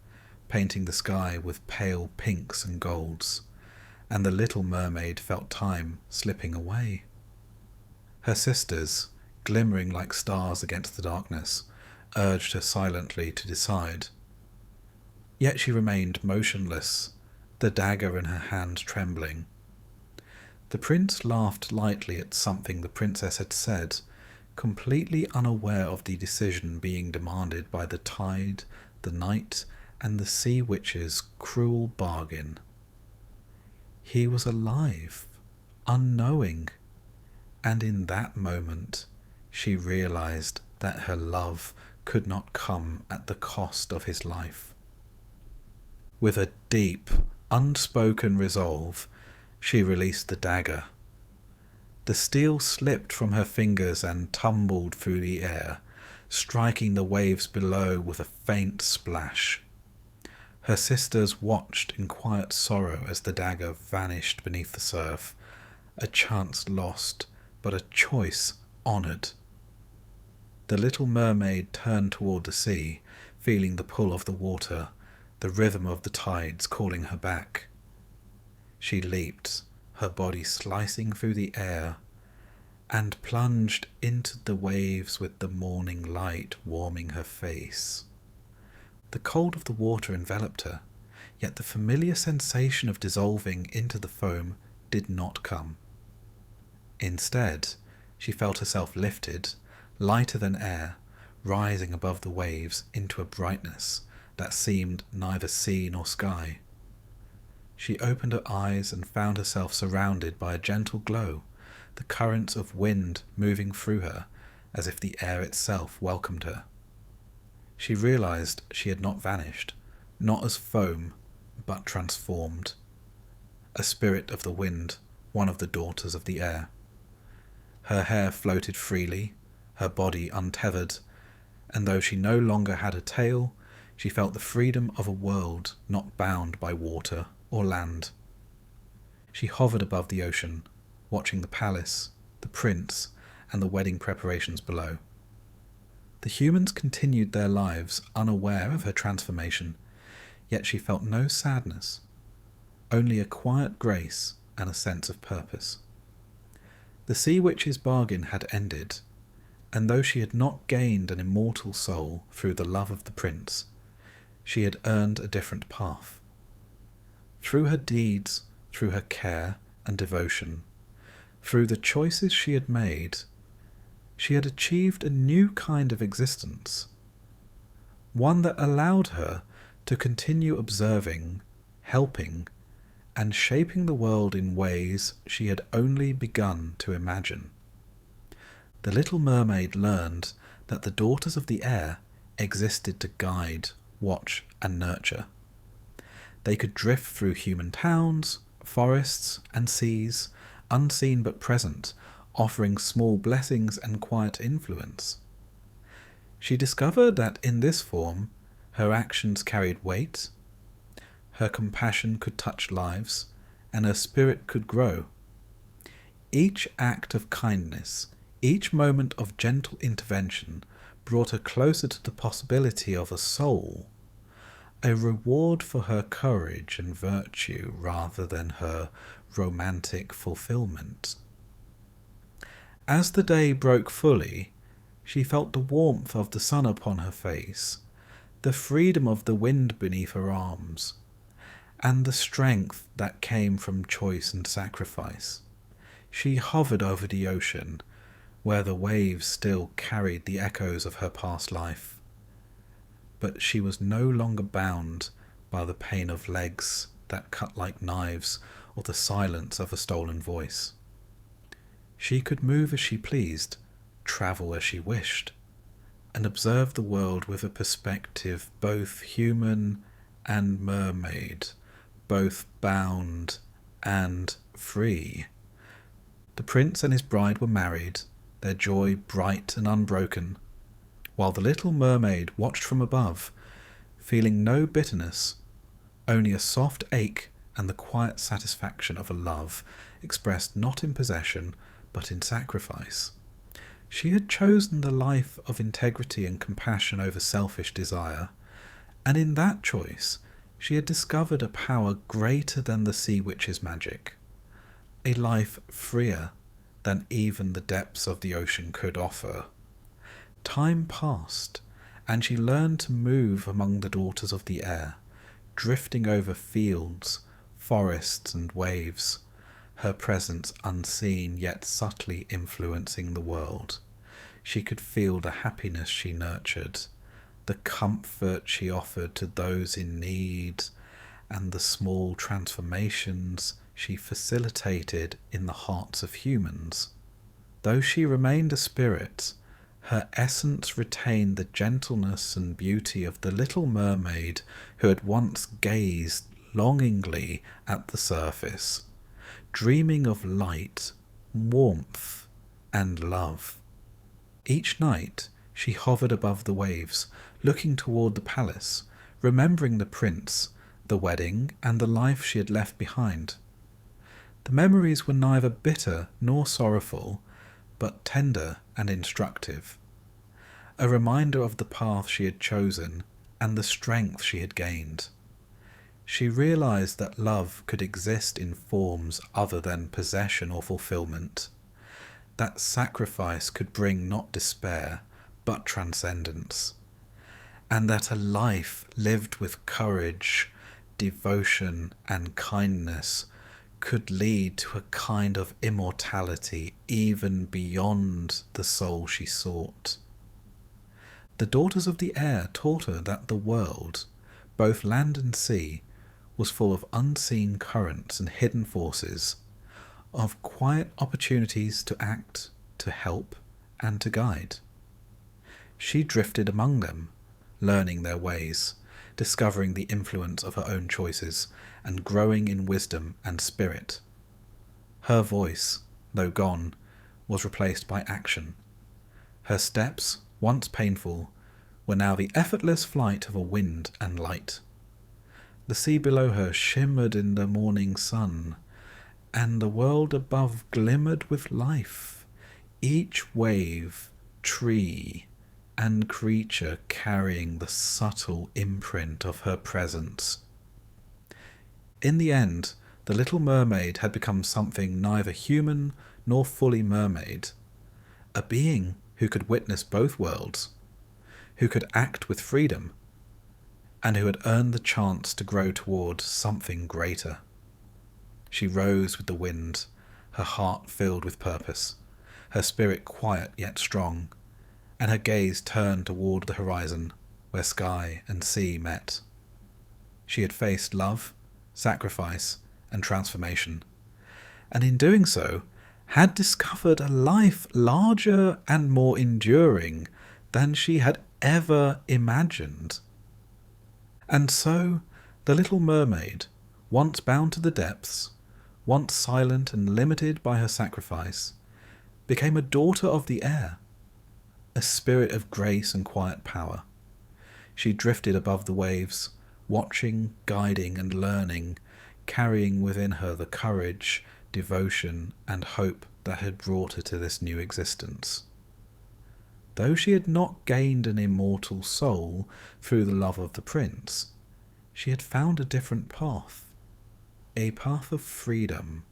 painting the sky with pale pinks and golds, and the little mermaid felt time slipping away. Her sisters, glimmering like stars against the darkness, urged her silently to decide. Yet she remained motionless, the dagger in her hand trembling. The prince laughed lightly at something the princess had said, completely unaware of the decision being demanded by the tide, the night, and the sea witch's cruel bargain. He was alive, unknowing, and in that moment she realized that her love could not come at the cost of his life. With a deep, unspoken resolve, she released the dagger. The steel slipped from her fingers and tumbled through the air, striking the waves below with a faint splash. Her sisters watched in quiet sorrow as the dagger vanished beneath the surf, a chance lost, but a choice honoured. The little mermaid turned toward the sea, feeling the pull of the water, the rhythm of the tides calling her back. She leaped, her body slicing through the air, and plunged into the waves with the morning light warming her face. The cold of the water enveloped her, yet the familiar sensation of dissolving into the foam did not come. Instead, she felt herself lifted, lighter than air, rising above the waves into a brightness that seemed neither sea nor sky. She opened her eyes and found herself surrounded by a gentle glow, the currents of wind moving through her as if the air itself welcomed her. She realized she had not vanished, not as foam, but transformed. A spirit of the wind, one of the daughters of the air. Her hair floated freely, her body untethered, and though she no longer had a tail, she felt the freedom of a world not bound by water or land. She hovered above the ocean, watching the palace, the prince, and the wedding preparations below. The humans continued their lives unaware of her transformation, yet she felt no sadness, only a quiet grace and a sense of purpose. The sea witch's bargain had ended, and though she had not gained an immortal soul through the love of the prince, she had earned a different path. Through her deeds, through her care and devotion, through the choices she had made, she had achieved a new kind of existence, one that allowed her to continue observing, helping, and shaping the world in ways she had only begun to imagine. The little mermaid learned that the daughters of the air existed to guide, watch, and nurture. They could drift through human towns, forests, and seas, unseen but present, offering small blessings and quiet influence. She discovered that in this form, her actions carried weight, her compassion could touch lives, and her spirit could grow. Each act of kindness, each moment of gentle intervention brought her closer to the possibility of a soul, a reward for her courage and virtue rather than her romantic fulfillment. As the day broke fully, she felt the warmth of the sun upon her face, the freedom of the wind beneath her arms, and the strength that came from choice and sacrifice. She hovered over the ocean, where the waves still carried the echoes of her past life. But she was no longer bound by the pain of legs that cut like knives or the silence of a stolen voice. She could move as she pleased, travel as she wished, and observe the world with a perspective both human and mermaid, both bound and free. The prince and his bride were married, their joy bright and unbroken, while the little mermaid watched from above, feeling no bitterness, only a soft ache and the quiet satisfaction of a love expressed not in possession but in sacrifice. She had chosen the life of integrity and compassion over selfish desire, and in that choice she had discovered a power greater than the sea witch's magic, a life freer than even the depths of the ocean could offer. Time passed, and she learned to move among the daughters of the air, drifting over fields, forests and waves, her presence unseen yet subtly influencing the world. She could feel the happiness she nurtured, the comfort she offered to those in need, and the small transformations she facilitated in the hearts of humans. Though she remained a spirit, her essence retained the gentleness and beauty of the little mermaid who had once gazed longingly at the surface, dreaming of light, warmth, and love. Each night she hovered above the waves, looking toward the palace, remembering the prince, the wedding, and the life she had left behind. The memories were neither bitter nor sorrowful, but tender and instructive, a reminder of the path she had chosen and the strength she had gained. She realized that love could exist in forms other than possession or fulfillment, that sacrifice could bring not despair, but transcendence, and that a life lived with courage, devotion, and kindness could lead to a kind of immortality even beyond the soul she sought. The daughters of the air taught her that the world, both land and sea, was full of unseen currents and hidden forces, of quiet opportunities to act, to help, and to guide. She drifted among them, learning their ways, discovering the influence of her own choices, and growing in wisdom and spirit. Her voice, though gone, was replaced by action. Her steps, once painful, were now the effortless flight of a wind and light. The sea below her shimmered in the morning sun, and the world above glimmered with life, each wave, tree, and creature carrying the subtle imprint of her presence. In the end, the little mermaid had become something neither human nor fully mermaid, a being who could witness both worlds, who could act with freedom, and who had earned the chance to grow toward something greater. She rose with the wind, her heart filled with purpose, her spirit quiet yet strong, and her gaze turned toward the horizon, where sky and sea met. She had faced love, sacrifice, and transformation, and in doing so, had discovered a life larger and more enduring than she had ever imagined. And so, the little mermaid, once bound to the depths, once silent and limited by her sacrifice, became a daughter of the air, a spirit of grace and quiet power. She drifted above the waves, watching, guiding, and learning, carrying within her the courage, devotion, and hope that had brought her to this new existence. Though she had not gained an immortal soul through the love of the prince, she had found a different path, a path of freedom,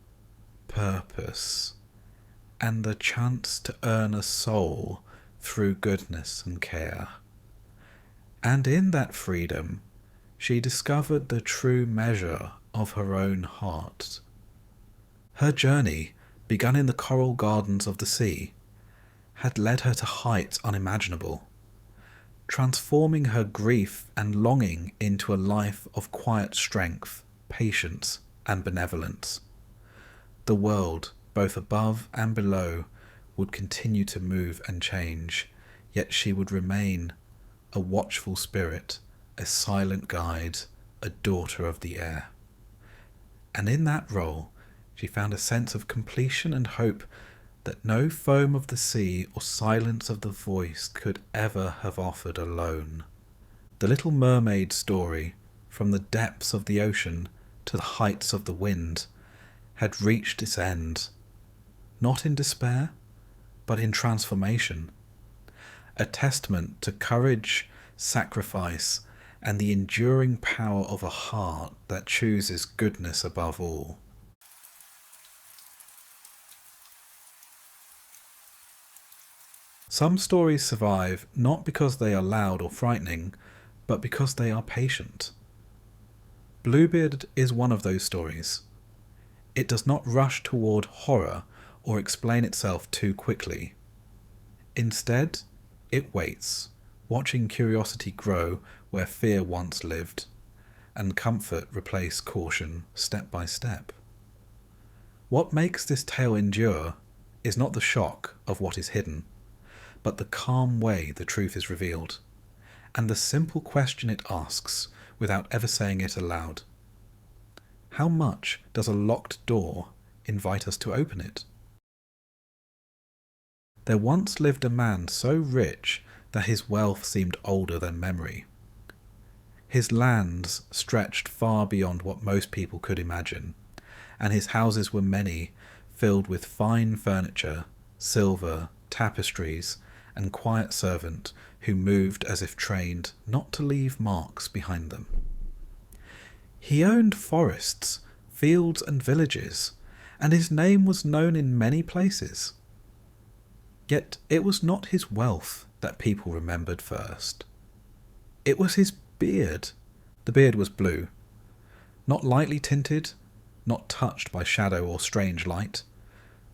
purpose, and the chance to earn a soul through goodness and care. And in that freedom, she discovered the true measure of her own heart. Her journey, begun in the coral gardens of the sea, had led her to heights unimaginable, transforming her grief and longing into a life of quiet strength, patience, and benevolence. The world, both above and below, would continue to move and change, yet she would remain a watchful spirit, a silent guide, a daughter of the air. And in that role, she found a sense of completion and hope that no foam of the sea or silence of the voice could ever have offered alone. The Little Mermaid story, from the depths of the ocean to the heights of the wind, had reached its end, not in despair, but in transformation, a testament to courage, sacrifice, and the enduring power of a heart that chooses goodness above all. Some stories survive not because they are loud or frightening, but because they are patient. Bluebeard is one of those stories. It does not rush toward horror or explain itself too quickly. Instead, it waits, watching curiosity grow where fear once lived, and comfort replace caution step by step. What makes this tale endure is not the shock of what is hidden, but the calm way the truth is revealed, and the simple question it asks without ever saying it aloud. How much does a locked door invite us to open it? There once lived a man so rich that his wealth seemed older than memory. His lands stretched far beyond what most people could imagine, and his houses were many, filled with fine furniture, silver, tapestries, and quiet servant who moved as if trained not to leave marks behind them. He owned forests, fields, and villages, and his name was known in many places. Yet it was not his wealth that people remembered first. It was his beard. The beard was blue, not lightly tinted, not touched by shadow or strange light,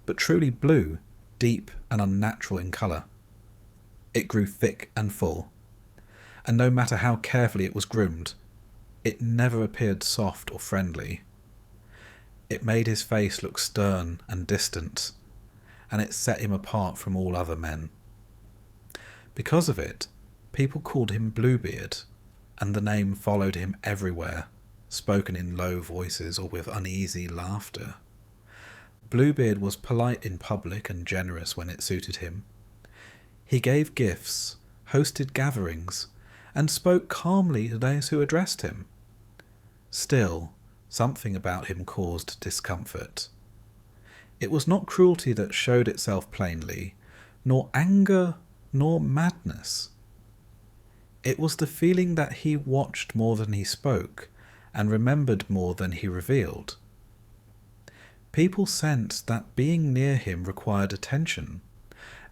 but truly blue, deep and unnatural in colour. It grew thick and full, and no matter how carefully it was groomed, it never appeared soft or friendly. It made his face look stern and distant, and it set him apart from all other men. Because of it, people called him Bluebeard, and the name followed him everywhere, spoken in low voices or with uneasy laughter. Bluebeard was polite in public and generous when it suited him. He gave gifts, hosted gatherings, and spoke calmly to those who addressed him. Still, something about him caused discomfort. It was not cruelty that showed itself plainly, nor anger, nor madness. It was the feeling that he watched more than he spoke, and remembered more than he revealed. People sensed that being near him required attention,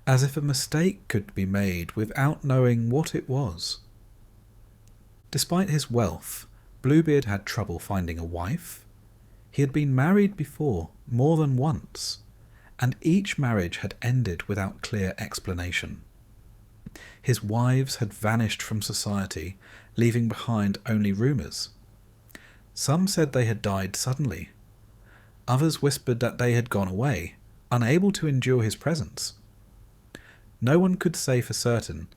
as if a mistake could be made without knowing what it was. Despite his wealth, Bluebeard had trouble finding a wife. He had been married before, more than once, and each marriage had ended without clear explanation. His wives had vanished from society, leaving behind only rumours. Some said they had died suddenly. Others whispered that they had gone away, unable to endure his presence. No one could say for certain,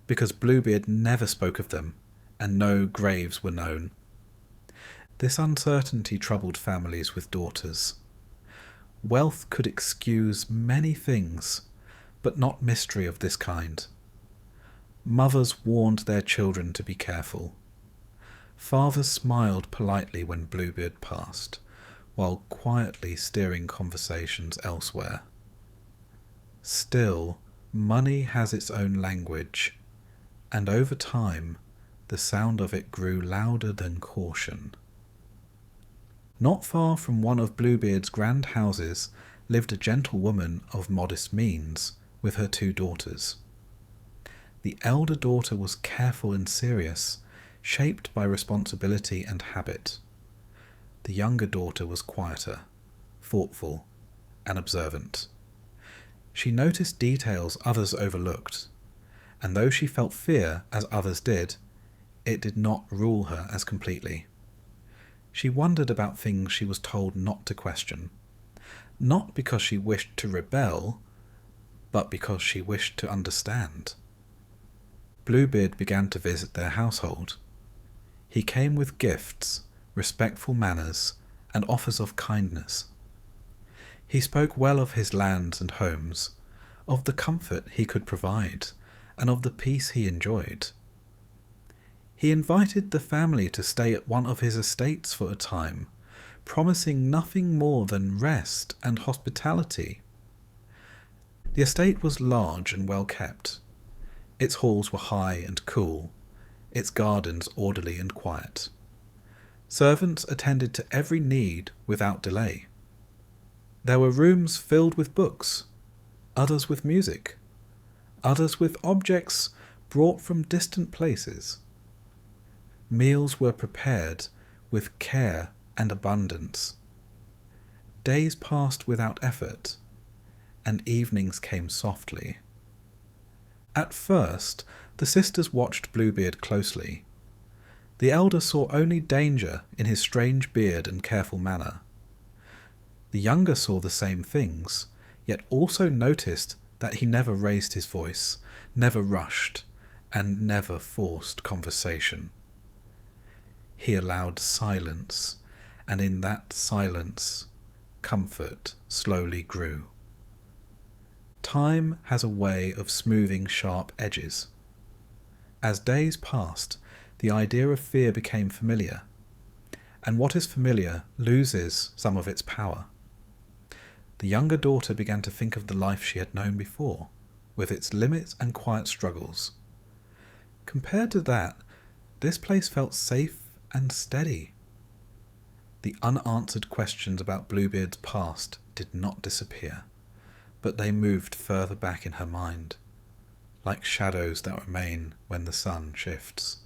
because Bluebeard never spoke of them, and no graves were known. This uncertainty troubled families with daughters. Wealth could excuse many things, but not mystery of this kind. Mothers warned their children to be careful. Fathers smiled politely when Bluebeard passed, while quietly steering conversations elsewhere. Still, money has its own language, and over time, the sound of it grew louder than caution. Not far from one of Bluebeard's grand houses lived a gentlewoman of modest means, with her 2 daughters. The elder daughter was careful and serious, shaped by responsibility and habit. The younger daughter was quieter, thoughtful, and observant. She noticed details others overlooked, and though she felt fear as others did, it did not rule her as completely. She wondered about things she was told not to question, not because she wished to rebel, but because she wished to understand. Bluebeard began to visit their household. He came with gifts, respectful manners, and offers of kindness. He spoke well of his lands and homes, of the comfort he could provide, and of the peace he enjoyed. He invited the family to stay at one of his estates for a time, promising nothing more than rest and hospitality. The estate was large and well kept. Its halls were high and cool, its gardens orderly and quiet. Servants attended to every need without delay. There were rooms filled with books, others with music, others with objects brought from distant places. Meals were prepared with care and abundance. Days passed without effort, and evenings came softly. At first, the sisters watched Bluebeard closely. The elder saw only danger in his strange beard and careful manner. The younger saw the same things, yet also noticed that he never raised his voice, never rushed, and never forced conversation. He allowed silence, and in that silence, comfort slowly grew. Time has a way of smoothing sharp edges. As days passed, the idea of fear became familiar, and what is familiar loses some of its power. The younger daughter began to think of the life she had known before, with its limits and quiet struggles. Compared to that, this place felt safe and steady. The unanswered questions about Bluebeard's past did not disappear, but they moved further back in her mind, like shadows that remain when the sun shifts.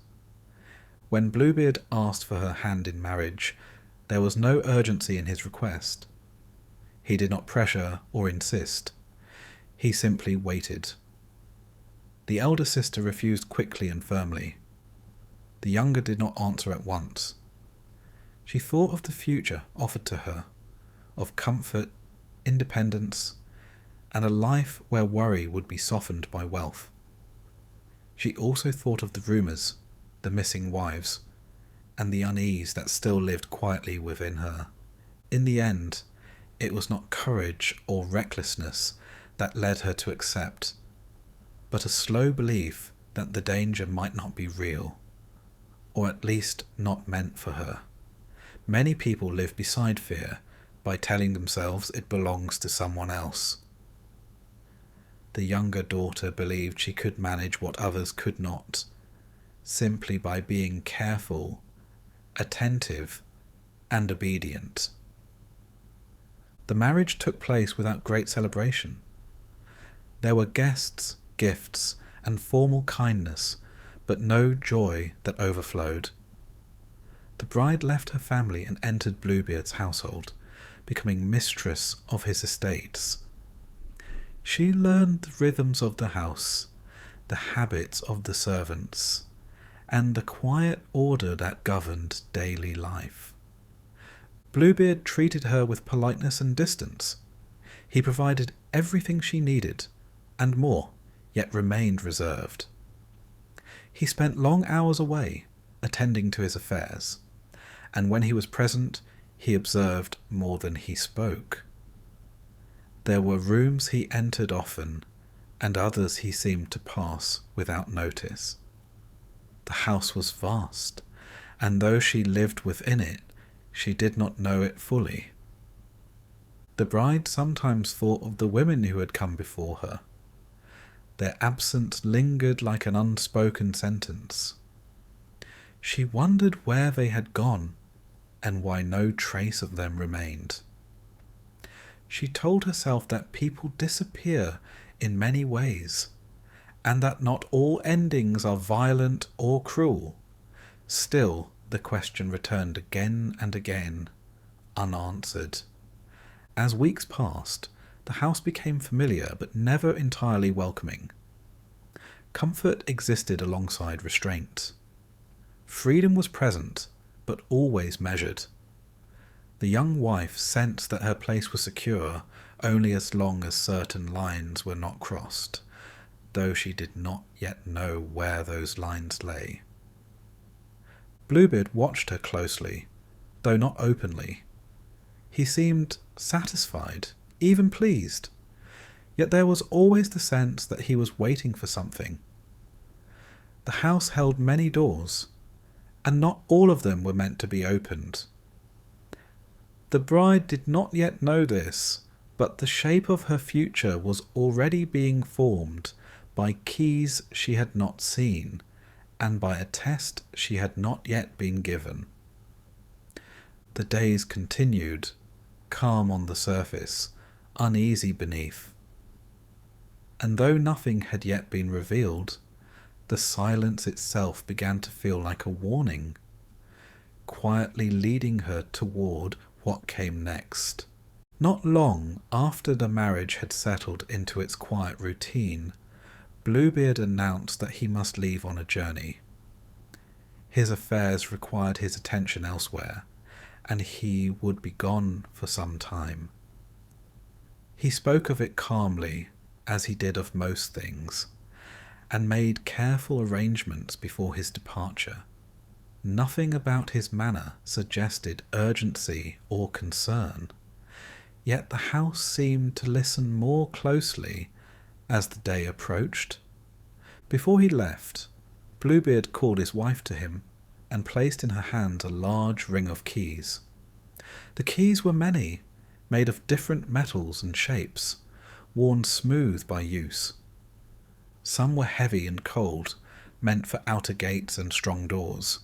When Bluebeard asked for her hand in marriage, there was no urgency in his request. He did not pressure or insist. He simply waited. The elder sister refused quickly and firmly. The younger did not answer at once. She thought of the future offered to her, of comfort, independence, and a life where worry would be softened by wealth. She also thought of the rumours, the missing wives, and the unease that still lived quietly within her. In the end, it was not courage or recklessness that led her to accept, but a slow belief that the danger might not be real, or at least not meant for her. Many people live beside fear by telling themselves it belongs to someone else. The younger daughter believed she could manage what others could not, simply by being careful, attentive, and obedient. The marriage took place without great celebration. There were guests, gifts, and formal kindness, but no joy that overflowed. The bride left her family and entered Bluebeard's household, becoming mistress of his estates. She learned the rhythms of the house, the habits of the servants, and the quiet order that governed daily life. Bluebeard treated her with politeness and distance. He provided everything she needed, and more, yet remained reserved. He spent long hours away, attending to his affairs, and when he was present, he observed more than he spoke. There were rooms he entered often, and others he seemed to pass without notice. The house was vast, and though she lived within it, she did not know it fully. The bride sometimes thought of the women who had come before her. Their absence lingered like an unspoken sentence. She wondered where they had gone, and why no trace of them remained. She told herself that people disappear in many ways, and that not all endings are violent or cruel. Still, the question returned again and again, unanswered. As weeks passed, the house became familiar but never entirely welcoming. Comfort existed alongside restraint. Freedom was present, but always measured. The young wife sensed that her place was secure only as long as certain lines were not crossed, though she did not yet know where those lines lay. Bluebeard watched her closely, though not openly. He seemed satisfied, even pleased, yet there was always the sense that he was waiting for something. The house held many doors, and not all of them were meant to be opened. The bride did not yet know this, but the shape of her future was already being formed by keys she had not seen, and by a test she had not yet been given. The days continued, calm on the surface, uneasy beneath. And though nothing had yet been revealed, the silence itself began to feel like a warning. quietly leading her toward what came next. Not long after the marriage had settled into its quiet routine, Bluebeard announced that he must leave on a journey. His affairs required his attention elsewhere, and he would be gone for some time. He spoke of it calmly, as he did of most things, and made careful arrangements before his departure. Nothing about his manner suggested urgency or concern, yet the house seemed to listen more closely as the day approached. Before he left, Bluebeard called his wife to him and placed in her hand a large ring of keys. The keys were many, made of different metals and shapes, worn smooth by use. Some were heavy and cold, meant for outer gates and strong doors.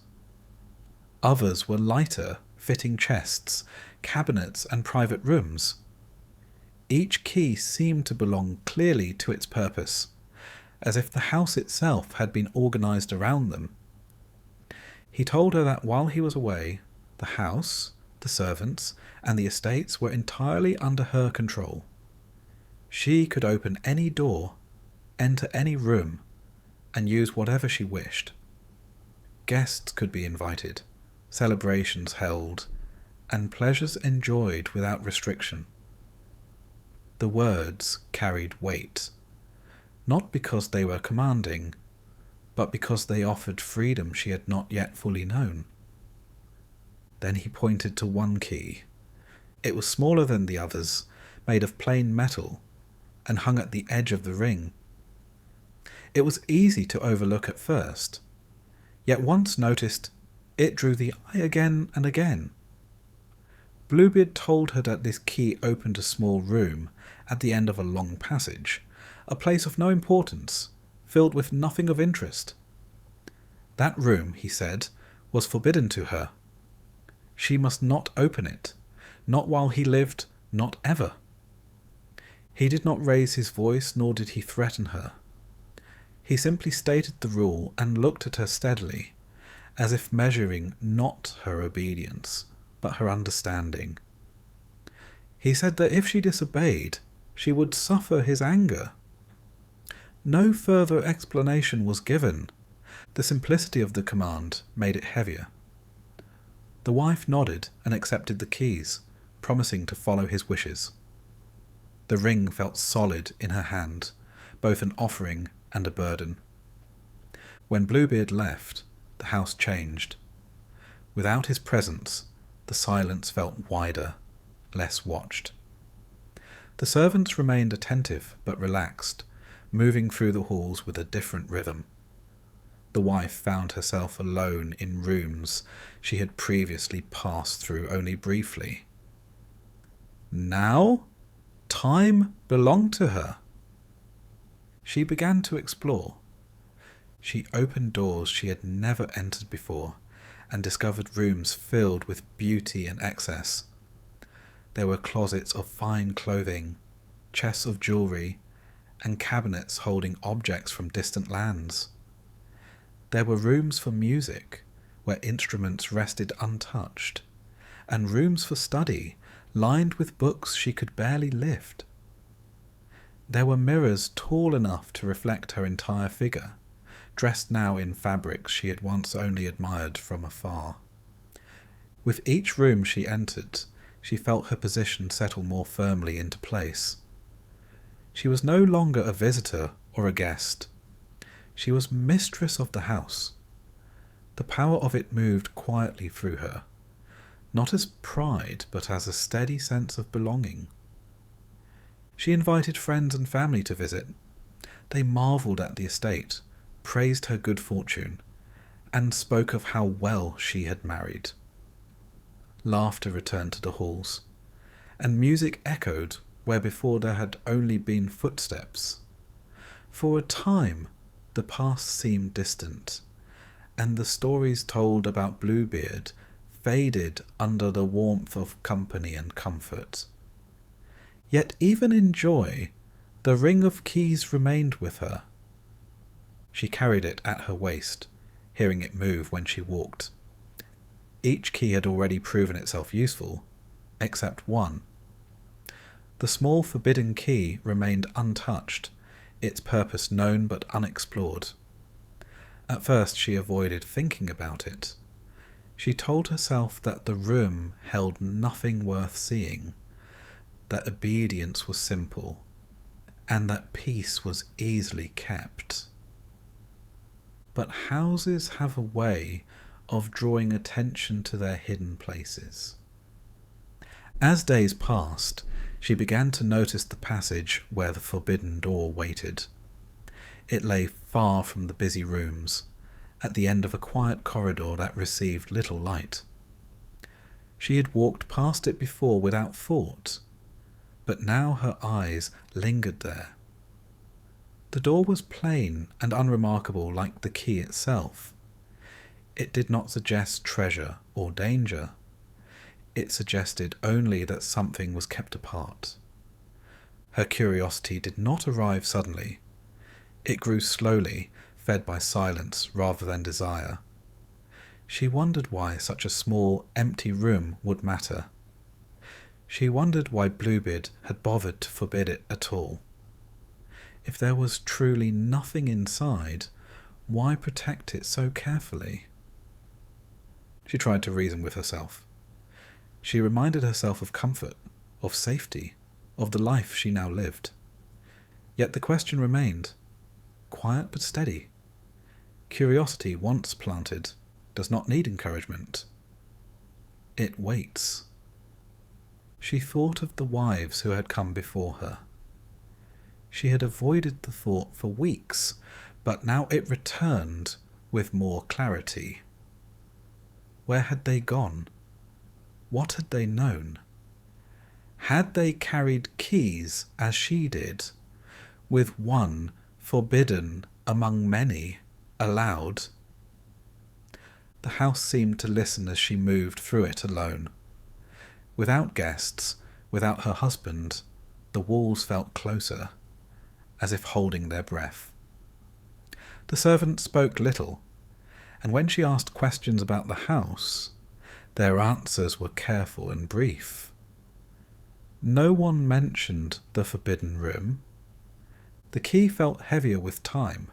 Others were lighter, fitting chests, cabinets, and private rooms. Each key seemed to belong clearly to its purpose, as if the house itself had been organized around them. He told her that while he was away, the house, the servants, and the estates were entirely under her control. She could open any door, enter any room, and use whatever she wished. Guests could be invited, celebrations held, and pleasures enjoyed without restriction. The words carried weight, not because they were commanding, but because they offered freedom she had not yet fully known. Then he pointed to one key. It was smaller than the others, made of plain metal, and hung at the edge of the ring. It was easy to overlook at first, yet once noticed, it drew the eye again and again. Bluebeard told her that this key opened a small room at the end of a long passage, a place of no importance, filled with nothing of interest. That room, he said, was forbidden to her. She must not open it, not while he lived, not ever. He did not raise his voice, nor did he threaten her. He simply stated the rule and looked at her steadily, as if measuring not her obedience, but her understanding. He said that if she disobeyed, she would suffer his anger. No further explanation was given. The simplicity of the command made it heavier. The wife nodded and accepted the keys, promising to follow his wishes. The ring felt solid in her hand, both an offering and a burden. When Bluebeard left, the house changed. Without his presence, the silence felt wider, less watched. The servants remained attentive but relaxed, moving through the halls with a different rhythm. The wife found herself alone in rooms she had previously passed through only briefly. Now, time belonged to her. She began to explore. She opened doors she had never entered before and discovered rooms filled with beauty and excess. There were closets of fine clothing, chests of jewellery, and cabinets holding objects from distant lands. There were rooms for music, where instruments rested untouched, and rooms for study, lined with books she could barely lift. There were mirrors tall enough to reflect her entire figure, dressed now in fabrics she had once only admired from afar. With each room she entered, she felt her position settle more firmly into place. She was no longer a visitor or a guest. She was mistress of the house. The power of it moved quietly through her, not as pride, but as a steady sense of belonging. She invited friends and family to visit. They marvelled at the estate, praised her good fortune, and spoke of how well she had married. Laughter returned to the halls, and music echoed where before there had only been footsteps. For a time, the past seemed distant, and the stories told about Bluebeard faded under the warmth of company and comfort. Yet even in joy, the ring of keys remained with her. She carried it at her waist, hearing it move when she walked. Each key had already proven itself useful, except one. The small forbidden key remained untouched, its purpose known but unexplored. At first she avoided thinking about it. She told herself that the room held nothing worth seeing, that obedience was simple, and that peace was easily kept. But houses have a way of drawing attention to their hidden places. As days passed, she began to notice the passage where the forbidden door waited. It lay far from the busy rooms, at the end of a quiet corridor that received little light. She had walked past it before without thought, but now her eyes lingered there. The door was plain and unremarkable like the key itself. It did not suggest treasure or danger. It suggested only that something was kept apart. Her curiosity did not arrive suddenly. It grew slowly, fed by silence rather than desire. She wondered why such a small, empty room would matter. She wondered why Bluebeard had bothered to forbid it at all. If there was truly nothing inside, why protect it so carefully? She tried to reason with herself. She reminded herself of comfort, of safety, of the life she now lived. Yet the question remained, quiet but steady. Curiosity, once planted, does not need encouragement. It waits. She thought of the wives who had come before her. She had avoided the thought for weeks, but now it returned with more clarity. Where had they gone? What had they known? Had they carried keys as she did, with one forbidden among many allowed? The house seemed to listen as she moved through it alone. Without guests, without her husband, the walls felt closer, as if holding their breath. The servants spoke little, and when she asked questions about the house, their answers were careful and brief. No one mentioned the forbidden room. The key felt heavier with time.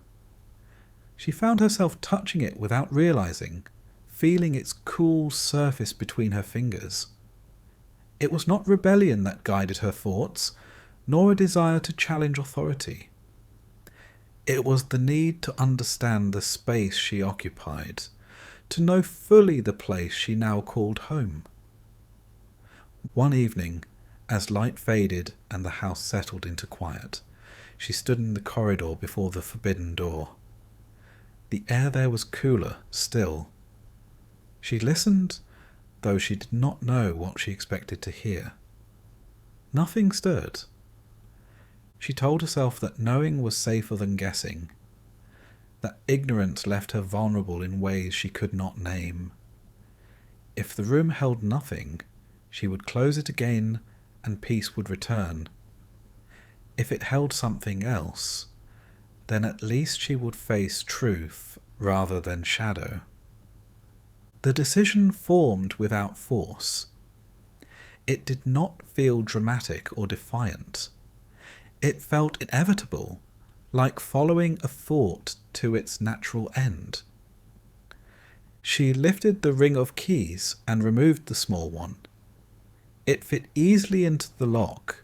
She found herself touching it without realizing, feeling its cool surface between her fingers. It was not rebellion that guided her thoughts, nor a desire to challenge authority. It was the need to understand the space she occupied, to know fully the place she now called home. One evening, as light faded and the house settled into quiet, she stood in the corridor before the forbidden door. The air there was cooler still. She listened, though she did not know what she expected to hear. Nothing stirred. She told herself that knowing was safer than guessing, that ignorance left her vulnerable in ways she could not name. If the room held nothing, she would close it again and peace would return. If it held something else, then at least she would face truth rather than shadow. The decision formed without force. It did not feel dramatic or defiant. It felt inevitable, like following a thought to its natural end. She lifted the ring of keys and removed the small one. It fit easily into the lock,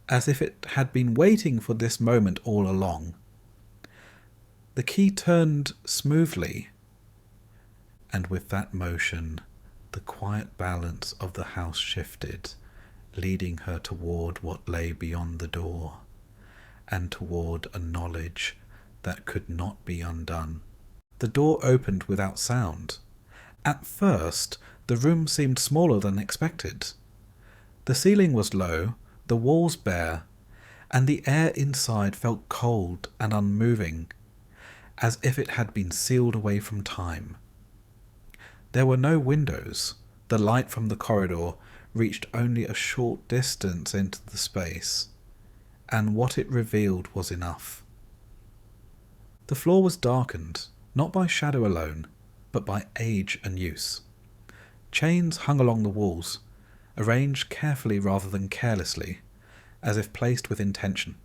as if it had been waiting for this moment all along. The key turned smoothly, and with that motion, the quiet balance of the house shifted, leading her toward what lay beyond the door, and toward a knowledge that could not be undone. The door opened without sound. At first, the room seemed smaller than expected. The ceiling was low, the walls bare, and the air inside felt cold and unmoving, as if it had been sealed away from time. There were no windows. The light from the corridor reached only a short distance into the space, and what it revealed was enough. The floor was darkened, not by shadow alone, but by age and use. Chains hung along the walls, arranged carefully rather than carelessly, as if placed with intention.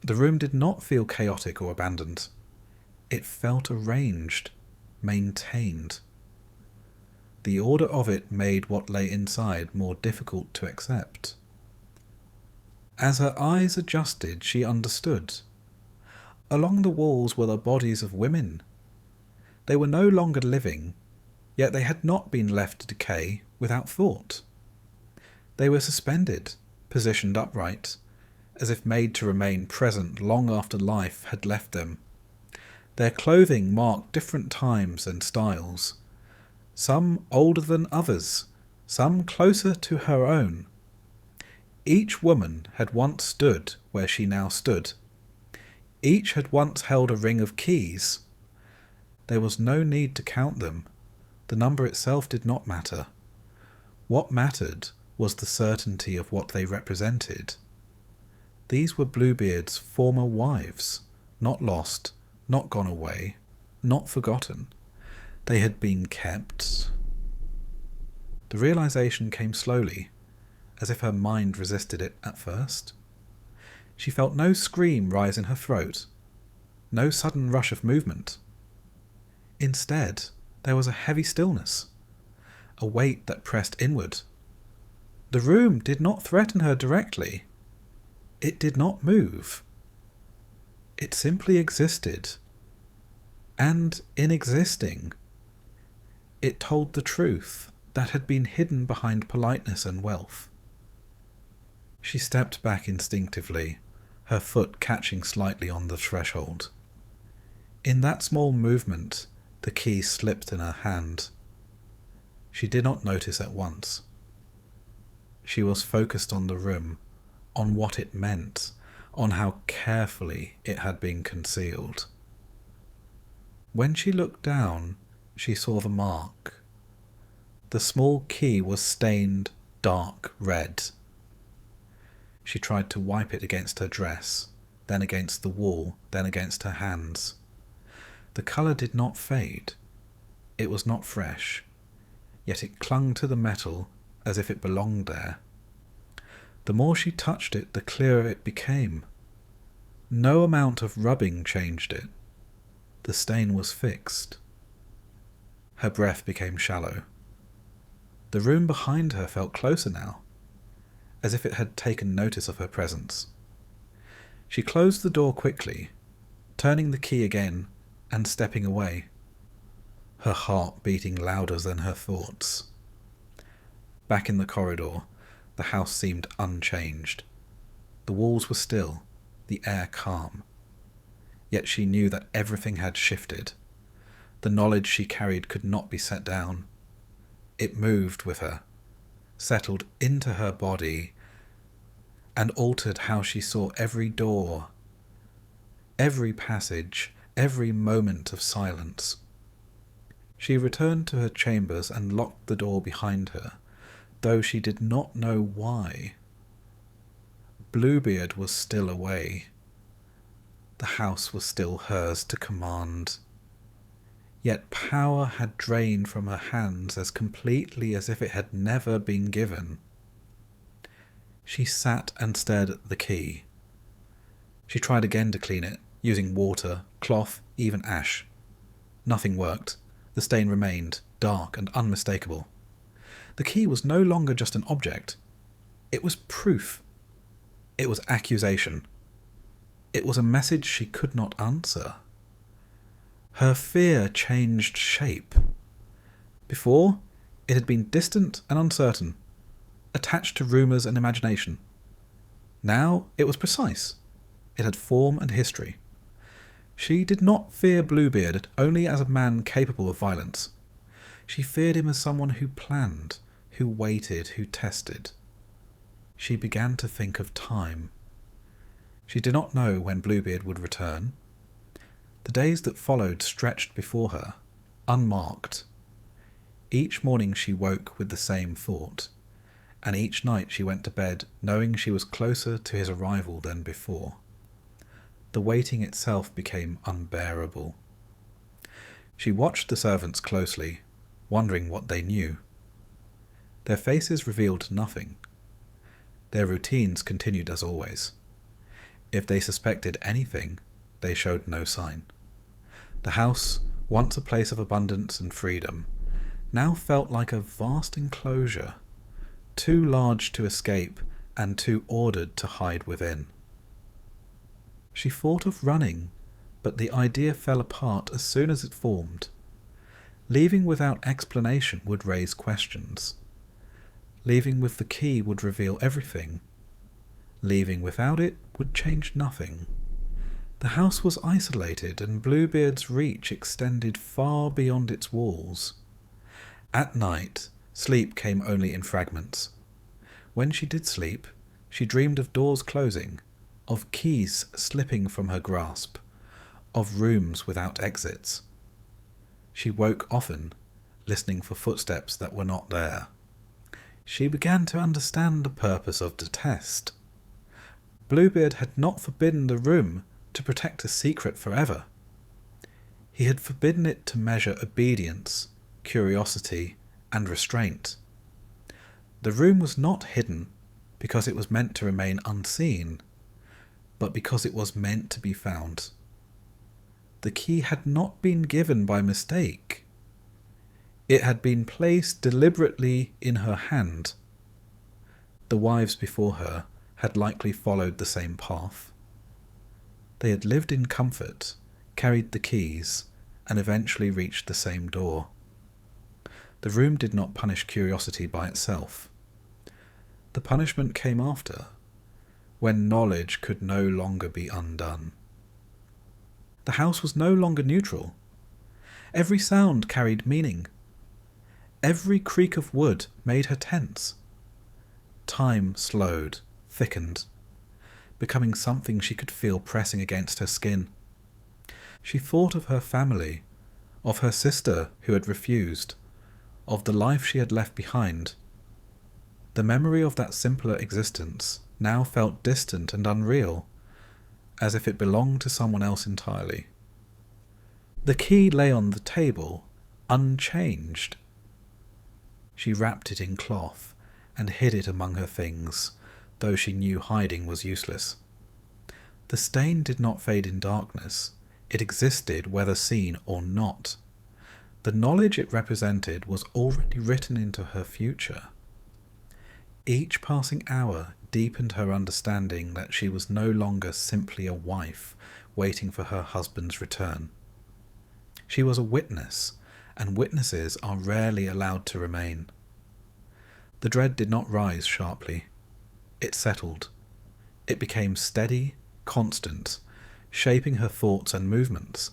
The room did not feel chaotic or abandoned. It felt arranged, maintained. The order of it made what lay inside more difficult to accept. As her eyes adjusted, she understood. Along the walls were the bodies of women. They were no longer living, yet they had not been left to decay without thought. They were suspended, positioned upright, as if made to remain present long after life had left them. Their clothing marked different times and styles, some older than others, some closer to her own. Each woman had once stood where she now stood. Each had once held a ring of keys. There was no need to count them. The number itself did not matter. What mattered was the certainty of what they represented. These were Bluebeard's former wives, not lost, not gone away, not forgotten. They had been kept. The realization came slowly, as if her mind resisted it at first. She felt no scream rise in her throat, no sudden rush of movement. Instead, there was a heavy stillness, a weight that pressed inward. The room did not threaten her directly. It did not move. It simply existed. And in existing, it told the truth that had been hidden behind politeness and wealth. She stepped back instinctively, her foot catching slightly on the threshold. In that small movement, the key slipped in her hand. She did not notice at once. She was focused on the room, on what it meant, on how carefully it had been concealed. When she looked down, she saw the mark. The small key was stained dark red. She tried to wipe it against her dress, then against the wall, then against her hands. The colour did not fade. It was not fresh, yet it clung to the metal as if it belonged there. The more she touched it, the clearer it became. No amount of rubbing changed it. The stain was fixed. Her breath became shallow. The room behind her felt closer now, as if it had taken notice of her presence. She closed the door quickly, turning the key again and stepping away, her heart beating louder than her thoughts. Back in the corridor, the house seemed unchanged. The walls were still, the air calm. Yet she knew that everything had shifted. The knowledge she carried could not be set down. It moved with her, settled into her body, and altered how she saw every door, every passage, every moment of silence. She returned to her chambers and locked the door behind her, though she did not know why. Bluebeard was still away. The house was still hers to command. Yet power had drained from her hands as completely as if it had never been given. She sat and stared at the key. She tried again to clean it, using water, cloth, even ash. Nothing worked. The stain remained, dark and unmistakable. The key was no longer just an object. It was proof. It was accusation. It was a message she could not answer. Her fear changed shape. Before, it had been distant and uncertain, attached to rumours and imagination. Now it was precise. It had form and history. She did not fear Bluebeard only as a man capable of violence. She feared him as someone who planned, who waited, who tested. She began to think of time. She did not know when Bluebeard would return. The days that followed stretched before her, unmarked. Each morning she woke with the same thought, and each night she went to bed knowing she was closer to his arrival than before. The waiting itself became unbearable. She watched the servants closely, wondering what they knew. Their faces revealed nothing. Their routines continued as always. If they suspected anything, they showed no sign. The house, once a place of abundance and freedom, now felt like a vast enclosure, too large to escape and too ordered to hide within. She thought of running, but the idea fell apart as soon as it formed. Leaving without explanation would raise questions. Leaving with the key would reveal everything. Leaving without it would change nothing. The house was isolated, and Bluebeard's reach extended far beyond its walls. At night, sleep came only in fragments. When she did sleep, she dreamed of doors closing, of keys slipping from her grasp, of rooms without exits. She woke often, listening for footsteps that were not there. She began to understand the purpose of the test. Bluebeard had not forbidden the room to protect a secret forever. He had forbidden it to measure obedience, curiosity, and restraint. The room was not hidden because it was meant to remain unseen, but because it was meant to be found. The key had not been given by mistake. It had been placed deliberately in her hand. The wives before her had likely followed the same path. They had lived in comfort, carried the keys, and eventually reached the same door. The room did not punish curiosity by itself. The punishment came after, when knowledge could no longer be undone. The house was no longer neutral. Every sound carried meaning. Every creak of wood made her tense. Time slowed, thickened, becoming something she could feel pressing against her skin. She thought of her family, of her sister who had refused, of the life she had left behind. The memory of that simpler existence now felt distant and unreal, as if it belonged to someone else entirely. The key lay on the table, unchanged. She wrapped it in cloth and hid it among her things, though she knew hiding was useless. The stain did not fade in darkness. It existed whether seen or not. The knowledge it represented was already written into her future. Each passing hour deepened her understanding that she was no longer simply a wife waiting for her husband's return. She was a witness, and witnesses are rarely allowed to remain. The dread did not rise sharply. It settled. It became steady, constant, shaping her thoughts and movements.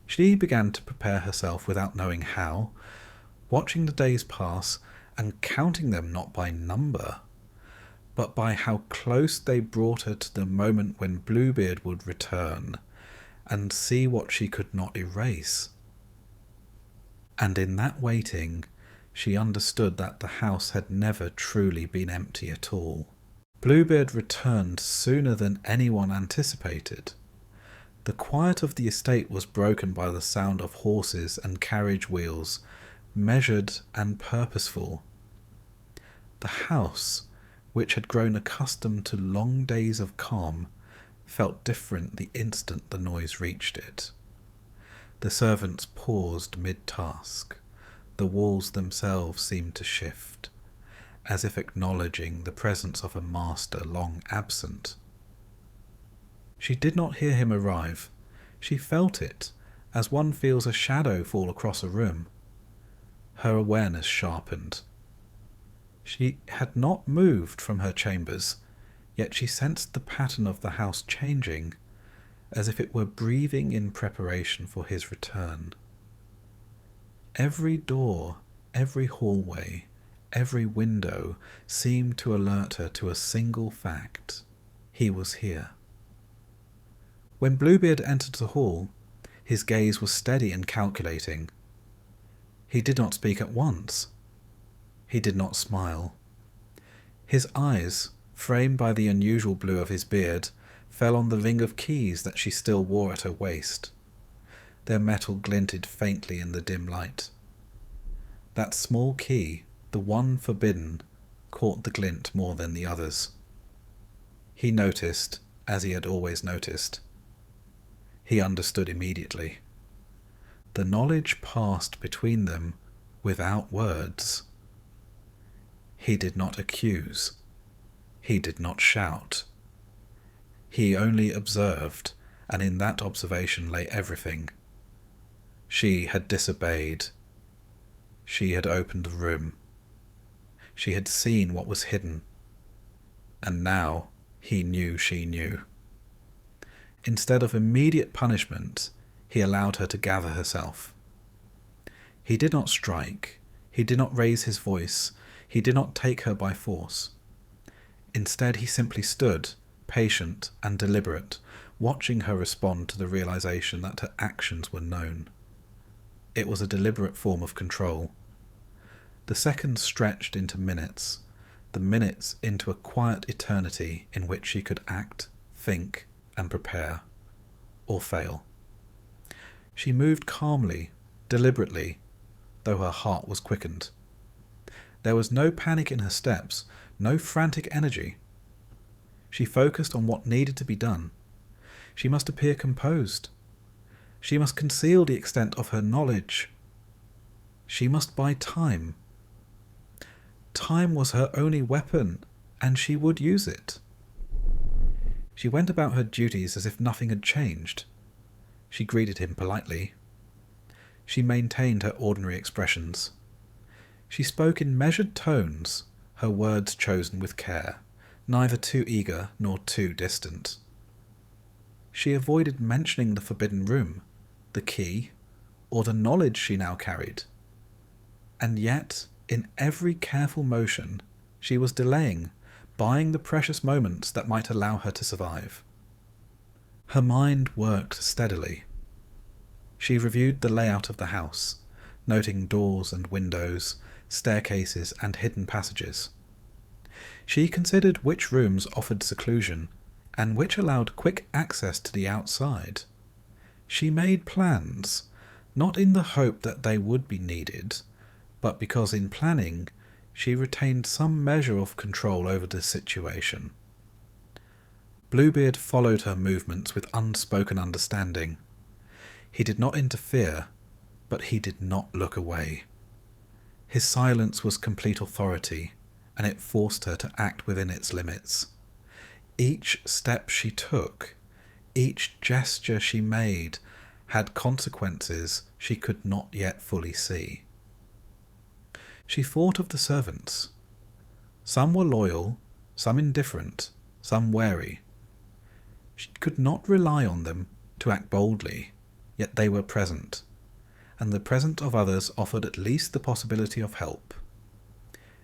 She began to prepare herself without knowing how, watching the days pass and counting them not by number, but by how close they brought her to the moment when Bluebeard would return and see what she could not erase. And in that waiting, she understood that the house had never truly been empty at all. Bluebeard returned sooner than anyone anticipated. The quiet of the estate was broken by the sound of horses and carriage wheels, measured and purposeful. The house, which had grown accustomed to long days of calm, felt different the instant the noise reached it. The servants paused mid-task. The walls themselves seemed to shift, as if acknowledging the presence of a master long absent. She did not hear him arrive. She felt it, as one feels a shadow fall across a room. Her awareness sharpened. She had not moved from her chambers, yet she sensed the pattern of the house changing, as if it were breathing in preparation for his return. Every door, every hallway, every window seemed to alert her to a single fact: he was here. When Bluebeard entered the hall, his gaze was steady and calculating. He did not speak at once. He did not smile. His eyes, framed by the unusual blue of his beard, fell on the ring of keys that she still wore at her waist. Their metal glinted faintly in the dim light. That small key, The one forbidden caught the glint more than the others. He noticed, as he had always noticed. He understood immediately. The knowledge passed between them without words. He did not accuse. He did not shout. He only observed, and in that observation lay everything. She had disobeyed. She had opened the room. She had seen what was hidden. And now he knew she knew. Instead of immediate punishment, he allowed her to gather herself. He did not strike. He did not raise his voice. He did not take her by force. Instead, he simply stood, patient and deliberate, watching her respond to the realization that her actions were known. It was a deliberate form of control. The seconds stretched into minutes, the minutes into a quiet eternity in which she could act, think, and prepare, or fail. She moved calmly, deliberately, though her heart was quickened. There was no panic in her steps, no frantic energy. She focused on what needed to be done. She must appear composed. She must conceal the extent of her knowledge. She must buy time. Time was her only weapon, and she would use it. She went about her duties as if nothing had changed. She greeted him politely. She maintained her ordinary expressions. She spoke in measured tones, her words chosen with care, neither too eager nor too distant. She avoided mentioning the forbidden room, the key, or the knowledge she now carried. And yet, in every careful motion, she was delaying, buying the precious moments that might allow her to survive. Her mind worked steadily. She reviewed the layout of the house, noting doors and windows, staircases and hidden passages. She considered which rooms offered seclusion and which allowed quick access to the outside. She made plans, not in the hope that they would be needed, but because in planning she retained some measure of control over the situation. Bluebeard followed her movements with unspoken understanding. He did not interfere, but he did not look away. His silence was complete authority, and it forced her to act within its limits. Each step she took, each gesture she made, had consequences she could not yet fully see. She thought of the servants. Some were loyal, some indifferent, some wary. She could not rely on them to act boldly, yet they were present, and the presence of others offered at least the possibility of help.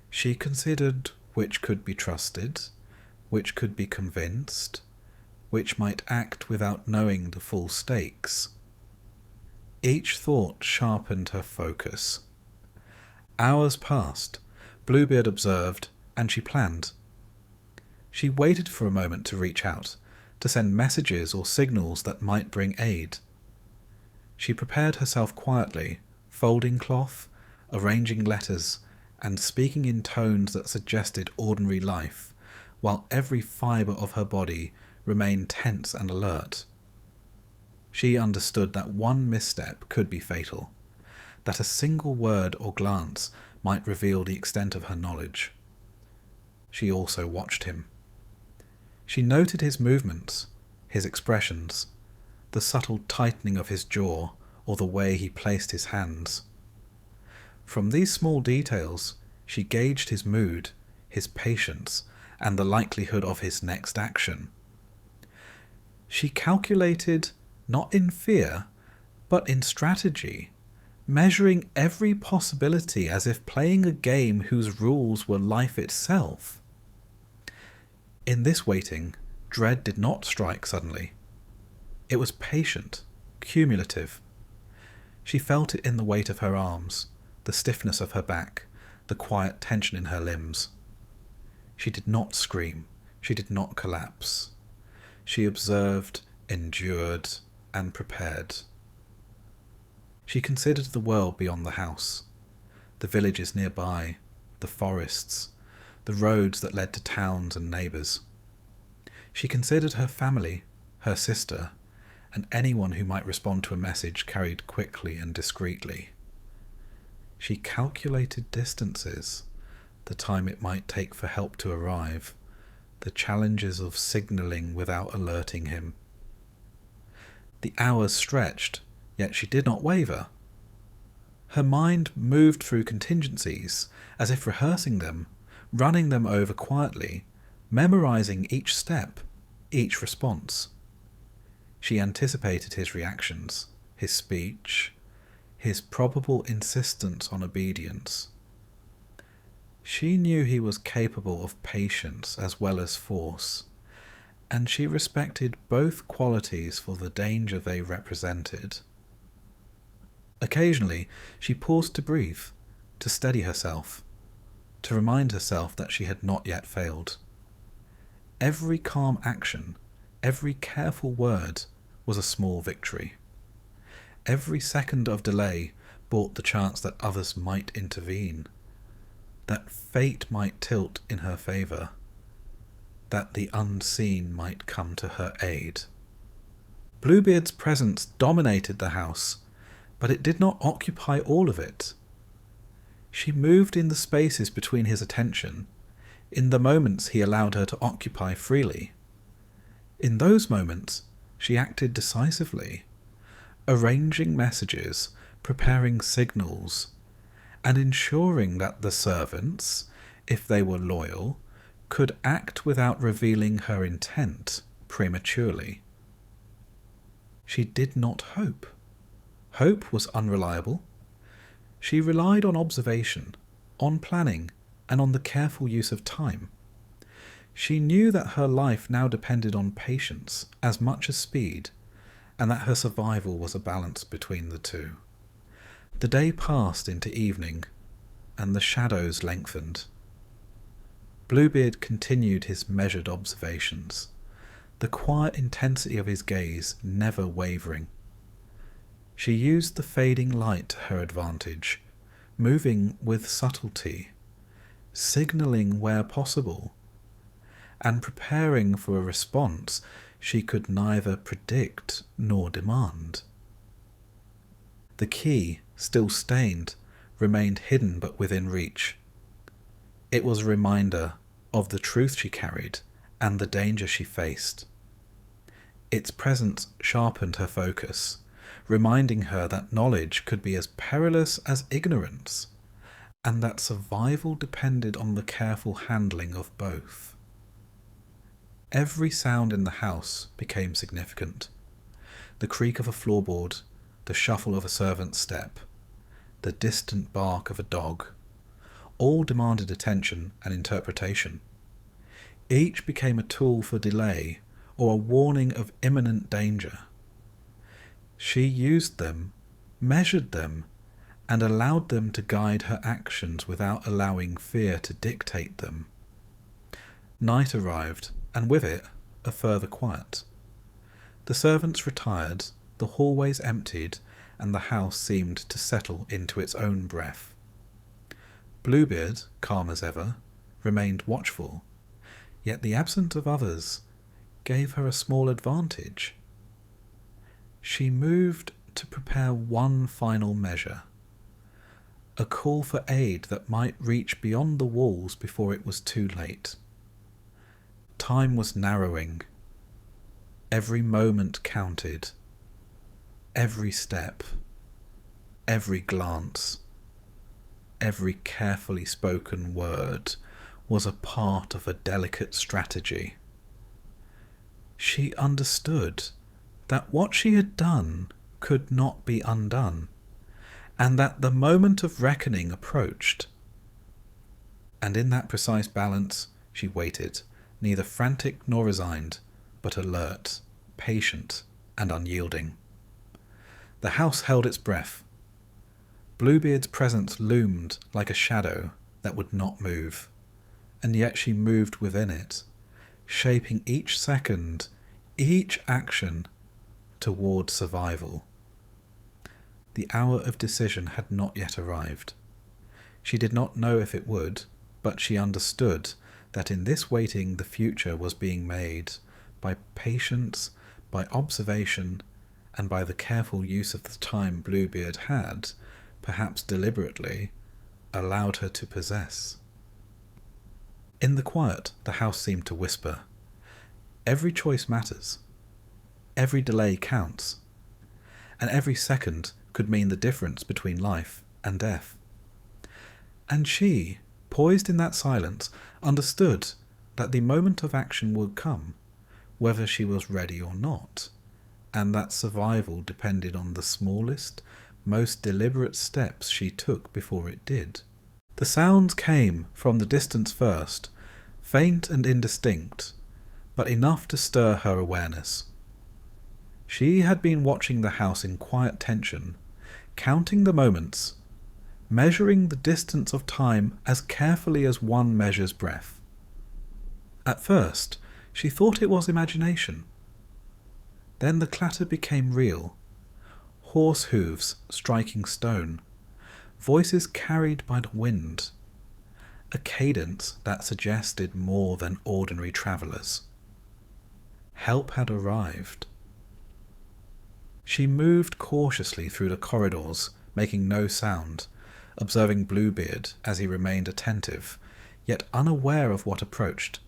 She considered which could be trusted, which could be convinced, which might act without knowing the full stakes. Each thought sharpened her focus. Hours passed, Bluebeard observed, and she planned. She waited for a moment to reach out, to send messages or signals that might bring aid. She prepared herself quietly, folding cloth, arranging letters, and speaking in tones that suggested ordinary life, while every fibre of her body remained tense and alert. She understood that one misstep could be fatal, that a single word or glance might reveal the extent of her knowledge. She also watched him. She noted his movements, his expressions, the subtle tightening of his jaw, or the way he placed his hands. From these small details, she gauged his mood, his patience, and the likelihood of his next action. She calculated, not in fear, but in strategy, measuring every possibility as if playing a game whose rules were life itself. In this waiting, dread did not strike suddenly. It was patient, cumulative. She felt it in the weight of her arms, the stiffness of her back, the quiet tension in her limbs. She did not scream. She did not collapse. She observed, endured, and prepared. She considered the world beyond the house, the villages nearby, the forests, the roads that led to towns and neighbours. She considered her family, her sister, and anyone who might respond to a message carried quickly and discreetly. She calculated distances, the time it might take for help to arrive, the challenges of signalling without alerting him. The hours stretched, yet she did not waver. Her mind moved through contingencies, as if rehearsing them, running them over quietly, memorizing each step, each response. She anticipated his reactions, his speech, his probable insistence on obedience. She knew he was capable of patience as well as force, and she respected both qualities for the danger they represented. Occasionally, she paused to breathe, to steady herself, to remind herself that she had not yet failed. Every calm action, every careful word was a small victory. Every second of delay brought the chance that others might intervene, that fate might tilt in her favour, that the unseen might come to her aid. Bluebeard's presence dominated the house, but it did not occupy all of it. She moved in the spaces between his attention, in the moments he allowed her to occupy freely. In those moments, she acted decisively, arranging messages, preparing signals, and ensuring that the servants, if they were loyal, could act without revealing her intent prematurely. She did not hope. Hope was unreliable. She relied on observation, on planning, and on the careful use of time. She knew that her life now depended on patience as much as speed, and that her survival was a balance between the two. The day passed into evening, and the shadows lengthened. Bluebeard continued his measured observations, the quiet intensity of his gaze never wavering. She used the fading light to her advantage, moving with subtlety, signalling where possible, and preparing for a response she could neither predict nor demand. The key, still stained, remained hidden but within reach. It was a reminder of the truth she carried and the danger she faced. Its presence sharpened her focus, reminding her that knowledge could be as perilous as ignorance, and that survival depended on the careful handling of both. Every sound in the house became significant. The creak of a floorboard, the shuffle of a servant's step, the distant bark of a dog, all demanded attention and interpretation. Each became a tool for delay or a warning of imminent danger. She used them, measured them, and allowed them to guide her actions without allowing fear to dictate them. Night arrived, and with it, a further quiet. The servants retired, the hallways emptied, and the house seemed to settle into its own breath. Bluebeard, calm as ever, remained watchful, yet the absence of others gave her a small advantage. She moved to prepare one final measure, a call for aid that might reach beyond the walls before it was too late. Time was narrowing. Every moment counted. Every step, every glance, every carefully spoken word was a part of a delicate strategy. She understood that what she had done could not be undone, and that the moment of reckoning approached. And in that precise balance she waited, neither frantic nor resigned, but alert, patient, and unyielding. The house held its breath. Bluebeard's presence loomed like a shadow that would not move, and yet she moved within it, shaping each second, each action toward survival. The hour of decision had not yet arrived. She did not know if it would, but she understood that in this waiting the future was being made by patience, by observation, and by the careful use of the time Bluebeard had, perhaps deliberately, allowed her to possess. In the quiet, the house seemed to whisper, "Every choice matters. Every delay counts. And every second could mean the difference between life and death." And she, poised in that silence, understood that the moment of action would come, whether she was ready or not, and that survival depended on the smallest, most deliberate steps she took before it did. The sounds came from the distance first, faint and indistinct, but enough to stir her awareness. She had been watching the house in quiet tension, counting the moments, measuring the distance of time as carefully as one measures breath. At first, she thought it was imagination. Then the clatter became real. Horse hooves striking stone, voices carried by the wind, a cadence that suggested more than ordinary travellers. Help had arrived. She moved cautiously through the corridors, making no sound, observing Bluebeard as he remained attentive, yet unaware of what approached.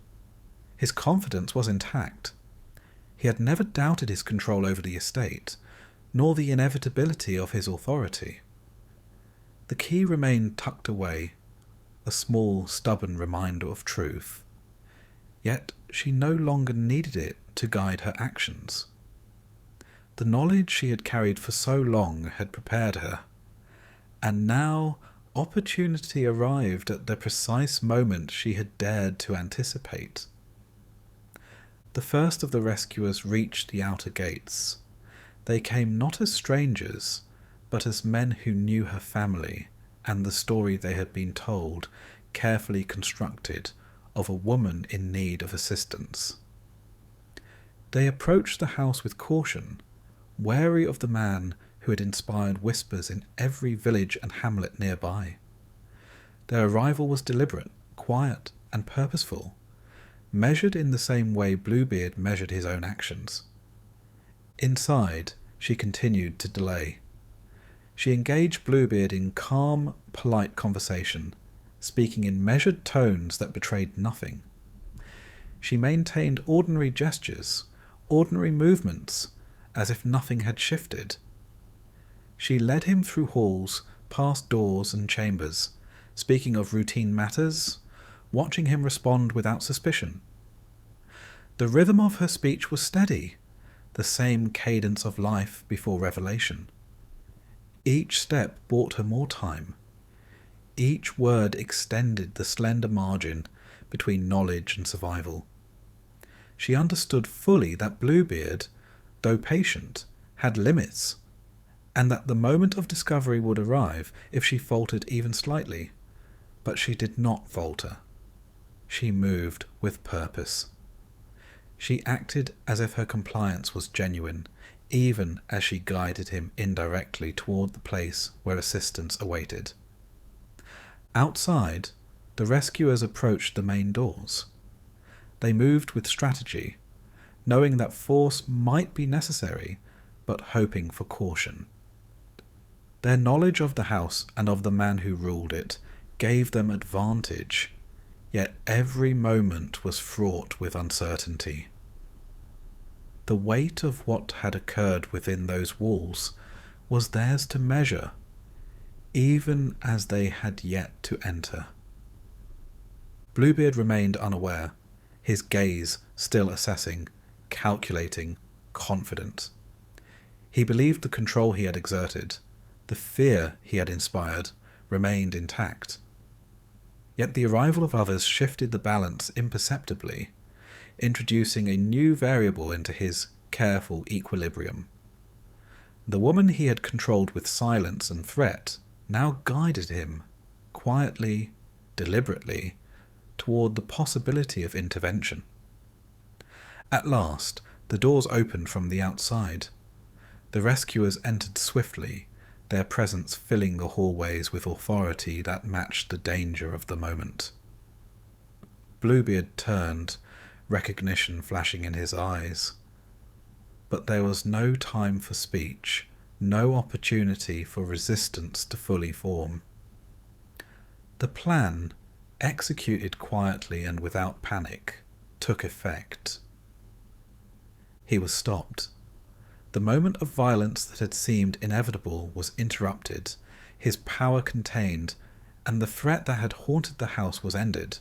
His confidence was intact. He had never doubted his control over the estate, nor the inevitability of his authority. The key remained tucked away, a small, stubborn reminder of truth. Yet she no longer needed it to guide her actions. The knowledge she had carried for so long had prepared her, and now opportunity arrived at the precise moment she had dared to anticipate. The first of the rescuers reached the outer gates. They came not as strangers, but as men who knew her family and the story they had been told, carefully constructed, of a woman in need of assistance. They approached the house with caution, wary of the man who had inspired whispers in every village and hamlet nearby. Their arrival was deliberate, quiet, and purposeful, measured in the same way Bluebeard measured his own actions. Inside, she continued to delay. She engaged Bluebeard in calm, polite conversation, speaking in measured tones that betrayed nothing. She maintained ordinary gestures, ordinary movements, as if nothing had shifted. She led him through halls, past doors and chambers, speaking of routine matters, watching him respond without suspicion. The rhythm of her speech was steady, the same cadence of life before revelation. Each step bought her more time. Each word extended the slender margin between knowledge and survival. She understood fully that Bluebeard, though patient, had limits, and that the moment of discovery would arrive if she faltered even slightly. But she did not falter. She moved with purpose. She acted as if her compliance was genuine, even as she guided him indirectly toward the place where assistance awaited. Outside, the rescuers approached the main doors. They moved with strategy, knowing that force might be necessary, but hoping for caution. Their knowledge of the house and of the man who ruled it gave them advantage, yet every moment was fraught with uncertainty. The weight of what had occurred within those walls was theirs to measure, even as they had yet to enter. Bluebeard remained unaware, his gaze still assessing, calculating, confident. He believed the control he had exerted, the fear he had inspired, remained intact. Yet the arrival of others shifted the balance imperceptibly, introducing a new variable into his careful equilibrium. The woman he had controlled with silence and threat now guided him, quietly, deliberately, toward the possibility of intervention. At last, the doors opened from the outside. The rescuers entered swiftly, their presence filling the hallways with authority that matched the danger of the moment. Bluebeard turned, recognition flashing in his eyes. But there was no time for speech, no opportunity for resistance to fully form. The plan, executed quietly and without panic, took effect. He was stopped. The moment of violence that had seemed inevitable was interrupted, his power contained, and the threat that had haunted the house was ended.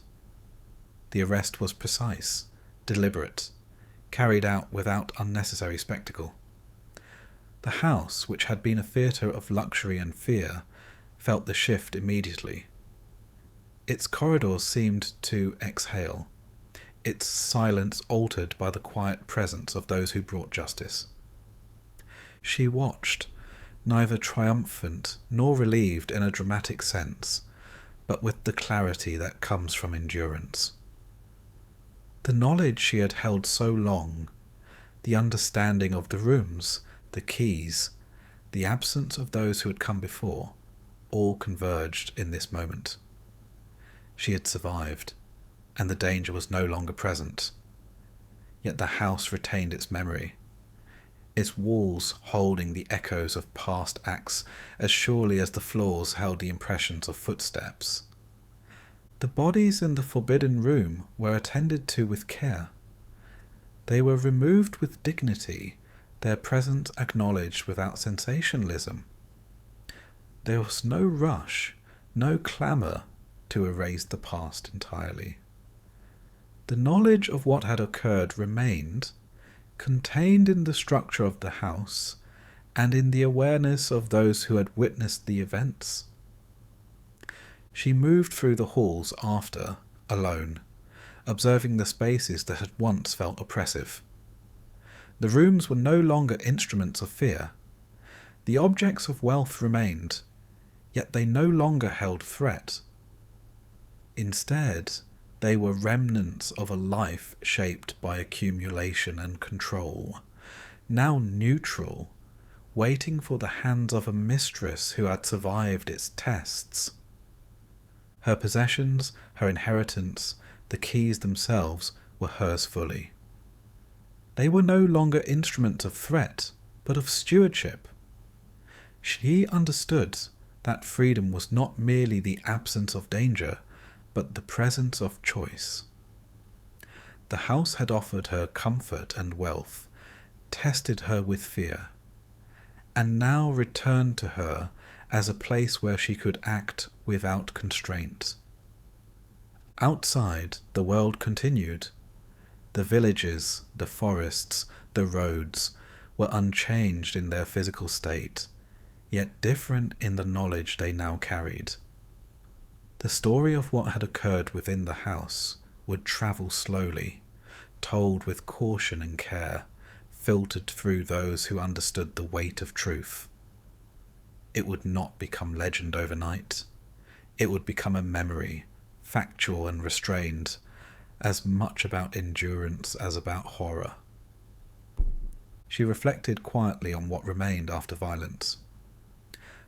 The arrest was precise, deliberate, carried out without unnecessary spectacle. The house, which had been a theatre of luxury and fear, felt the shift immediately. Its corridors seemed to exhale, its silence altered by the quiet presence of those who brought justice. She watched, neither triumphant nor relieved in a dramatic sense, but with the clarity that comes from endurance. The knowledge she had held so long, the understanding of the rooms, the keys, the absence of those who had come before, all converged in this moment. She had survived, and the danger was no longer present. Yet the house retained its memory, its walls holding the echoes of past acts as surely as the floors held the impressions of footsteps. The bodies in the forbidden room were attended to with care. They were removed with dignity, their presence acknowledged without sensationalism. There was no rush, no clamour to erase the past entirely. The knowledge of what had occurred remained, contained in the structure of the house and in the awareness of those who had witnessed the events. She moved through the halls after, alone, observing the spaces that had once felt oppressive. The rooms were no longer instruments of fear. The objects of wealth remained, yet they no longer held threat. Instead, they were remnants of a life shaped by accumulation and control, now neutral, waiting for the hands of a mistress who had survived its tests. Her possessions, her inheritance, the keys themselves were hers fully. They were no longer instruments of threat, but of stewardship. She understood that freedom was not merely the absence of danger, but the presence of choice. The house had offered her comfort and wealth, tested her with fear, and now returned to her as a place where she could act without constraint. Outside, the world continued. The villages, the forests, the roads were unchanged in their physical state, yet different in the knowledge they now carried. The story of what had occurred within the house would travel slowly, told with caution and care, filtered through those who understood the weight of truth. It would not become legend overnight. It would become a memory, factual and restrained, as much about endurance as about horror. She reflected quietly on what remained after violence.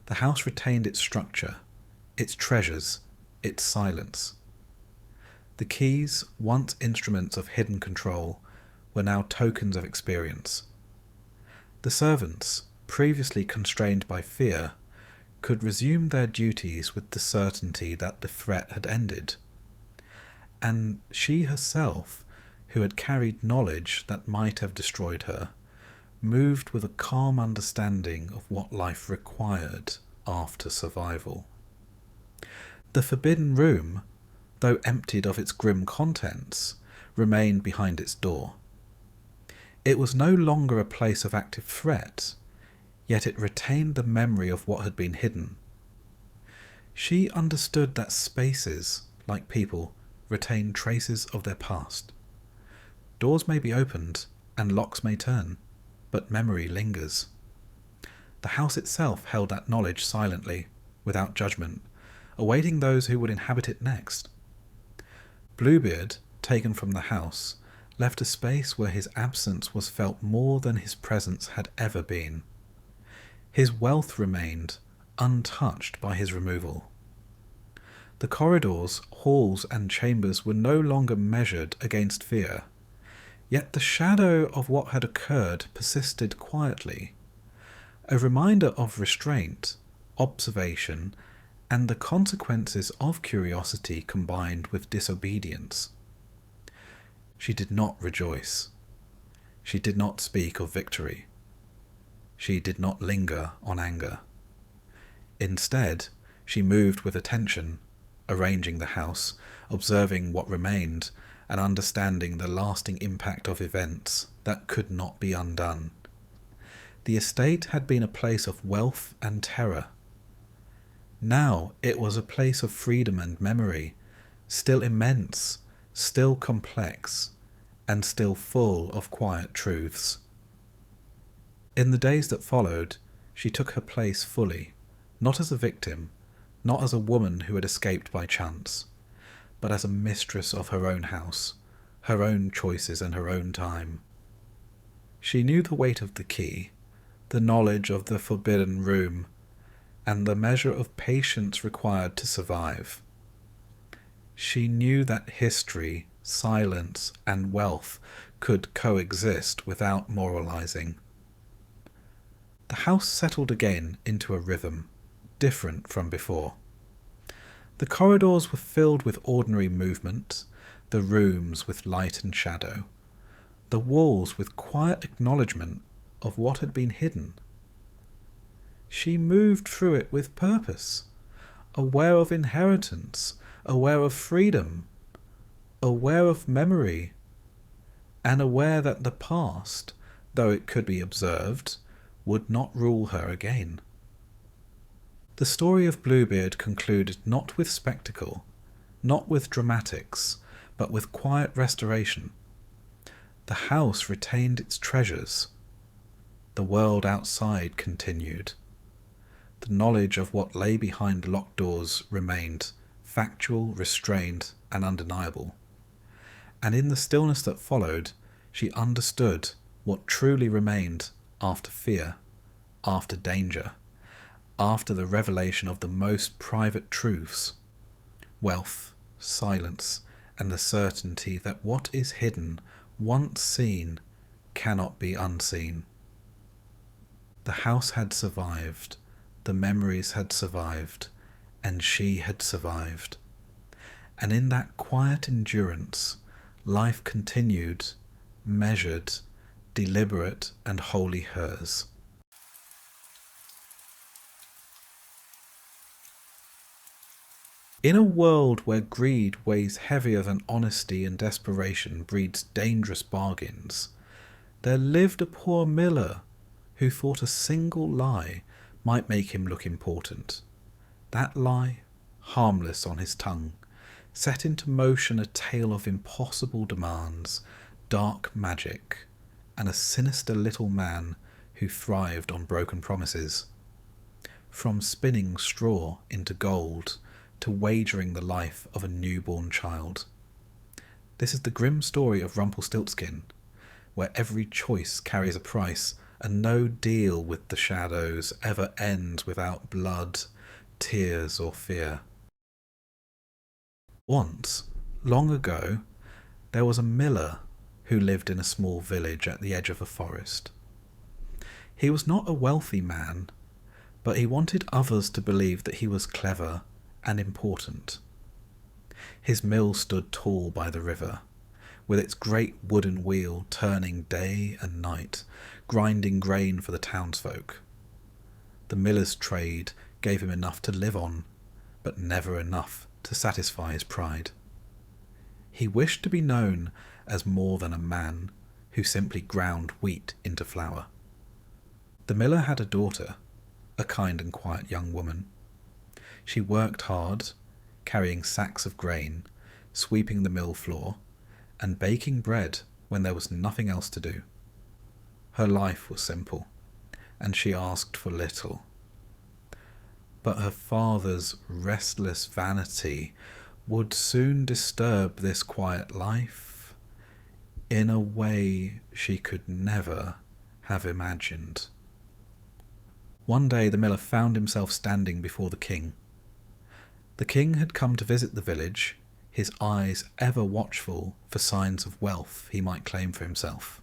The house retained its structure, its treasures, its silence. The keys, once instruments of hidden control, were now tokens of experience. The servants, previously constrained by fear, could resume their duties with the certainty that the threat had ended. And she herself, who had carried knowledge that might have destroyed her, moved with a calm understanding of what life required after survival. The forbidden room, though emptied of its grim contents, remained behind its door. It was no longer a place of active threat, yet it retained the memory of what had been hidden. She understood that spaces, like people, retain traces of their past. Doors may be opened, and locks may turn, but memory lingers. The house itself held that knowledge silently, without judgment, awaiting those who would inhabit it next. Bluebeard, taken from the house, left a space where his absence was felt more than his presence had ever been. His wealth remained, untouched by his removal. The corridors, halls, and chambers were no longer measured against fear, yet the shadow of what had occurred persisted quietly, a reminder of restraint, observation, and the consequences of curiosity combined with disobedience. She did not rejoice. She did not speak of victory. She did not linger on anger. Instead, she moved with attention, arranging the house, observing what remained, and understanding the lasting impact of events that could not be undone. The estate had been a place of wealth and terror. Now it was a place of freedom and memory, still immense, still complex, and still full of quiet truths. In the days that followed, she took her place fully, not as a victim, not as a woman who had escaped by chance, but as a mistress of her own house, her own choices and her own time. She knew the weight of the key, the knowledge of the forbidden room, and the measure of patience required to survive. She knew that history, silence, and wealth could coexist without moralizing. The house settled again into a rhythm, different from before. The corridors were filled with ordinary movement, the rooms with light and shadow, the walls with quiet acknowledgement of what had been hidden. She moved through it with purpose, aware of inheritance, aware of freedom, aware of memory, and aware that the past, though it could be observed, would not rule her again. The story of Bluebeard concluded not with spectacle, not with dramatics, but with quiet restoration. The house retained its treasures. The world outside continued. The knowledge of what lay behind locked doors remained factual, restrained, and undeniable. And in the stillness that followed, she understood what truly remained after fear, after danger, after the revelation of the most private truths: wealth, silence, and the certainty that what is hidden, once seen, cannot be unseen. The house had survived, the memories had survived, and she had survived. And in that quiet endurance, life continued, measured, deliberate, and wholly hers. In a world where greed weighs heavier than honesty and desperation breeds dangerous bargains, there lived a poor miller who thought a single lie might make him look important. That lie, harmless on his tongue, set into motion a tale of impossible demands, dark magic, and a sinister little man who thrived on broken promises. From spinning straw into gold to wagering the life of a newborn child. This is the grim story of Rumpelstiltskin, where every choice carries a price, and no deal with the shadows ever ends without blood, tears, or fear. Once, long ago, there was a miller who lived in a small village at the edge of a forest. He was not a wealthy man, but he wanted others to believe that he was clever and important. His mill stood tall by the river, with its great wooden wheel turning day and night, grinding grain for the townsfolk. The miller's trade gave him enough to live on, but never enough to satisfy his pride. He wished to be known as more than a man who simply ground wheat into flour. The miller had a daughter, a kind and quiet young woman. She worked hard, carrying sacks of grain, sweeping the mill floor, and baking bread when there was nothing else to do. Her life was simple, and she asked for little. But her father's restless vanity would soon disturb this quiet life in a way she could never have imagined. One day the miller found himself standing before the king. The king had come to visit the village, his eyes ever watchful for signs of wealth he might claim for himself.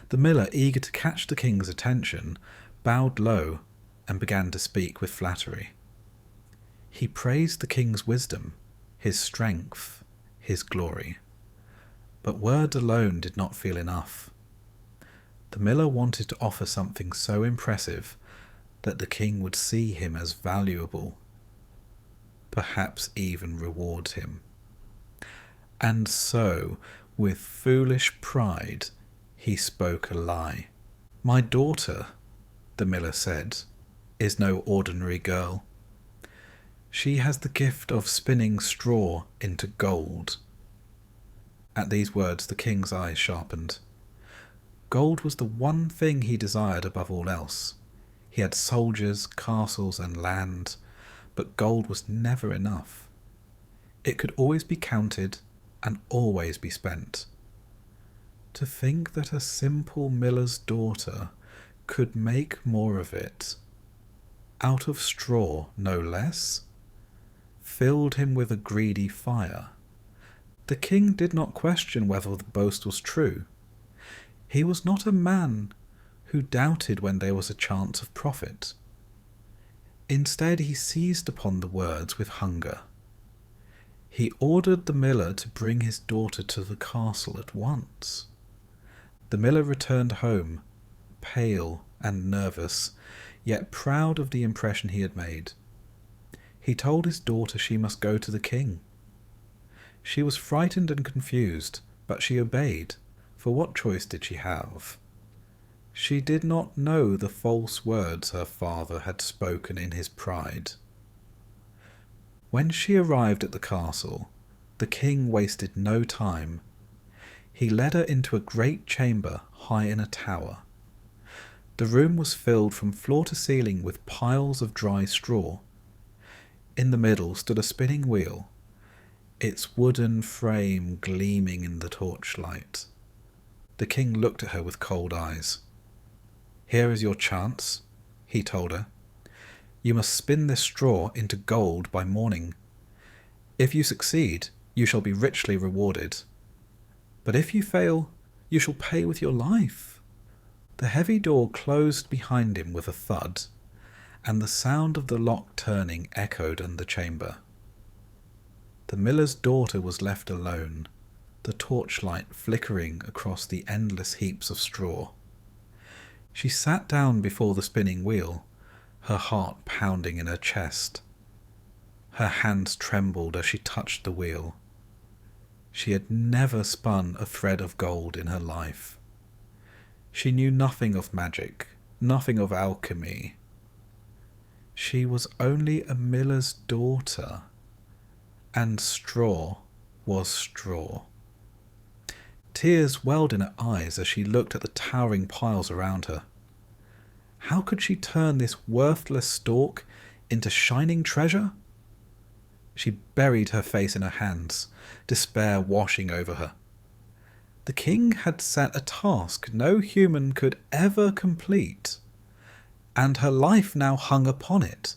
The miller, eager to catch the king's attention, bowed low and began to speak with flattery. He praised the king's wisdom, his strength, his glory. But words alone did not feel enough. The miller wanted to offer something so impressive that the king would see him as valuable, perhaps even reward him. And so, with foolish pride, he spoke a lie. "My daughter," the miller said, "is no ordinary girl. She has the gift of spinning straw into gold." At these words the king's eyes sharpened. Gold was the one thing he desired above all else. He had soldiers, castles, and land, but gold was never enough. It could always be counted and always be spent. To think that a simple miller's daughter could make more of it, out of straw no less, filled him with a greedy fire. The king did not question whether the boast was true. He was not a man who doubted when there was a chance of profit. Instead, he seized upon the words with hunger. He ordered the miller to bring his daughter to the castle at once. The miller returned home, pale and nervous, yet proud of the impression he had made. He told his daughter she must go to the king. She was frightened and confused, but she obeyed, for what choice did she have? She did not know the false words her father had spoken in his pride. When she arrived at the castle, the king wasted no time. He led her into a great chamber high in a tower. The room was filled from floor to ceiling with piles of dry straw. In the middle stood a spinning wheel, its wooden frame gleaming in the torchlight. The king looked at her with cold eyes. "Here is your chance," he told her. "You must spin this straw into gold by morning. If you succeed, you shall be richly rewarded. But if you fail, you shall pay with your life." The heavy door closed behind him with a thud, and the sound of the lock turning echoed in the chamber. The miller's daughter was left alone, the torchlight flickering across the endless heaps of straw. She sat down before the spinning wheel, her heart pounding in her chest. Her hands trembled as she touched the wheel. She had never spun a thread of gold in her life. She knew nothing of magic, nothing of alchemy. She was only a miller's daughter, and straw was straw. Tears welled in her eyes as she looked at the towering piles around her. How could she turn this worthless stalk into shining treasure? She buried her face in her hands, despair washing over her. The king had set a task no human could ever complete, and her life now hung upon it.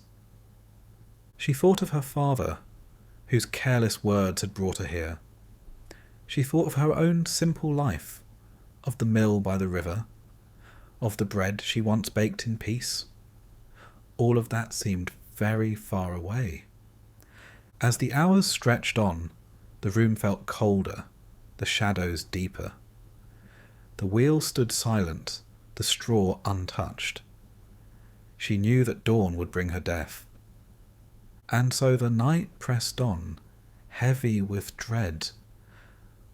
She thought of her father, whose careless words had brought her here. She thought of her own simple life, of the mill by the river, of the bread she once baked in peace. All of that seemed very far away. As the hours stretched on, the room felt colder, the shadows deeper. The wheel stood silent, the straw untouched. She knew that dawn would bring her death. And so the night pressed on, heavy with dread,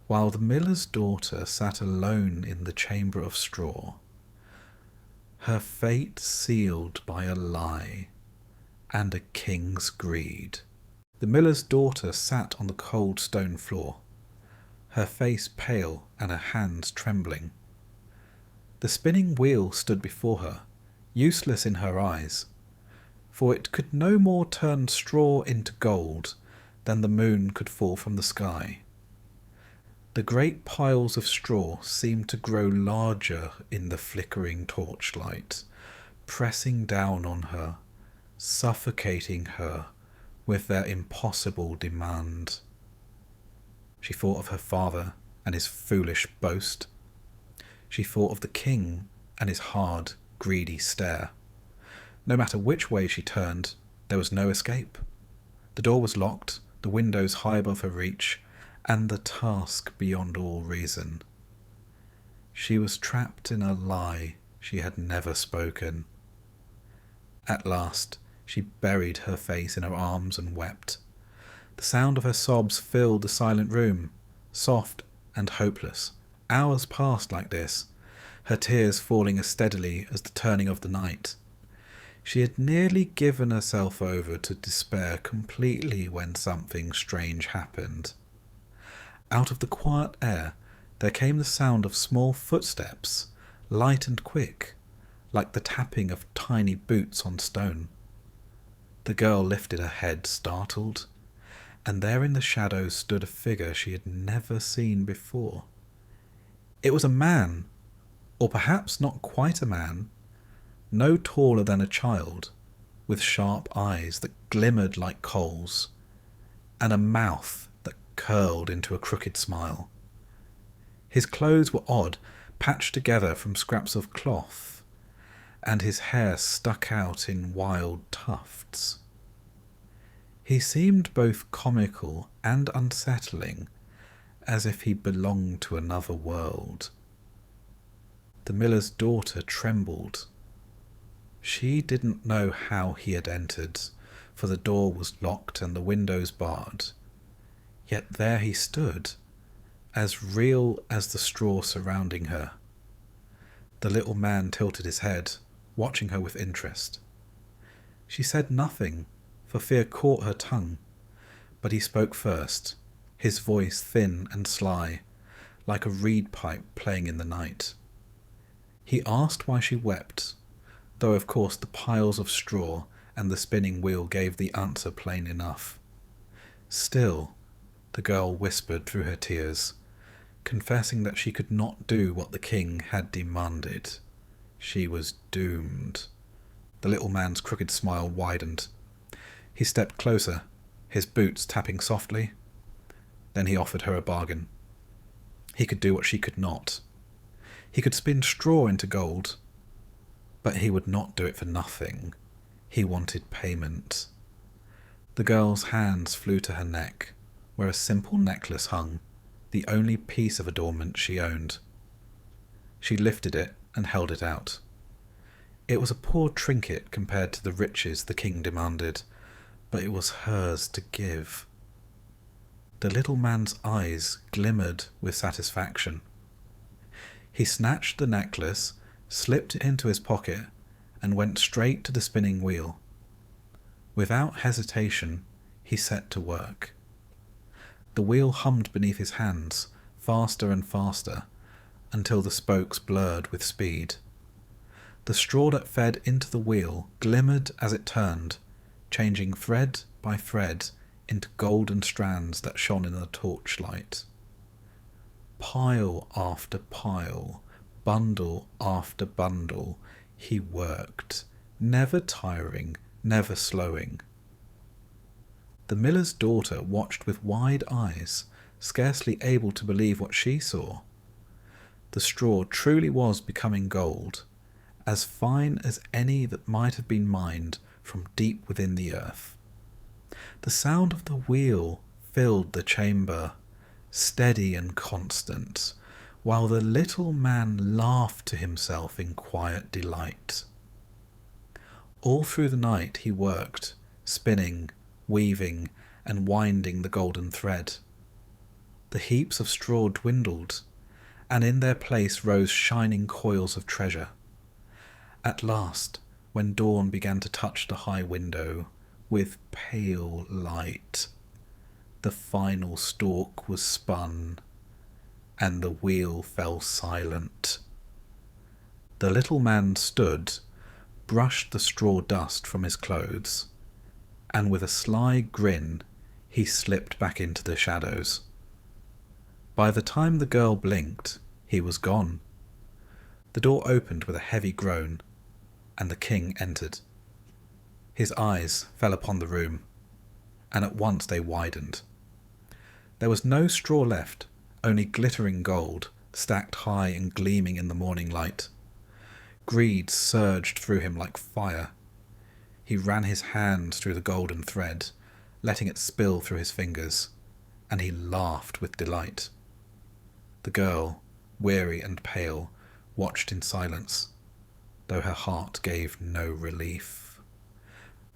while the miller's daughter sat alone in the chamber of straw, her fate sealed by a lie and a king's greed. The miller's daughter sat on the cold stone floor, her face pale and her hands trembling. The spinning wheel stood before her, useless in her eyes, for it could no more turn straw into gold than the moon could fall from the sky. The great piles of straw seemed to grow larger in the flickering torchlight, pressing down on her, suffocating her with their impossible demand. She thought of her father and his foolish boast. She thought of the king and his hard, greedy stare. No matter which way she turned, there was no escape. The door was locked, the windows high above her reach, and the task beyond all reason. She was trapped in a lie she had never spoken. At last, she buried her face in her arms and wept. The sound of her sobs filled the silent room, soft and hopeless. Hours passed like this, her tears falling as steadily as the turning of the night. She had nearly given herself over to despair completely when something strange happened. Out of the quiet air there came the sound of small footsteps, light and quick, like the tapping of tiny boots on stone. The girl lifted her head, startled, and there in the shadows stood a figure she had never seen before. It was a man, or perhaps not quite a man, no taller than a child, with sharp eyes that glimmered like coals, and a mouth that curled into a crooked smile. His clothes were odd, patched together from scraps of cloth, and his hair stuck out in wild tufts. He seemed both comical and unsettling, as if he belonged to another world. The miller's daughter trembled. She didn't know how he had entered, for the door was locked and the windows barred. Yet there he stood, as real as the straw surrounding her. The little man tilted his head, watching her with interest. She said nothing, for fear caught her tongue, but he spoke first, his voice thin and sly, like a reed pipe playing in the night. He asked why she wept, though of course the piles of straw and the spinning wheel gave the answer plain enough. Still, the girl whispered through her tears, confessing that she could not do what the king had demanded. She was doomed. The little man's crooked smile widened. He stepped closer, his boots tapping softly. Then he offered her a bargain. He could do what she could not. He could spin straw into gold, but he would not do it for nothing. He wanted payment. The girl's hands flew to her neck, where a simple necklace hung, the only piece of adornment she owned. She lifted it and held it out. It was a poor trinket compared to the riches the king demanded, but it was hers to give. The little man's eyes glimmered with satisfaction. He snatched the necklace, slipped it into his pocket, and went straight to the spinning wheel. Without hesitation, he set to work. The wheel hummed beneath his hands, faster and faster, until the spokes blurred with speed. The straw that fed into the wheel glimmered as it turned, changing thread by thread into golden strands that shone in the torchlight. Pile after pile, bundle after bundle, he worked, never tiring, never slowing. The miller's daughter watched with wide eyes, scarcely able to believe what she saw. The straw truly was becoming gold, as fine as any that might have been mined from deep within the earth. The sound of the wheel filled the chamber, steady and constant, while the little man laughed to himself in quiet delight. All through the night he worked, spinning, weaving, and winding the golden thread. The heaps of straw dwindled, and in their place rose shining coils of treasure. At last, when dawn began to touch the high window with pale light, the final stalk was spun, and the wheel fell silent. The little man stood, brushed the straw dust from his clothes, and with a sly grin he slipped back into the shadows. By the time the girl blinked, he was gone. The door opened with a heavy groan, and the king entered. His eyes fell upon the room. and at once they widened. There was no straw left, only glittering gold, stacked high and gleaming in the morning light. Greed surged through him like fire. He ran his hands through the golden thread, letting it spill through his fingers, and he laughed with delight. The girl, weary and pale, watched in silence, though her heart gave no relief,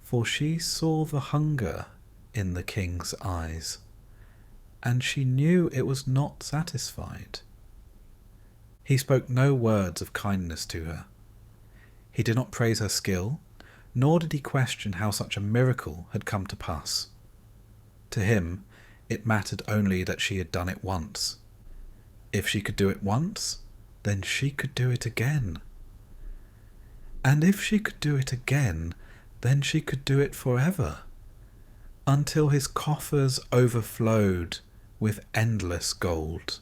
for she saw the hunger in the king's eyes, and she knew it was not satisfied. He spoke no words of kindness to her. He did not praise her skill, nor did he question how such a miracle had come to pass. To him, it mattered only that she had done it once. If she could do it once, then she could do it again. And if she could do it again, then she could do it forever, until his coffers overflowed with endless gold.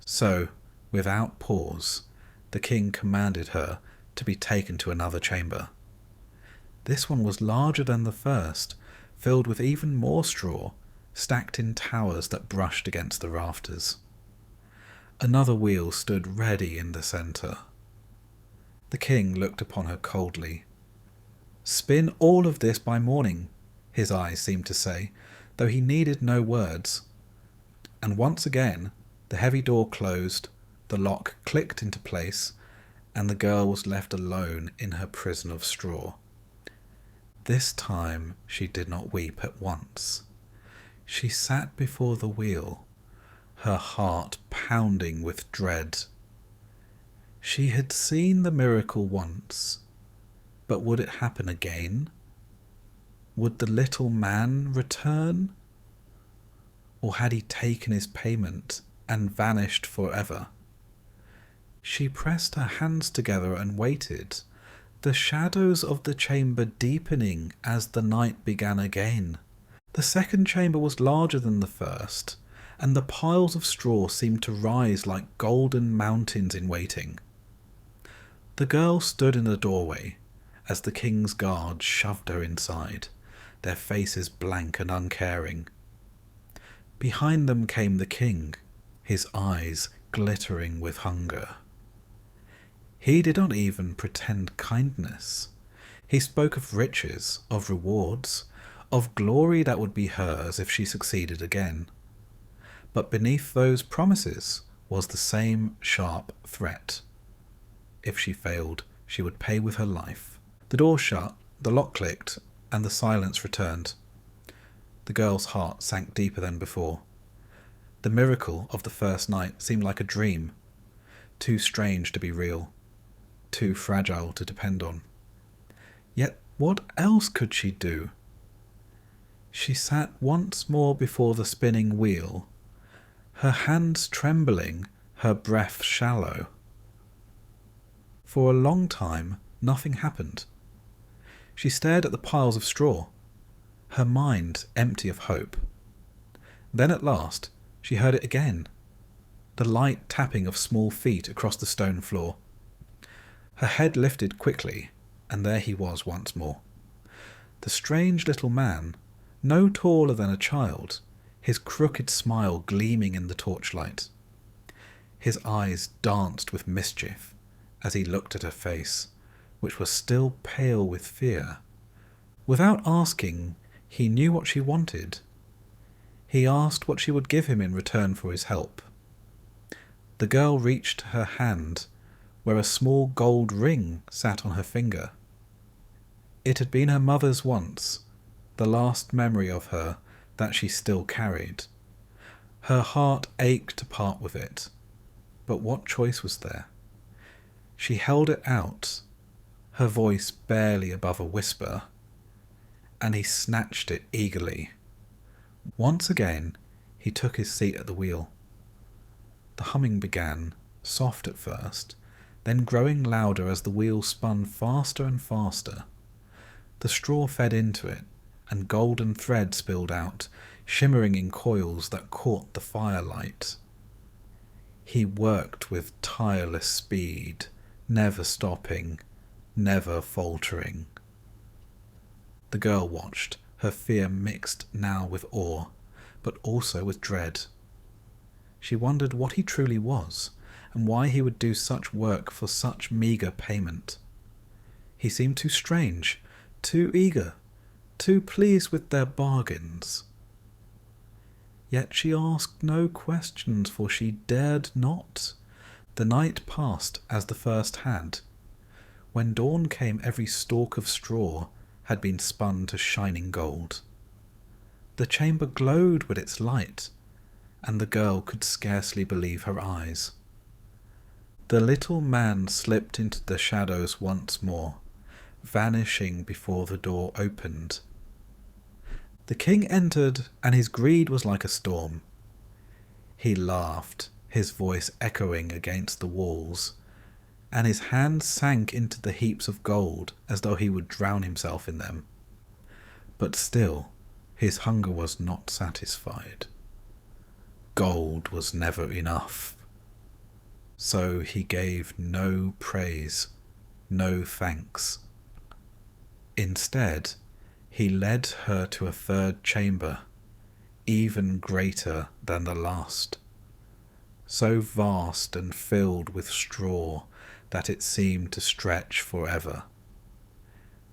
So, without pause, the king commanded her to be taken to another chamber. This one was larger than the first, filled with even more straw, stacked in towers that brushed against the rafters. Another wheel stood ready in the centre. The king looked upon her coldly. "Spin all of this by morning," his eyes seemed to say, though he needed no words. And once again the heavy door closed, the lock clicked into place, and the girl was left alone in her prison of straw. This time she did not weep at once. She sat before the wheel, her heart pounding with dread. She had seen the miracle once, but would it happen again? Would the little man return? Or had he taken his payment and vanished forever? She pressed her hands together and waited, the shadows of the chamber deepening as the night began again. The second chamber was larger than the first, and the piles of straw seemed to rise like golden mountains in waiting. The girl stood in the doorway as the king's guards shoved her inside, their faces blank and uncaring. Behind them came the king, his eyes glittering with hunger. He did not even pretend kindness. He spoke of riches, of rewards, of glory that would be hers if she succeeded again. But beneath those promises was the same sharp threat. If she failed, she would pay with her life. The door shut, the lock clicked, and the silence returned. The girl's heart sank deeper than before. The miracle of the first night seemed like a dream, too strange to be real, too fragile to depend on. Yet what else could she do? She sat once more before the spinning wheel, her hands trembling, her breath shallow. For a long time, nothing happened. She stared at the piles of straw, her mind empty of hope. Then at last, she heard it again, the light tapping of small feet across the stone floor. Her head lifted quickly, and there he was once more. The strange little man, no taller than a child, his crooked smile gleaming in the torchlight. His eyes danced with mischief as he looked at her face, which was still pale with fear. Without asking, he knew what she wanted. He asked what she would give him in return for his help. The girl reached her hand, where a small gold ring sat on her finger. It had been her mother's once, the last memory of her that she still carried. Her heart ached to part with it, but what choice was there? She held it out, her voice barely above a whisper, and he snatched it eagerly. Once again, he took his seat at the wheel. The humming began, soft at first, then growing louder as the wheel spun faster and faster. The straw fed into it, and golden thread spilled out, shimmering in coils that caught the firelight. He worked with tireless speed, never stopping, never faltering. The girl watched, her fear mixed now with awe, but also with dread. She wondered what he truly was, and why he would do such work for such meagre payment. He seemed too strange, too eager, too pleased with their bargains. Yet she asked no questions, for she dared not. The night passed as the first had. When dawn came, every stalk of straw had been spun to shining gold. The chamber glowed with its light, and the girl could scarcely believe her eyes. The little man slipped into the shadows once more, vanishing before the door opened. The king entered, and his greed was like a storm. He laughed, his voice echoing against the walls, and his hands sank into the heaps of gold as though he would drown himself in them. But still, his hunger was not satisfied. Gold was never enough. So he gave no praise, no thanks. Instead, he led her to a third chamber, even greater than the last, so vast and filled with straw that it seemed to stretch forever.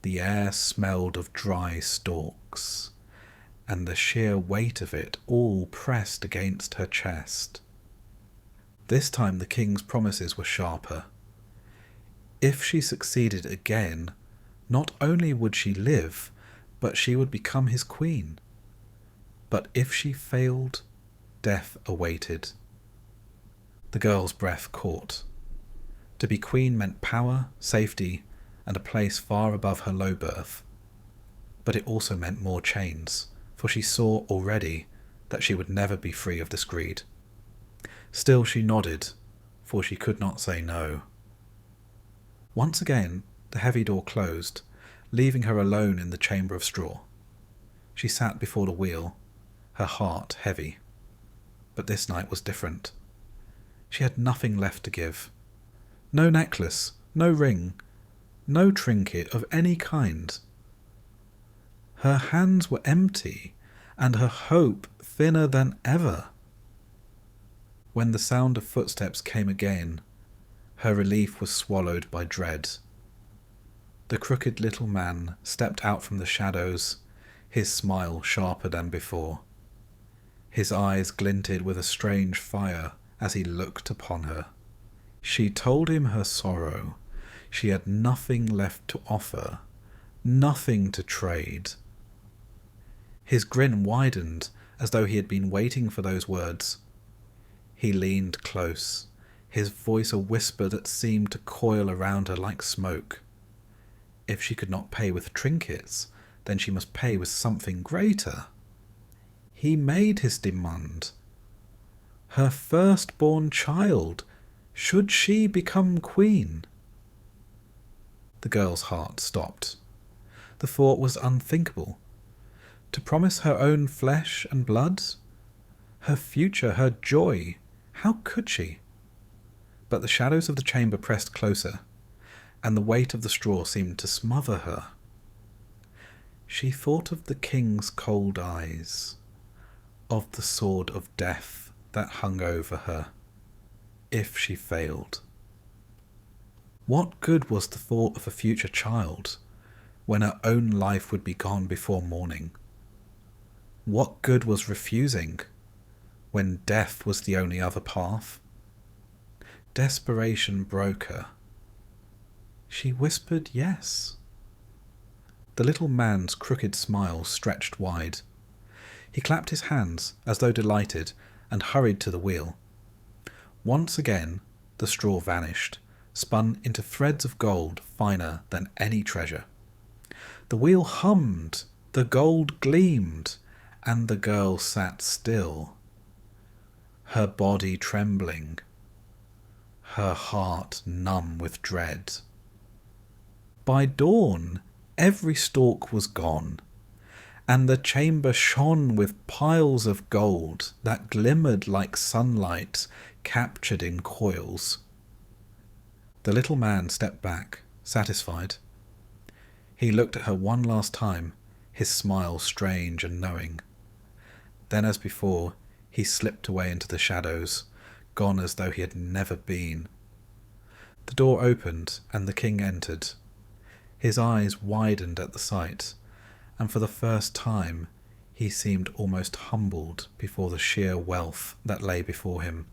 The air smelled of dry stalks, and the sheer weight of it all pressed against her chest. This time the king's promises were sharper. If she succeeded again, not only would she live, but she would become his queen. But if she failed, death awaited. The girl's breath caught. To be queen meant power, safety, and a place far above her low birth. But it also meant more chains, for she saw already that she would never be free of this greed. Still she nodded, for she could not say no. Once again the heavy door closed, leaving her alone in the chamber of straw. She sat before the wheel, her heart heavy. But this night was different. She had nothing left to give. No necklace, no ring, no trinket of any kind. Her hands were empty, and her hope thinner than ever. When the sound of footsteps came again, her relief was swallowed by dread. The crooked little man stepped out from the shadows, his smile sharper than before. His eyes glinted with a strange fire as he looked upon her. She told him her sorrow. She had nothing left to offer, nothing to trade. His grin widened as though he had been waiting for those words. He leaned close, his voice a whisper that seemed to coil around her like smoke. If she could not pay with trinkets, then she must pay with something greater. He made his demand. Her firstborn child, should she become queen? The girl's heart stopped. The thought was unthinkable. To promise her own flesh and blood? Her future, her joy, how could she? But the shadows of the chamber pressed closer, and the weight of the straw seemed to smother her. She thought of the king's cold eyes, of the sword of death that hung over her, if she failed. What good was the thought of a future child, when her own life would be gone before morning? What good was refusing, when death was the only other path? Desperation broke her. She whispered yes. The little man's crooked smile stretched wide. He clapped his hands as though delighted and hurried to the wheel. Once again the straw vanished, spun into threads of gold finer than any treasure. The wheel hummed, the gold gleamed, and the girl sat still, her body trembling, her heart numb with dread. By dawn, every stalk was gone, and the chamber shone with piles of gold that glimmered like sunlight captured in coils. The little man stepped back, satisfied. He looked at her one last time, his smile strange and knowing. Then, as before, he slipped away into the shadows, gone as though he had never been. The door opened, and the king entered. His eyes widened at the sight, and for the first time he seemed almost humbled before the sheer wealth that lay before him.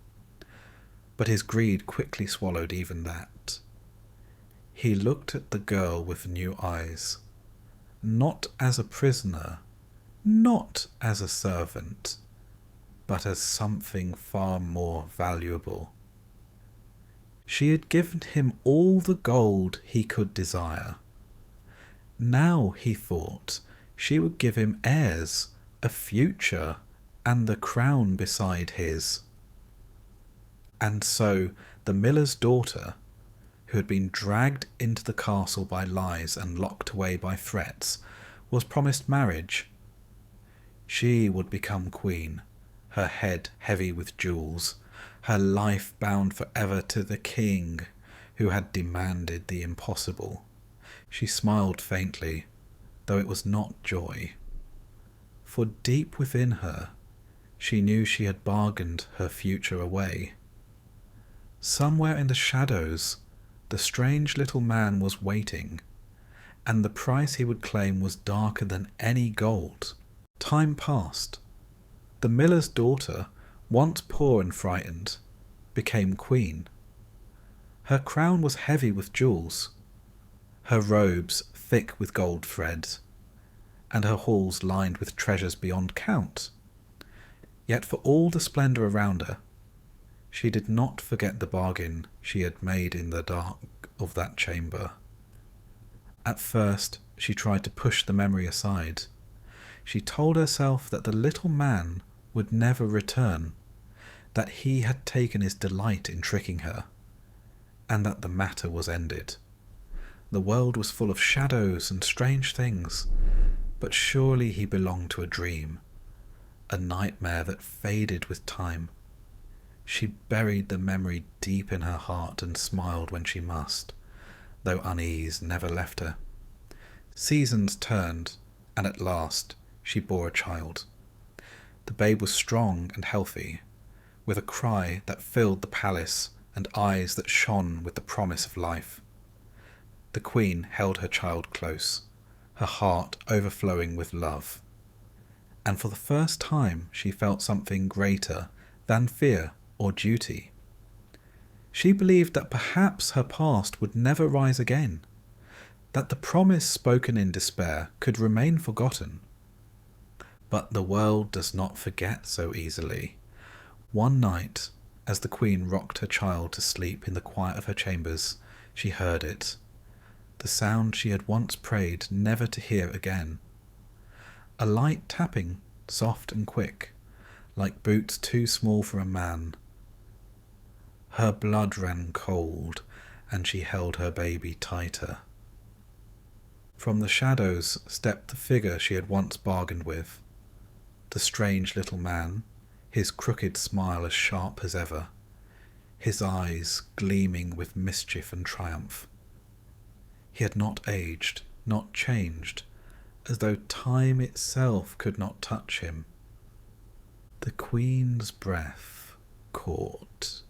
But his greed quickly swallowed even that. He looked at the girl with new eyes, not as a prisoner, not as a servant, but as something far more valuable. She had given him all the gold he could desire. Now, he thought, she would give him heirs, a future, and the crown beside his. And so the miller's daughter, who had been dragged into the castle by lies and locked away by threats, was promised marriage. She would become queen, her head heavy with jewels, her life bound forever to the king who had demanded the impossible. She smiled faintly, though it was not joy. For deep within her, she knew she had bargained her future away. Somewhere in the shadows, the strange little man was waiting, and the price he would claim was darker than any gold. Time passed. The miller's daughter, once poor and frightened, became queen. Her crown was heavy with jewels, her robes thick with gold thread, and her halls lined with treasures beyond count. Yet for all the splendour around her, she did not forget the bargain she had made in the dark of that chamber. At first she tried to push the memory aside. She told herself that the little man would never return, that he had taken his delight in tricking her, and that the matter was ended. The world was full of shadows and strange things, but surely he belonged to a dream, a nightmare that faded with time. She buried the memory deep in her heart and smiled when she must, though unease never left her. Seasons turned, and at last she bore a child. The babe was strong and healthy, with a cry that filled the palace and eyes that shone with the promise of life. The queen held her child close, her heart overflowing with love. And for the first time she felt something greater than fear or duty. She believed that perhaps her past would never rise again, that the promise spoken in despair could remain forgotten. But the world does not forget so easily. One night, as the queen rocked her child to sleep in the quiet of her chambers, she heard it, the sound she had once prayed never to hear again. A light tapping, soft and quick, like boots too small for a man. Her blood ran cold, and she held her baby tighter. From the shadows stepped the figure she had once bargained with, the strange little man, his crooked smile as sharp as ever, his eyes gleaming with mischief and triumph. He had not aged, not changed, as though time itself could not touch him. The queen's breath caught.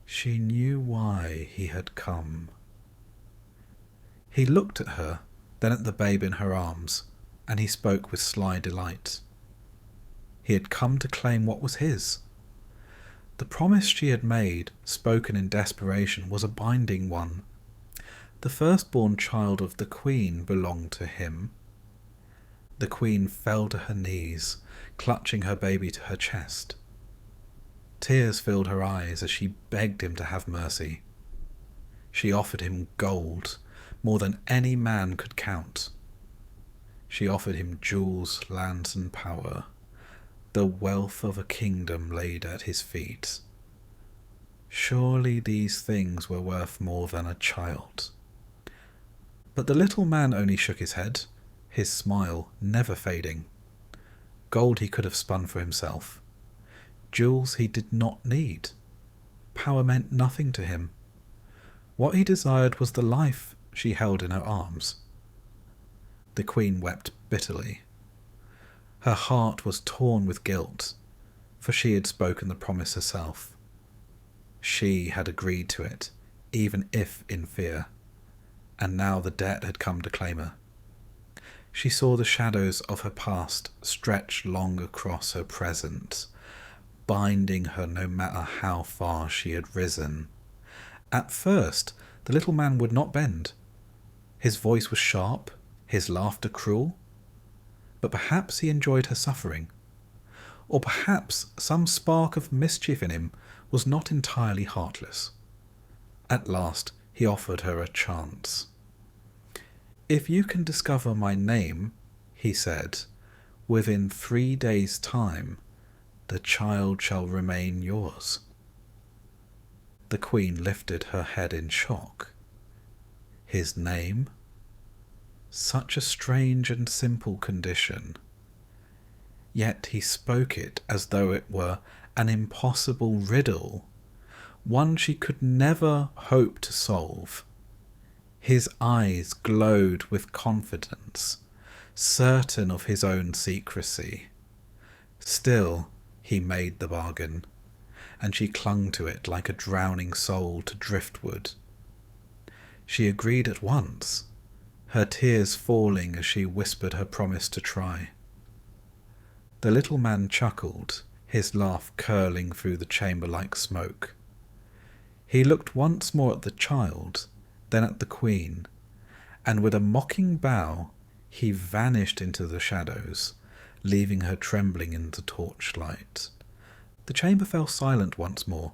She knew why he had come. He looked at her, then at the babe in her arms, and he spoke with sly delight. He had come to claim what was his. The promise she had made, spoken in desperation, was a binding one. The firstborn child of the queen belonged to him. The queen fell to her knees, clutching her baby to her chest. Tears filled her eyes as she begged him to have mercy. She offered him gold, more than any man could count. She offered him jewels, lands, and power, the wealth of a kingdom laid at his feet. Surely these things were worth more than a child. But the little man only shook his head, his smile never fading. Gold he could have spun for himself. Jewels he did not need. Power meant nothing to him. What he desired was the life she held in her arms. The queen wept bitterly. Her heart was torn with guilt, for she had spoken the promise herself. She had agreed to it, even if in fear, and now the debt had come to claim her. She saw the shadows of her past stretch long across her present, binding her no matter how far she had risen. At first, the little man would not bend. His voice was sharp, his laughter cruel. But perhaps he enjoyed her suffering, or perhaps some spark of mischief in him was not entirely heartless. At last he offered her a chance. "If you can discover my name," he said, "within 3 days' time, the child shall remain yours." The queen lifted her head in shock. His name? Such a strange and simple condition. Yet he spoke it as though it were an impossible riddle, one she could never hope to solve. His eyes glowed with confidence, certain of his own secrecy. Still, he made the bargain, and she clung to it like a drowning soul to driftwood. She agreed at once, her tears falling as she whispered her promise to try. The little man chuckled, his laugh curling through the chamber like smoke. He looked once more at the child, then at the queen, and with a mocking bow he vanished into the shadows, leaving her trembling in the torchlight. The chamber fell silent once more,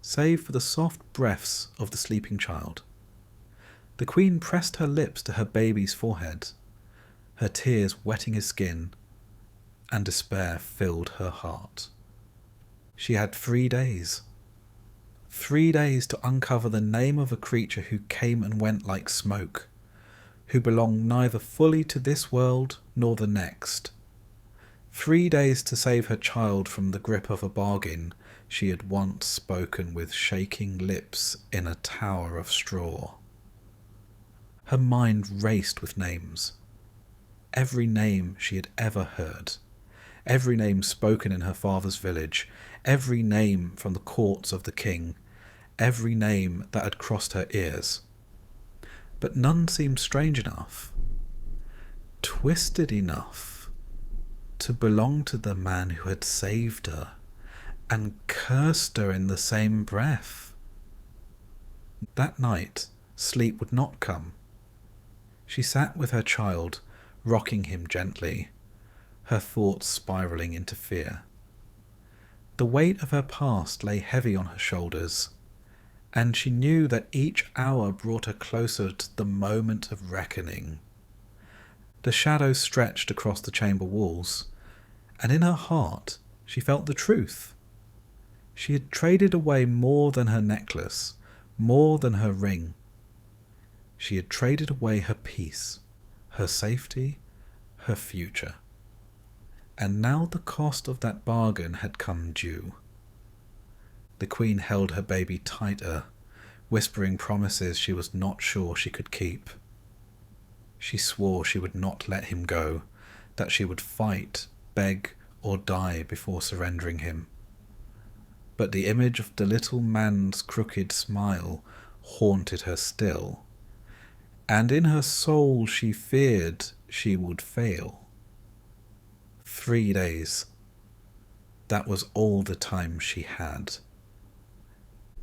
save for the soft breaths of the sleeping child. The queen pressed her lips to her baby's forehead, her tears wetting his skin, and despair filled her heart. She had 3 days. 3 days to uncover the name of a creature who came and went like smoke, who belonged neither fully to this world nor the next. 3 days to save her child from the grip of a bargain she had once spoken with shaking lips in a tower of straw. Her mind raced with names. Every name she had ever heard, every name spoken in her father's village, every name from the courts of the king, every name that had crossed her ears. But none seemed strange enough, twisted enough, to belong to the man who had saved her and cursed her in the same breath. That night, sleep would not come. She sat with her child, rocking him gently, her thoughts spiralling into fear. The weight of her past lay heavy on her shoulders, and she knew that each hour brought her closer to the moment of reckoning. The shadows stretched across the chamber walls, and in her heart she felt the truth. She had traded away more than her necklace, more than her ring. She had traded away her peace, her safety, her future. And now the cost of that bargain had come due. The queen held her baby tighter, whispering promises she was not sure she could keep. She swore she would not let him go, that she would fight, beg, or die before surrendering him. But the image of the little man's crooked smile haunted her still, and in her soul she feared she would fail. 3 days. That was all the time she had.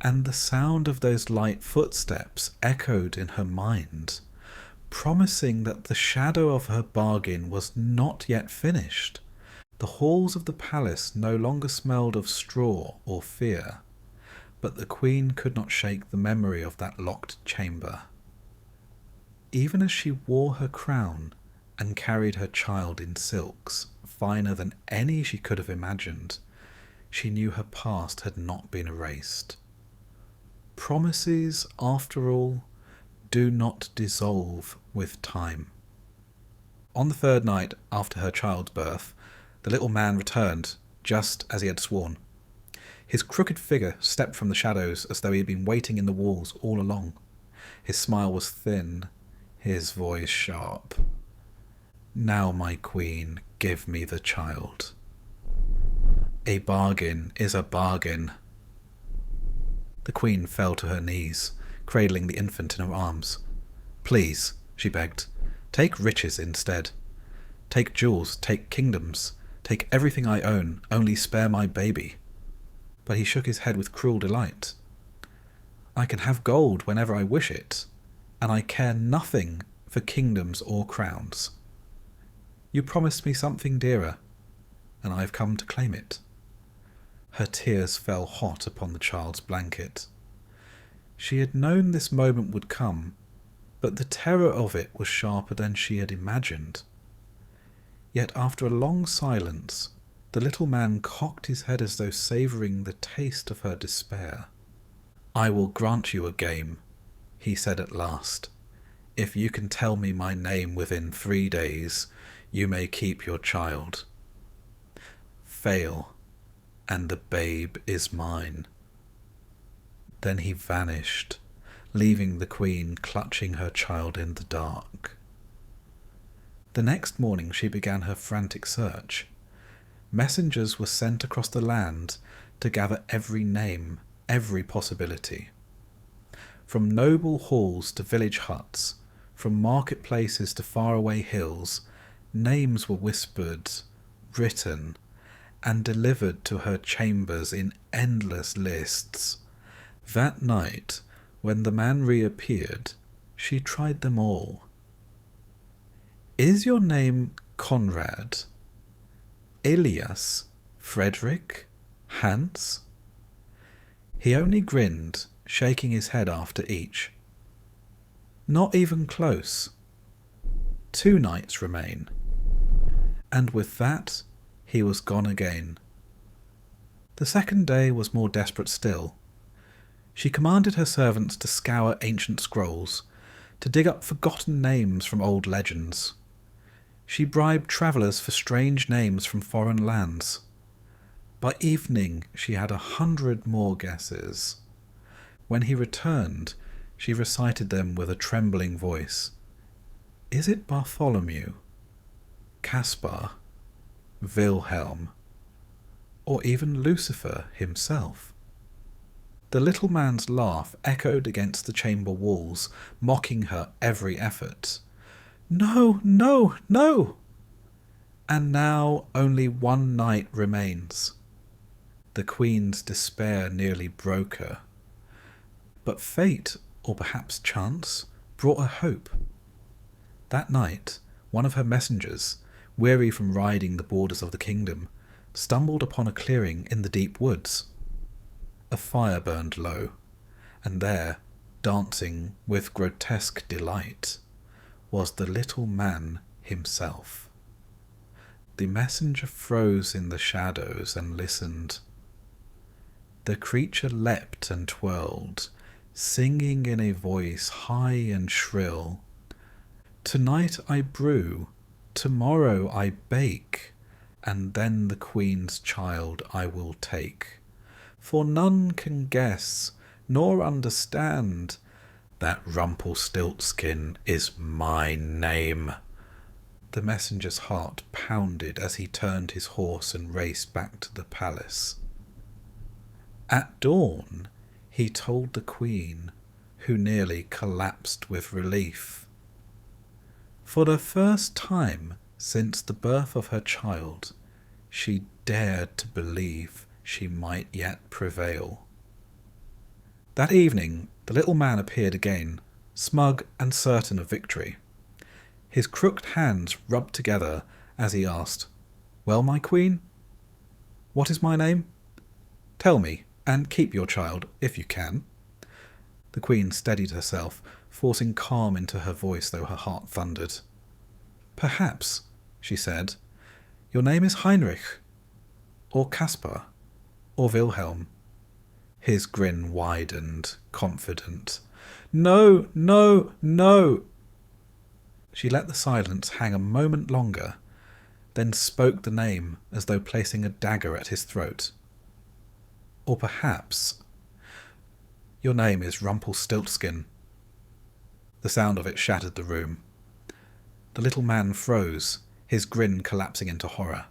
And the sound of those light footsteps echoed in her mind, promising that the shadow of her bargain was not yet finished. The halls of the palace no longer smelled of straw or fear, but the queen could not shake the memory of that locked chamber. Even as she wore her crown and carried her child in silks finer than any she could have imagined, she knew her past had not been erased. Promises, after all, do not dissolve with time. On the 3rd night after her child's birth, the little man returned, just as he had sworn. His crooked figure stepped from the shadows as though he had been waiting in the walls all along. His smile was thin, his voice sharp. Now, my queen, give me the child. A bargain is a bargain. The queen fell to her knees, cradling the infant in her arms. Please, she begged, take riches instead. Take jewels, take kingdoms, take everything I own, only spare my baby. But he shook his head with cruel delight. I can have gold whenever I wish it, and I care nothing for kingdoms or crowns. You promised me something dearer, and I have come to claim it. Her tears fell hot upon the child's blanket. She had known this moment would come, but the terror of it was sharper than she had imagined. Yet after a long silence, the little man cocked his head as though savouring the taste of her despair. I will grant you a game, he said at last. If you can tell me my name within 3 days, you may keep your child. Fail, and the babe is mine. Then he vanished, leaving the queen clutching her child in the dark. The next morning she began her frantic search. Messengers were sent across the land to gather every name, every possibility. From noble halls to village huts, from marketplaces to faraway hills, names were whispered, written, and delivered to her chambers in endless lists. That night, when the man reappeared, she tried them all. Is your name Conrad? Elias? Frederick? Hans? He only grinned, shaking his head after each. Not even close. 2 nights remain. And with that, he was gone again. The second day was more desperate still. She commanded her servants to scour ancient scrolls, to dig up forgotten names from old legends. She bribed travellers for strange names from foreign lands. By evening she had 100 more guesses. When he returned, she recited them with a trembling voice. Is it Bartholomew? Caspar? Wilhelm? Or even Lucifer himself? The little man's laugh echoed against the chamber walls, mocking her every effort. No, no, no! And now only 1 night remains. The queen's despair nearly broke her. But fate, or perhaps chance, brought her hope. That night, one of her messengers, weary from riding the borders of the kingdom, stumbled upon a clearing in the deep woods. A fire burned low, and there, dancing with grotesque delight, was the little man himself. The messenger froze in the shadows and listened. The creature leapt and twirled, singing in a voice high and shrill. Tonight I brew, tomorrow I bake, and then the queen's child I will take. For none can guess, nor understand, that Rumpelstiltskin is my name. The messenger's heart pounded as he turned his horse and raced back to the palace. At dawn, he told the queen, who nearly collapsed with relief. For the first time since the birth of her child, she dared to believe she might yet prevail. That evening, the little man appeared again, smug and certain of victory. His crooked hands rubbed together as he asked, "Well, my queen? What is my name? Tell me, and keep your child, if you can." The queen steadied herself, forcing calm into her voice though her heart thundered. "Perhaps," she said, "your name is Heinrich, or Caspar, or Wilhelm." His grin widened, confident. "No, no, no!" She let the silence hang a moment longer, then spoke the name as though placing a dagger at his throat. "Or perhaps your name is Rumpelstiltskin." The sound of it shattered the room. The little man froze, his grin collapsing into horror.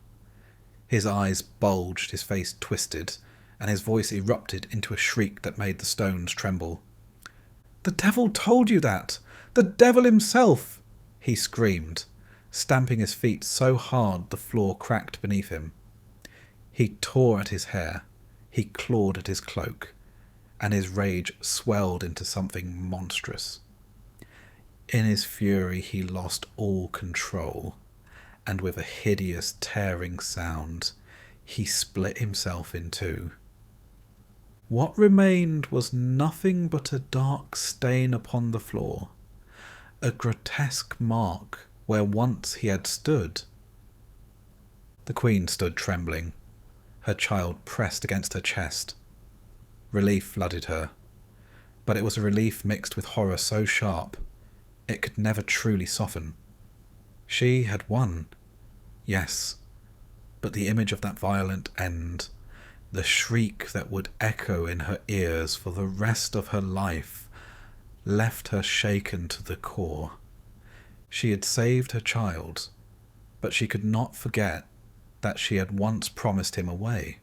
His eyes bulged, his face twisted, and his voice erupted into a shriek that made the stones tremble. "The devil told you that! The devil himself!" he screamed, stamping his feet so hard the floor cracked beneath him. He tore at his hair, he clawed at his cloak, and his rage swelled into something monstrous. In his fury he lost all control, and with a hideous tearing sound, he split himself in two. What remained was nothing but a dark stain upon the floor, a grotesque mark where once he had stood. The Queen stood trembling, her child pressed against her chest. Relief flooded her, but it was a relief mixed with horror so sharp it could never truly soften. She had won, yes, but the image of that violent end, the shriek that would echo in her ears for the rest of her life, left her shaken to the core. She had saved her child, but she could not forget that she had once promised him away.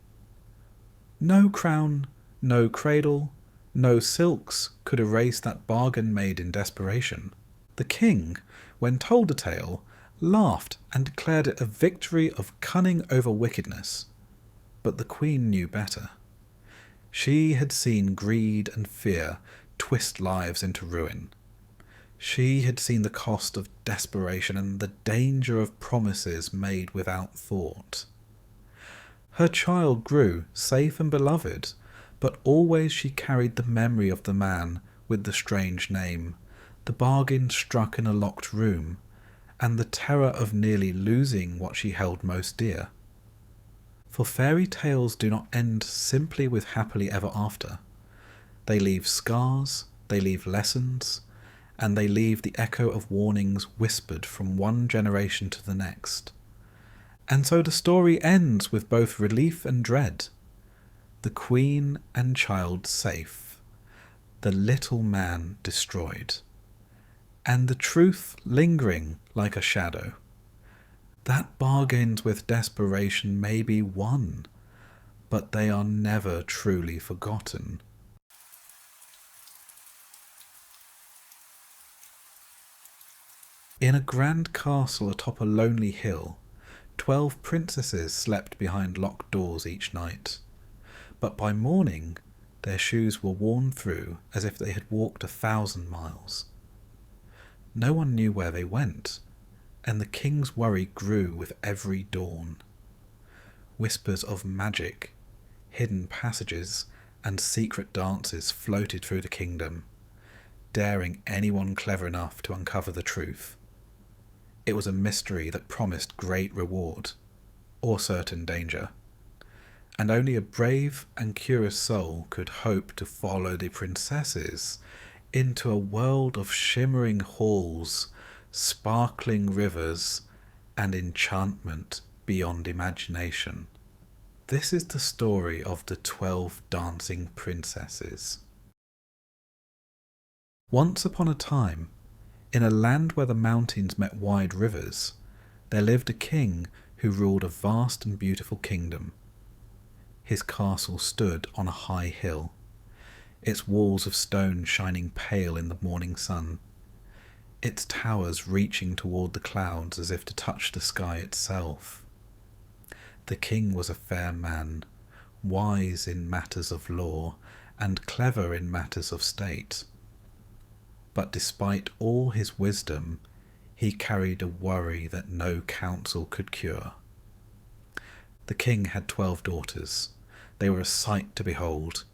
No crown, no cradle, no silks could erase that bargain made in desperation. The king, when told the tale, laughed and declared it a victory of cunning over wickedness. But the Queen knew better. She had seen greed and fear twist lives into ruin. She had seen the cost of desperation and the danger of promises made without thought. Her child grew safe and beloved, but always she carried the memory of the man with the strange name, the bargain struck in a locked room, and the terror of nearly losing what she held most dear. For fairy tales do not end simply with happily ever after. They leave scars, they leave lessons, and they leave the echo of warnings whispered from one generation to the next. And so the story ends with both relief and dread. The Queen and child safe, the little man destroyed, and the truth lingering like a shadow. That bargains with desperation may be won, but they are never truly forgotten. In a grand castle atop a lonely hill, 12 princesses slept behind locked doors each night. But by morning, their shoes were worn through as if they had walked 1,000 miles. No one knew where they went, and the king's worry grew with every dawn. Whispers of magic, hidden passages, and secret dances floated through the kingdom, daring anyone clever enough to uncover the truth. It was a mystery that promised great reward, or certain danger, and only a brave and curious soul could hope to follow the princesses into a world of shimmering halls, sparkling rivers, and enchantment beyond imagination. This is the story of the 12 dancing princesses. Once upon a time, in a land where the mountains met wide rivers, there lived a king who ruled a vast and beautiful kingdom. His castle stood on a high hill, its walls of stone shining pale in the morning sun, its towers reaching toward the clouds as if to touch the sky itself. The king was a fair man, wise in matters of law and clever in matters of state. But despite all his wisdom, he carried a worry that no counsel could cure. The king had 12 daughters. They were a sight to behold,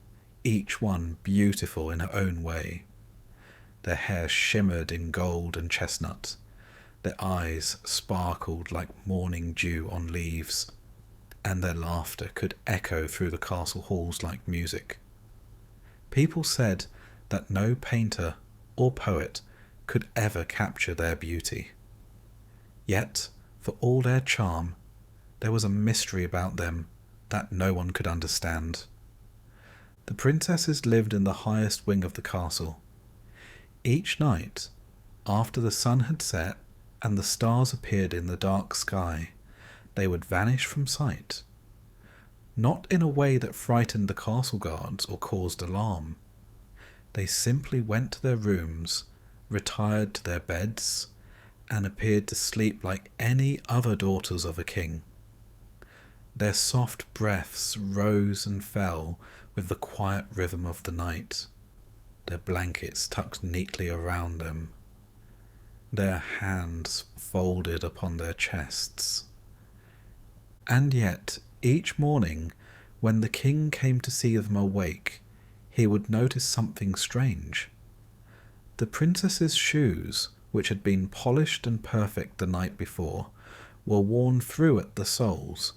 each one beautiful in her own way. Their hair shimmered in gold and chestnut. Their eyes sparkled like morning dew on leaves, and their laughter could echo through the castle halls like music. People said that no painter or poet could ever capture their beauty. Yet, for all their charm, there was a mystery about them that no one could understand. The princesses lived in the highest wing of the castle. Each night, after the sun had set and the stars appeared in the dark sky, they would vanish from sight. Not in a way that frightened the castle guards or caused alarm. They simply went to their rooms, retired to their beds, and appeared to sleep like any other daughters of a king. Their soft breaths rose and fell with the quiet rhythm of the night, their blankets tucked neatly around them, their hands folded upon their chests. And yet, each morning, when the king came to see them awake, he would notice something strange. The princess's shoes, which had been polished and perfect the night before, were worn through at the soles.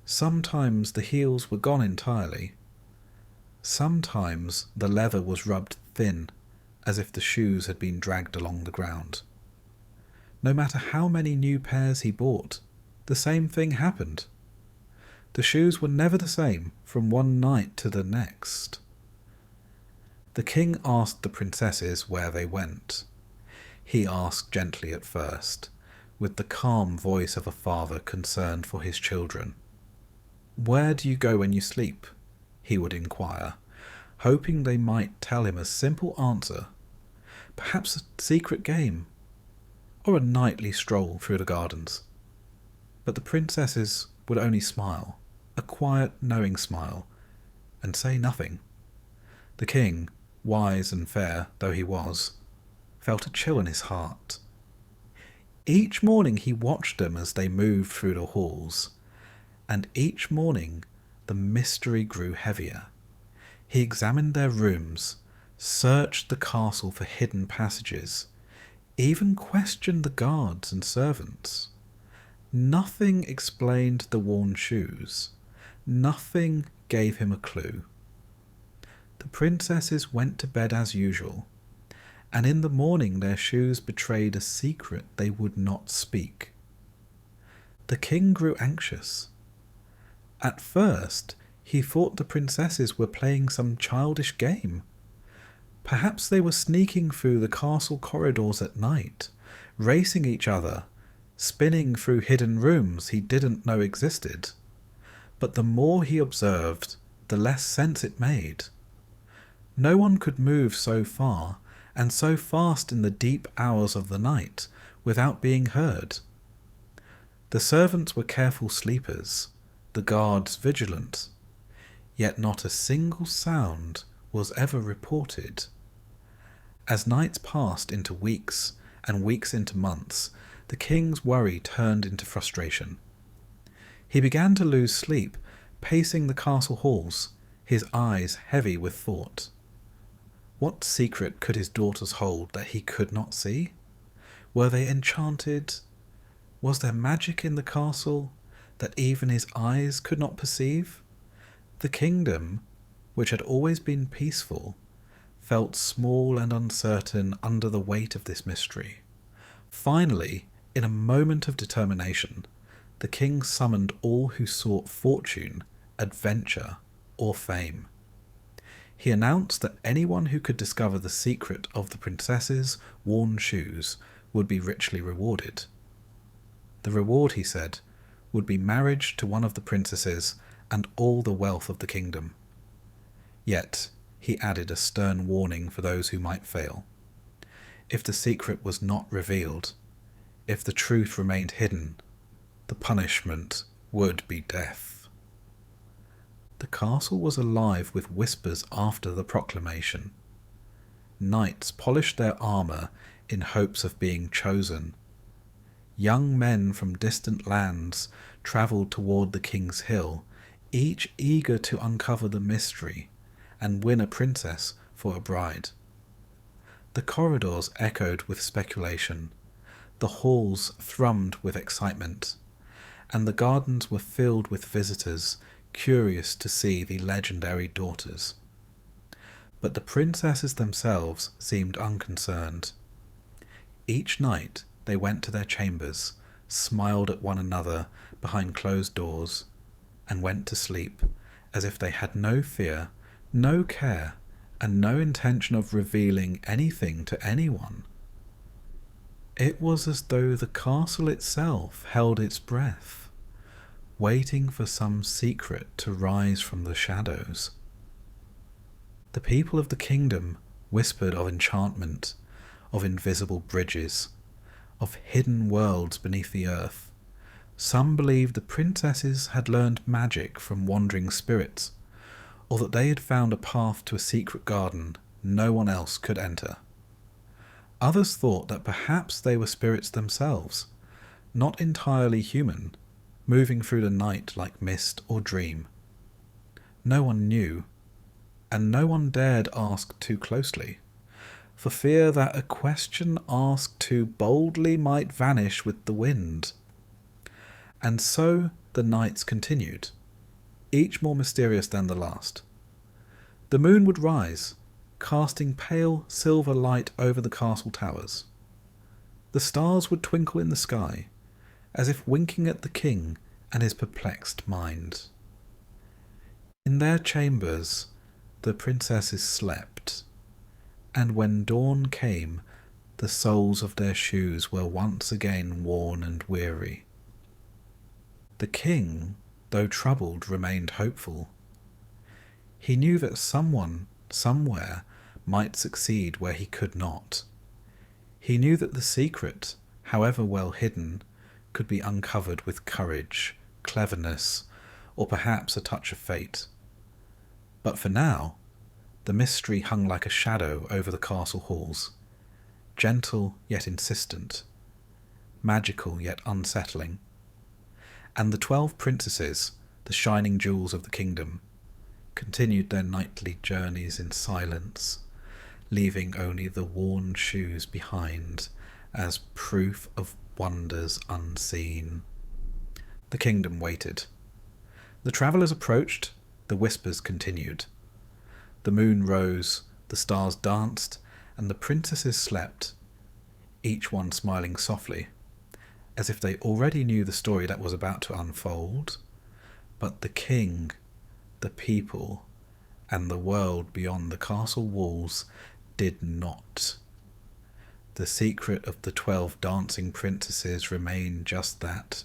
Sometimes the heels were gone entirely. Sometimes the leather was rubbed thin, as if the shoes had been dragged along the ground. No matter how many new pairs he bought, the same thing happened. The shoes were never the same from one night to the next. The king asked the princesses where they went. He asked gently at first, with the calm voice of a father concerned for his children. "Where do you go when you sleep?" he would inquire, hoping they might tell him a simple answer, perhaps a secret game, or a nightly stroll through the gardens. But the princesses would only smile, a quiet, knowing smile, and say nothing. The king, wise and fair though he was, felt a chill in his heart. Each morning he watched them as they moved through the halls, and each morning the mystery grew heavier. He examined their rooms, searched the castle for hidden passages, even questioned the guards and servants. Nothing explained the worn shoes. Nothing gave him a clue. The princesses went to bed as usual, and in the morning their shoes betrayed a secret they would not speak. The king grew anxious. At first, he thought the princesses were playing some childish game. Perhaps they were sneaking through the castle corridors at night, racing each other, spinning through hidden rooms he didn't know existed. But the more he observed, the less sense it made. No one could move so far and so fast in the deep hours of the night without being heard. The servants were careful sleepers, the guards vigilant, yet not a single sound was ever reported. As nights passed into weeks and weeks into months, the king's worry turned into frustration. He began to lose sleep, pacing the castle halls, his eyes heavy with thought. What secret could his daughters hold that he could not see? Were they enchanted? Was there magic in the castle that even his eyes could not perceive? The kingdom, which had always been peaceful, felt small and uncertain under the weight of this mystery. Finally, in a moment of determination, the king summoned all who sought fortune, adventure, or fame. He announced that anyone who could discover the secret of the princess's worn shoes would be richly rewarded. The reward, he said, would be marriage to one of the princesses and all the wealth of the kingdom. Yet, he added a stern warning for those who might fail. If the secret was not revealed, if the truth remained hidden, the punishment would be death. The castle was alive with whispers after the proclamation. Knights polished their armour in hopes of being chosen. Young men from distant lands travelled toward the King's Hill, each eager to uncover the mystery and win a princess for a bride. The corridors echoed with speculation, the halls thrummed with excitement, and the gardens were filled with visitors curious to see the legendary daughters. But the princesses themselves seemed unconcerned. Each night they went to their chambers, smiled at one another behind closed doors, and went to sleep as if they had no fear, no care, and no intention of revealing anything to anyone. It was as though the castle itself held its breath, waiting for some secret to rise from the shadows. The people of the kingdom whispered of enchantment, of invisible bridges, of hidden worlds beneath the earth. Some believed the princesses had learned magic from wandering spirits, or that they had found a path to a secret garden no one else could enter. Others thought that perhaps they were spirits themselves, not entirely human, moving through the night like mist or dream. No one knew, and no one dared ask too closely, for fear that a question asked too boldly might vanish with the wind. And so the nights continued, each more mysterious than the last. The moon would rise, casting pale silver light over the castle towers. The stars would twinkle in the sky, as if winking at the king and his perplexed mind. In their chambers the princesses slept, and when dawn came, the soles of their shoes were once again worn and weary. The king, though troubled, remained hopeful. He knew that someone, somewhere, might succeed where he could not. He knew that the secret, however well hidden, could be uncovered with courage, cleverness, or perhaps a touch of fate. But for now, the mystery hung like a shadow over the castle halls, gentle yet insistent, magical yet unsettling. And the 12 princesses, the shining jewels of the kingdom, continued their nightly journeys in silence, leaving only the worn shoes behind as proof of wonders unseen. The kingdom waited. The travellers approached, the whispers continued. The moon rose, the stars danced, and the princesses slept, each one smiling softly, as if they already knew the story that was about to unfold. But the king, the people, and the world beyond the castle walls did not. The secret of the 12 dancing princesses remained just that,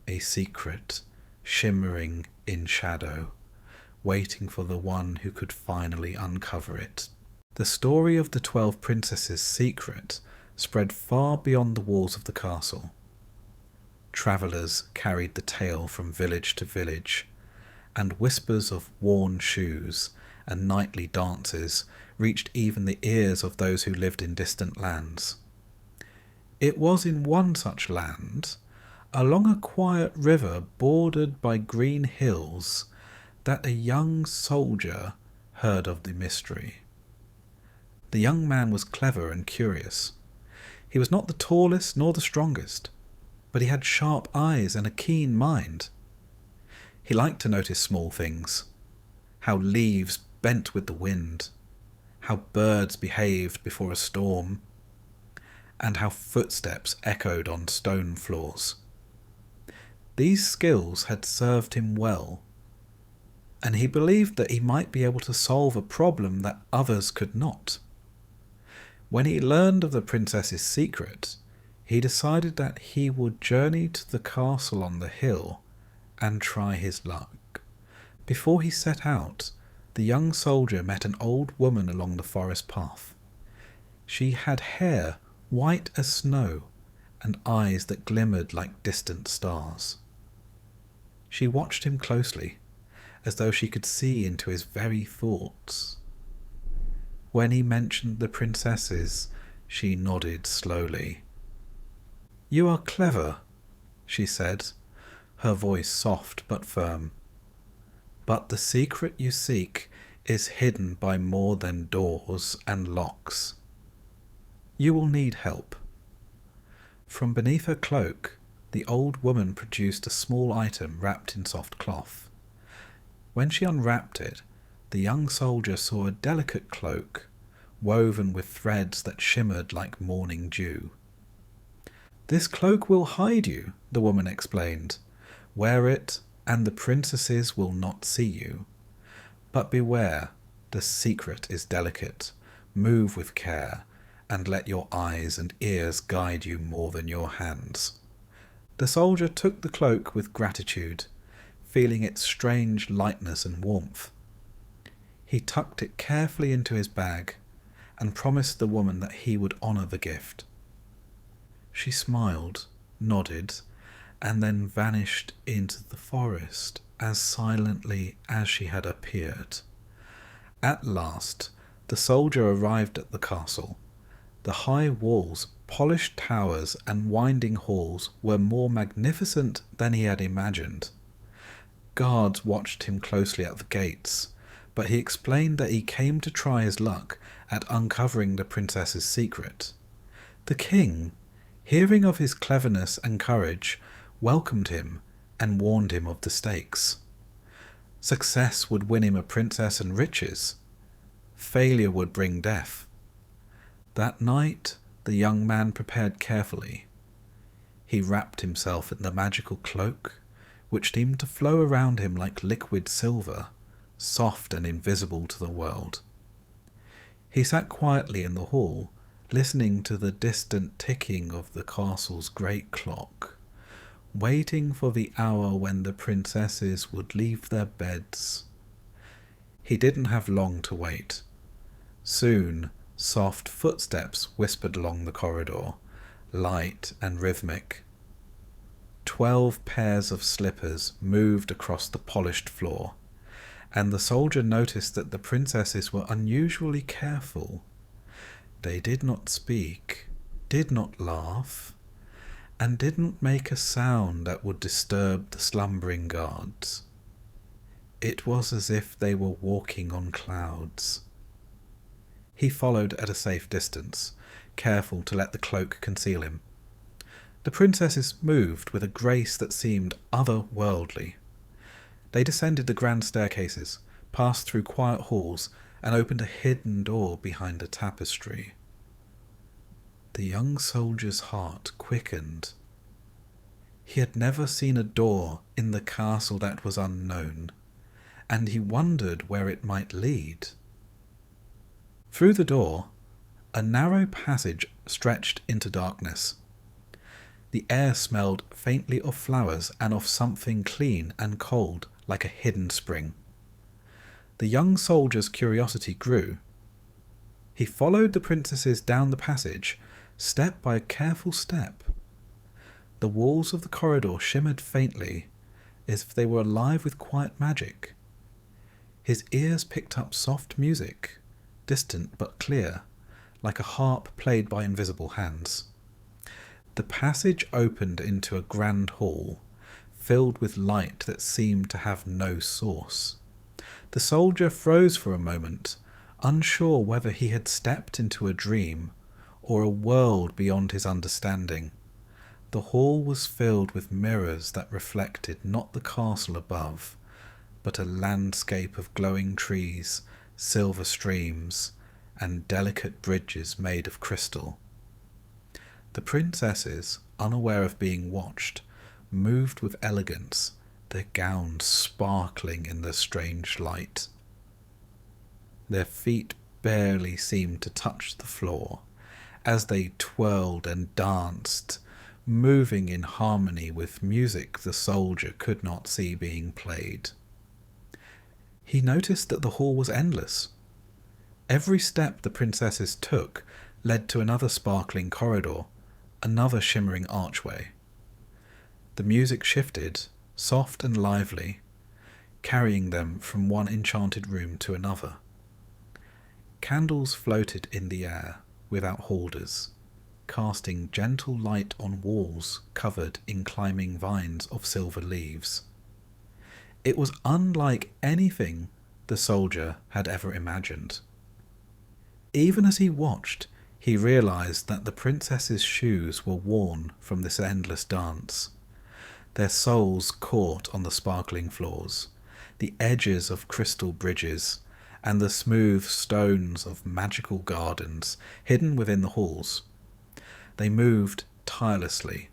a secret shimmering in shadow, waiting for the one who could finally uncover it. The story of the 12 princesses' secret spread far beyond the walls of the castle. Travellers carried the tale from village to village, and whispers of worn shoes and nightly dances reached even the ears of those who lived in distant lands. It was in one such land, along a quiet river bordered by green hills, that a young soldier heard of the mystery. The young man was clever and curious. He was not the tallest nor the strongest, but he had sharp eyes and a keen mind. He liked to notice small things, how leaves bent with the wind, how birds behaved before a storm, and how footsteps echoed on stone floors. These skills had served him well, and he believed that he might be able to solve a problem that others could not. When he learned of the princess's secret, he decided that he would journey to the castle on the hill and try his luck. Before he set out, the young soldier met an old woman along the forest path. She had hair white as snow and eyes that glimmered like distant stars. She watched him closely, as though she could see into his very thoughts. When he mentioned the princesses, she nodded slowly. "You are clever," she said, her voice soft but firm. "But the secret you seek is hidden by more than doors and locks. You will need help." From beneath her cloak, the old woman produced a small item wrapped in soft cloth. When she unwrapped it, the young soldier saw a delicate cloak, woven with threads that shimmered like morning dew. "This cloak will hide you," the woman explained. "Wear it, and the princesses will not see you. But beware, the secret is delicate. Move with care, and let your eyes and ears guide you more than your hands." The soldier took the cloak with gratitude, feeling its strange lightness and warmth. He tucked it carefully into his bag and promised the woman that he would honour the gift. She smiled, nodded, and then vanished into the forest as silently as she had appeared. At last, the soldier arrived at the castle. The high walls, polished towers, and winding halls were more magnificent than he had imagined. Guards watched him closely at the gates, but he explained that he came to try his luck at uncovering the princess's secret. The king, hearing of his cleverness and courage, welcomed him and warned him of the stakes. Success would win him a princess and riches. Failure would bring death. That night, the young man prepared carefully. He wrapped himself in the magical cloak, which seemed to flow around him like liquid silver, soft and invisible to the world. He sat quietly in the hall, listening to the distant ticking of the castle's great clock, waiting for the hour when the princesses would leave their beds. He didn't have long to wait. Soon, soft footsteps whispered along the corridor, light and rhythmic. 12 pairs of slippers moved across the polished floor, and the soldier noticed that the princesses were unusually careful. They did not speak, did not laugh, and didn't make a sound that would disturb the slumbering guards. It was as if they were walking on clouds. He followed at a safe distance, careful to let the cloak conceal him. The princesses moved with a grace that seemed otherworldly. They descended the grand staircases, passed through quiet halls, and opened a hidden door behind a tapestry. The young soldier's heart quickened. He had never seen a door in the castle that was unknown, and he wondered where it might lead. Through the door, a narrow passage stretched into darkness. The air smelled faintly of flowers and of something clean and cold, like a hidden spring. The young soldier's curiosity grew. He followed the princesses down the passage, step by careful step. The walls of the corridor shimmered faintly, as if they were alive with quiet magic. His ears picked up soft music, distant but clear, like a harp played by invisible hands. The passage opened into a grand hall, filled with light that seemed to have no source. The soldier froze for a moment, unsure whether he had stepped into a dream or a world beyond his understanding. The hall was filled with mirrors that reflected not the castle above, but a landscape of glowing trees, silver streams, and delicate bridges made of crystal. The princesses, unaware of being watched, moved with elegance, their gowns sparkling in the strange light. Their feet barely seemed to touch the floor, as they twirled and danced, moving in harmony with music the soldier could not see being played. He noticed that the hall was endless. Every step the princesses took led to another sparkling corridor, another shimmering archway. The music shifted, soft and lively, carrying them from one enchanted room to another. Candles floated in the air without holders, casting gentle light on walls covered in climbing vines of silver leaves. It was unlike anything the soldier had ever imagined. Even as he watched, he realized that the princesses' shoes were worn from this endless dance. Their soles caught on the sparkling floors, the edges of crystal bridges, and the smooth stones of magical gardens hidden within the halls. They moved tirelessly,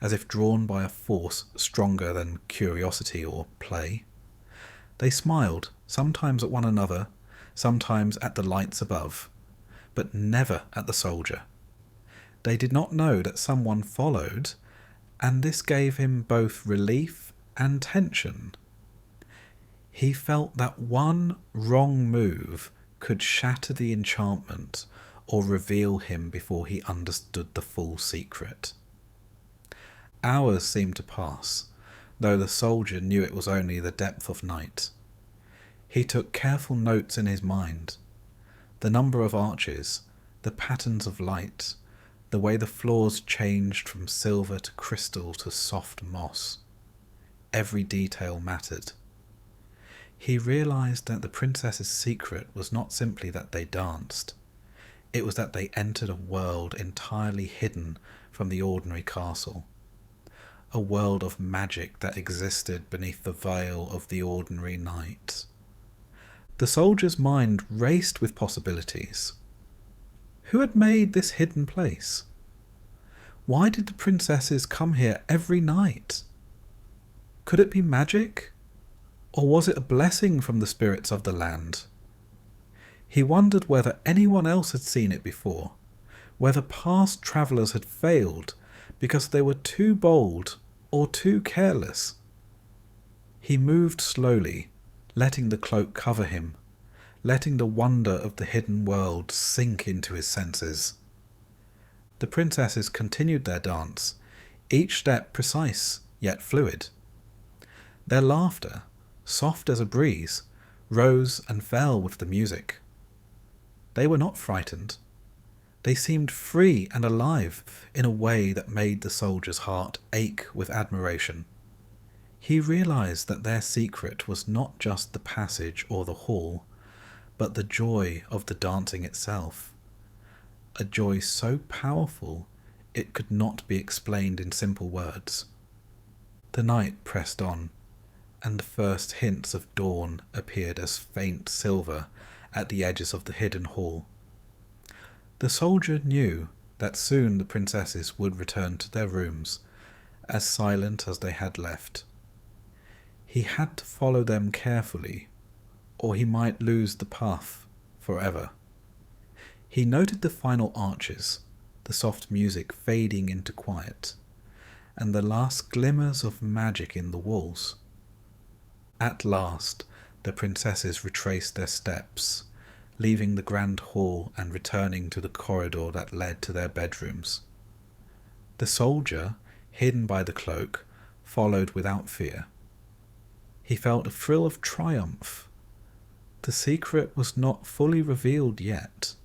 as if drawn by a force stronger than curiosity or play. They smiled, sometimes at one another, sometimes at the lights above, but never at the soldier. They did not know that someone followed, and this gave him both relief and tension. He felt that one wrong move could shatter the enchantment or reveal him before he understood the full secret. Hours seemed to pass, though the soldier knew it was only the depth of night. He took careful notes in his mind. The number of arches, the patterns of light, the way the floors changed from silver to crystal to soft moss. Every detail mattered. He realized that the princess's secret was not simply that they danced. It was that they entered a world entirely hidden from the ordinary castle. A world of magic that existed beneath the veil of the ordinary night. The soldier's mind raced with possibilities. Who had made this hidden place? Why did the princesses come here every night? Could it be magic? Or was it a blessing from the spirits of the land? He wondered whether anyone else had seen it before, whether past travellers had failed because they were too bold or too careless. He moved slowly, letting the cloak cover him, letting the wonder of the hidden world sink into his senses. The princesses continued their dance, each step precise yet fluid. Their laughter, soft as a breeze, rose and fell with the music. They were not frightened. They seemed free and alive in a way that made the soldier's heart ache with admiration. He realized that their secret was not just the passage or the hall, but the joy of the dancing itself. A joy so powerful it could not be explained in simple words. The night pressed on, and the first hints of dawn appeared as faint silver at the edges of the hidden hall. The soldier knew that soon the princesses would return to their rooms, as silent as they had left. He had to follow them carefully, or he might lose the path forever. He noted the final arches, the soft music fading into quiet, and the last glimmers of magic in the walls. At last, the princesses retraced their steps, leaving the grand hall and returning to the corridor that led to their bedrooms. The soldier, hidden by the cloak, followed without fear. He felt a thrill of triumph. The secret was not fully revealed yet,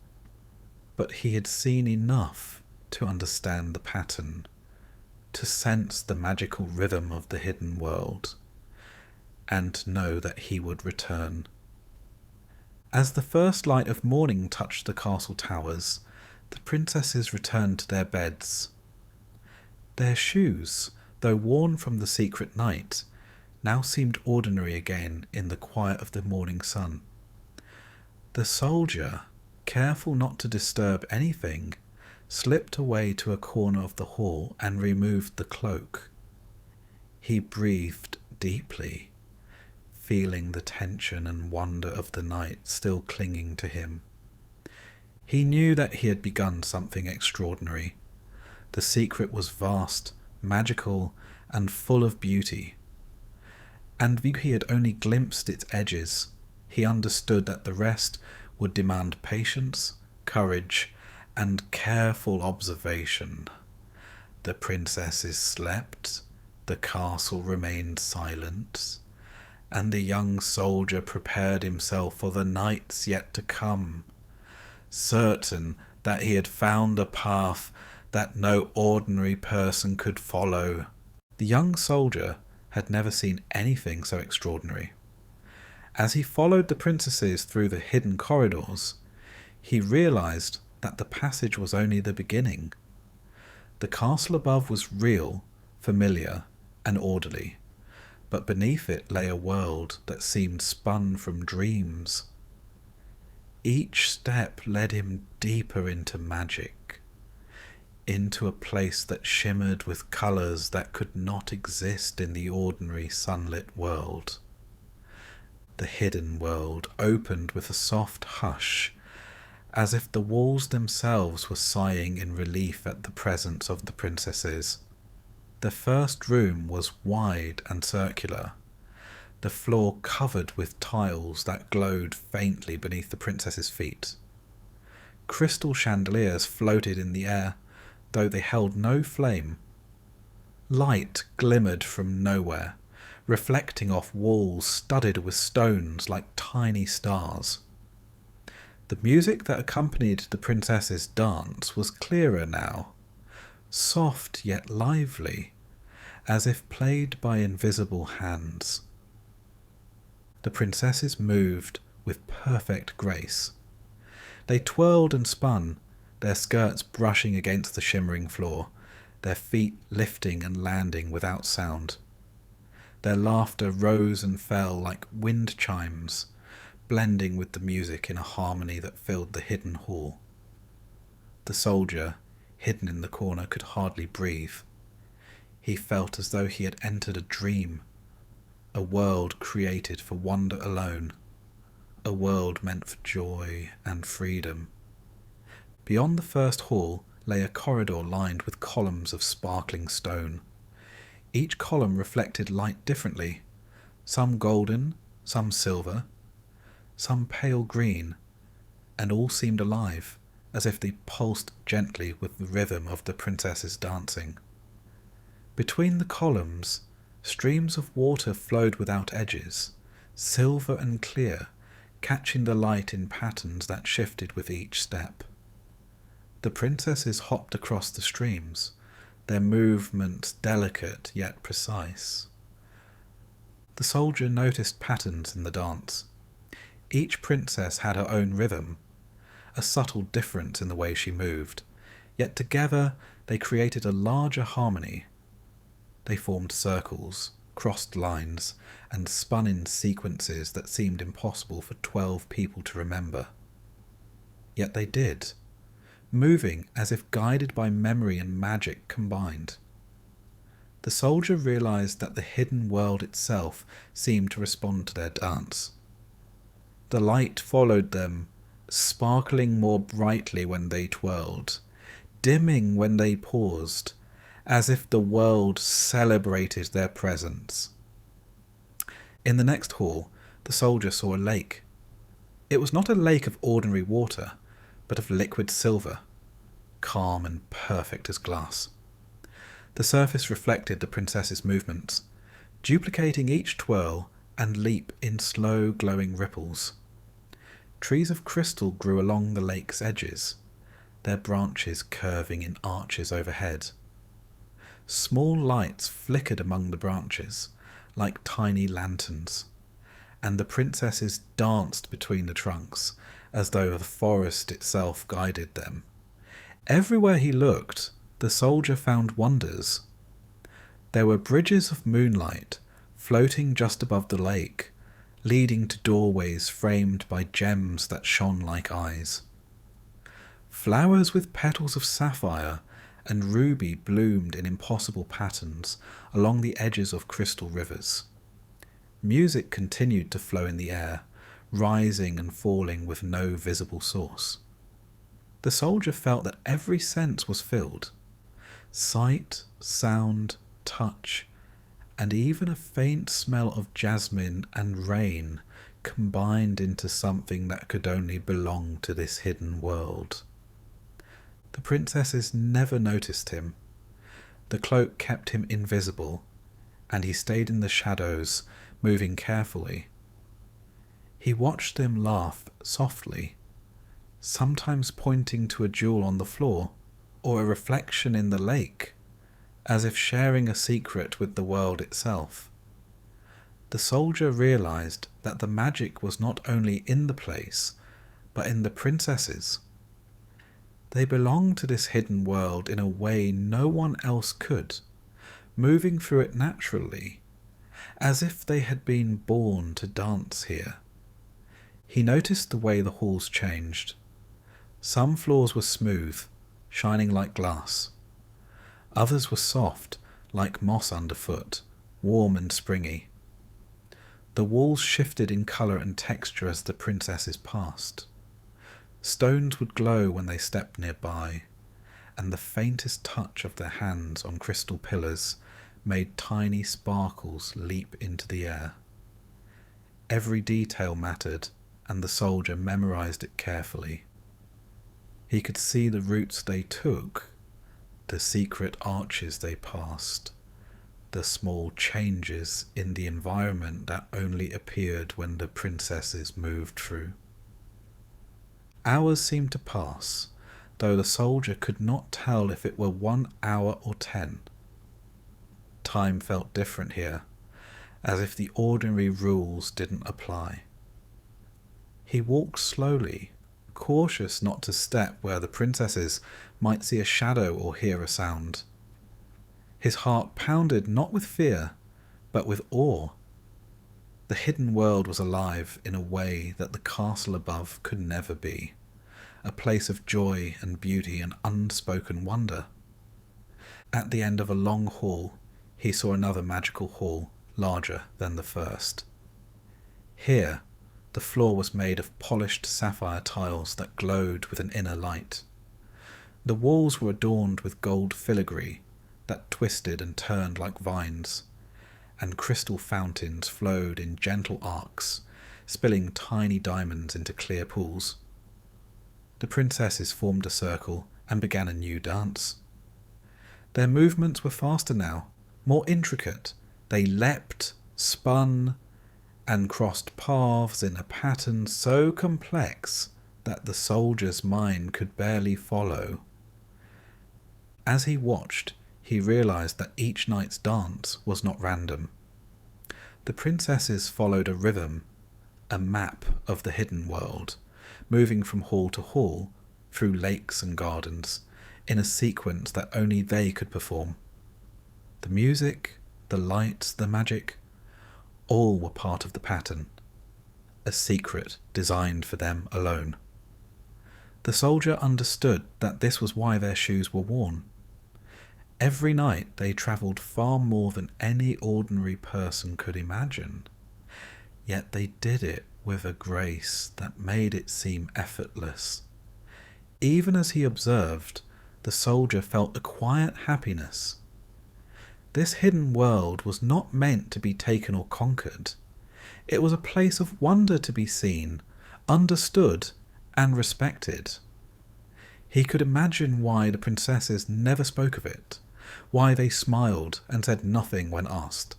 but he had seen enough to understand the pattern, to sense the magical rhythm of the hidden world, and to know that he would return. As the first light of morning touched the castle towers, the princesses returned to their beds. Their shoes, though worn from the secret night, now seemed ordinary again in the quiet of the morning sun. The soldier, careful not to disturb anything, slipped away to a corner of the hall and removed the cloak. He breathed deeply, feeling the tension and wonder of the night still clinging to him. He knew that he had begun something extraordinary. The secret was vast, magical, and full of beauty. And though he had only glimpsed its edges, he understood that the rest would demand patience, courage, and careful observation. The princesses slept, the castle remained silent, and the young soldier prepared himself for the nights yet to come, certain that he had found a path that no ordinary person could follow. The young soldier had never seen anything so extraordinary. As he followed the princesses through the hidden corridors, he realized that the passage was only the beginning. The castle above was real, familiar, and orderly, but beneath it lay a world that seemed spun from dreams. Each step led him deeper into magic, into a place that shimmered with colours that could not exist in the ordinary sunlit world. The hidden world opened with a soft hush, as if the walls themselves were sighing in relief at the presence of the princesses. The first room was wide and circular, the floor covered with tiles that glowed faintly beneath the princess's feet. Crystal chandeliers floated in the air, though they held no flame. Light glimmered from nowhere, reflecting off walls studded with stones like tiny stars. The music that accompanied the princess's dance was clearer now, soft yet lively, as if played by invisible hands. The princesses moved with perfect grace. They twirled and spun, their skirts brushing against the shimmering floor, their feet lifting and landing without sound. Their laughter rose and fell like wind chimes, blending with the music in a harmony that filled the hidden hall. The soldier, hidden in the corner, could hardly breathe. He felt as though he had entered a dream, a world created for wonder alone, a world meant for joy and freedom. Beyond the first hall lay a corridor lined with columns of sparkling stone. Each column reflected light differently, some golden, some silver, some pale green, and all seemed alive, as if they pulsed gently with the rhythm of the princess's dancing. Between the columns, streams of water flowed without edges, silver and clear, catching the light in patterns that shifted with each step. The princesses hopped across the streams, their movements delicate yet precise. The soldier noticed patterns in the dance. Each princess had her own rhythm, a subtle difference in the way she moved, yet together they created a larger harmony. They formed circles, crossed lines, and spun in sequences that seemed impossible for 12 people to remember. Yet they did, moving as if guided by memory and magic combined. The soldier realized that the hidden world itself seemed to respond to their dance. The light followed them, sparkling more brightly when they twirled, dimming when they paused, as if the world celebrated their presence. In the next hall, the soldier saw a lake. It was not a lake of ordinary water, but of liquid silver, calm and perfect as glass. The surface reflected the princess's movements, duplicating each twirl and leap in slow glowing ripples. Trees of crystal grew along the lake's edges, their branches curving in arches overhead. Small lights flickered among the branches, like tiny lanterns, and the princesses danced between the trunks, as though the forest itself guided them. Everywhere he looked, the soldier found wonders. There were bridges of moonlight floating just above the lake, leading to doorways framed by gems that shone like eyes. Flowers with petals of sapphire and ruby bloomed in impossible patterns along the edges of crystal rivers. Music continued to flow in the air, rising and falling with no visible source. The soldier felt that every sense was filled. Sight, sound, touch, and even a faint smell of jasmine and rain combined into something that could only belong to this hidden world. The princesses never noticed him. The cloak kept him invisible, and he stayed in the shadows, moving carefully. He watched them laugh softly, sometimes pointing to a jewel on the floor or a reflection in the lake, as if sharing a secret with the world itself. The soldier realized that the magic was not only in the place, but in the princesses. They belonged to this hidden world in a way no one else could, moving through it naturally, as if they had been born to dance here. He noticed the way the halls changed. Some floors were smooth, shining like glass. Others were soft, like moss underfoot, warm and springy. The walls shifted in colour and texture as the princesses passed. Stones would glow when they stepped nearby, and the faintest touch of their hands on crystal pillars made tiny sparkles leap into the air. Every detail mattered, and the soldier memorized it carefully. He could see the routes they took, the secret arches they passed, the small changes in the environment that only appeared when the princesses moved through. Hours seemed to pass, though the soldier could not tell if it were 1 hour or 10. Time felt different here, as if the ordinary rules didn't apply. He walked slowly, cautious not to step where the princesses might see a shadow or hear a sound. His heart pounded not with fear, but with awe. The hidden world was alive in a way that the castle above could never be, a place of joy and beauty and unspoken wonder. At the end of a long hall, he saw another magical hall, larger than the first. Here, the floor was made of polished sapphire tiles that glowed with an inner light. The walls were adorned with gold filigree that twisted and turned like vines, and crystal fountains flowed in gentle arcs, spilling tiny diamonds into clear pools. The princesses formed a circle and began a new dance. Their movements were faster now, more intricate. They leapt, spun, and crossed paths in a pattern so complex that the soldier's mind could barely follow. As he watched, he realized that each night's dance was not random. The princesses followed a rhythm, a map of the hidden world, moving from hall to hall, through lakes and gardens, in a sequence that only they could perform. The music, the lights, the magic, all were part of the pattern, a secret designed for them alone. The soldier understood that this was why their shoes were worn. Every night they travelled far more than any ordinary person could imagine, yet they did it with a grace that made it seem effortless. Even as he observed, the soldier felt a quiet happiness. This hidden world was not meant to be taken or conquered. It was a place of wonder to be seen, understood, and respected. He could imagine why the princesses never spoke of it, why they smiled and said nothing when asked.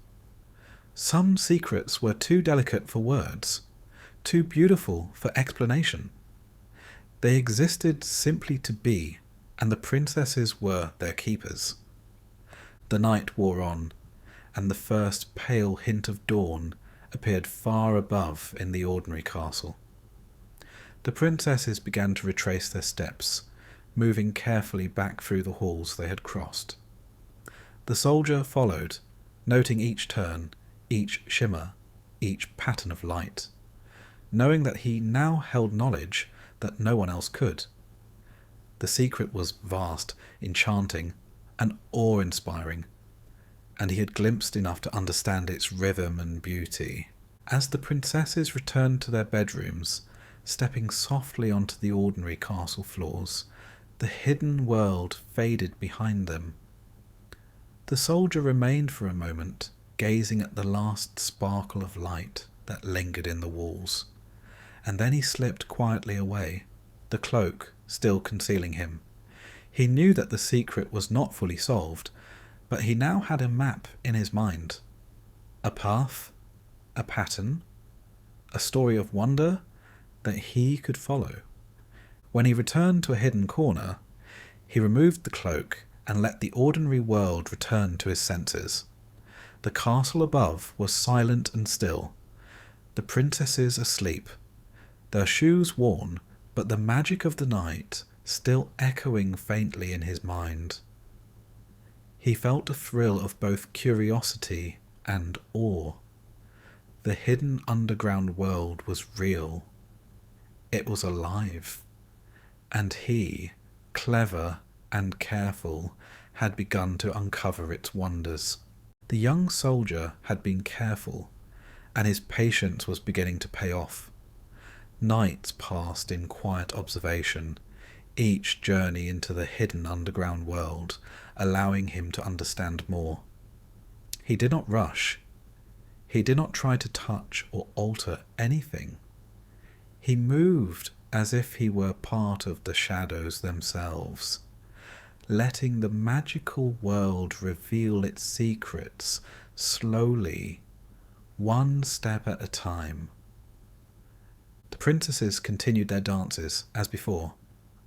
Some secrets were too delicate for words, too beautiful for explanation. They existed simply to be, and the princesses were their keepers. The night wore on, and the first pale hint of dawn appeared far above in the ordinary castle. The princesses began to retrace their steps, moving carefully back through the halls they had crossed. The soldier followed, noting each turn, each shimmer, each pattern of light, knowing that he now held knowledge that no one else could. The secret was vast, enchanting, and awe-inspiring, and he had glimpsed enough to understand its rhythm and beauty. As the princesses returned to their bedrooms, stepping softly onto the ordinary castle floors, the hidden world faded behind them. The soldier remained for a moment, gazing at the last sparkle of light that lingered in the walls, and then he slipped quietly away, the cloak still concealing him. He knew that the secret was not fully solved, but he now had a map in his mind. A path, a pattern, a story of wonder that he could follow. When he returned to a hidden corner, he removed the cloak and let the ordinary world return to his senses. The castle above was silent and still, the princesses asleep, their shoes worn, but the magic of the night still echoing faintly in his mind. He felt a thrill of both curiosity and awe. The hidden underground world was real. It was alive. And he, clever and careful, had begun to uncover its wonders. The young soldier had been careful, and his patience was beginning to pay off. Nights passed in quiet observation, each journey into the hidden underground world, allowing him to understand more. He did not rush. He did not try to touch or alter anything. He moved as if he were part of the shadows themselves, letting the magical world reveal its secrets slowly, one step at a time. The princesses continued their dances as before,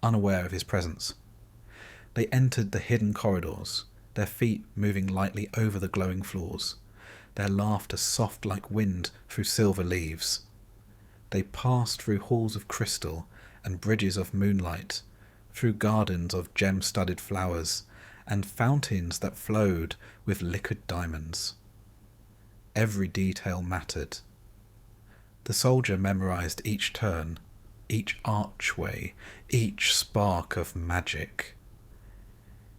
unaware of his presence. They entered the hidden corridors, their feet moving lightly over the glowing floors, their laughter soft like wind through silver leaves. They passed through halls of crystal and bridges of moonlight, through gardens of gem-studded flowers, and fountains that flowed with liquid diamonds. Every detail mattered. The soldier memorized each turn, each archway, each spark of magic.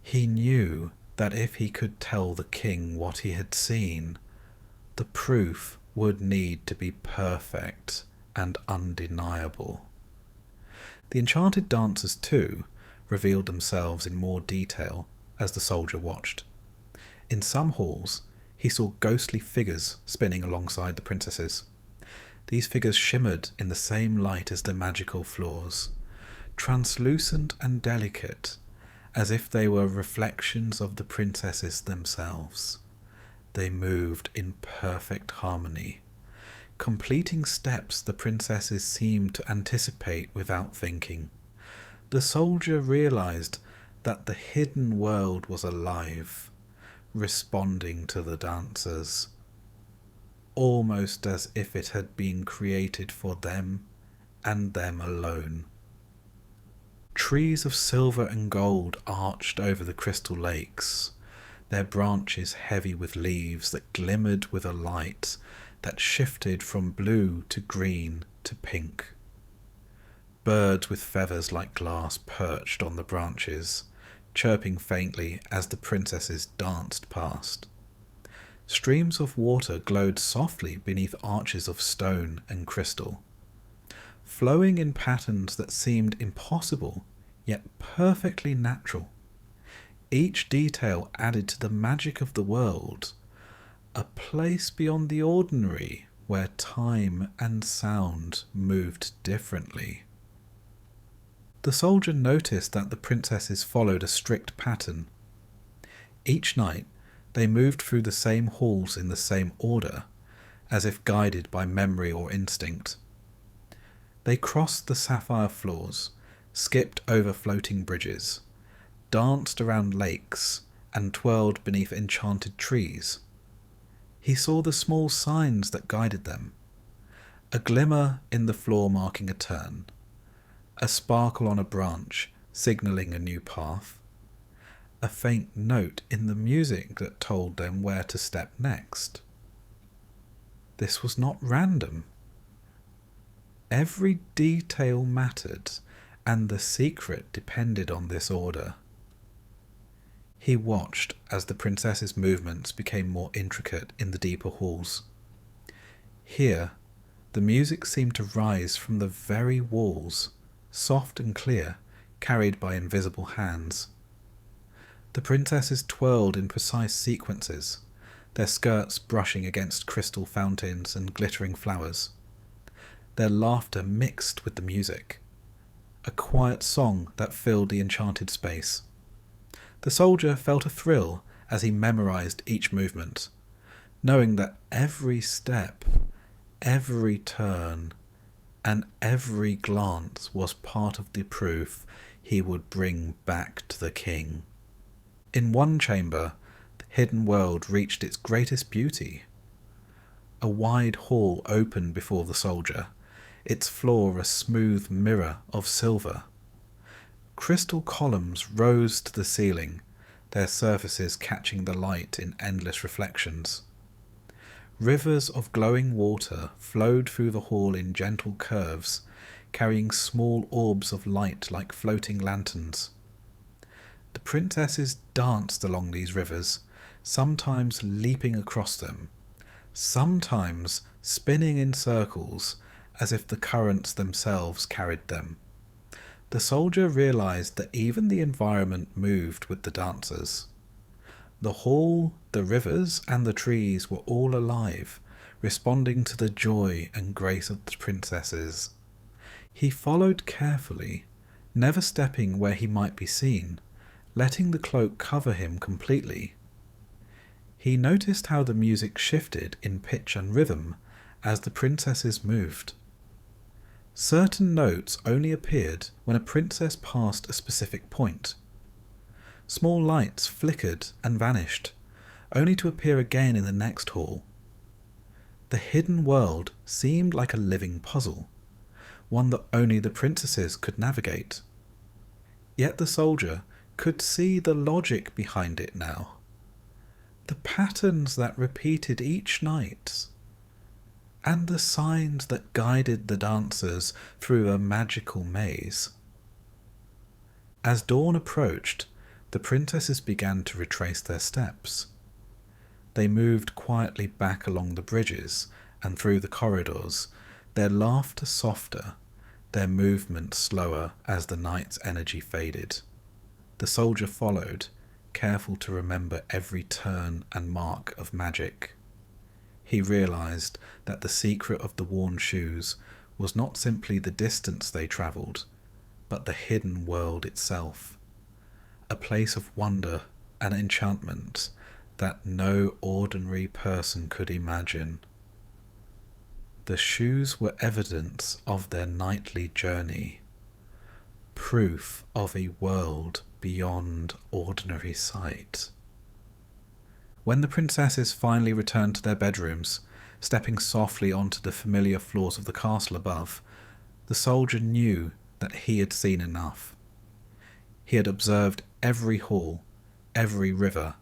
He knew that if he could tell the king what he had seen, the proof would need to be perfect and undeniable. The enchanted dancers, too, revealed themselves in more detail as the soldier watched. In some halls, he saw ghostly figures spinning alongside the princesses. These figures shimmered in the same light as the magical floors, translucent and delicate, as if they were reflections of the princesses themselves. They moved in perfect harmony, completing steps the princesses seemed to anticipate without thinking. The soldier realized that the hidden world was alive, responding to the dancers, almost as if it had been created for them and them alone. Trees of silver and gold arched over the crystal lakes, their branches heavy with leaves that glimmered with a light that shifted from blue to green to pink. Birds with feathers like glass perched on the branches, chirping faintly as the princesses danced past. Streams of water glowed softly beneath arches of stone and crystal, flowing in patterns that seemed impossible, yet perfectly natural. Each detail added to the magic of the world, a place beyond the ordinary where time and sound moved differently. The soldier noticed that the princesses followed a strict pattern. Each night they moved through the same halls in the same order, as if guided by memory or instinct. They crossed the sapphire floors, skipped over floating bridges, danced around lakes, and twirled beneath enchanted trees. He saw the small signs that guided them, a glimmer in the floor marking a turn, a sparkle on a branch signalling a new path, a faint note in the music that told them where to step next. This was not random. Every detail mattered, and the secret depended on this order. He watched as the princess's movements became more intricate in the deeper halls. Here, the music seemed to rise from the very walls, soft and clear, carried by invisible hands. The princesses twirled in precise sequences, their skirts brushing against crystal fountains and glittering flowers. Their laughter mixed with the music, a quiet song that filled the enchanted space. The soldier felt a thrill as he memorized each movement, knowing that every step, every turn, and every glance was part of the proof he would bring back to the king. In one chamber, the hidden world reached its greatest beauty. A wide hall opened before the soldier, its floor a smooth mirror of silver. Crystal columns rose to the ceiling, their surfaces catching the light in endless reflections. Rivers of glowing water flowed through the hall in gentle curves, carrying small orbs of light like floating lanterns. The princesses danced along these rivers, sometimes leaping across them, sometimes spinning in circles as if the currents themselves carried them. The soldier realized that even the environment moved with the dancers. The hall, the rivers, and the trees were all alive, responding to the joy and grace of the princesses. He followed carefully, never stepping where he might be seen, letting the cloak cover him completely. He noticed how the music shifted in pitch and rhythm as the princesses moved. Certain notes only appeared when a princess passed a specific point. Small lights flickered and vanished, only to appear again in the next hall. The hidden world seemed like a living puzzle, one that only the princesses could navigate. Yet the soldier could see the logic behind it now. The patterns that repeated each night, and the signs that guided the dancers through a magical maze. As dawn approached, the princesses began to retrace their steps. They moved quietly back along the bridges and through the corridors, their laughter softer, their movement slower as the night's energy faded. The soldier followed, careful to remember every turn and mark of magic. He realized that the secret of the worn shoes was not simply the distance they travelled, but the hidden world itself, a place of wonder and enchantment that no ordinary person could imagine. The shoes were evidence of their nightly journey, proof of a world beyond ordinary sight. When the princesses finally returned to their bedrooms, stepping softly onto the familiar floors of the castle above, the soldier knew that he had seen enough. He had observed every hall, every river,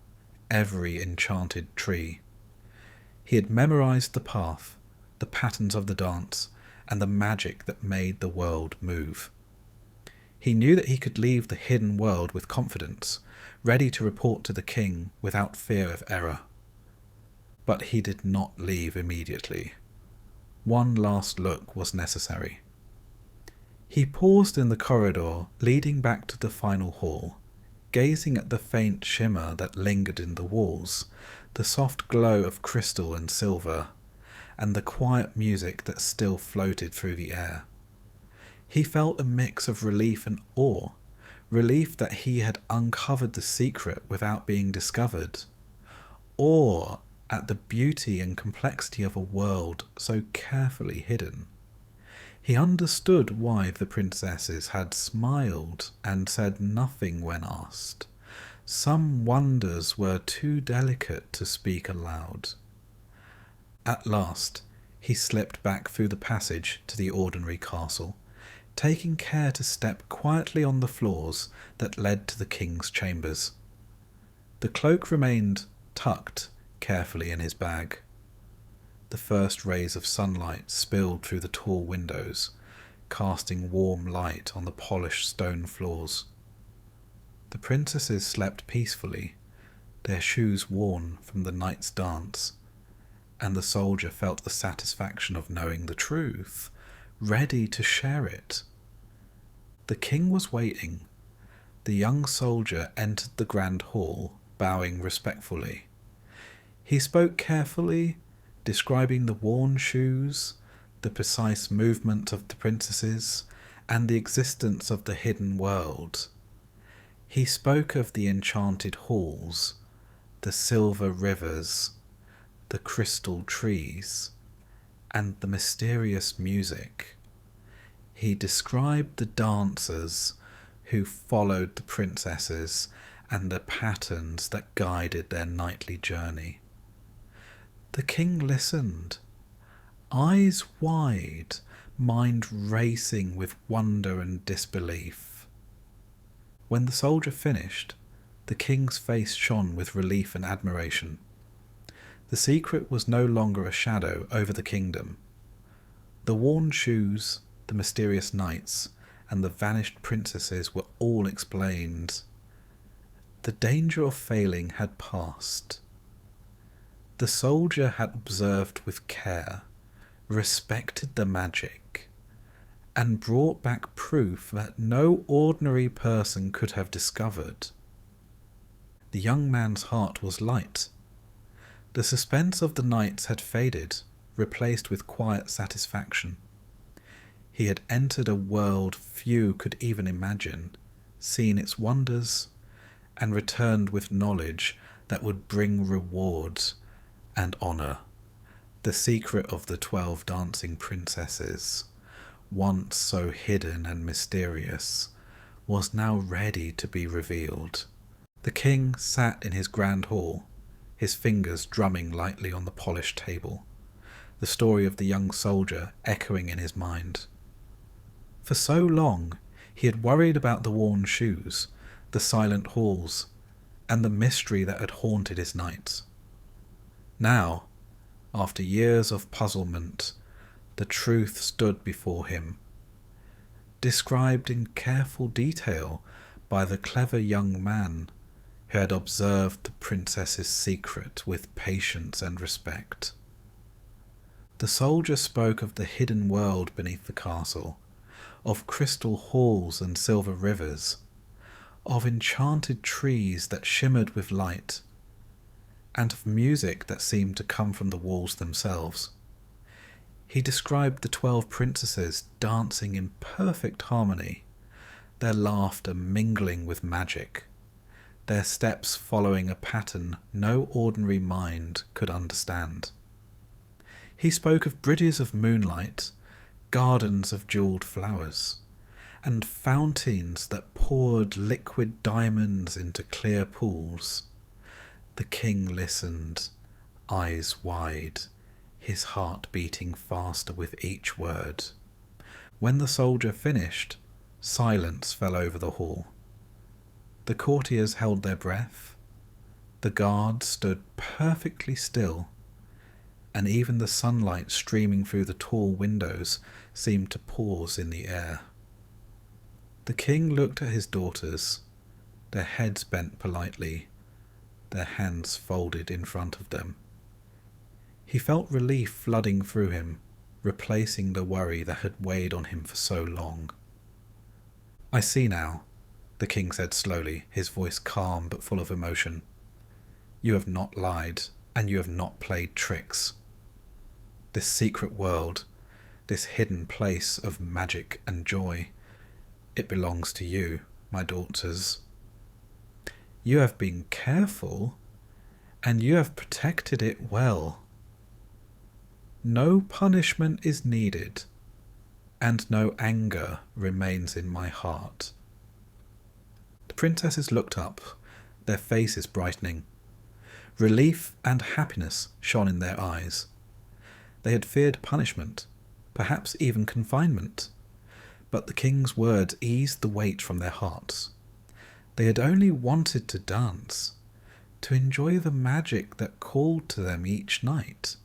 every enchanted tree. He had memorized the path, the patterns of the dance, and the magic that made the world move. He knew that he could leave the hidden world with confidence, ready to report to the king without fear of error. But he did not leave immediately. One last look was necessary. He paused in the corridor leading back to the final hall, gazing at the faint shimmer that lingered in the walls, the soft glow of crystal and silver, and the quiet music that still floated through the air. He felt a mix of relief and awe, relief that he had uncovered the secret without being discovered, awe at the beauty and complexity of a world so carefully hidden. He understood why the princesses had smiled and said nothing when asked. Some wonders were too delicate to speak aloud. At last, he slipped back through the passage to the ordinary castle, taking care to step quietly on the floors that led to the king's chambers. The cloak remained tucked carefully in his bag. The first rays of sunlight spilled through the tall windows, casting warm light on the polished stone floors. The princesses slept peacefully, their shoes worn from the night's dance, and the soldier felt the satisfaction of knowing the truth, ready to share it. The king was waiting. The young soldier entered the grand hall, bowing respectfully. He spoke carefully, describing the worn shoes, the precise movement of the princesses, and the existence of the hidden world. He spoke of the enchanted halls, the silver rivers, the crystal trees, and the mysterious music. He described the dancers who followed the princesses and the patterns that guided their nightly journey. The king listened, eyes wide, mind racing with wonder and disbelief. When the soldier finished, the king's face shone with relief and admiration. The secret was no longer a shadow over the kingdom. The worn shoes, the mysterious knights, and the vanished princesses were all explained. The danger of failing had passed. The soldier had observed with care, respected the magic, and brought back proof that no ordinary person could have discovered. The young man's heart was light. The suspense of the nights had faded, replaced with quiet satisfaction. He had entered a world few could even imagine, seen its wonders, and returned with knowledge that would bring rewards and honour. The secret of the 12 dancing princesses, once so hidden and mysterious, was now ready to be revealed. The king sat in his grand hall, his fingers drumming lightly on the polished table, the story of the young soldier echoing in his mind. For so long he had worried about the worn shoes, the silent halls, and the mystery that had haunted his nights. Now, after years of puzzlement, the truth stood before him, described in careful detail by the clever young man who had observed the princess's secret with patience and respect. The soldier spoke of the hidden world beneath the castle, of crystal halls and silver rivers, of enchanted trees that shimmered with light, and of music that seemed to come from the walls themselves. He described the 12 princesses dancing in perfect harmony, their laughter mingling with magic, their steps following a pattern no ordinary mind could understand. He spoke of bridges of moonlight, gardens of jewelled flowers, and fountains that poured liquid diamonds into clear pools. The king listened, eyes wide, his heart beating faster with each word. When the soldier finished, silence fell over the hall. The courtiers held their breath, the guards stood perfectly still, and even the sunlight streaming through the tall windows seemed to pause in the air. The king looked at his daughters, their heads bent politely, their hands folded in front of them. He felt relief flooding through him, replacing the worry that had weighed on him for so long. "I see now," the king said slowly, his voice calm but full of emotion. "You have not lied, and you have not played tricks. This secret world, this hidden place of magic and joy, it belongs to you, my daughters. You have been careful, and you have protected it well. No punishment is needed, and no anger remains in my heart." The princesses looked up, their faces brightening. Relief and happiness shone in their eyes. They had feared punishment, perhaps even confinement, but the king's words eased the weight from their hearts. They had only wanted to dance, to enjoy the magic that called to them each night,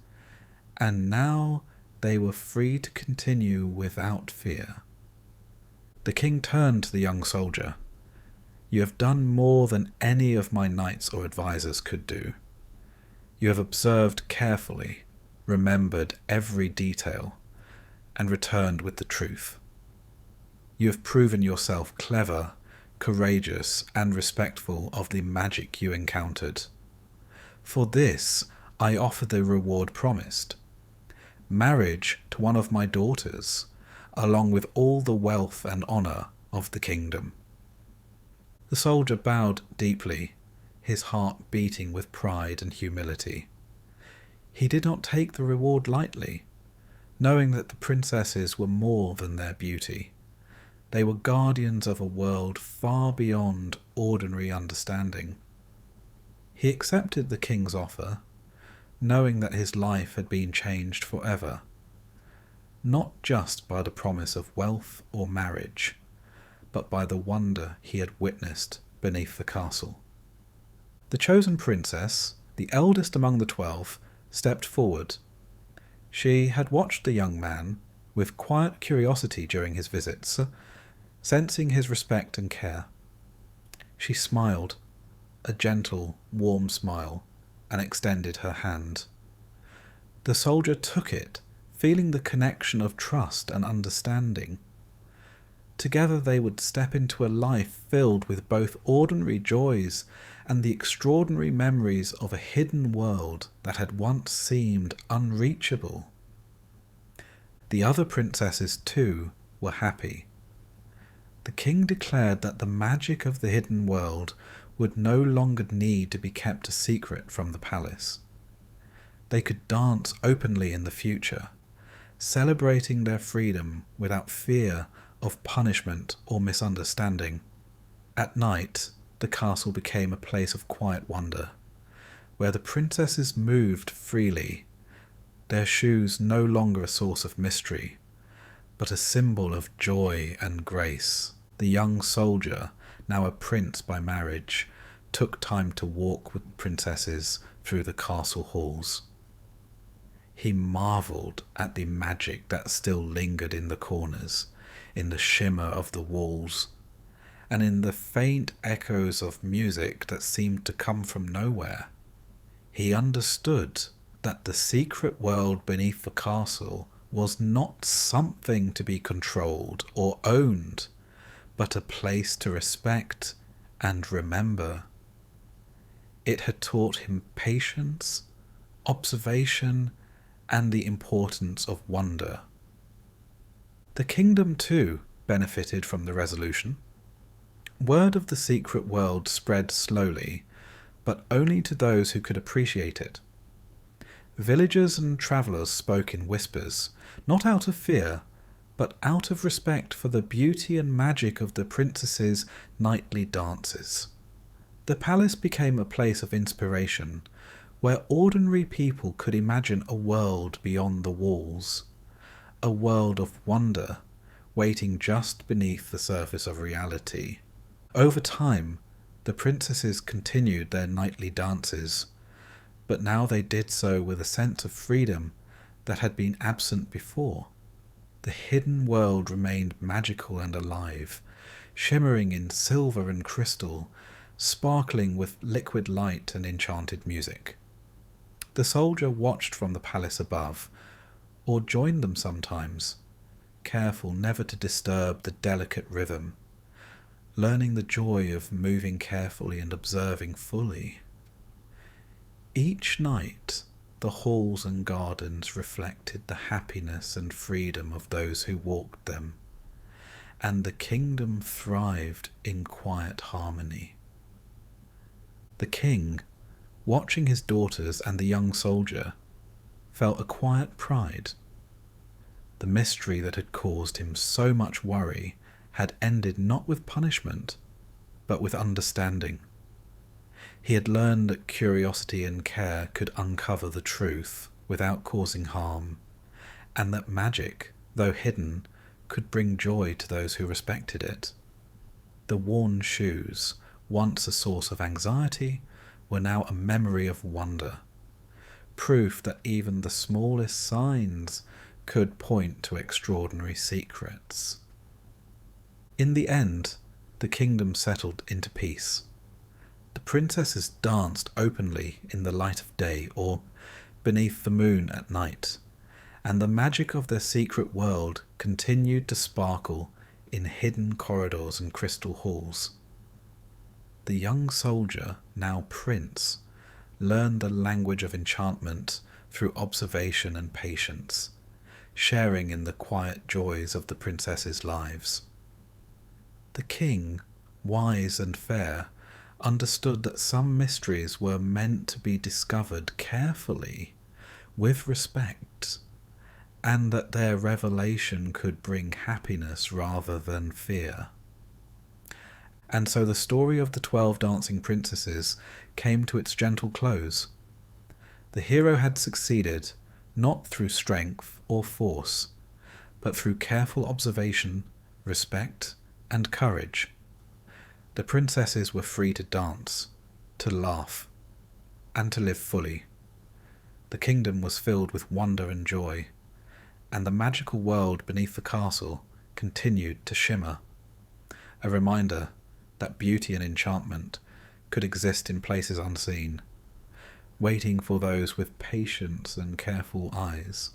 and now they were free to continue without fear. The king turned to the young soldier. "You have done more than any of my knights or advisors could do. You have observed carefully, remembered every detail, and returned with the truth. You have proven yourself clever, courageous, and respectful of the magic you encountered. For this, I offer the reward promised: marriage to one of my daughters, along with all the wealth and honour of the kingdom." The soldier bowed deeply, his heart beating with pride and humility. He did not take the reward lightly, knowing that the princesses were more than their beauty. They were guardians of a world far beyond ordinary understanding. He accepted the king's offer, knowing that his life had been changed forever, not just by the promise of wealth or marriage, but by the wonder he had witnessed beneath the castle. The chosen princess, the eldest among the 12, stepped forward. She had watched the young man with quiet curiosity during his visits, sensing his respect and care. She smiled, a gentle, warm smile, and extended her hand. The soldier took it, feeling the connection of trust and understanding. Together they would step into a life filled with both ordinary joys and the extraordinary memories of a hidden world that had once seemed unreachable. The other princesses, too, were happy. The king declared that the magic of the hidden world would no longer need to be kept a secret from the palace. They could dance openly in the future, celebrating their freedom without fear of punishment or misunderstanding. At night, the castle became a place of quiet wonder, where the princesses moved freely, their shoes no longer a source of mystery, but a symbol of joy and grace. The young soldier, now a prince by marriage, took time to walk with the princesses through the castle halls. He marvelled at the magic that still lingered in the corners, in the shimmer of the walls, and in the faint echoes of music that seemed to come from nowhere. He understood that the secret world beneath the castle was not something to be controlled or owned, but a place to respect and remember. It had taught him patience, observation, and the importance of wonder. The kingdom, too, benefited from the resolution. Word of the secret world spread slowly, but only to those who could appreciate it. Villagers and travellers spoke in whispers, not out of fear, but out of respect for the beauty and magic of the princesses' nightly dances. The palace became a place of inspiration, where ordinary people could imagine a world beyond the walls, a world of wonder waiting just beneath the surface of reality. Over time, the princesses continued their nightly dances, but now they did so with a sense of freedom that had been absent before. The hidden world remained magical and alive, shimmering in silver and crystal, sparkling with liquid light and enchanted music. The soldier watched from the palace above, or joined them sometimes, careful never to disturb the delicate rhythm, learning the joy of moving carefully and observing fully. Each night, the halls and gardens reflected the happiness and freedom of those who walked them, and the kingdom thrived in quiet harmony. The king, watching his daughters and the young soldier, felt a quiet pride. The mystery that had caused him so much worry had ended not with punishment, but with understanding. He had learned that curiosity and care could uncover the truth without causing harm, and that magic, though hidden, could bring joy to those who respected it. The worn shoes, once a source of anxiety, were now a memory of wonder, proof that even the smallest signs could point to extraordinary secrets. In the end, the kingdom settled into peace. The princesses danced openly in the light of day or beneath the moon at night, and the magic of their secret world continued to sparkle in hidden corridors and crystal halls. The young soldier, now prince, learned the language of enchantment through observation and patience, sharing in the quiet joys of the princesses' lives. The king, wise and fair, understood that some mysteries were meant to be discovered carefully, with respect, and that their revelation could bring happiness rather than fear. And so the story of the 12 dancing princesses came to its gentle close. The hero had succeeded, not through strength or force, but through careful observation, respect, and courage. The princesses were free to dance, to laugh, and to live fully. The kingdom was filled with wonder and joy, and the magical world beneath the castle continued to shimmer, a reminder that beauty and enchantment could exist in places unseen, waiting for those with patience and careful eyes.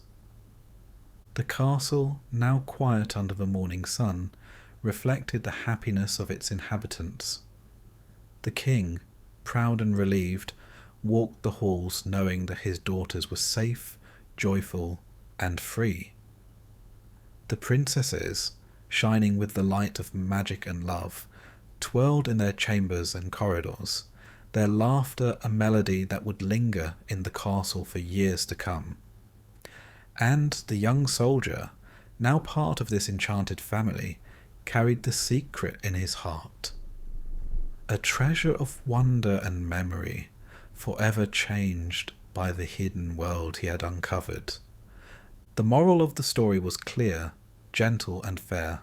The castle, now quiet under the morning sun, reflected the happiness of its inhabitants. The king, proud and relieved, walked the halls knowing that his daughters were safe, joyful, and free. The princesses, shining with the light of magic and love, twirled in their chambers and corridors, their laughter a melody that would linger in the castle for years to come. And the young soldier, now part of this enchanted family, carried the secret in his heart. A treasure of wonder and memory, forever changed by the hidden world he had uncovered. The moral of the story was clear, gentle and fair.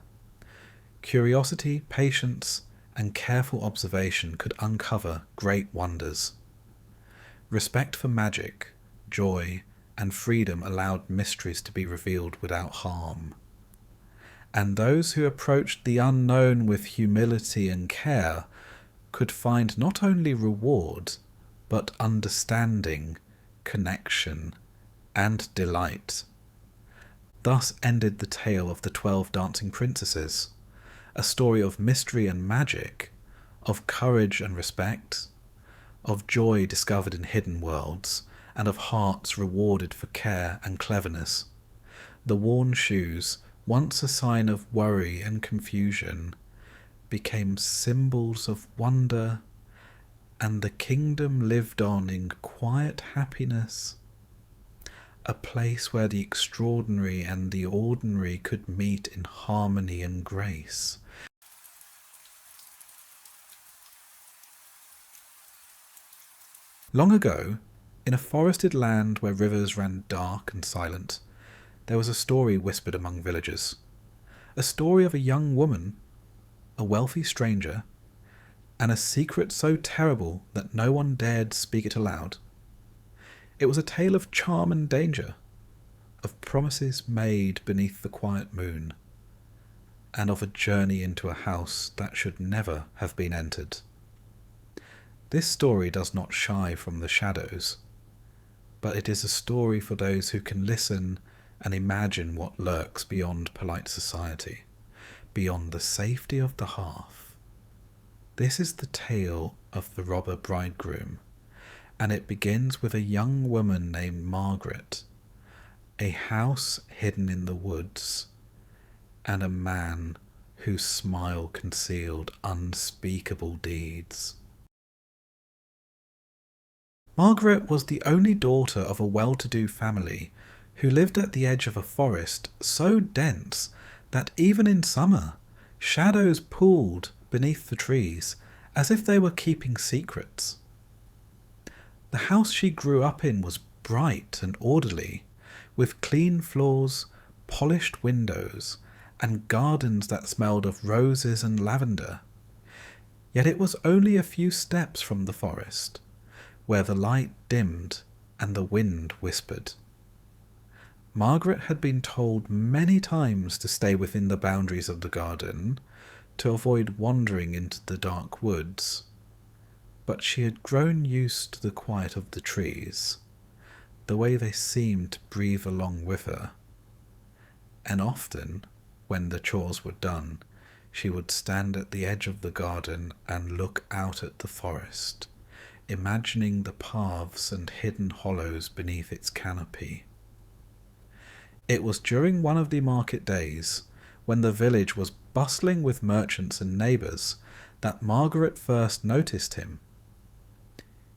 Curiosity, patience, and careful observation could uncover great wonders. Respect for magic, joy, and freedom allowed mysteries to be revealed without harm. And those who approached the unknown with humility and care could find not only reward, but understanding, connection, and delight. Thus ended the tale of the 12 Dancing Princesses, a story of mystery and magic, of courage and respect, of joy discovered in hidden worlds, and of hearts rewarded for care and cleverness. The worn shoes, once a sign of worry and confusion, became symbols of wonder, and the kingdom lived on in quiet happiness, a place where the extraordinary and the ordinary could meet in harmony and grace. Long ago, in a forested land where rivers ran dark and silent, there was a story whispered among villagers. A story of a young woman, a wealthy stranger, and a secret so terrible that no one dared speak it aloud. It was a tale of charm and danger, of promises made beneath the quiet moon, and of a journey into a house that should never have been entered. This story does not shy from the shadows, but it is a story for those who can listen and imagine what lurks beyond polite society, beyond the safety of the hearth. This is the tale of the Robber Bridegroom, and it begins with a young woman named Margaret, a house hidden in the woods, and a man whose smile concealed unspeakable deeds. Margaret was the only daughter of a well-to-do family who lived at the edge of a forest so dense that even in summer, shadows pooled beneath the trees as if they were keeping secrets. The house she grew up in was bright and orderly, with clean floors, polished windows, and gardens that smelled of roses and lavender. Yet it was only a few steps from the forest, where the light dimmed and the wind whispered. Margaret had been told many times to stay within the boundaries of the garden, to avoid wandering into the dark woods, but she had grown used to the quiet of the trees, the way they seemed to breathe along with her, and often, when the chores were done, she would stand at the edge of the garden and look out at the forest, imagining the paths and hidden hollows beneath its canopy. It was during one of the market days, when the village was bustling with merchants and neighbours, that Margaret first noticed him.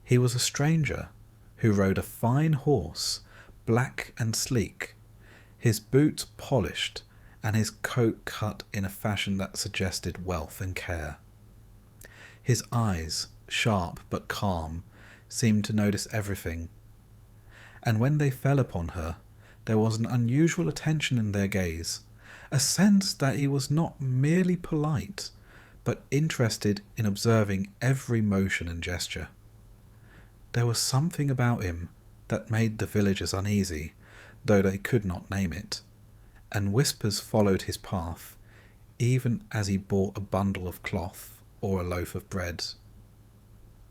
He was a stranger who rode a fine horse, black and sleek, his boots polished and his coat cut in a fashion that suggested wealth and care. His eyes, sharp but calm, seemed to notice everything, and when they fell upon her, there was an unusual attention in their gaze, a sense that he was not merely polite, but interested in observing every motion and gesture. There was something about him that made the villagers uneasy, though they could not name it, and whispers followed his path, even as he bought a bundle of cloth or a loaf of bread.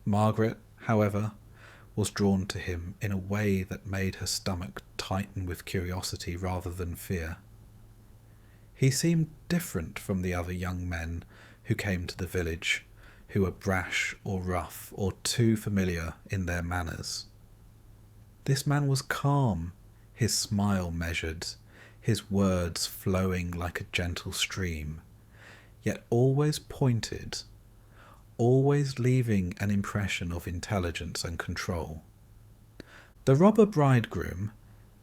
Margaret, however, was drawn to him in a way that made her stomach tighten with curiosity rather than fear. He seemed different from the other young men who came to the village, who were brash or rough or too familiar in their manners. This man was calm, his smile measured, his words flowing like a gentle stream, yet always pointed, always leaving an impression of intelligence and control. The Robber Bridegroom,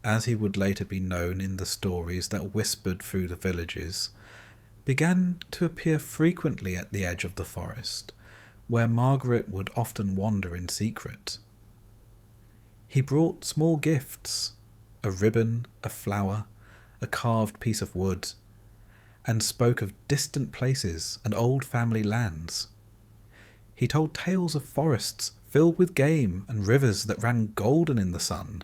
as he would later be known in the stories that whispered through the villages, began to appear frequently at the edge of the forest, where Margaret would often wander in secret. He brought small gifts, a ribbon, a flower, a carved piece of wood, and spoke of distant places and old family lands. He told tales of forests filled with game and rivers that ran golden in the sun,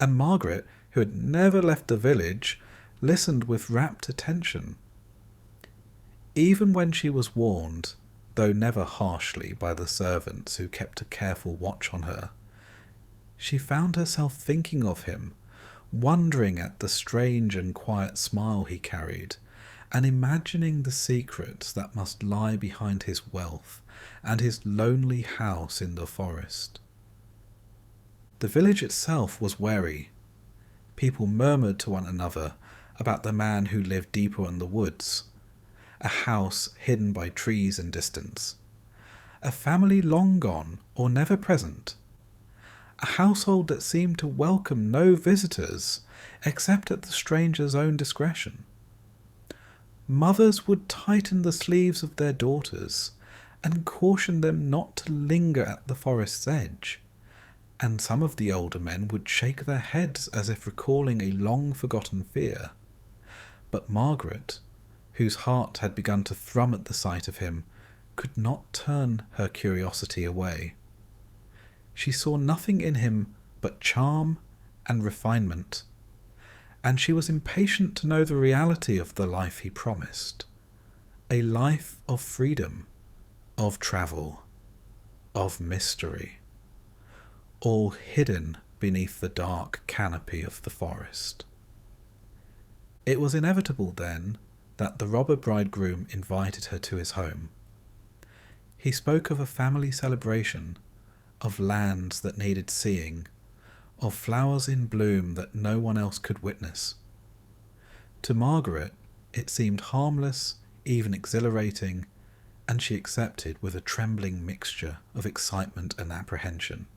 and Margaret, who had never left the village, listened with rapt attention. Even when she was warned, though never harshly, by the servants who kept a careful watch on her, she found herself thinking of him, wondering at the strange and quiet smile he carried, and imagining the secrets that must lie behind his wealth and his lonely house in the forest. The village itself was wary. People murmured to one another about the man who lived deeper in the woods, a house hidden by trees and distance, a family long gone or never present, a household that seemed to welcome no visitors except at the stranger's own discretion. Mothers would tighten the sleeves of their daughters and caution them not to linger at the forest's edge, and some of the older men would shake their heads as if recalling a long-forgotten fear. But Margaret, whose heart had begun to thrum at the sight of him, could not turn her curiosity away. She saw nothing in him but charm and refinement, and she was impatient to know the reality of the life he promised, a life of freedom, of travel, of mystery, all hidden beneath the dark canopy of the forest. It was inevitable, then, that the Robber Bridegroom invited her to his home. He spoke of a family celebration, of lands that needed seeing, of flowers in bloom that no one else could witness. To Margaret, it seemed harmless, even exhilarating, and she accepted with a trembling mixture of excitement and apprehension.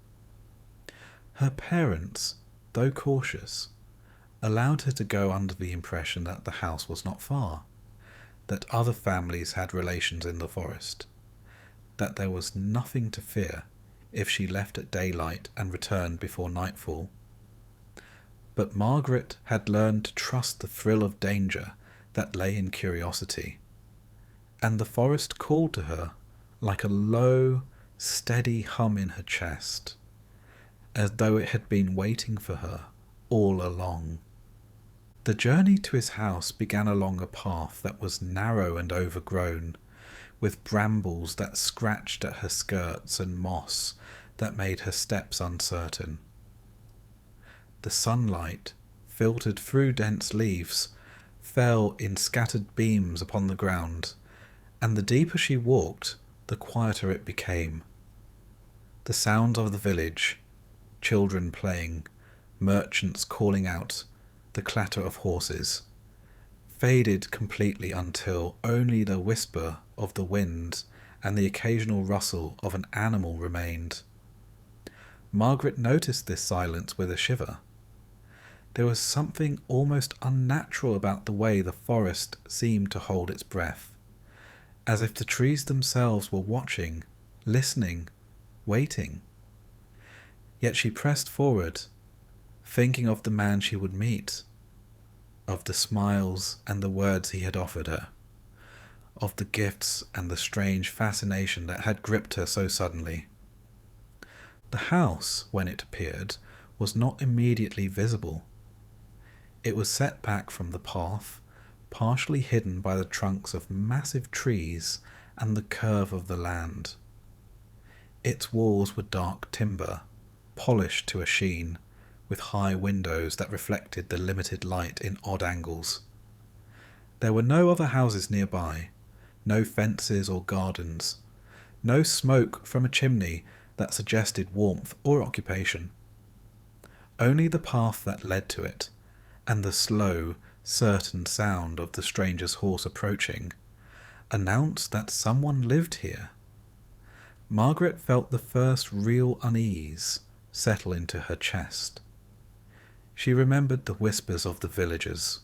Her parents, though cautious, allowed her to go under the impression that the house was not far, that other families had relations in the forest, that there was nothing to fear if she left at daylight and returned before nightfall. But Margaret had learned to trust the thrill of danger that lay in curiosity, and the forest called to her like a low, steady hum in her chest, as though it had been waiting for her all along. The journey to his house began along a path that was narrow and overgrown, with brambles that scratched at her skirts and moss that made her steps uncertain. The sunlight, filtered through dense leaves, fell in scattered beams upon the ground, and the deeper she walked, the quieter it became. The sounds of the village, children playing, merchants calling out, the clatter of horses, faded completely until only the whisper of the wind and the occasional rustle of an animal remained. Margaret noticed this silence with a shiver. There was something almost unnatural about the way the forest seemed to hold its breath, as if the trees themselves were watching, listening, waiting. Yet she pressed forward, thinking of the man she would meet, of the smiles and the words he had offered her, of the gifts and the strange fascination that had gripped her so suddenly. The house, when it appeared, was not immediately visible. It was set back from the path, partially hidden by the trunks of massive trees and the curve of the land. Its walls were dark timber, polished to a sheen, with high windows that reflected the limited light in odd angles. There were no other houses nearby, no fences or gardens, no smoke from a chimney that suggested warmth or occupation. Only the path that led to it, and the slow, certain sound of the stranger's horse approaching, announced that someone lived here. Margaret felt the first real unease settle into her chest. She remembered the whispers of the villagers,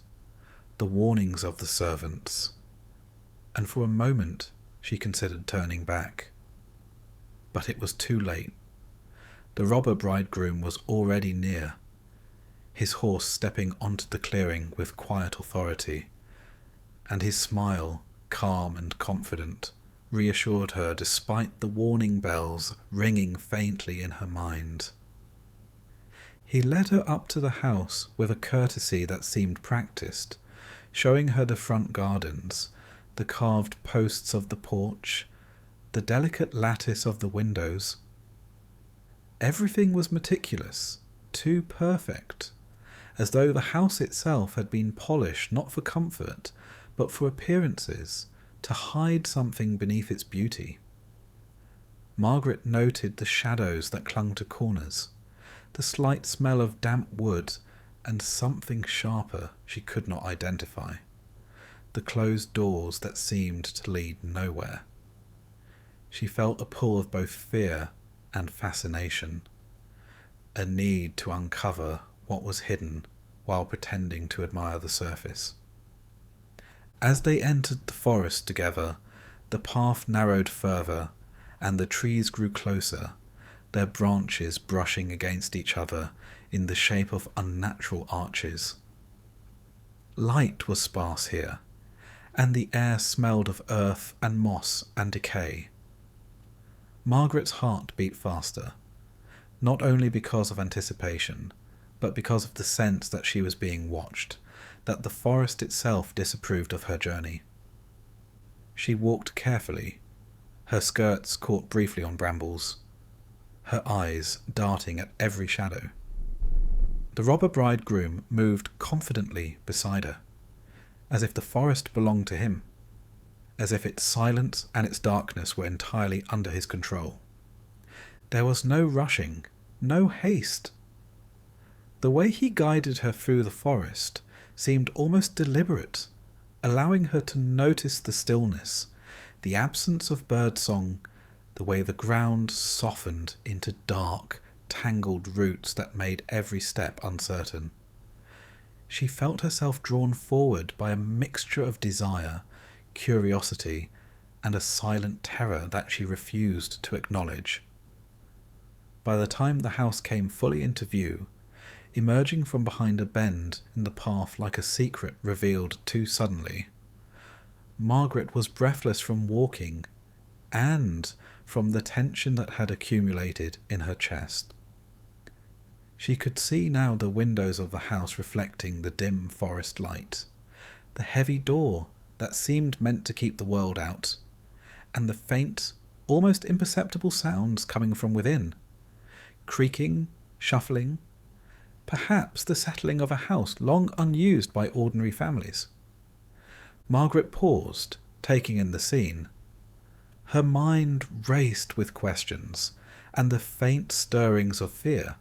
the warnings of the servants, and for a moment she considered turning back. But it was too late. The robber bridegroom was already near, his horse stepping onto the clearing with quiet authority, and his smile, calm and confident, reassured her despite the warning bells ringing faintly in her mind. He led her up to the house with a courtesy that seemed practiced, showing her the front gardens, the carved posts of the porch, the delicate lattice of the windows. Everything was meticulous, too perfect, as though the house itself had been polished not for comfort, but for appearances, to hide something beneath its beauty. Margaret noted the shadows that clung to corners, the slight smell of damp wood, and something sharper she could not identify, the closed doors that seemed to lead nowhere. She felt a pull of both fear and fascination, a need to uncover what was hidden while pretending to admire the surface. As they entered the forest together, the path narrowed further, and the trees grew closer, their branches brushing against each other in the shape of unnatural arches. Light was sparse here, and the air smelled of earth and moss and decay. Margaret's heart beat faster, not only because of anticipation, but because of the sense that she was being watched, that the forest itself disapproved of her journey. She walked carefully, her skirts caught briefly on brambles, her eyes darting at every shadow. The robber bridegroom moved confidently beside her, as if the forest belonged to him, as if its silence and its darkness were entirely under his control. There was no rushing, no haste. The way he guided her through the forest seemed almost deliberate, allowing her to notice the stillness, the absence of birdsong, the way the ground softened into dark, tangled roots that made every step uncertain. She felt herself drawn forward by a mixture of desire, curiosity, and a silent terror that she refused to acknowledge. By the time the house came fully into view, emerging from behind a bend in the path like a secret revealed too suddenly, Margaret was breathless from walking and from the tension that had accumulated in her chest. She could see now the windows of the house reflecting the dim forest light, the heavy door that seemed meant to keep the world out, and the faint, almost imperceptible sounds coming from within. Creaking, shuffling, perhaps the settling of a house long unused by ordinary families. Margaret paused, taking in the scene. Her mind raced with questions and the faint stirrings of fear.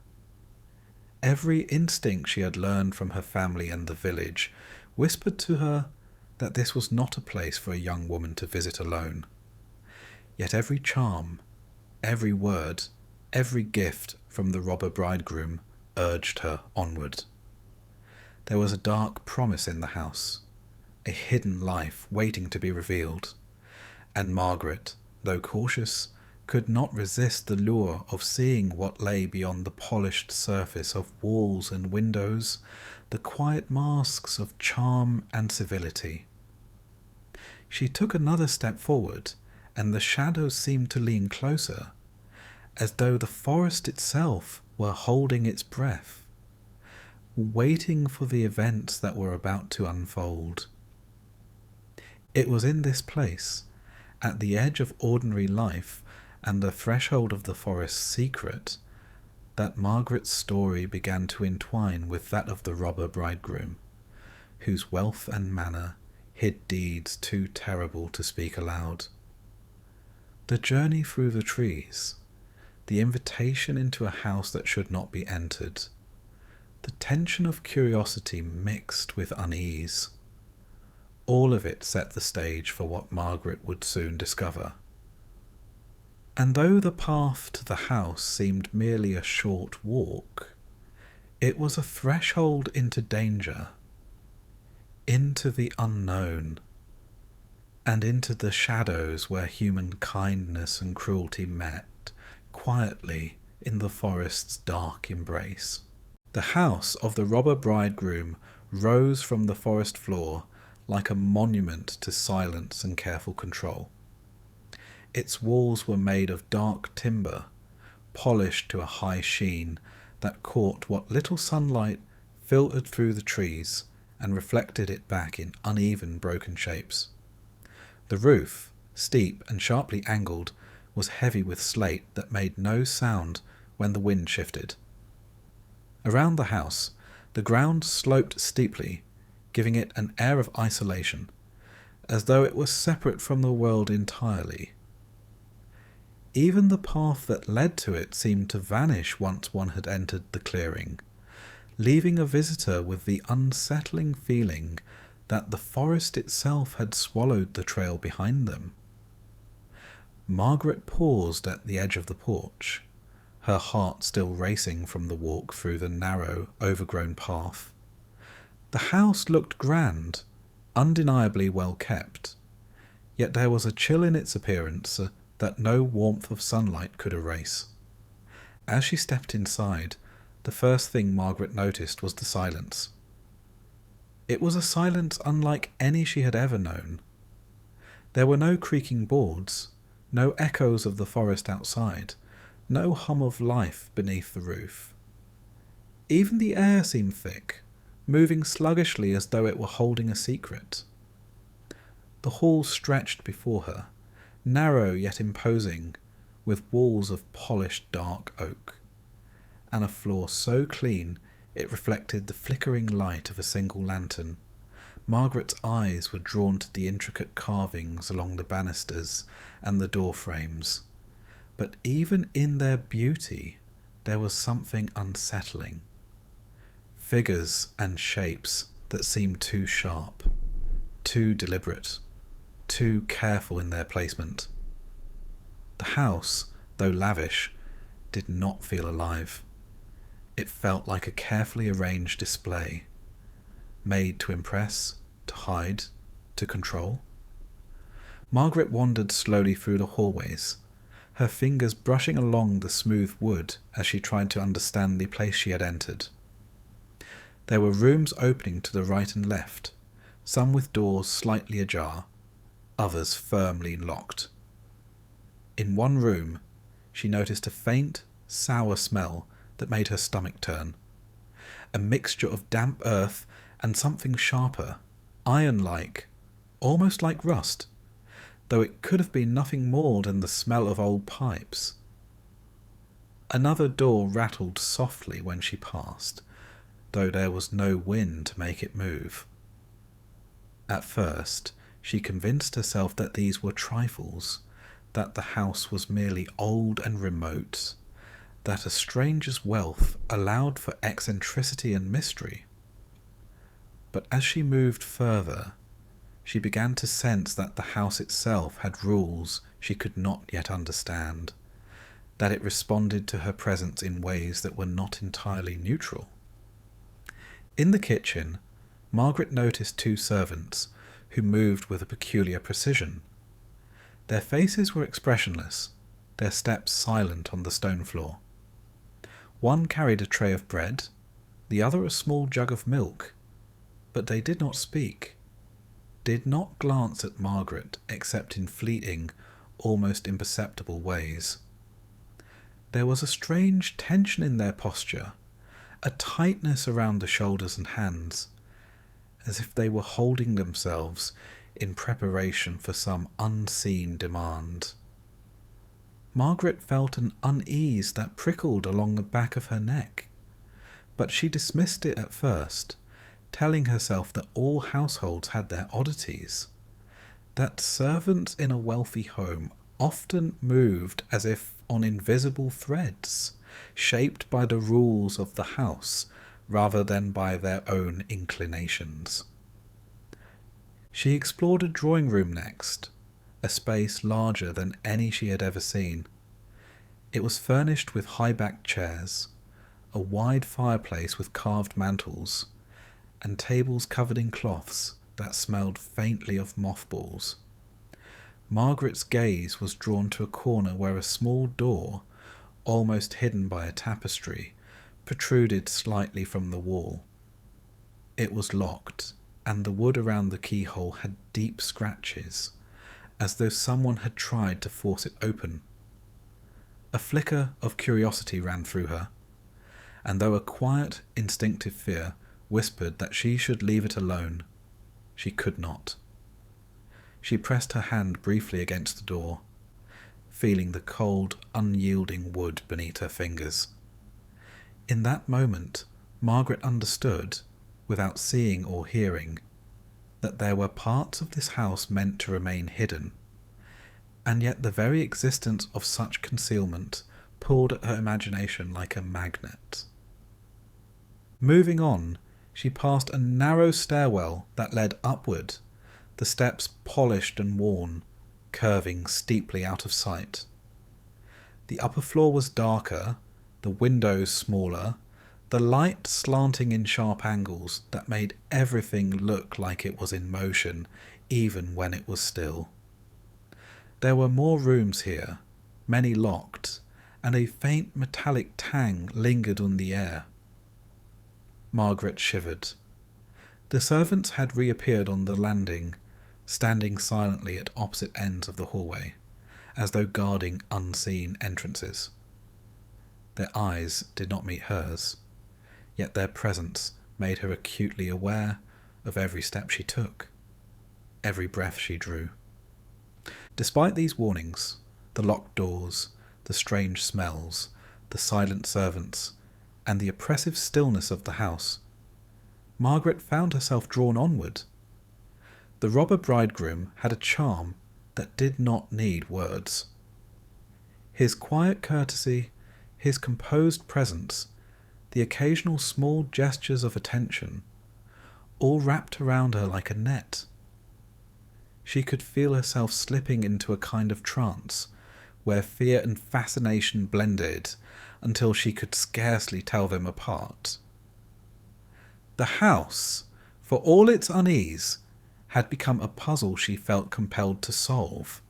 Every instinct she had learned from her family and the village whispered to her that this was not a place for a young woman to visit alone. Yet every charm, every word, every gift from the robber bridegroom urged her onward. There was a dark promise in the house, a hidden life waiting to be revealed, and Margaret, though cautious, could not resist the lure of seeing what lay beyond the polished surface of walls and windows, the quiet masks of charm and civility. She took another step forward, and the shadows seemed to lean closer, as though the forest itself were holding its breath, waiting for the events that were about to unfold. It was in this place, at the edge of ordinary life and the threshold of the forest's secret, that Margaret's story began to entwine with that of the robber bridegroom, whose wealth and manner hid deeds too terrible to speak aloud. The journey through the trees, the invitation into a house that should not be entered, the tension of curiosity mixed with unease, all of it set the stage for what Margaret would soon discover. And though the path to the house seemed merely a short walk, it was a threshold into danger, into the unknown, and into the shadows where human kindness and cruelty met quietly in the forest's dark embrace. The house of the Robber Bridegroom rose from the forest floor like a monument to silence and careful control. Its walls were made of dark timber, polished to a high sheen that caught what little sunlight filtered through the trees and reflected it back in uneven, broken shapes. The roof, steep and sharply angled, was heavy with slate that made no sound when the wind shifted. Around the house, the ground sloped steeply, giving it an air of isolation, as though it was separate from the world entirely. Even the path that led to it seemed to vanish once one had entered the clearing, leaving a visitor with the unsettling feeling that the forest itself had swallowed the trail behind them. Margaret paused at the edge of the porch, her heart still racing from the walk through the narrow, overgrown path. The house looked grand, undeniably well kept, yet there was a chill in its appearance that no warmth of sunlight could erase. As she stepped inside, the first thing Margaret noticed was the silence. It was a silence unlike any she had ever known. There were no creaking boards, no echoes of the forest outside, no hum of life beneath the roof. Even the air seemed thick, moving sluggishly as though it were holding a secret. The hall stretched before her, narrow yet imposing, with walls of polished dark oak, and a floor so clean it reflected the flickering light of a single lantern. Margaret's eyes were drawn to the intricate carvings along the banisters and the door frames, but even in their beauty there was something unsettling. Figures and shapes that seemed too sharp, too deliberate, too careful in their placement. The house, though lavish, did not feel alive. It felt like a carefully arranged display, made to impress, to hide, to control. Margaret wandered slowly through the hallways, her fingers brushing along the smooth wood as she tried to understand the place she had entered. There were rooms opening to the right and left, some with doors slightly ajar, others firmly locked. In one room, she noticed a faint, sour smell that made her stomach turn. A mixture of damp earth and something sharper, iron-like, almost like rust, though it could have been nothing more than the smell of old pipes. Another door rattled softly when she passed, though there was no wind to make it move. At first, she convinced herself that these were trifles, that the house was merely old and remote, that a stranger's wealth allowed for eccentricity and mystery. But as she moved further, she began to sense that the house itself had rules she could not yet understand, that it responded to her presence in ways that were not entirely neutral. In the kitchen, Margaret noticed two servants who moved with a peculiar precision. Their faces were expressionless, their steps silent on the stone floor. One carried a tray of bread, the other a small jug of milk, but they did not speak, did not glance at Margaret except in fleeting, almost imperceptible ways. There was a strange tension in their posture, a tightness around the shoulders and hands, as if they were holding themselves in preparation for some unseen demand. Margaret felt an unease that prickled along the back of her neck, but she dismissed it at first, telling herself that all households had their oddities, that servants in a wealthy home often moved as if on invisible threads, shaped by the rules of the house rather than by their own inclinations. She explored a drawing room next, a space larger than any she had ever seen. It was furnished with high-backed chairs, a wide fireplace with carved mantels, and tables covered in cloths that smelled faintly of mothballs. Margaret's gaze was drawn to a corner where a small door, almost hidden by a tapestry, protruded slightly from the wall. It was locked, and the wood around the keyhole had deep scratches, as though someone had tried to force it open. A flicker of curiosity ran through her, and though a quiet, instinctive fear whispered that she should leave it alone, she could not. She pressed her hand briefly against the door, feeling the cold, unyielding wood beneath her fingers. In that moment, Margaret understood, without seeing or hearing, that there were parts of this house meant to remain hidden, and yet the very existence of such concealment pulled at her imagination like a magnet. Moving on, she passed a narrow stairwell that led upward, the steps polished and worn, curving steeply out of sight. The upper floor was darker, the windows smaller, the light slanting in sharp angles that made everything look like it was in motion, even when it was still. There were more rooms here, many locked, and a faint metallic tang lingered on the air. Margaret shivered. The servants had reappeared on the landing, standing silently at opposite ends of the hallway, as though guarding unseen entrances. Their eyes did not meet hers, yet their presence made her acutely aware of every step she took, every breath she drew. Despite these warnings, the locked doors, the strange smells, the silent servants, and the oppressive stillness of the house, Margaret found herself drawn onward. The Robber Bridegroom had a charm that did not need words. His quiet courtesy, his composed presence, the occasional small gestures of attention, all wrapped around her like a net. She could feel herself slipping into a kind of trance, where fear and fascination blended until she could scarcely tell them apart. The house, for all its unease, had become a puzzle she felt compelled to solve,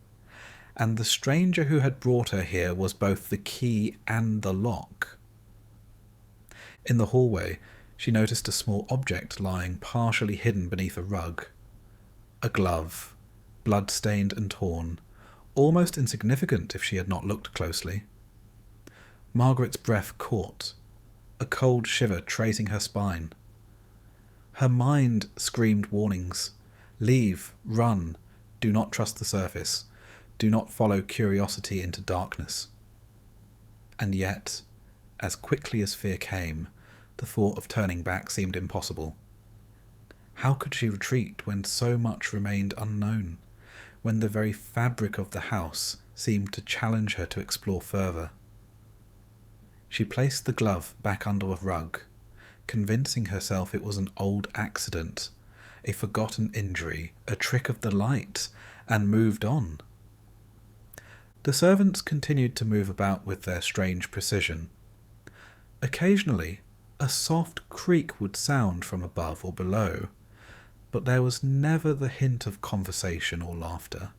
and the stranger who had brought her here was both the key and the lock. In the hallway, she noticed a small object lying partially hidden beneath a rug. A glove, blood-stained and torn, almost insignificant if she had not looked closely. Margaret's breath caught, a cold shiver tracing her spine. Her mind screamed warnings. Leave, run, do not trust the surface, do not follow curiosity into darkness. And yet, as quickly as fear came, the thought of turning back seemed impossible. How could she retreat when so much remained unknown, when the very fabric of the house seemed to challenge her to explore further? She placed the glove back under a rug, convincing herself it was an old accident, a forgotten injury, a trick of the light, and moved on. The servants continued to move about with their strange precision. Occasionally, a soft creak would sound from above or below, but there was never the hint of conversation or laughter.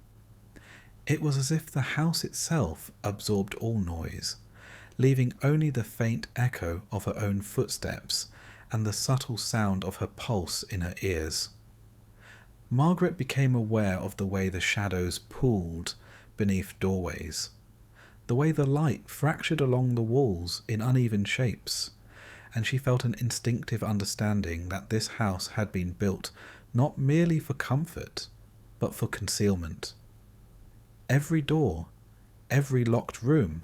It was as if the house itself absorbed all noise, leaving only the faint echo of her own footsteps and the subtle sound of her pulse in her ears. Margaret became aware of the way the shadows pooled beneath doorways, the way the light fractured along the walls in uneven shapes, and she felt an instinctive understanding that this house had been built not merely for comfort, but for concealment. Every door, every locked room,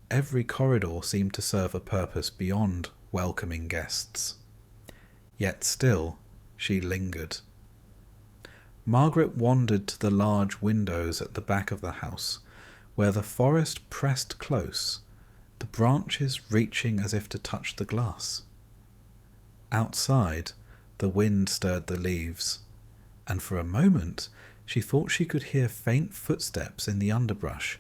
every corridor seemed to serve a purpose beyond welcoming guests. Yet still, she lingered. Margaret wandered to the large windows at the back of the house, where the forest pressed close, the branches reaching as if to touch the glass. Outside, the wind stirred the leaves, and for a moment she thought she could hear faint footsteps in the underbrush.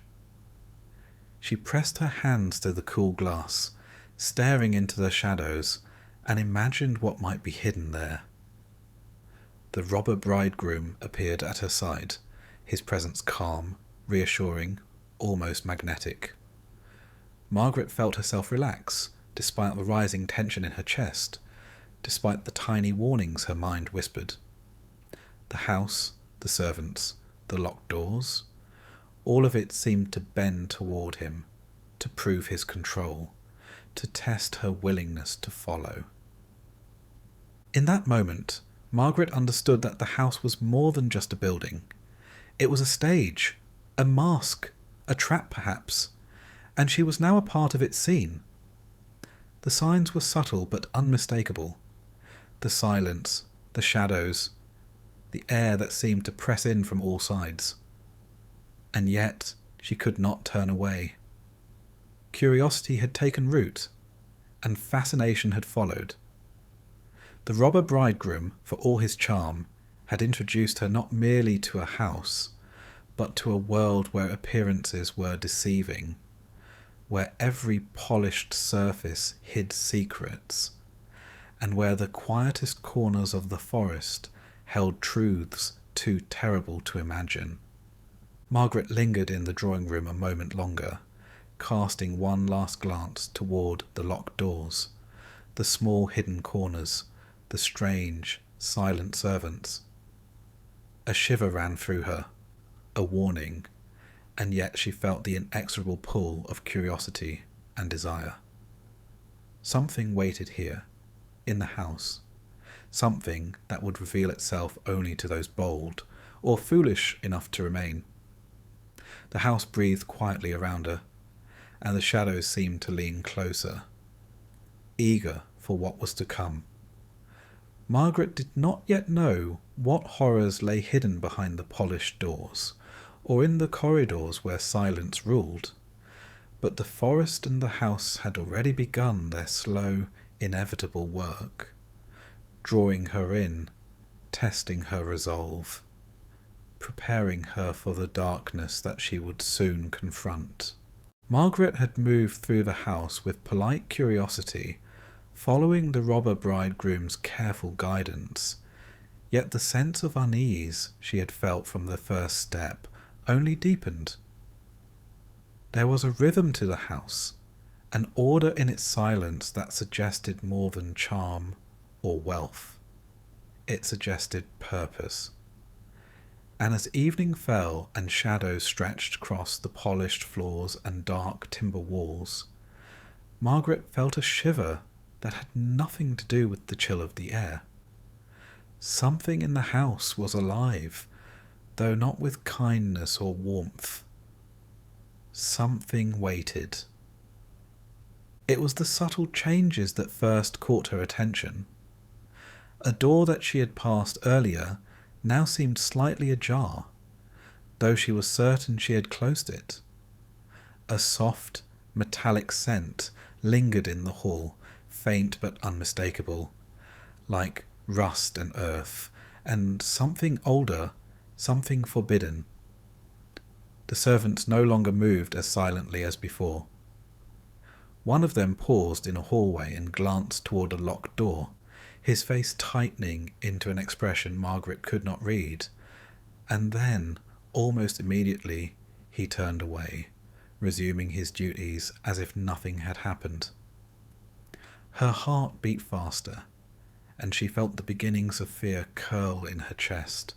She pressed her hands to the cool glass, staring into the shadows, and imagined what might be hidden there. The Robber Bridegroom appeared at her side, his presence calm, reassuring, almost magnetic. Margaret felt herself relax, despite the rising tension in her chest, despite the tiny warnings her mind whispered. The house, the servants, the locked doors, all of it seemed to bend toward him, to prove his control, to test her willingness to follow. In that moment, Margaret understood that the house was more than just a building. It was a stage, a mask, a trap perhaps, and she was now a part of its scene. The signs were subtle but unmistakable. The silence, the shadows, the air that seemed to press in from all sides. And yet she could not turn away. Curiosity had taken root, and fascination had followed. The Robber Bridegroom, for all his charm, had introduced her not merely to a house, but to a world where appearances were deceiving, where every polished surface hid secrets, and where the quietest corners of the forest held truths too terrible to imagine. Margaret lingered in the drawing-room a moment longer, casting one last glance toward the locked doors, the small hidden corners, the strange, silent servants. A shiver ran through her, a warning, and yet she felt the inexorable pull of curiosity and desire. Something waited here, in the house, something that would reveal itself only to those bold or foolish enough to remain. The house breathed quietly around her, and the shadows seemed to lean closer, eager for what was to come. Margaret did not yet know what horrors lay hidden behind the polished doors, or in the corridors where silence ruled, but the forest and the house had already begun their slow, inevitable work, drawing her in, testing her resolve, preparing her for the darkness that she would soon confront. Margaret had moved through the house with polite curiosity, following the Robber Bridegroom's careful guidance, yet the sense of unease she had felt from the first step only deepened. There was a rhythm to the house, an order in its silence that suggested more than charm or wealth. It suggested purpose. And as evening fell and shadows stretched across the polished floors and dark timber walls, Margaret felt a shiver that had nothing to do with the chill of the air. Something in the house was alive, though not with kindness or warmth. Something waited. It was the subtle changes that first caught her attention. A door that she had passed earlier now seemed slightly ajar, though she was certain she had closed it. A soft, metallic scent lingered in the hall, faint but unmistakable, like rust and earth, and something older, something forbidden. The servants no longer moved as silently as before. One of them paused in a hallway and glanced toward a locked door, his face tightening into an expression Margaret could not read, and then, almost immediately, he turned away, resuming his duties as if nothing had happened. Her heart beat faster, and she felt the beginnings of fear curl in her chest,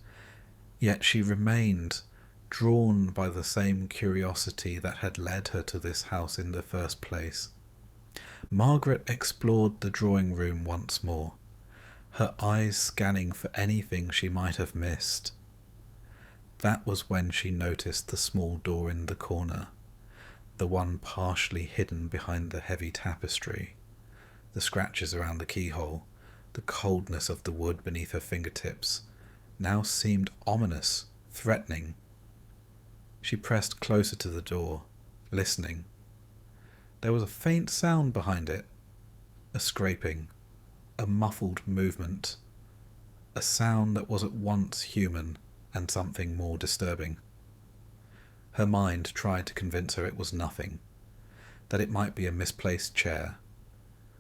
yet she remained drawn by the same curiosity that had led her to this house in the first place. Margaret explored the drawing-room once more, her eyes scanning for anything she might have missed. That was when she noticed the small door in the corner, the one partially hidden behind the heavy tapestry, the scratches around the keyhole, The coldness of the wood beneath her fingertips now seemed ominous, threatening. She pressed closer to the door, listening. There was a faint sound behind it, a scraping, a muffled movement, a sound that was at once human and something more disturbing. Her mind tried to convince her it was nothing, that it might be a misplaced chair,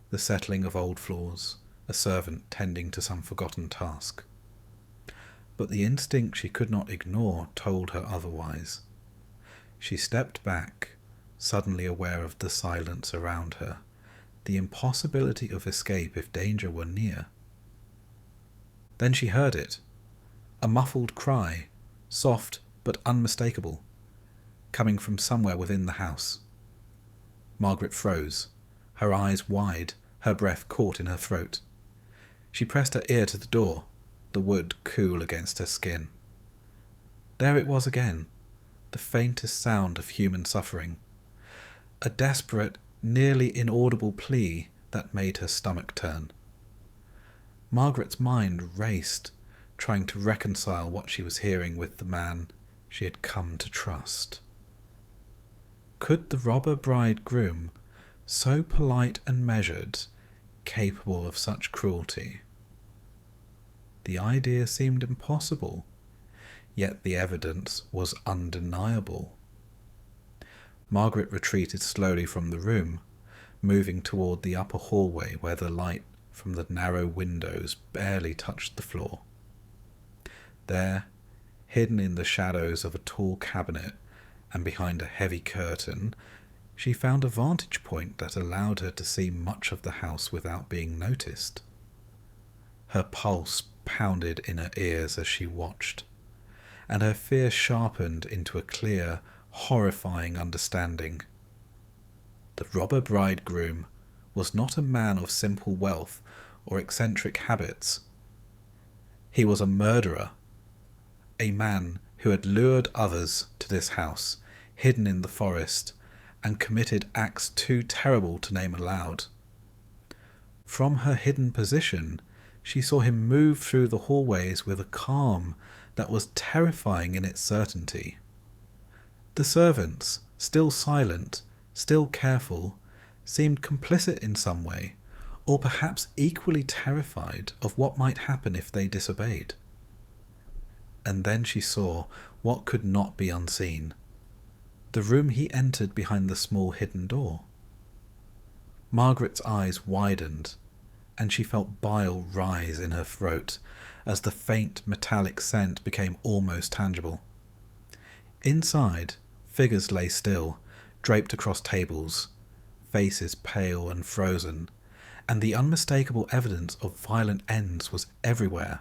the settling of old floors, a servant tending to some forgotten task. But the instinct she could not ignore told her otherwise. She stepped back, suddenly aware of the silence around her, the impossibility of escape if danger were near. Then she heard it, a muffled cry, soft but unmistakable, coming from somewhere within the house. Margaret froze, her eyes wide, her breath caught in her throat. She pressed her ear to the door, the wood cool against her skin. There it was again, the faintest sound of human suffering, a desperate, nearly inaudible plea that made her stomach turn. Margaret's mind raced, trying to reconcile what she was hearing with the man she had come to trust. Could the robber bridegroom, so polite and measured, capable of such cruelty? The idea seemed impossible, yet the evidence was undeniable. Margaret retreated slowly from the room, moving toward the upper hallway where the light from the narrow windows barely touched the floor. There, hidden in the shadows of a tall cabinet and behind a heavy curtain, she found a vantage point that allowed her to see much of the house without being noticed. Her pulse pounded in her ears as she watched, and her fear sharpened into a clear, horrifying understanding. The robber bridegroom was not a man of simple wealth or eccentric habits. He was a murderer, a man who had lured others to this house, hidden in the forest, and committed acts too terrible to name aloud. From her hidden position, she saw him move through the hallways with a calm that was terrifying in its certainty. The servants, still silent, still careful, seemed complicit in some way, or perhaps equally terrified of what might happen if they disobeyed. And then she saw what could not be unseen, the room he entered behind the small hidden door. Margaret's eyes widened, and she felt bile rise in her throat as the faint metallic scent became almost tangible. Inside, figures lay still, draped across tables, faces pale and frozen, and the unmistakable evidence of violent ends was everywhere.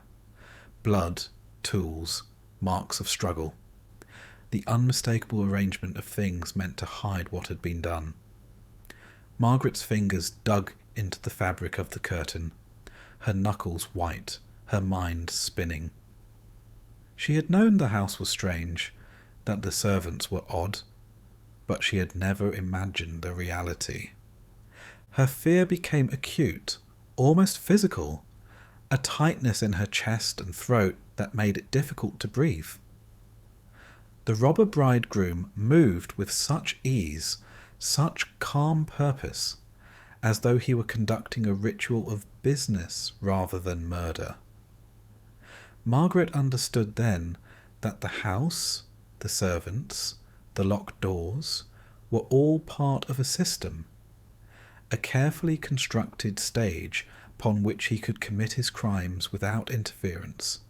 Blood, tools, marks of struggle. The unmistakable arrangement of things meant to hide what had been done. Margaret's fingers dug into the fabric of the curtain, her knuckles white, her mind spinning. She had known the house was strange, that the servants were odd, but she had never imagined the reality. Her fear became acute, almost physical, a tightness in her chest and throat that made it difficult to breathe. The robber bridegroom moved with such ease, such calm purpose, as though he were conducting a ritual of business rather than murder. Margaret understood then that the house, the servants, the locked doors, were all part of a system, a carefully constructed stage upon which he could commit his crimes without interference.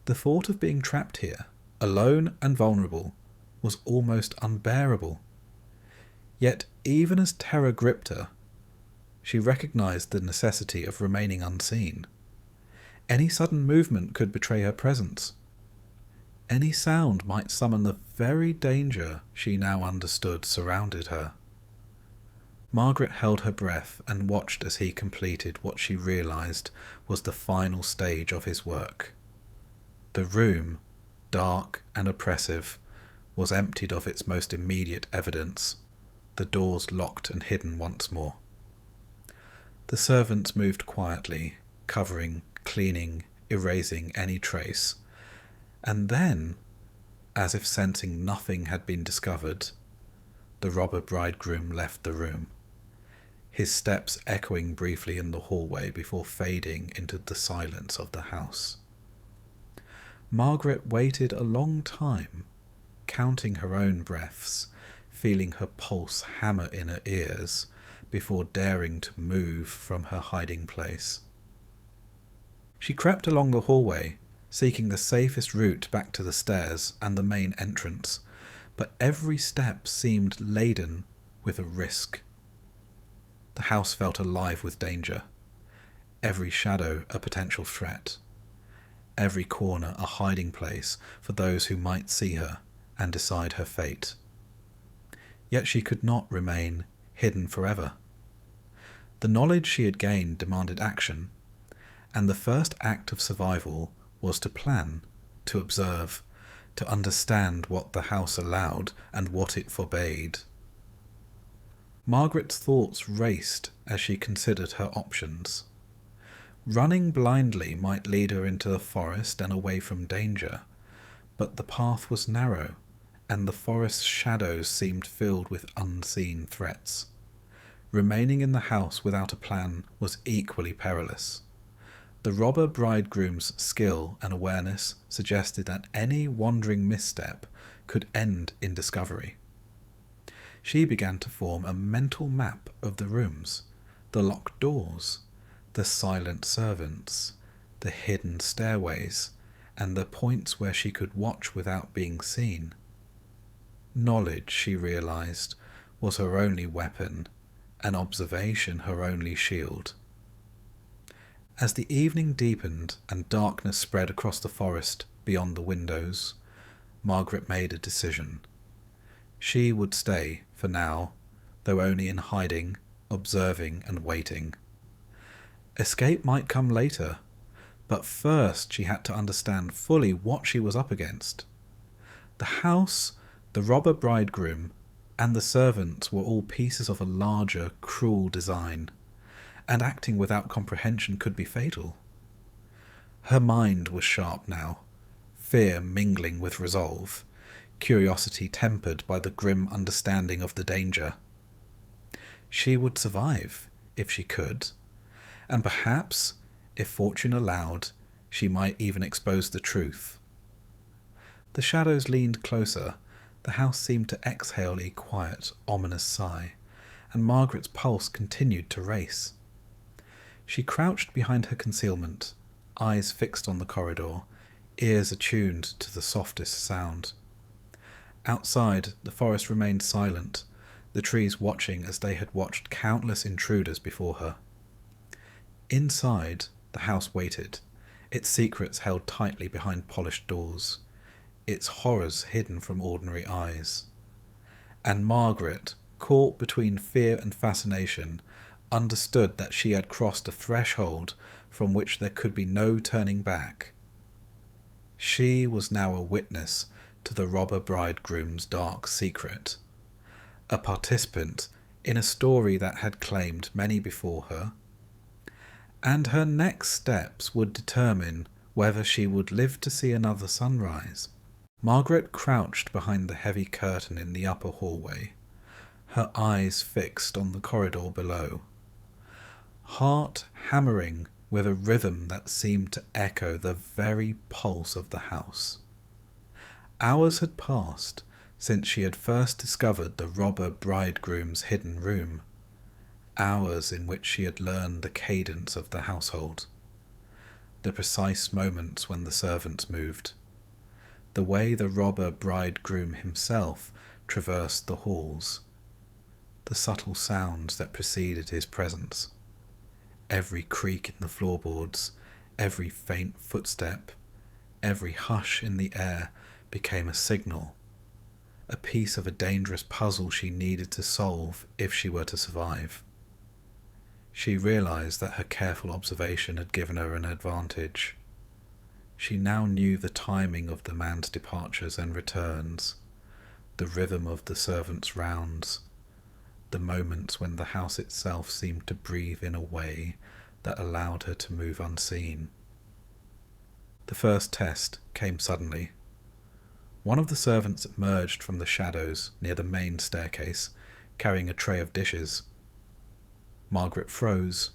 The thought of being trapped here, alone and vulnerable, was almost unbearable. Yet even as terror gripped her, she recognized the necessity of remaining unseen. Any sudden movement could betray her presence. Any sound might summon the very danger she now understood surrounded her. Margaret held her breath and watched as he completed what she realized was the final stage of his work. The room, dark and oppressive, was emptied of its most immediate evidence, the doors locked and hidden once more. The servants moved quietly, covering, cleaning, erasing any trace, and then, as if sensing nothing had been discovered, the robber bridegroom left the room, his steps echoing briefly in the hallway before fading into the silence of the house. Margaret waited a long time, counting her own breaths, feeling her pulse hammer in her ears, before daring to move from her hiding place. She crept along the hallway, seeking the safest route back to the stairs and the main entrance, but every step seemed laden with a risk. The house felt alive with danger, every shadow a potential threat, every corner a hiding place for those who might see her and decide her fate. Yet she could not remain hidden forever. The knowledge she had gained demanded action, and the first act of survival was to plan, to observe, to understand what the house allowed and what it forbade. Margaret's thoughts raced as she considered her options. Running blindly might lead her into the forest and away from danger, but the path was narrow, and the forest's shadows seemed filled with unseen threats. Remaining in the house without a plan was equally perilous. The robber bridegroom's skill and awareness suggested that any wandering misstep could end in discovery. She began to form a mental map of the rooms, the locked doors, the silent servants, the hidden stairways, and the points where she could watch without being seen. Knowledge, she realized, was her only weapon, and observation her only shield. As the evening deepened and darkness spread across the forest beyond the windows, Margaret made a decision. She would stay, for now, though only in hiding, observing and waiting. Escape might come later, but first she had to understand fully what she was up against. The house, the robber bridegroom, and the servants were all pieces of a larger, cruel design, and acting without comprehension could be fatal. Her mind was sharp now, fear mingling with resolve, curiosity tempered by the grim understanding of the danger. She would survive, if she could, and perhaps, if fortune allowed, she might even expose the truth. The shadows leaned closer, the house seemed to exhale a quiet, ominous sigh, and Margaret's pulse continued to race. She crouched behind her concealment, eyes fixed on the corridor, ears attuned to the softest sound. Outside, the forest remained silent, the trees watching as they had watched countless intruders before her. Inside, the house waited, its secrets held tightly behind polished doors, its horrors hidden from ordinary eyes. And Margaret, caught between fear and fascination, understood that she had crossed a threshold from which there could be no turning back. She was now a witness to the robber bridegroom's dark secret, a participant in a story that had claimed many before her, and her next steps would determine whether she would live to see another sunrise. Margaret crouched behind the heavy curtain in the upper hallway, her eyes fixed on the corridor below, heart hammering with a rhythm that seemed to echo the very pulse of the house. Hours had passed since she had first discovered the robber bridegroom's hidden room, hours in which she had learned the cadence of the household, the precise moments when the servants moved, the way the robber bridegroom himself traversed the halls, the subtle sounds that preceded his presence. Every creak in the floorboards, every faint footstep, every hush in the air became a signal, a piece of a dangerous puzzle she needed to solve if she were to survive. She realized that her careful observation had given her an advantage. She now knew the timing of the man's departures and returns, the rhythm of the servants' rounds, the moments when the house itself seemed to breathe in a way that allowed her to move unseen. The first test came suddenly. One of the servants emerged from the shadows near the main staircase, carrying a tray of dishes. Margaret froze,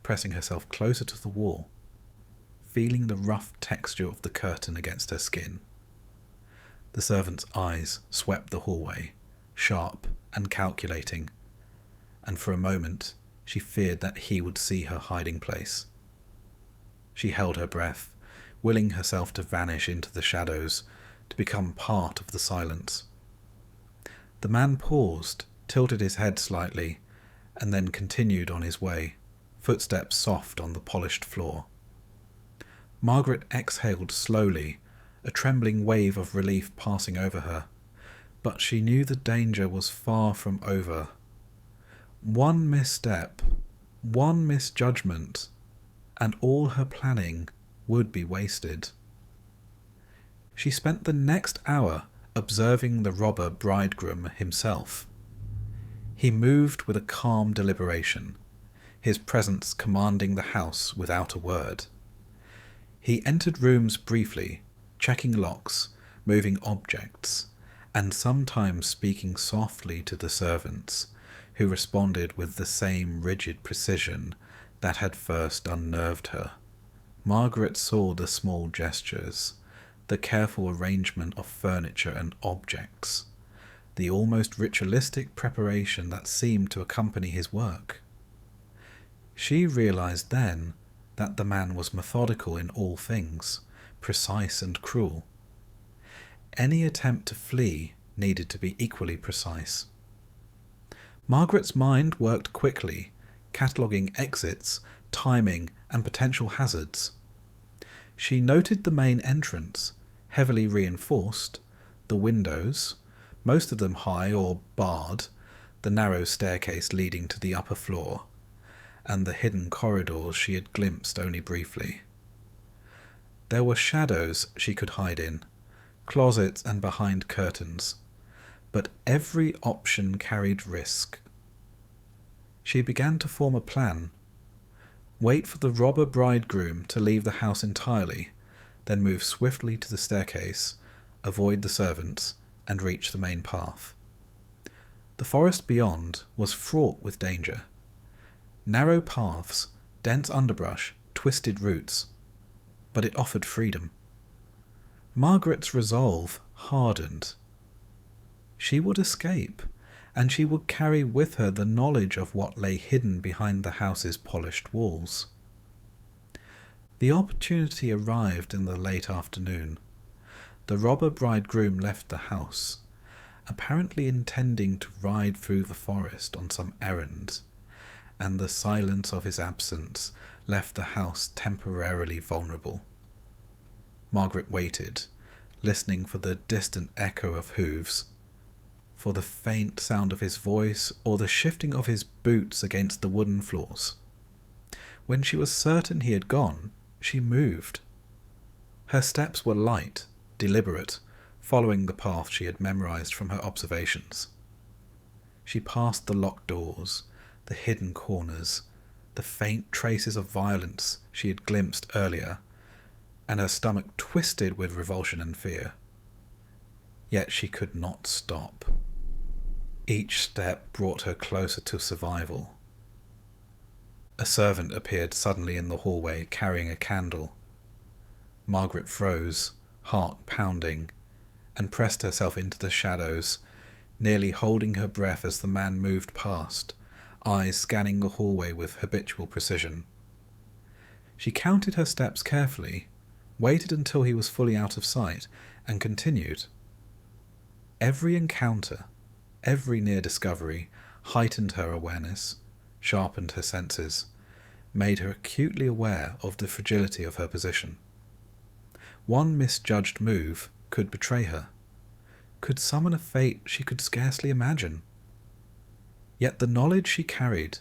pressing herself closer to the wall, feeling the rough texture of the curtain against her skin. The servant's eyes swept the hallway, sharp and calculating, and for a moment she feared that he would see her hiding place. She held her breath, willing herself to vanish into the shadows, to become part of the silence. The man paused, tilted his head slightly, and then continued on his way, footsteps soft on the polished floor. Margaret exhaled slowly, a trembling wave of relief passing over her, but she knew the danger was far from over. One misstep, one misjudgment, and all her planning would be wasted. She spent the next hour observing the robber bridegroom himself. He moved with a calm deliberation, his presence commanding the house without a word. He entered rooms briefly, checking locks, moving objects, and sometimes speaking softly to the servants, who responded with the same rigid precision that had first unnerved her. Margaret saw the small gestures, the careful arrangement of furniture and objects, the almost ritualistic preparation that seemed to accompany his work. She realized then that the man was methodical in all things, precise and cruel. Any attempt to flee needed to be equally precise. Margaret's mind worked quickly, cataloguing exits, timing, and potential hazards. She noted the main entrance, heavily reinforced, the windows, most of them high or barred, the narrow staircase leading to the upper floor, and the hidden corridors she had glimpsed only briefly. There were shadows she could hide in, closets and behind curtains, but every option carried risk. She began to form a plan. Wait for the robber bridegroom to leave the house entirely, then move swiftly to the staircase, avoid the servants, and reach the main path. The forest beyond was fraught with danger. Narrow paths, dense underbrush, twisted roots, but it offered freedom. Margaret's resolve hardened. She would escape, and she would carry with her the knowledge of what lay hidden behind the house's polished walls. The opportunity arrived in the late afternoon. The robber bridegroom left the house, apparently intending to ride through the forest on some errand, and the silence of his absence left the house temporarily vulnerable. Margaret waited, listening for the distant echo of hooves, for the faint sound of his voice or the shifting of his boots against the wooden floors. When she was certain he had gone, she moved. Her steps were light, deliberate, following the path she had memorized from her observations. She passed the locked doors, the hidden corners, the faint traces of violence she had glimpsed earlier, and her stomach twisted with revulsion and fear. Yet she could not stop. Each step brought her closer to survival. A servant appeared suddenly in the hallway carrying a candle. Margaret froze, heart pounding, and pressed herself into the shadows, nearly holding her breath as the man moved past, eyes scanning the hallway with habitual precision. She counted her steps carefully, waited until he was fully out of sight, and continued. Every encounter, every near discovery, heightened her awareness, sharpened her senses, made her acutely aware of the fragility of her position. One misjudged move could betray her, could summon a fate she could scarcely imagine. Yet the knowledge she carried,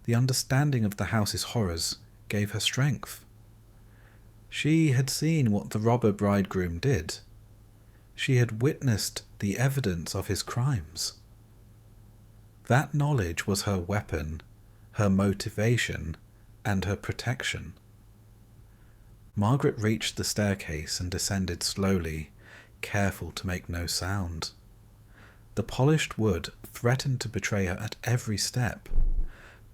the understanding of the house's horrors, gave her strength. She had seen what the robber bridegroom did. She had witnessed the evidence of his crimes. That knowledge was her weapon, her motivation, and her protection. Margaret reached the staircase and descended slowly, careful to make no sound. The polished wood threatened to betray her at every step,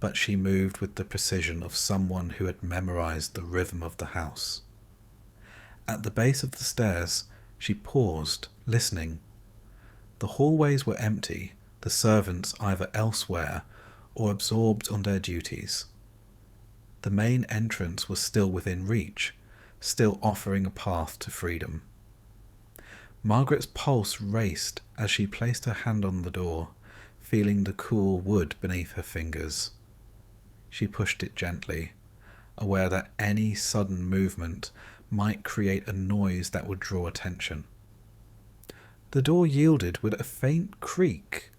but she moved with the precision of someone who had memorized the rhythm of the house. At the base of the stairs, she paused, listening. The hallways were empty, the servants either elsewhere or absorbed on their duties. The main entrance was still within reach, still offering a path to freedom. Margaret's pulse raced as she placed her hand on the door, feeling the cool wood beneath her fingers. She pushed it gently, aware that any sudden movement might create a noise that would draw attention. The door yielded with a faint creak,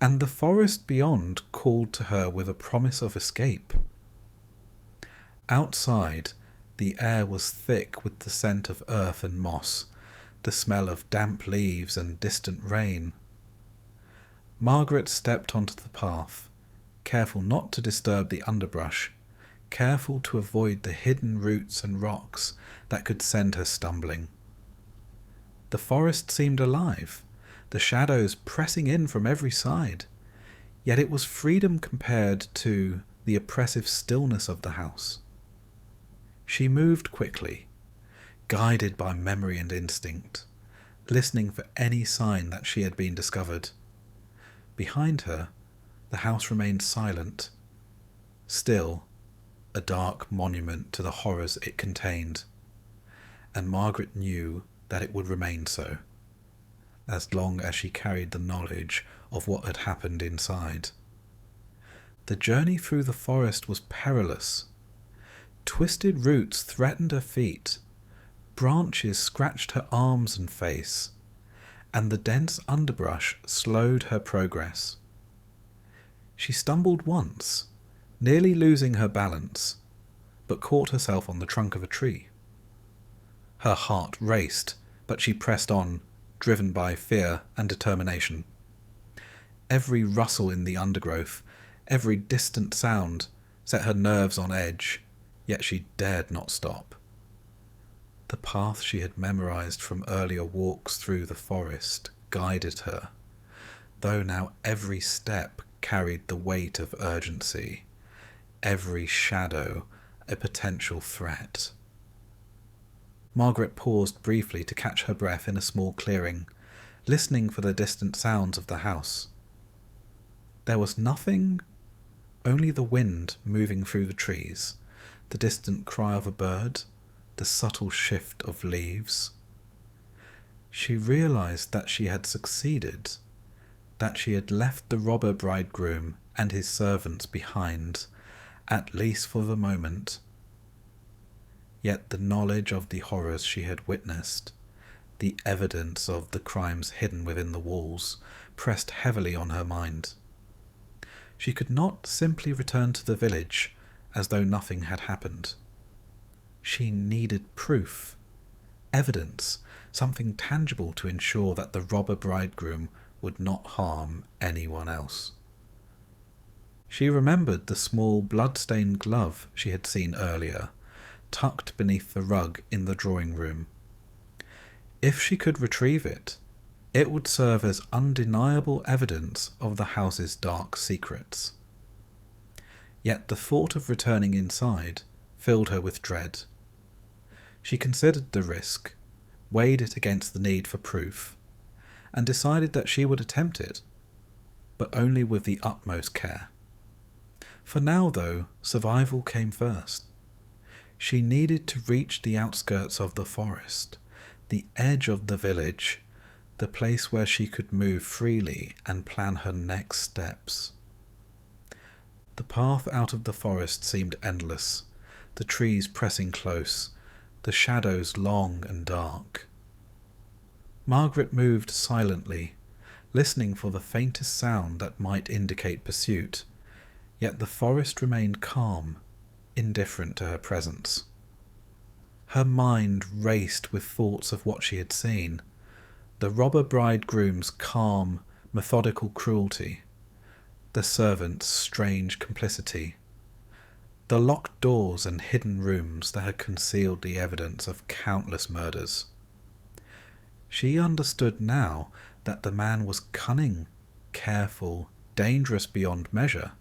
and the forest beyond called to her with a promise of escape. Outside, the air was thick with the scent of earth and moss, the smell of damp leaves and distant rain. Margaret stepped onto the path, careful not to disturb the underbrush, careful to avoid the hidden roots and rocks that could send her stumbling. The forest seemed alive, the shadows pressing in from every side, yet it was freedom compared to the oppressive stillness of the house. She moved quickly, guided by memory and instinct, listening for any sign that she had been discovered. Behind her, the house remained silent, still, a dark monument to the horrors it contained, and Margaret knew that it would remain so, as long as she carried the knowledge of what had happened inside. The journey through the forest was perilous. Twisted roots threatened her feet, branches scratched her arms and face, and the dense underbrush slowed her progress. She stumbled once, nearly losing her balance, but caught herself on the trunk of a tree. Her heart raced, but she pressed on, driven by fear and determination. Every rustle in the undergrowth, every distant sound, set her nerves on edge, yet she dared not stop. The path she had memorized from earlier walks through the forest guided her, though now every step carried the weight of urgency, every shadow a potential threat. Margaret paused briefly to catch her breath in a small clearing, listening for the distant sounds of the house. There was nothing, only the wind moving through the trees, the distant cry of a bird, the subtle shift of leaves. She realized that she had succeeded, that she had left the robber bridegroom and his servants behind, at least for the moment. Yet the knowledge of the horrors she had witnessed, the evidence of the crimes hidden within the walls, pressed heavily on her mind. She could not simply return to the village as though nothing had happened. She needed proof, evidence, something tangible to ensure that the robber bridegroom would not harm anyone else. She remembered the small blood-stained glove she had seen earlier, tucked beneath the rug in the drawing room. If she could retrieve it, it would serve as undeniable evidence of the house's dark secrets. Yet the thought of returning inside filled her with dread. She considered the risk, weighed it against the need for proof, and decided that she would attempt it, but only with the utmost care. For now, though, survival came first. She needed to reach the outskirts of the forest, the edge of the village, the place where she could move freely and plan her next steps. The path out of the forest seemed endless, the trees pressing close, the shadows long and dark. Margaret moved silently, listening for the faintest sound that might indicate pursuit, yet the forest remained calm, indifferent to her presence. Her mind raced with thoughts of what she had seen, the robber bridegroom's calm, methodical cruelty, the servants' strange complicity, the locked doors and hidden rooms that had concealed the evidence of countless murders. She understood now that the man was cunning, careful, dangerous beyond measure,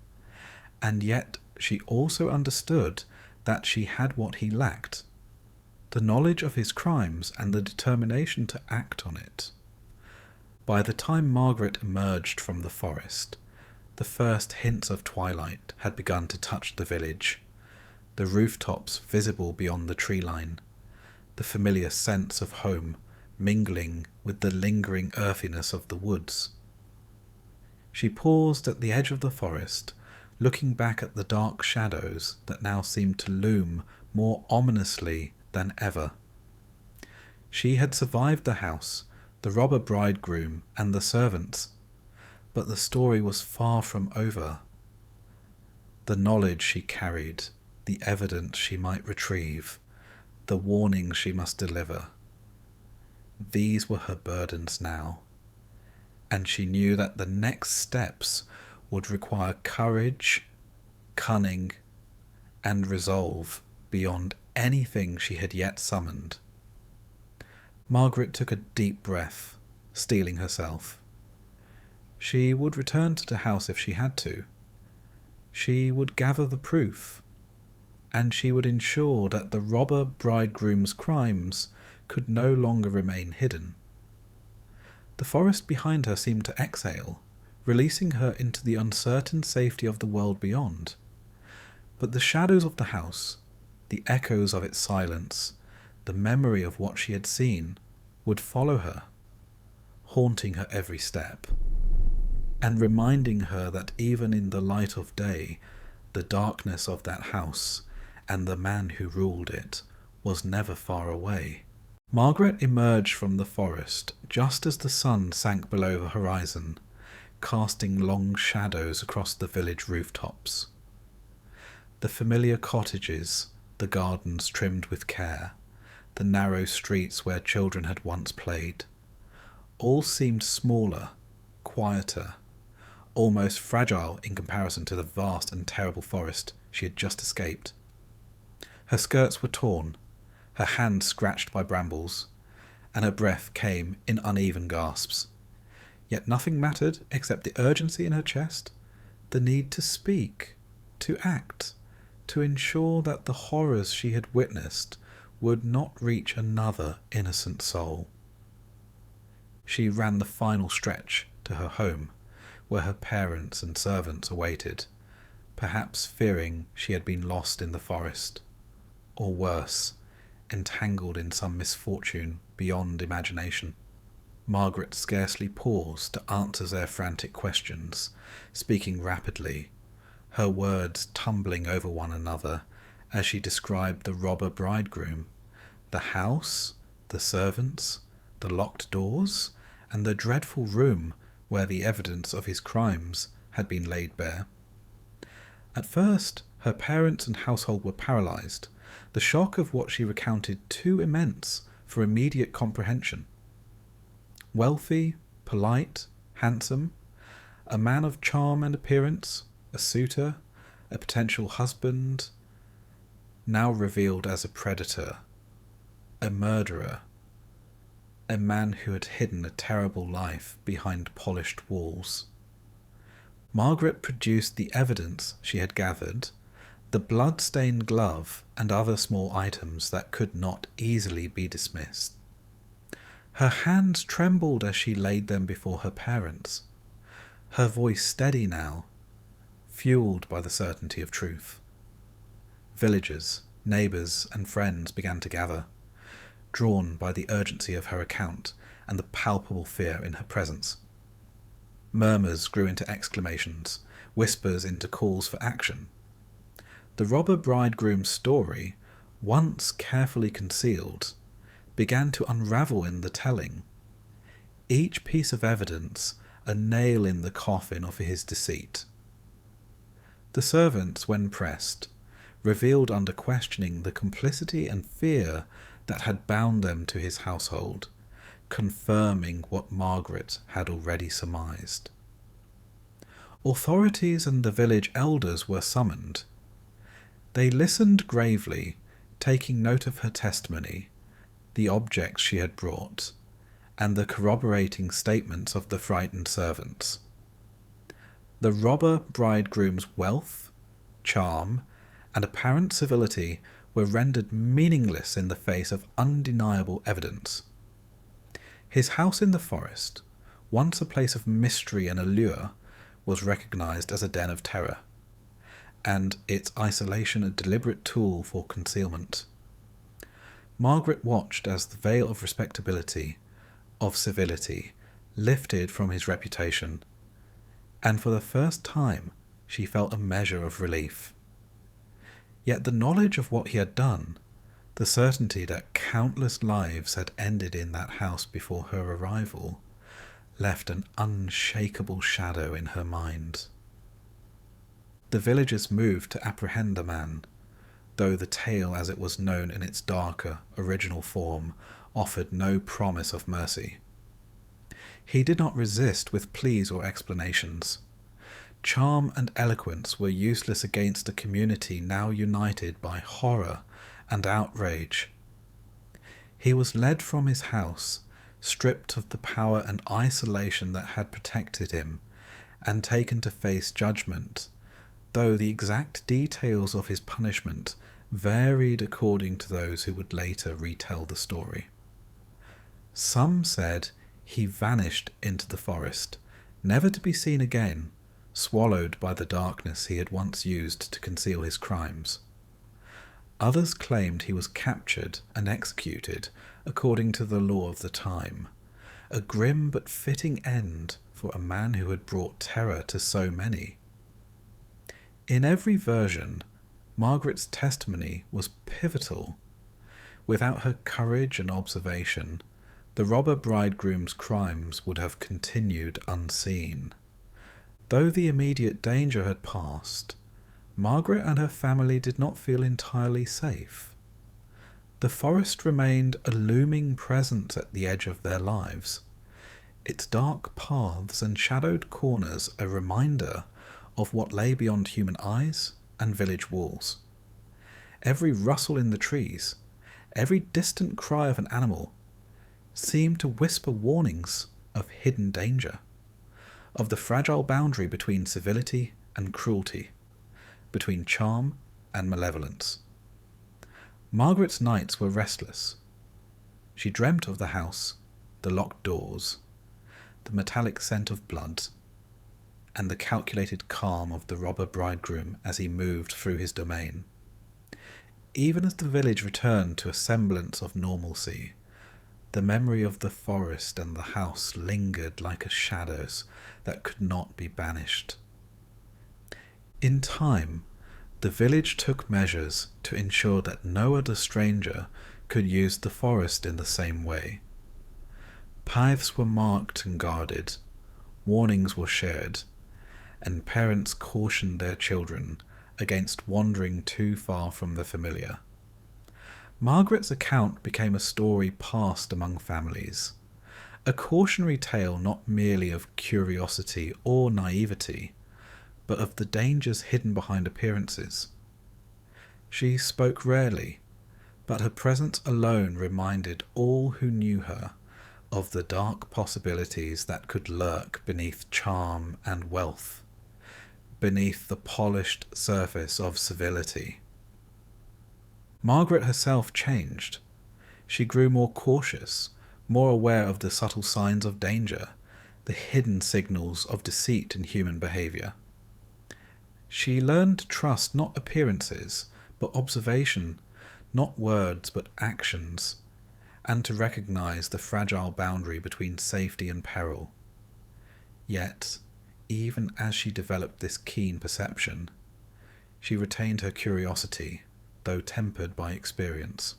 and yet she also understood that she had what he lacked, the knowledge of his crimes and the determination to act on it. By the time Margaret emerged from the forest, the first hints of twilight had begun to touch the village, the rooftops visible beyond the tree line, the familiar sense of home mingling with the lingering earthiness of the woods. She paused at the edge of the forest, looking back at the dark shadows that now seemed to loom more ominously than ever. She had survived the house, the robber bridegroom, and the servants, but the story was far from over. The knowledge she carried, the evidence she might retrieve, the warnings she must deliver, these were her burdens now, and she knew that the next steps would require courage, cunning, and resolve beyond anything she had yet summoned. Margaret took a deep breath, steeling herself. She would return to the house if she had to. She would gather the proof, and she would ensure that the robber bridegroom's crimes could no longer remain hidden. The forest behind her seemed to exhale, releasing her into the uncertain safety of the world beyond. But the shadows of the house, the echoes of its silence, the memory of what she had seen, would follow her, haunting her every step, and reminding her that even in the light of day, the darkness of that house and the man who ruled it was never far away. Margaret emerged from the forest just as the sun sank below the horizon, casting long shadows across the village rooftops. The familiar cottages, the gardens trimmed with care, the narrow streets where children had once played, all seemed smaller, quieter, almost fragile in comparison to the vast and terrible forest she had just escaped. Her skirts were torn, her hands scratched by brambles, and her breath came in uneven gasps. Yet nothing mattered except the urgency in her chest, the need to speak, to act, to ensure that the horrors she had witnessed would not reach another innocent soul. She ran the final stretch to her home, where her parents and servants awaited, perhaps fearing she had been lost in the forest, or worse, entangled in some misfortune beyond imagination. Margaret scarcely paused to answer their frantic questions, speaking rapidly, her words tumbling over one another as she described the robber bridegroom, the house, the servants, the locked doors, and the dreadful room where the evidence of his crimes had been laid bare. At first, her parents and household were paralysed, the shock of what she recounted too immense for immediate comprehension. Wealthy, polite, handsome, a man of charm and appearance, a suitor, a potential husband, now revealed as a predator, a murderer, a man who had hidden a terrible life behind polished walls. Margaret produced the evidence she had gathered, the blood-stained glove and other small items that could not easily be dismissed. Her hands trembled as she laid them before her parents, her voice steady now, fueled by the certainty of truth. Villagers, neighbours, and friends began to gather, drawn by the urgency of her account and the palpable fear in her presence. Murmurs grew into exclamations, whispers into calls for action. The robber bridegroom's story, once carefully concealed, began to unravel in the telling, each piece of evidence a nail in the coffin of his deceit. The servants, when pressed, revealed under questioning the complicity and fear that had bound them to his household, confirming what Margaret had already surmised. Authorities and the village elders were summoned. They listened gravely, taking note of her testimony, the objects she had brought, and the corroborating statements of the frightened servants. The robber bridegroom's wealth, charm, and apparent civility were rendered meaningless in the face of undeniable evidence. His house in the forest, once a place of mystery and allure, was recognized as a den of terror, and its isolation a deliberate tool for concealment. Margaret watched as the veil of respectability, of civility, lifted from his reputation, and for the first time she felt a measure of relief. Yet the knowledge of what he had done, the certainty that countless lives had ended in that house before her arrival, left an unshakable shadow in her mind. The villagers moved to apprehend the man, though the tale as it was known in its darker, original form offered no promise of mercy. He did not resist with pleas or explanations. Charm and eloquence were useless against a community now united by horror and outrage. He was led from his house, stripped of the power and isolation that had protected him, and taken to face judgment, though the exact details of his punishment varied according to those who would later retell the story. Some said he vanished into the forest, never to be seen again, swallowed by the darkness he had once used to conceal his crimes. Others claimed he was captured and executed according to the law of the time, a grim but fitting end for a man who had brought terror to so many. In every version, Margaret's testimony was pivotal. Without her courage and observation, the robber bridegroom's crimes would have continued unseen. Though the immediate danger had passed, Margaret and her family did not feel entirely safe. The forest remained a looming presence at the edge of their lives, its dark paths and shadowed corners a reminder of what lay beyond human eyes and village walls. Every rustle in the trees, every distant cry of an animal, seemed to whisper warnings of hidden danger, of the fragile boundary between civility and cruelty, between charm and malevolence. Margaret's nights were restless. She dreamt of the house, the locked doors, the metallic scent of blood, and the calculated calm of the robber bridegroom as he moved through his domain. Even as the village returned to a semblance of normalcy, the memory of the forest and the house lingered like shadows that could not be banished. In time, the village took measures to ensure that no other stranger could use the forest in the same way. Paths were marked and guarded, warnings were shared, and parents cautioned their children against wandering too far from the familiar. Margaret's account became a story passed among families, a cautionary tale not merely of curiosity or naivety, but of the dangers hidden behind appearances. She spoke rarely, but her presence alone reminded all who knew her of the dark possibilities that could lurk beneath charm and wealth, beneath the polished surface of civility. Margaret herself changed. She grew more cautious, more aware of the subtle signs of danger, the hidden signals of deceit in human behaviour. She learned to trust not appearances, but observation, not words, but actions, and to recognise the fragile boundary between safety and peril. Yet, even as she developed this keen perception, she retained her curiosity, though tempered by experience.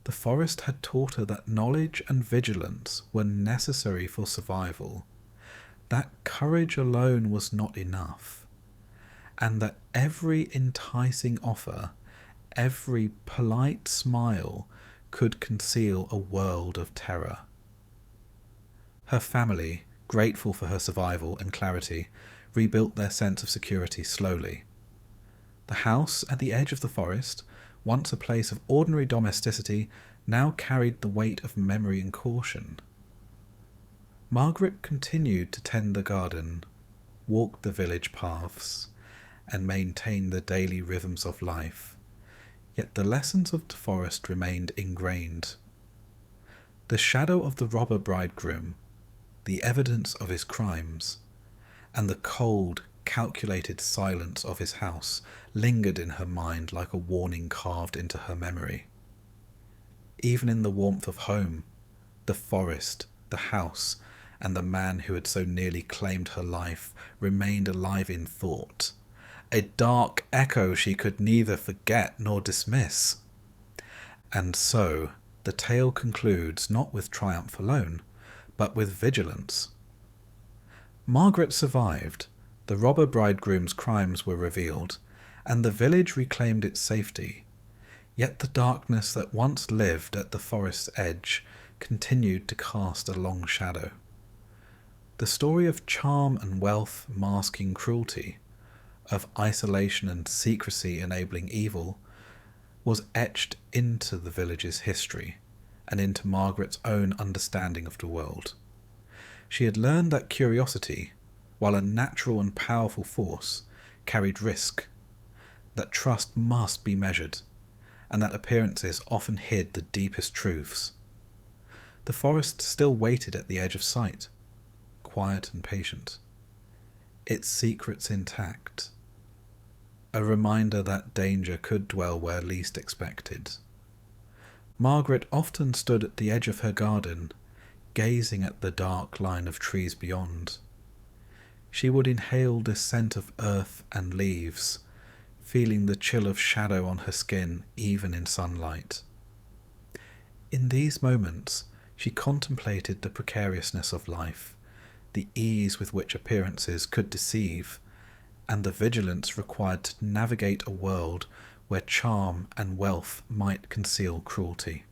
The forest had taught her that knowledge and vigilance were necessary for survival, that courage alone was not enough, and that every enticing offer, every polite smile could conceal a world of terror. Her family, grateful for her survival and clarity, rebuilt their sense of security slowly. The house at the edge of the forest, once a place of ordinary domesticity, now carried the weight of memory and caution. Margaret continued to tend the garden, walk the village paths, and maintain the daily rhythms of life, yet the lessons of the forest remained ingrained. The shadow of the robber bridegroom, the evidence of his crimes, and the cold, calculated silence of his house lingered in her mind like a warning carved into her memory. Even in the warmth of home, the forest, the house, and the man who had so nearly claimed her life remained alive in thought, a dark echo she could neither forget nor dismiss. And so the tale concludes not with triumph alone, but with vigilance. Margaret survived, the robber bridegroom's crimes were revealed, and the village reclaimed its safety, yet the darkness that once lived at the forest's edge continued to cast a long shadow. The story of charm and wealth masking cruelty, of isolation and secrecy enabling evil, was etched into the village's history and into Margaret's own understanding of the world. She had learned that curiosity, while a natural and powerful force, carried risk, that trust must be measured, and that appearances often hid the deepest truths. The forest still waited at the edge of sight, quiet and patient, its secrets intact, a reminder that danger could dwell where least expected. Margaret often stood at the edge of her garden, gazing at the dark line of trees beyond. She would inhale the scent of earth and leaves, feeling the chill of shadow on her skin even in sunlight. In these moments, she contemplated the precariousness of life, the ease with which appearances could deceive, and the vigilance required to navigate a world where charm and wealth might conceal cruelty.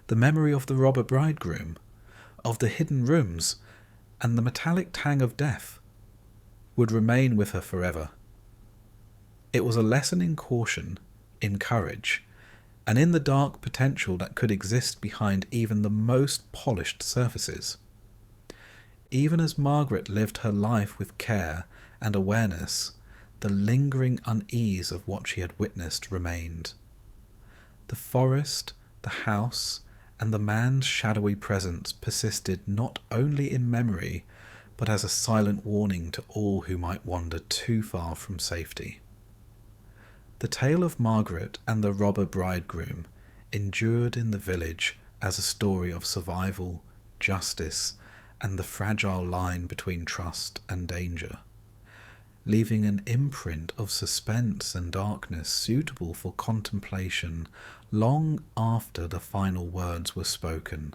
The memory of the robber bridegroom, of the hidden rooms, and the metallic tang of death would remain with her forever. It was a lesson in caution, in courage, and in the dark potential that could exist behind even the most polished surfaces. Even as Margaret lived her life with care and awareness, the lingering unease of what she had witnessed remained. The forest, the house, and the man's shadowy presence persisted not only in memory, but as a silent warning to all who might wander too far from safety. The tale of Margaret and the robber bridegroom endured in the village as a story of survival, justice, and the fragile line between trust and danger, leaving an imprint of suspense and darkness suitable for contemplation long after the final words were spoken.